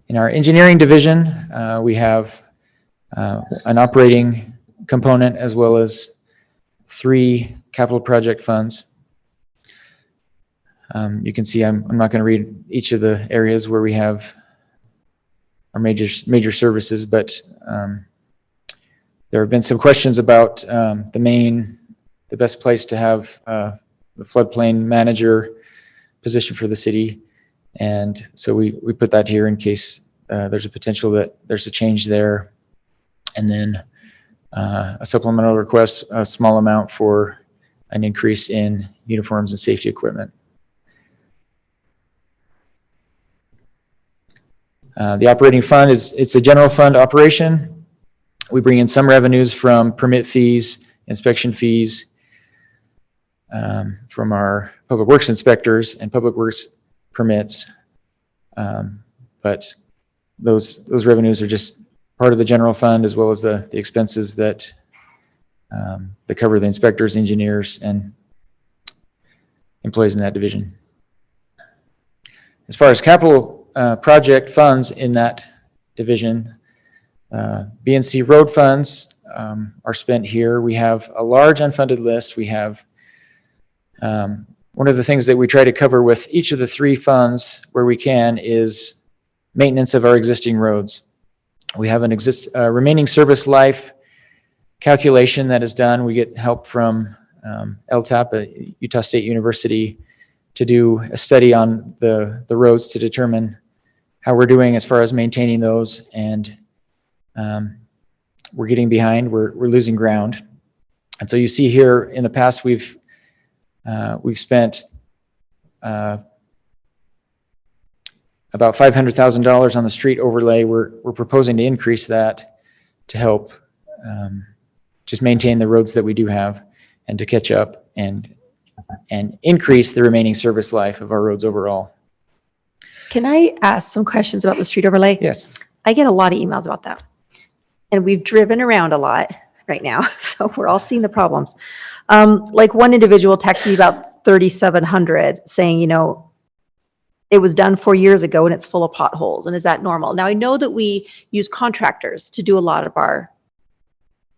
In our engineering division, we have an operating component as well as 3 capital project funds. You can see I'm not going to read each of the areas where we have our major services, but there have been some questions about the best place to have the floodplain manager position for the city. And so we put that here in case there's a potential that there's a change there. And then a supplemental request, a small amount for an increase in uniforms and safety equipment. The operating fund it's a general fund operation. We bring in some revenues from permit fees, inspection fees, from our public works inspectors and public works permits. But those revenues are just part of the general fund as well as the expenses that cover the inspectors, engineers, and employees in that division. As far as capital project funds in that division, BNC road funds are spent here. We have a large unfunded list. We have one of the things that we try to cover with each of the 3 funds where we can is maintenance of our existing roads. We have an remaining service life calculation that is done. We get help from LTAP, Utah State University, to do a study on the roads to determine how we're doing as far as maintaining those. And we're getting behind, we're losing ground. And so you see here in the past, we've spent about $500,000 on the street overlay. We're proposing to increase that to help just maintain the roads that we do have and to catch up and increase the remaining service life of our roads overall. Can I ask some questions about the street overlay? Yes. I get a lot of emails about that. And we've driven around a lot right now, so we're all seeing the problems. Like one individual texted me about 3,700 saying, you know, it was done 4 years ago and it's full of potholes. And is that normal? Now I know that we use contractors to do a lot of our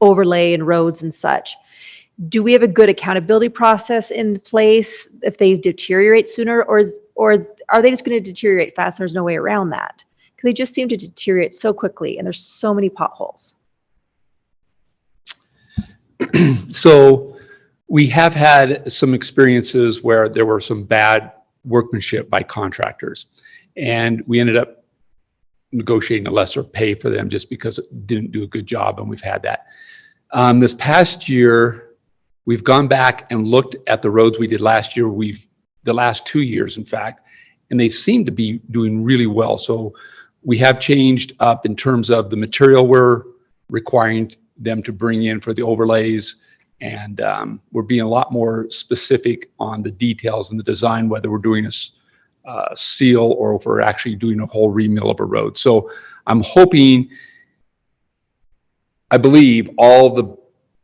overlay and roads and such. Do we have a good accountability process in place if they deteriorate sooner, or are they just going to deteriorate fast and there's no way around that? Because they just seem to deteriorate so quickly and there's so many potholes. So we have had some experiences where there were some bad workmanship by contractors, and we ended up negotiating a lesser pay for them just because it didn't do a good job, and we've had that. This past year, we've gone back and looked at the roads we did last year. The last 2 years, in fact, and they seem to be doing really well. So we have changed up in terms of the material we're requiring them to bring in for the overlays, and we're being a lot more specific on the details and the design, whether we're doing a seal or if we're actually doing a whole remill of a road. So I'm hoping, I believe all the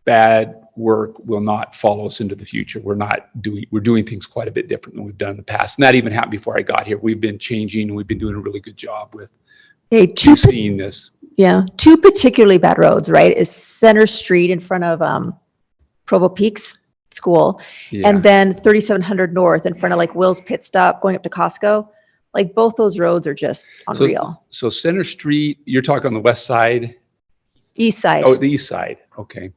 bad work will not follow us into the future. We're doing things quite a bit different than we've done in the past. And that even happened before I got here. We've been changing and we've been doing a really good job with seeing this. Yeah, two particularly bad roads, right? Is Center Street in front of Provo Peaks School, Yeah. and then 3700 North in front of like Will's Pit Stop going up to Costco. Like both those roads are just unreal. So Center Street, you're talking on the west side? East side. Oh, the east side. Okay.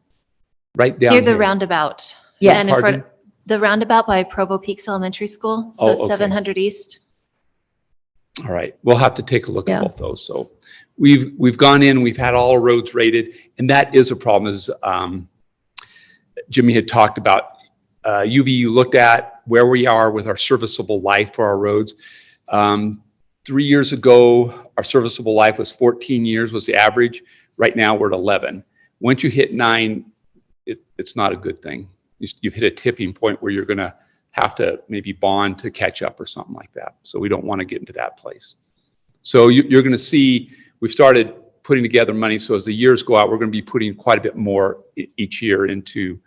Right down Near the here. roundabout. Yes. And in Pardon? front, the roundabout by Provo Peaks Elementary School, so Oh, okay. 700 East. All right, we'll have to take a look Yeah. at both those. So we've gone in, we've had all roads rated, and that is a problem. As Jimmy had talked about, UVU looked at where we are with our serviceable life for our roads. 3 years ago, our serviceable life was 14 years was the average. Right now we're at 11. Once you hit 9, it's not a good thing. You've hit a tipping point where you're going to have to maybe bond to catch up or something like that. So we don't want to get into that place. So you're going to see we've started putting together money. So as the years go out, we're going to be putting quite a bit more each year into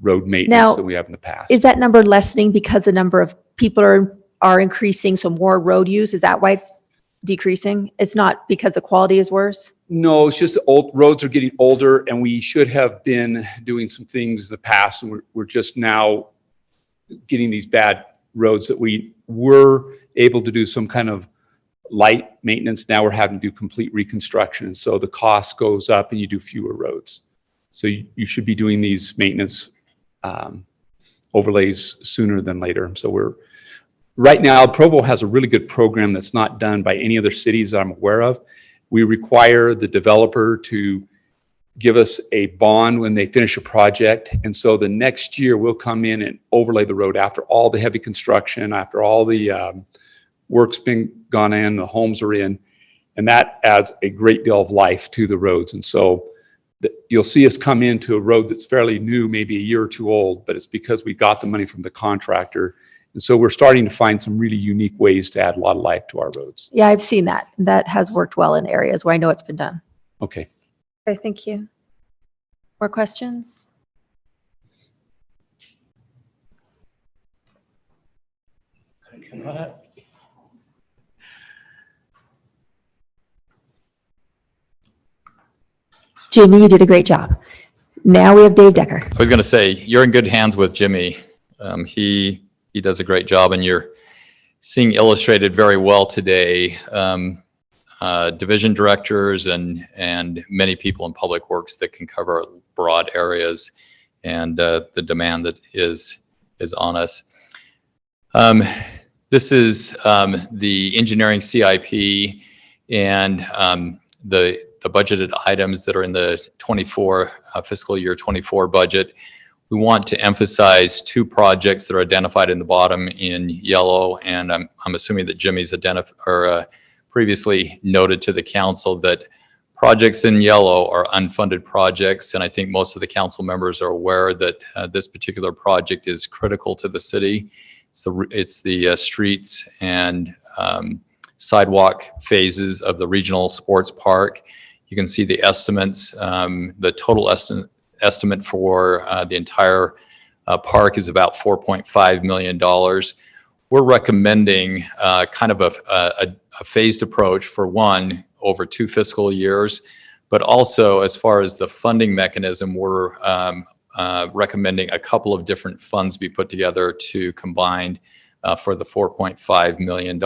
road maintenance than we have in the past. Is that number lessening because the number of people are increasing, so more road use? Is that why it's decreasing? It's not because the quality is worse? No, it's just the old roads are getting older, and we should have been doing some things in the past, and we're just now getting these bad roads that we were able to do some kind of light maintenance. Now we're having to do complete reconstruction, and so the cost goes up and you do fewer roads. So you should be doing these maintenance overlays sooner than later. So right now, Provo has a really good program that's not done by any other cities that I'm aware of. We require the developer to give us a bond when they finish a project. And so the next year we'll come in and overlay the road after all the heavy construction, after all the work's been gone in, the homes are in, and that adds a great deal of life to the roads. And so you'll see us come into a road that's fairly new, maybe a year or two old, but it's because we got the money from the contractor. And so we're starting to find some really unique ways to add a lot of life to our roads. Yeah, I've seen that. That has worked well in areas where I know it's been done. Okay. Okay, thank you. More questions? Jimmy, you did a great job. Now we have Dave Decker. I was going to say, you're in good hands with Jimmy. He does a great job, and you're seeing illustrated very well today division directors and many people in public works that can cover broad areas and the demand that is on us. This is the engineering CIP and the budgeted items that are in the 24 fiscal year 24 budget. We want to emphasize two projects that are identified in the bottom in yellow, and I'm assuming that Jimmy's previously noted to the council that projects in yellow are unfunded projects, and I think most of the council members are aware that this particular project is critical to the city. It's the streets and sidewalk phases of the regional sports park. You can see the estimates. The total estimate for the entire park is about $4.5 million. We're recommending kind of a phased approach for one over 2 fiscal years, but also as far as the funding mechanism, we're recommending a couple of different funds be put together to combine for the $4.5 million.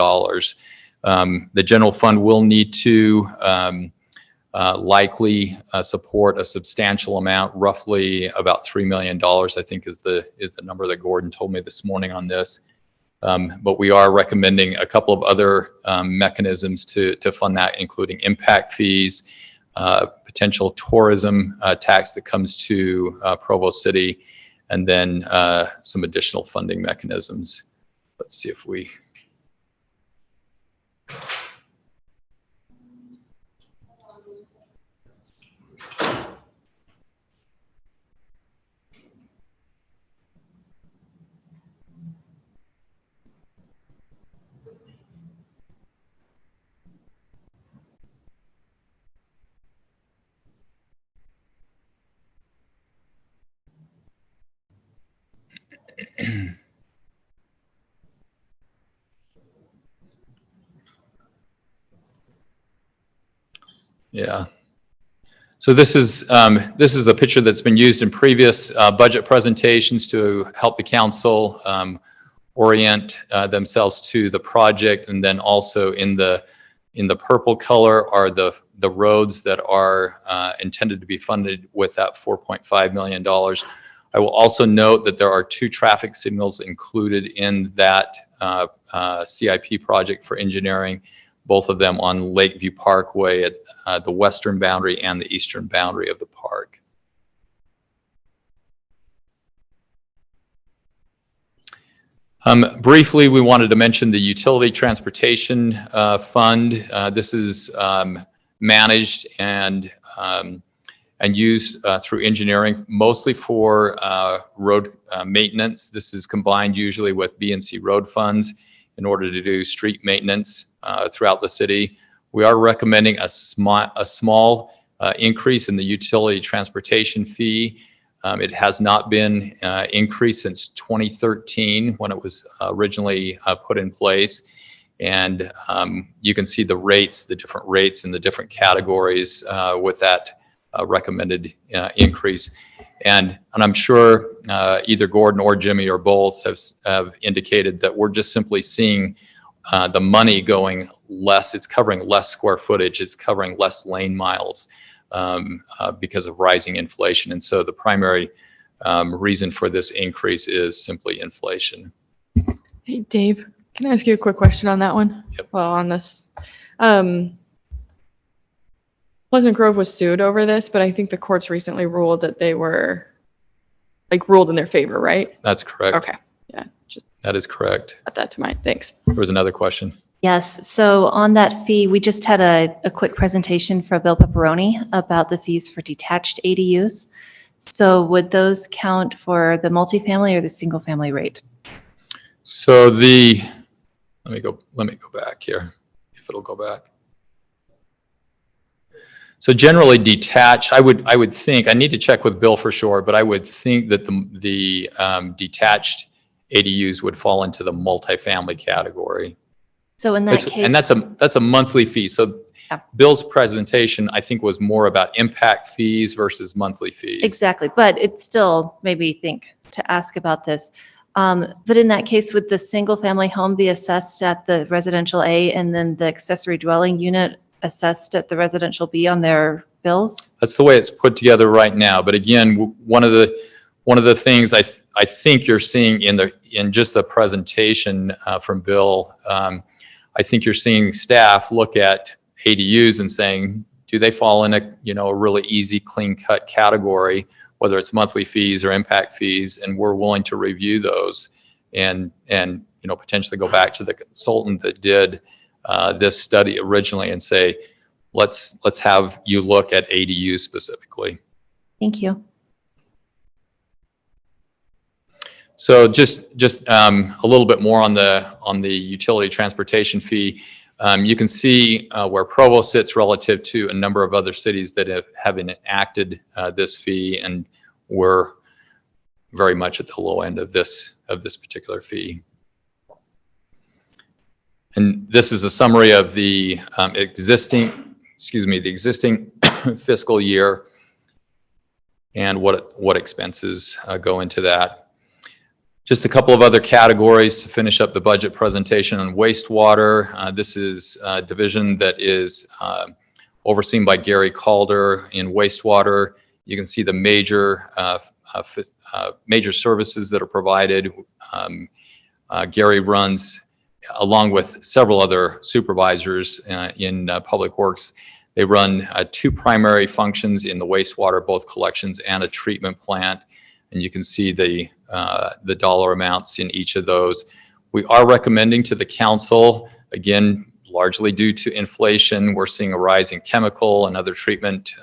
The general fund will need to likely support a substantial amount, roughly about $3 million, I think is the number that Gordon told me this morning on this. But we are recommending a couple of other mechanisms to fund that, including impact fees, potential tourism tax that comes to Provo City, and then some additional funding mechanisms. Let's see if we... Yeah. So this is a picture that's been used in previous budget presentations to help the council orient themselves to the project, and then also in the purple color are the roads that are intended to be funded with that $4.5 million. I will also note that there are 2 traffic signals included in that CIP project for engineering, both of them on Lakeview Parkway at the western boundary and the eastern boundary of the park. Briefly, we wanted to mention the Utility Transportation Fund. This is managed and used through engineering, mostly for road maintenance. This is combined usually with B&C road funds in order to do street maintenance throughout the city. We are recommending a small increase in the utility transportation fee. It has not been increased since 2013 when it was originally put in place. And you can see the rates, the different rates in the different categories with that recommended increase. And I'm sure either Gordon or Jimmy or both have indicated that we're just simply seeing the money going less. It's covering less square footage. It's covering less lane miles because of rising inflation. And so the primary reason for this increase is simply inflation. Hey, Dave, can I ask you a quick question on that one? Yep. Well, on this. Pleasant Grove was sued over this, but I think the courts recently ruled that they were, ruled in their favor, right? That's correct. Okay. Yeah. Just That is correct. add that to mind. Thanks. There was another question. Yes, so on that fee, we just had a quick presentation from Bill Pepperoni about the fees for detached ADUs. So would those count for the multifamily or the single family rate? So let me go back here, if it'll go back. So generally detached, I would think, I need to check with Bill for sure, but I would think that the detached ADUs would fall into the multifamily category. So in that case, and that's a monthly fee. So yeah. Bill's presentation, I think, was more about impact fees versus monthly fees. Exactly, but it still made me think to ask about this. But in that case, would the single family home be assessed at the residential A and then the accessory dwelling unit assessed at the residential B on their bills? That's the way it's put together right now. But again, one of the things I think you're seeing in just the presentation from Bill, I think you're seeing staff look at ADUs and saying, do they fall in a really easy, clean-cut category, whether it's monthly fees or impact fees, and we're willing to review those and potentially go back to the consultant that did this study originally and say, let's have you look at ADUs specifically. Thank you. So just a little bit more on the utility transportation fee. You can see where Provo sits relative to a number of other cities that have enacted this fee, and we're very much at the low end of this particular fee. And this is a summary of the existing fiscal year and what expenses go into that. Just a couple of other categories to finish up the budget presentation on wastewater. This is a division that is overseen by Gary Calder in wastewater. You can see the major services that are provided. Gary runs, along with several other supervisors in Public Works, they run two primary functions in the wastewater, both collections and a treatment plant. And you can see the dollar amounts in each of those. We are recommending to the council, again, largely due to inflation, we're seeing a rise in chemical and other treatment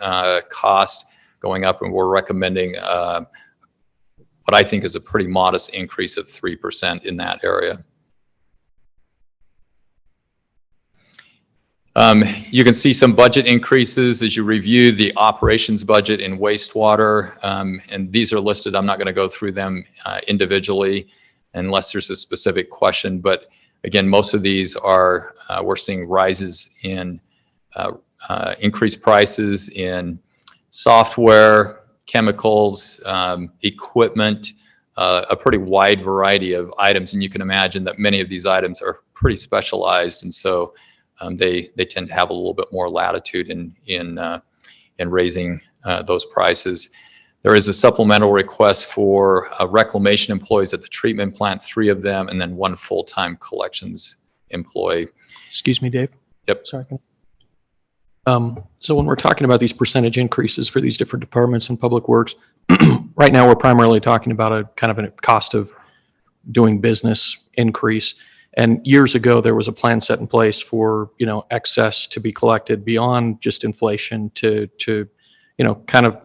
costs going up, and we're recommending what I think is a pretty modest increase of 3% in that area. You can see some budget increases as you review the operations budget in wastewater, and these are listed. I'm not going to go through them individually unless there's a specific question, but again, most of these are, we're seeing rises in increased prices in software, chemicals, equipment, a pretty wide variety of items, and you can imagine that many of these items are pretty specialized, and so they tend to have a little bit more latitude in raising those prices. There is a supplemental request for reclamation employees at the treatment plant, 3 of them, and then 1 full-time collections employee. Excuse me, Dave. Yep. Sorry. So when we're talking about these percentage increases for these different departments in Public Works, right now we're primarily talking about a kind of a cost of doing business increase. And years ago, there was a plan set in place for, excess to be collected beyond just inflation to kind of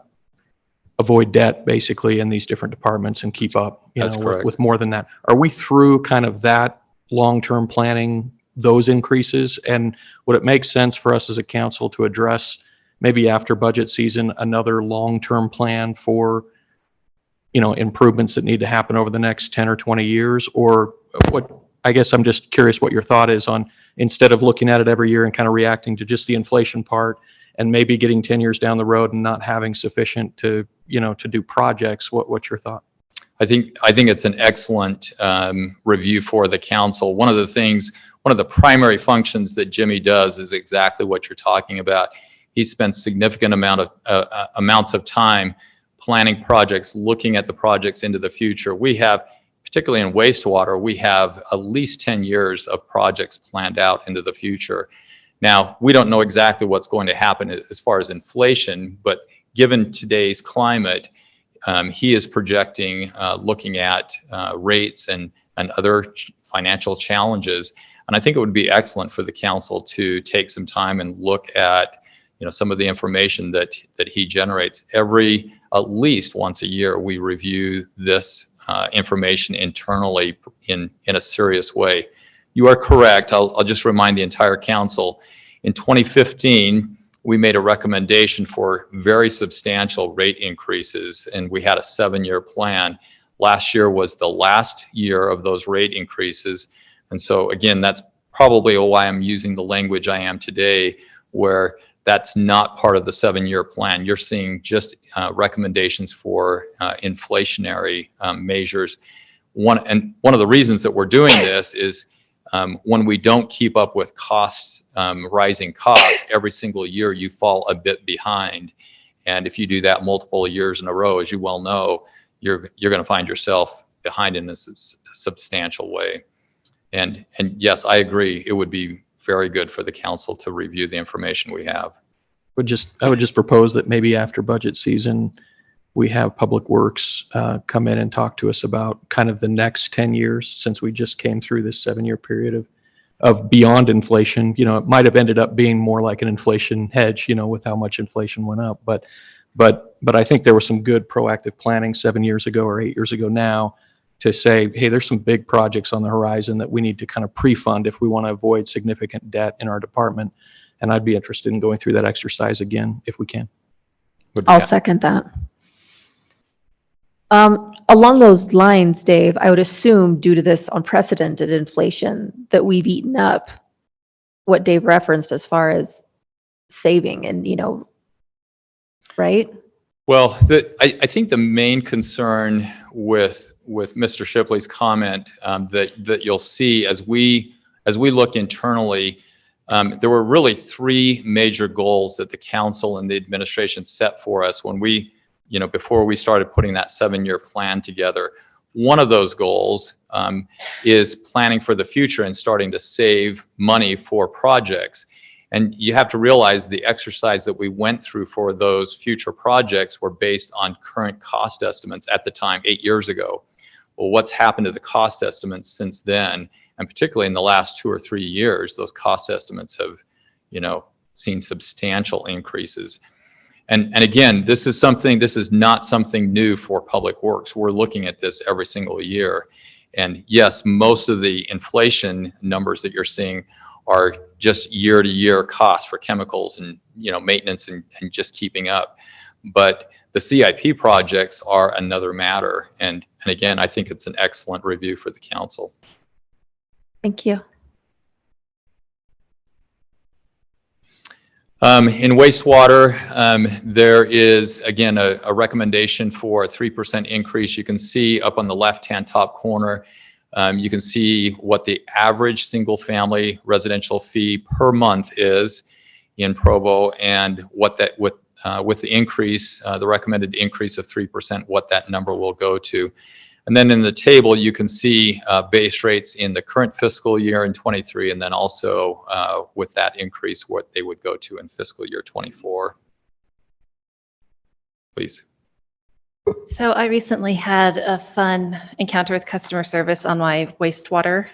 avoid debt basically in these different departments and keep up, with more than that. Are we through kind of that long-term planning, those increases? And would it make sense for us as a council to address maybe after budget season, another long-term plan for, improvements that need to happen over the next 10 or 20 years? Or what? I guess I'm just curious what your thought is on, instead of looking at it every year and kind of reacting to just the inflation part and maybe getting 10 years down the road and not having sufficient to do projects. What's your thought? I think it's an excellent review for the council. One of the primary functions that Jimmy does is exactly what you're talking about. He spends significant amounts of time planning projects, looking at the projects into the future. We have, particularly in wastewater, we have at least 10 years of projects planned out into the future. Now, we don't know exactly what's going to happen as far as inflation, but given today's climate, he is projecting, looking at rates and other financial challenges. And I think it would be excellent for the council to take some time and look at, some of the information that he generates. At least once a year, we review this information internally in a serious way. You are correct. I'll just remind the entire council. In 2015, we made a recommendation for very substantial rate increases, and we had a 7-year plan. Last year was the last year of those rate increases. And so again, that's probably why I'm using the language I am today, where that's not part of the 7-year plan. You're seeing just recommendations for inflationary measures. One of the reasons that we're doing this is When we don't keep up with costs, rising costs every single year, you fall a bit behind. And if you do that multiple years in a row, as you well know, you're going to find yourself behind in a substantial way. And yes, I agree. It would be very good for the council to review the information we have. I would just propose that maybe after budget season, we have Public Works come in and talk to us about kind of the next 10 years, since we just came through this 7-year period of beyond inflation. You know, it might have ended up being more like an inflation hedge, you know, with how much inflation went up. But I think there was some good proactive planning 7 years ago or 8 years ago now to say, hey, there's some big projects on the horizon that we need to kind of pre-fund if we want to avoid significant debt in our department. And I'd be interested in going through that exercise again if we can. I'll second that. Along those lines, Dave, I would assume due to this unprecedented inflation that we've eaten up what Dave referenced as far as saving and, you know, right? Well, I think the main concern with Mr. Shipley's comment that you'll see as we look internally, there were really 3 major goals that the council and the administration set for us when we, you know, before we started putting that 7-year plan together. One of those goals is planning for the future and starting to save money for projects. And you have to realize the exercise that we went through for those future projects were based on current cost estimates at the time, 8 years ago. Well, what's happened to the cost estimates since then? And particularly in the last 2 or 3 years, those cost estimates have, you know, seen substantial increases. And again, this is not something new for Public Works. We're looking at this every single year. And yes, most of the inflation numbers that you're seeing are just year-to-year costs for chemicals and, you know, maintenance and just keeping up. But the CIP projects are another matter. And again, I think it's an excellent review for the council. Thank you. In wastewater, there is, again, a recommendation for a 3% increase. You can see up on the left-hand top corner, you can see what the average single-family residential fee per month is in Provo, and what that with the increase, the recommended increase of 3%, what that number will go to. And then in the table, you can see base rates in the current fiscal year in 23, and then also with that increase, what they would go to in fiscal year 24. Please. So I recently had a fun encounter with customer service on my wastewater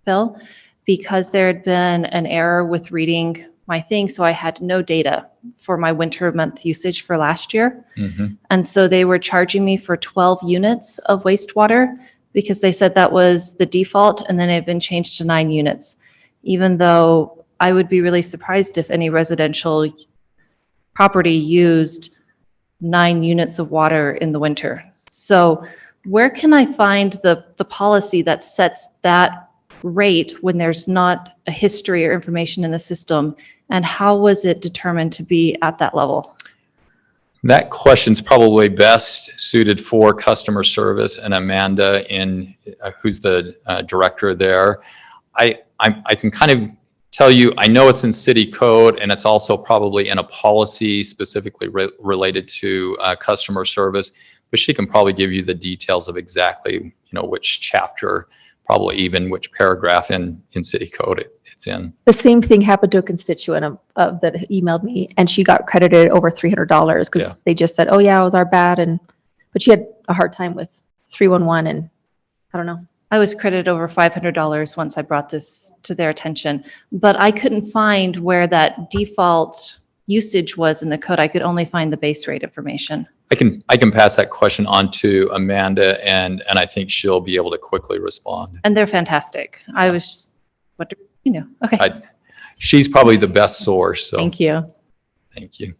bill because there had been an error with reading my thing. So I had no data for my winter month usage for last year. Mm-hmm. And so they were charging me for 12 units of wastewater because they said that was the default, and then it had been changed to 9 units, even though I would be really surprised if any residential property used 9 units of water in the winter. So where can I find the policy that sets that rate when there's not a history or information in the system? And how was it determined to be at that level? That question's probably best suited for customer service and Amanda, who's the director there. I can kind of tell you, I know it's in city code, and it's also probably in a policy specifically related to customer service, but she can probably give you the details of exactly, which chapter, probably even which paragraph in city code it's in. The same thing happened to a constituent that emailed me, and she got credited over $300 because they just said, oh yeah, it was our bad. But she had a hard time with 311, and I don't know. I was credited over $500 once I brought this to their attention, but I couldn't find where that default usage was in the code. I could only find the base rate information. I can pass that question on to Amanda, and I think she'll be able to quickly respond. And they're fantastic. I was just, okay. She's probably the best source. So thank you. Thank you.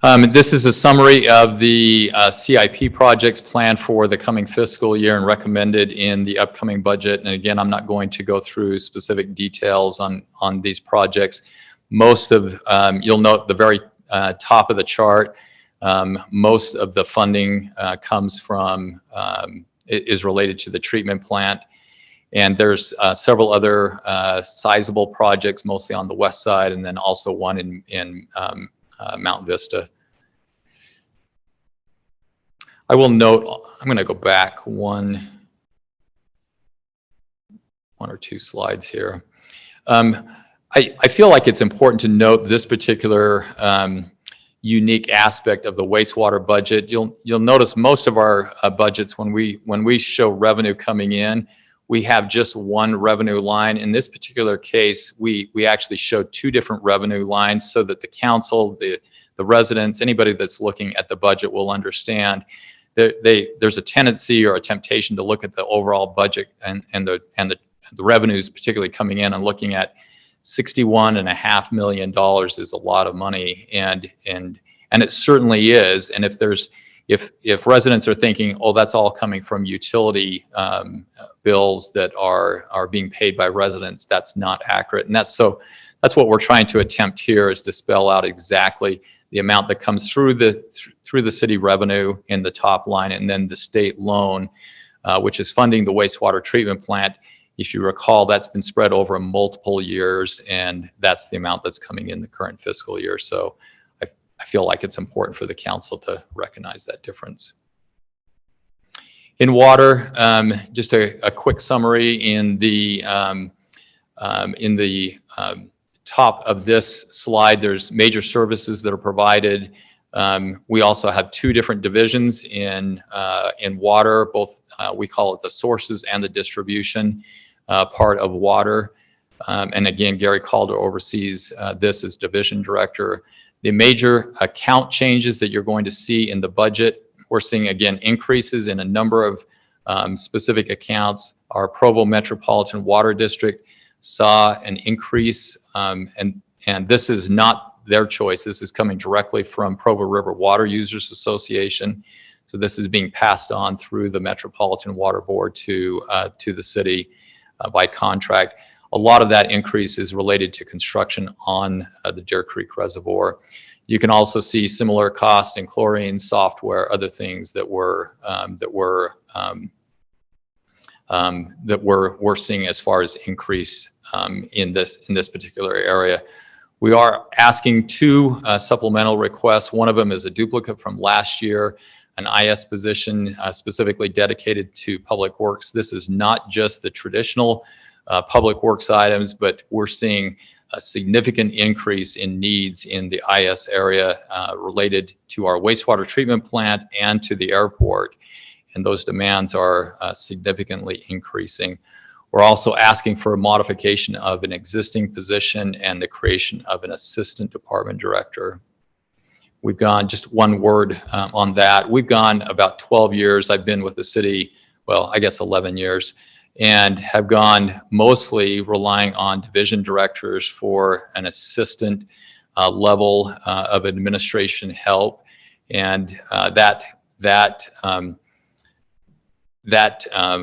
This is a summary of the CIP projects planned for the coming fiscal year and recommended in the upcoming budget. And again, I'm not going to go through specific details on these projects. Most of, you'll note the very top of the chart, Most of the funding comes from, is related to the treatment plant. And there's several other sizable projects, mostly on the west side, and then also one in Mount Vista. I will note, I'm going to go back one or two slides here. I feel like it's important to note this particular unique aspect of the wastewater budget. You'll notice most of our budgets, when we show revenue coming in, we have just one revenue line. In this particular case, we actually show two different revenue lines so that the council, the residents, anybody that's looking at the budget will understand that there's a tendency or a temptation to look at the overall budget and the revenues particularly coming in and looking at $61.5 million is a lot of money, and it certainly is. And if residents are thinking, oh, that's all coming from utility bills that are being paid by residents, that's not accurate. And that's what we're trying to attempt here, is to spell out exactly the amount that comes through the city revenue in the top line, and then the state loan, which is funding the wastewater treatment plant. If you recall, that's been spread over multiple years, and that's the amount that's coming in the current fiscal year. So I feel like it's important for the council to recognize that difference. In water, just a quick summary in the top of this slide. There's major services that are provided. We also have two different divisions in water, both we call it the sources and the distribution part of water. And again, Gary Calder oversees this as division director. The major account changes that you're going to see in the budget, we're seeing again increases in a number of specific accounts. Our Provo Metropolitan Water District saw an increase, and this is not their choice. This is coming directly from Provo River Water Users Association. So this is being passed on through the Metropolitan Water Board to the city by contract. A lot of that increase is related to construction on the Deer Creek Reservoir. You can also see similar costs in chlorine, software, other things that we're seeing as far as increase in this particular area. We are asking two supplemental requests. One of them is a duplicate from last year, an IS position specifically dedicated to public works. This is not just the traditional public works items, but we're seeing a significant increase in needs in the IS area related to our wastewater treatment plant and to the airport. And those demands are significantly increasing. We're also asking for a modification of an existing position and the creation of an assistant department director. We've gone, just one word on that, we've gone about 12 years. I've been with the city, well, I guess 11 years, and have gone mostly relying on division directors for an assistant level of administration help. And that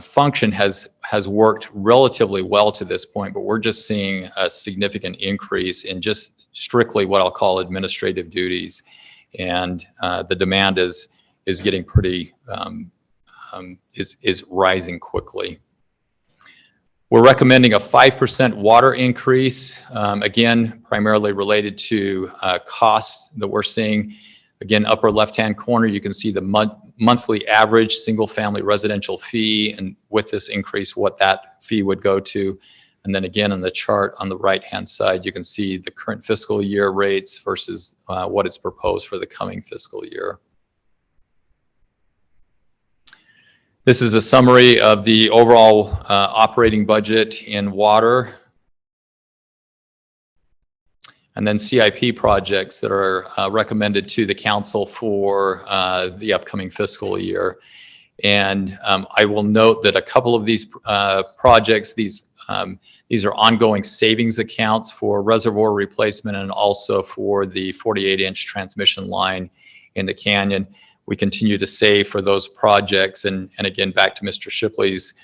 function has worked relatively well to this point, but we're just seeing a significant increase in just strictly what I'll call administrative duties. And the demand is getting pretty, is rising quickly. We're recommending a 5% water increase, again, primarily related to costs that we're seeing. Again, upper left-hand corner, you can see the monthly average single-family residential fee, and with this increase, what that fee would go to. And then again, on the chart on the right-hand side, you can see the current fiscal year rates versus what is proposed for the coming fiscal year. This is a summary of the overall operating budget in water. And then CIP projects that are recommended to the council for the upcoming fiscal year. And I will note that a couple of these projects, these are ongoing savings accounts for reservoir replacement and also for the 48-inch transmission line in the canyon. We continue to save for those projects. And again, back to Mr. Shipley's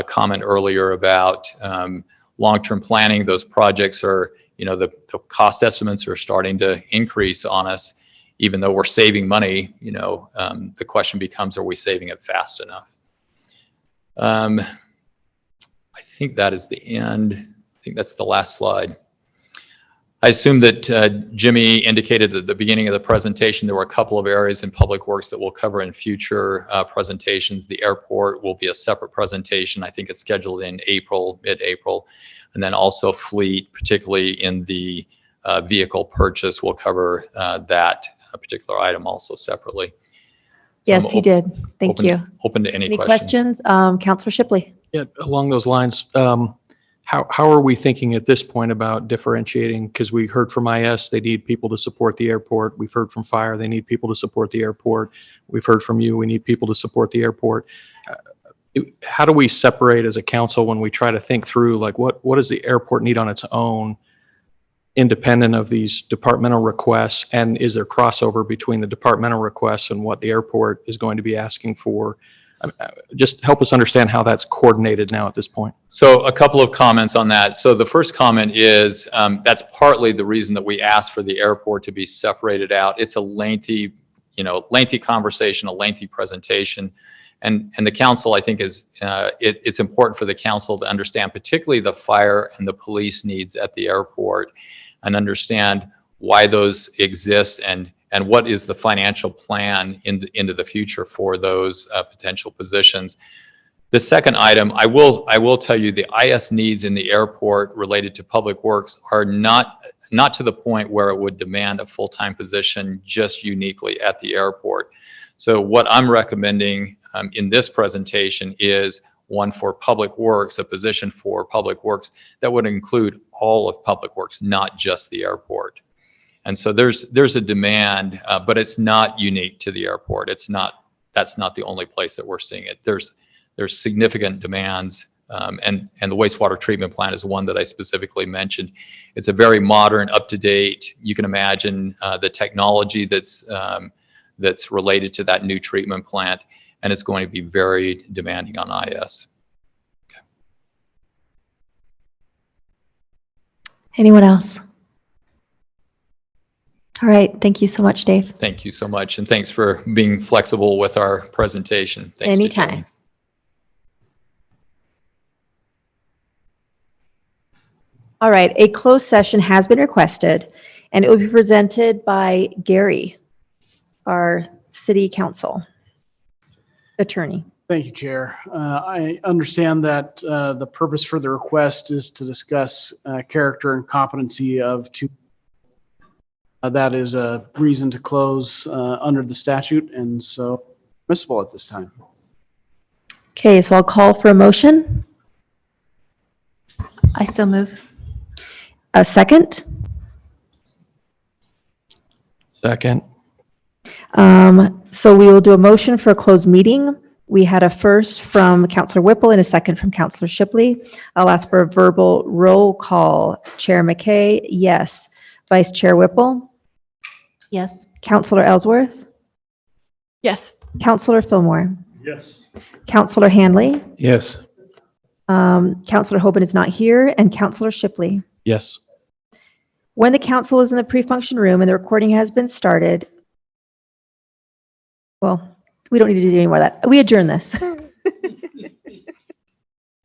comment earlier about long-term planning, those projects are, you know, the cost estimates are starting to increase on us. even though we're saving money, the question becomes, are we saving it fast enough? I think that is the end. I think that's the last slide. I assume that Jimmy indicated at the beginning of the presentation there were a couple of areas in Public Works that we'll cover in future presentations. The airport will be a separate presentation. I think it's scheduled in April, mid-April. And then also fleet, particularly in the vehicle purchase, we'll cover that particular item also separately. So Yes, he did. Thank you. Open to any Any questions. questions? Counselor Shipley. Yeah, along those lines, how are we thinking at this point about differentiating? Because we heard from IS, they need people to support the airport. We've heard from Fire, they need people to support the airport. We've heard from you, we need people to support the airport. How do we separate as a council when we try to think through, like, what does the airport need on its own, independent of these departmental requests? And is there crossover between the departmental requests and what the airport is going to be asking for? Just help us understand how that's coordinated now at this point. So a couple of comments on that. So the first comment is that's partly the reason that we asked for the airport to be separated out. It's a lengthy conversation, a lengthy presentation. And the council, I think, it's important for the council to understand particularly the fire and the police needs at the airport and understand why those exist and what is the financial plan into the future for those potential positions. The second item, I will tell you, the IS needs in the airport related to Public Works are not to the point where it would demand a full-time position just uniquely at the airport. So what I'm recommending in this presentation is one for Public Works, a position for Public Works that would include all of Public Works, not just the airport. And so there's a demand, but it's not unique to the airport. That's not the only place that we're seeing it. There's significant demands, and the wastewater treatment plant is one that I specifically mentioned. It's a very modern, up-to-date. You can imagine the technology that's related to that new treatment plant, and it's going to be very demanding on IS. Okay. Anyone else? All right. Thank you so much, Dave. Thank you so much, and thanks for being flexible with our presentation. Thanks to Anytime. Jimmy. All right. A closed session has been requested, and it will be presented by Gary, our city council attorney. Thank you, Chair. I understand that the purpose for the request is to discuss character and competency of two. That is a reason to close under the statute, and so permissible at this time. Okay, so I'll call for a motion. I so move. A second. Second. So we will do a motion for a closed meeting. We had a first from Councillor Whipple and a second from Councillor Shipley. I'll ask for a verbal roll call. Chair McKay, yes. Vice Chair Whipple? Yes. Councillor Ellsworth? Yes. Councillor Fillmore? Yes. Councillor Hanley? Yes. Councillor Hoban is not here, and Councillor Shipley. Yes. When the council is in the pre-function room and the recording has been started, well, we don't need to do any more of that. We adjourn this.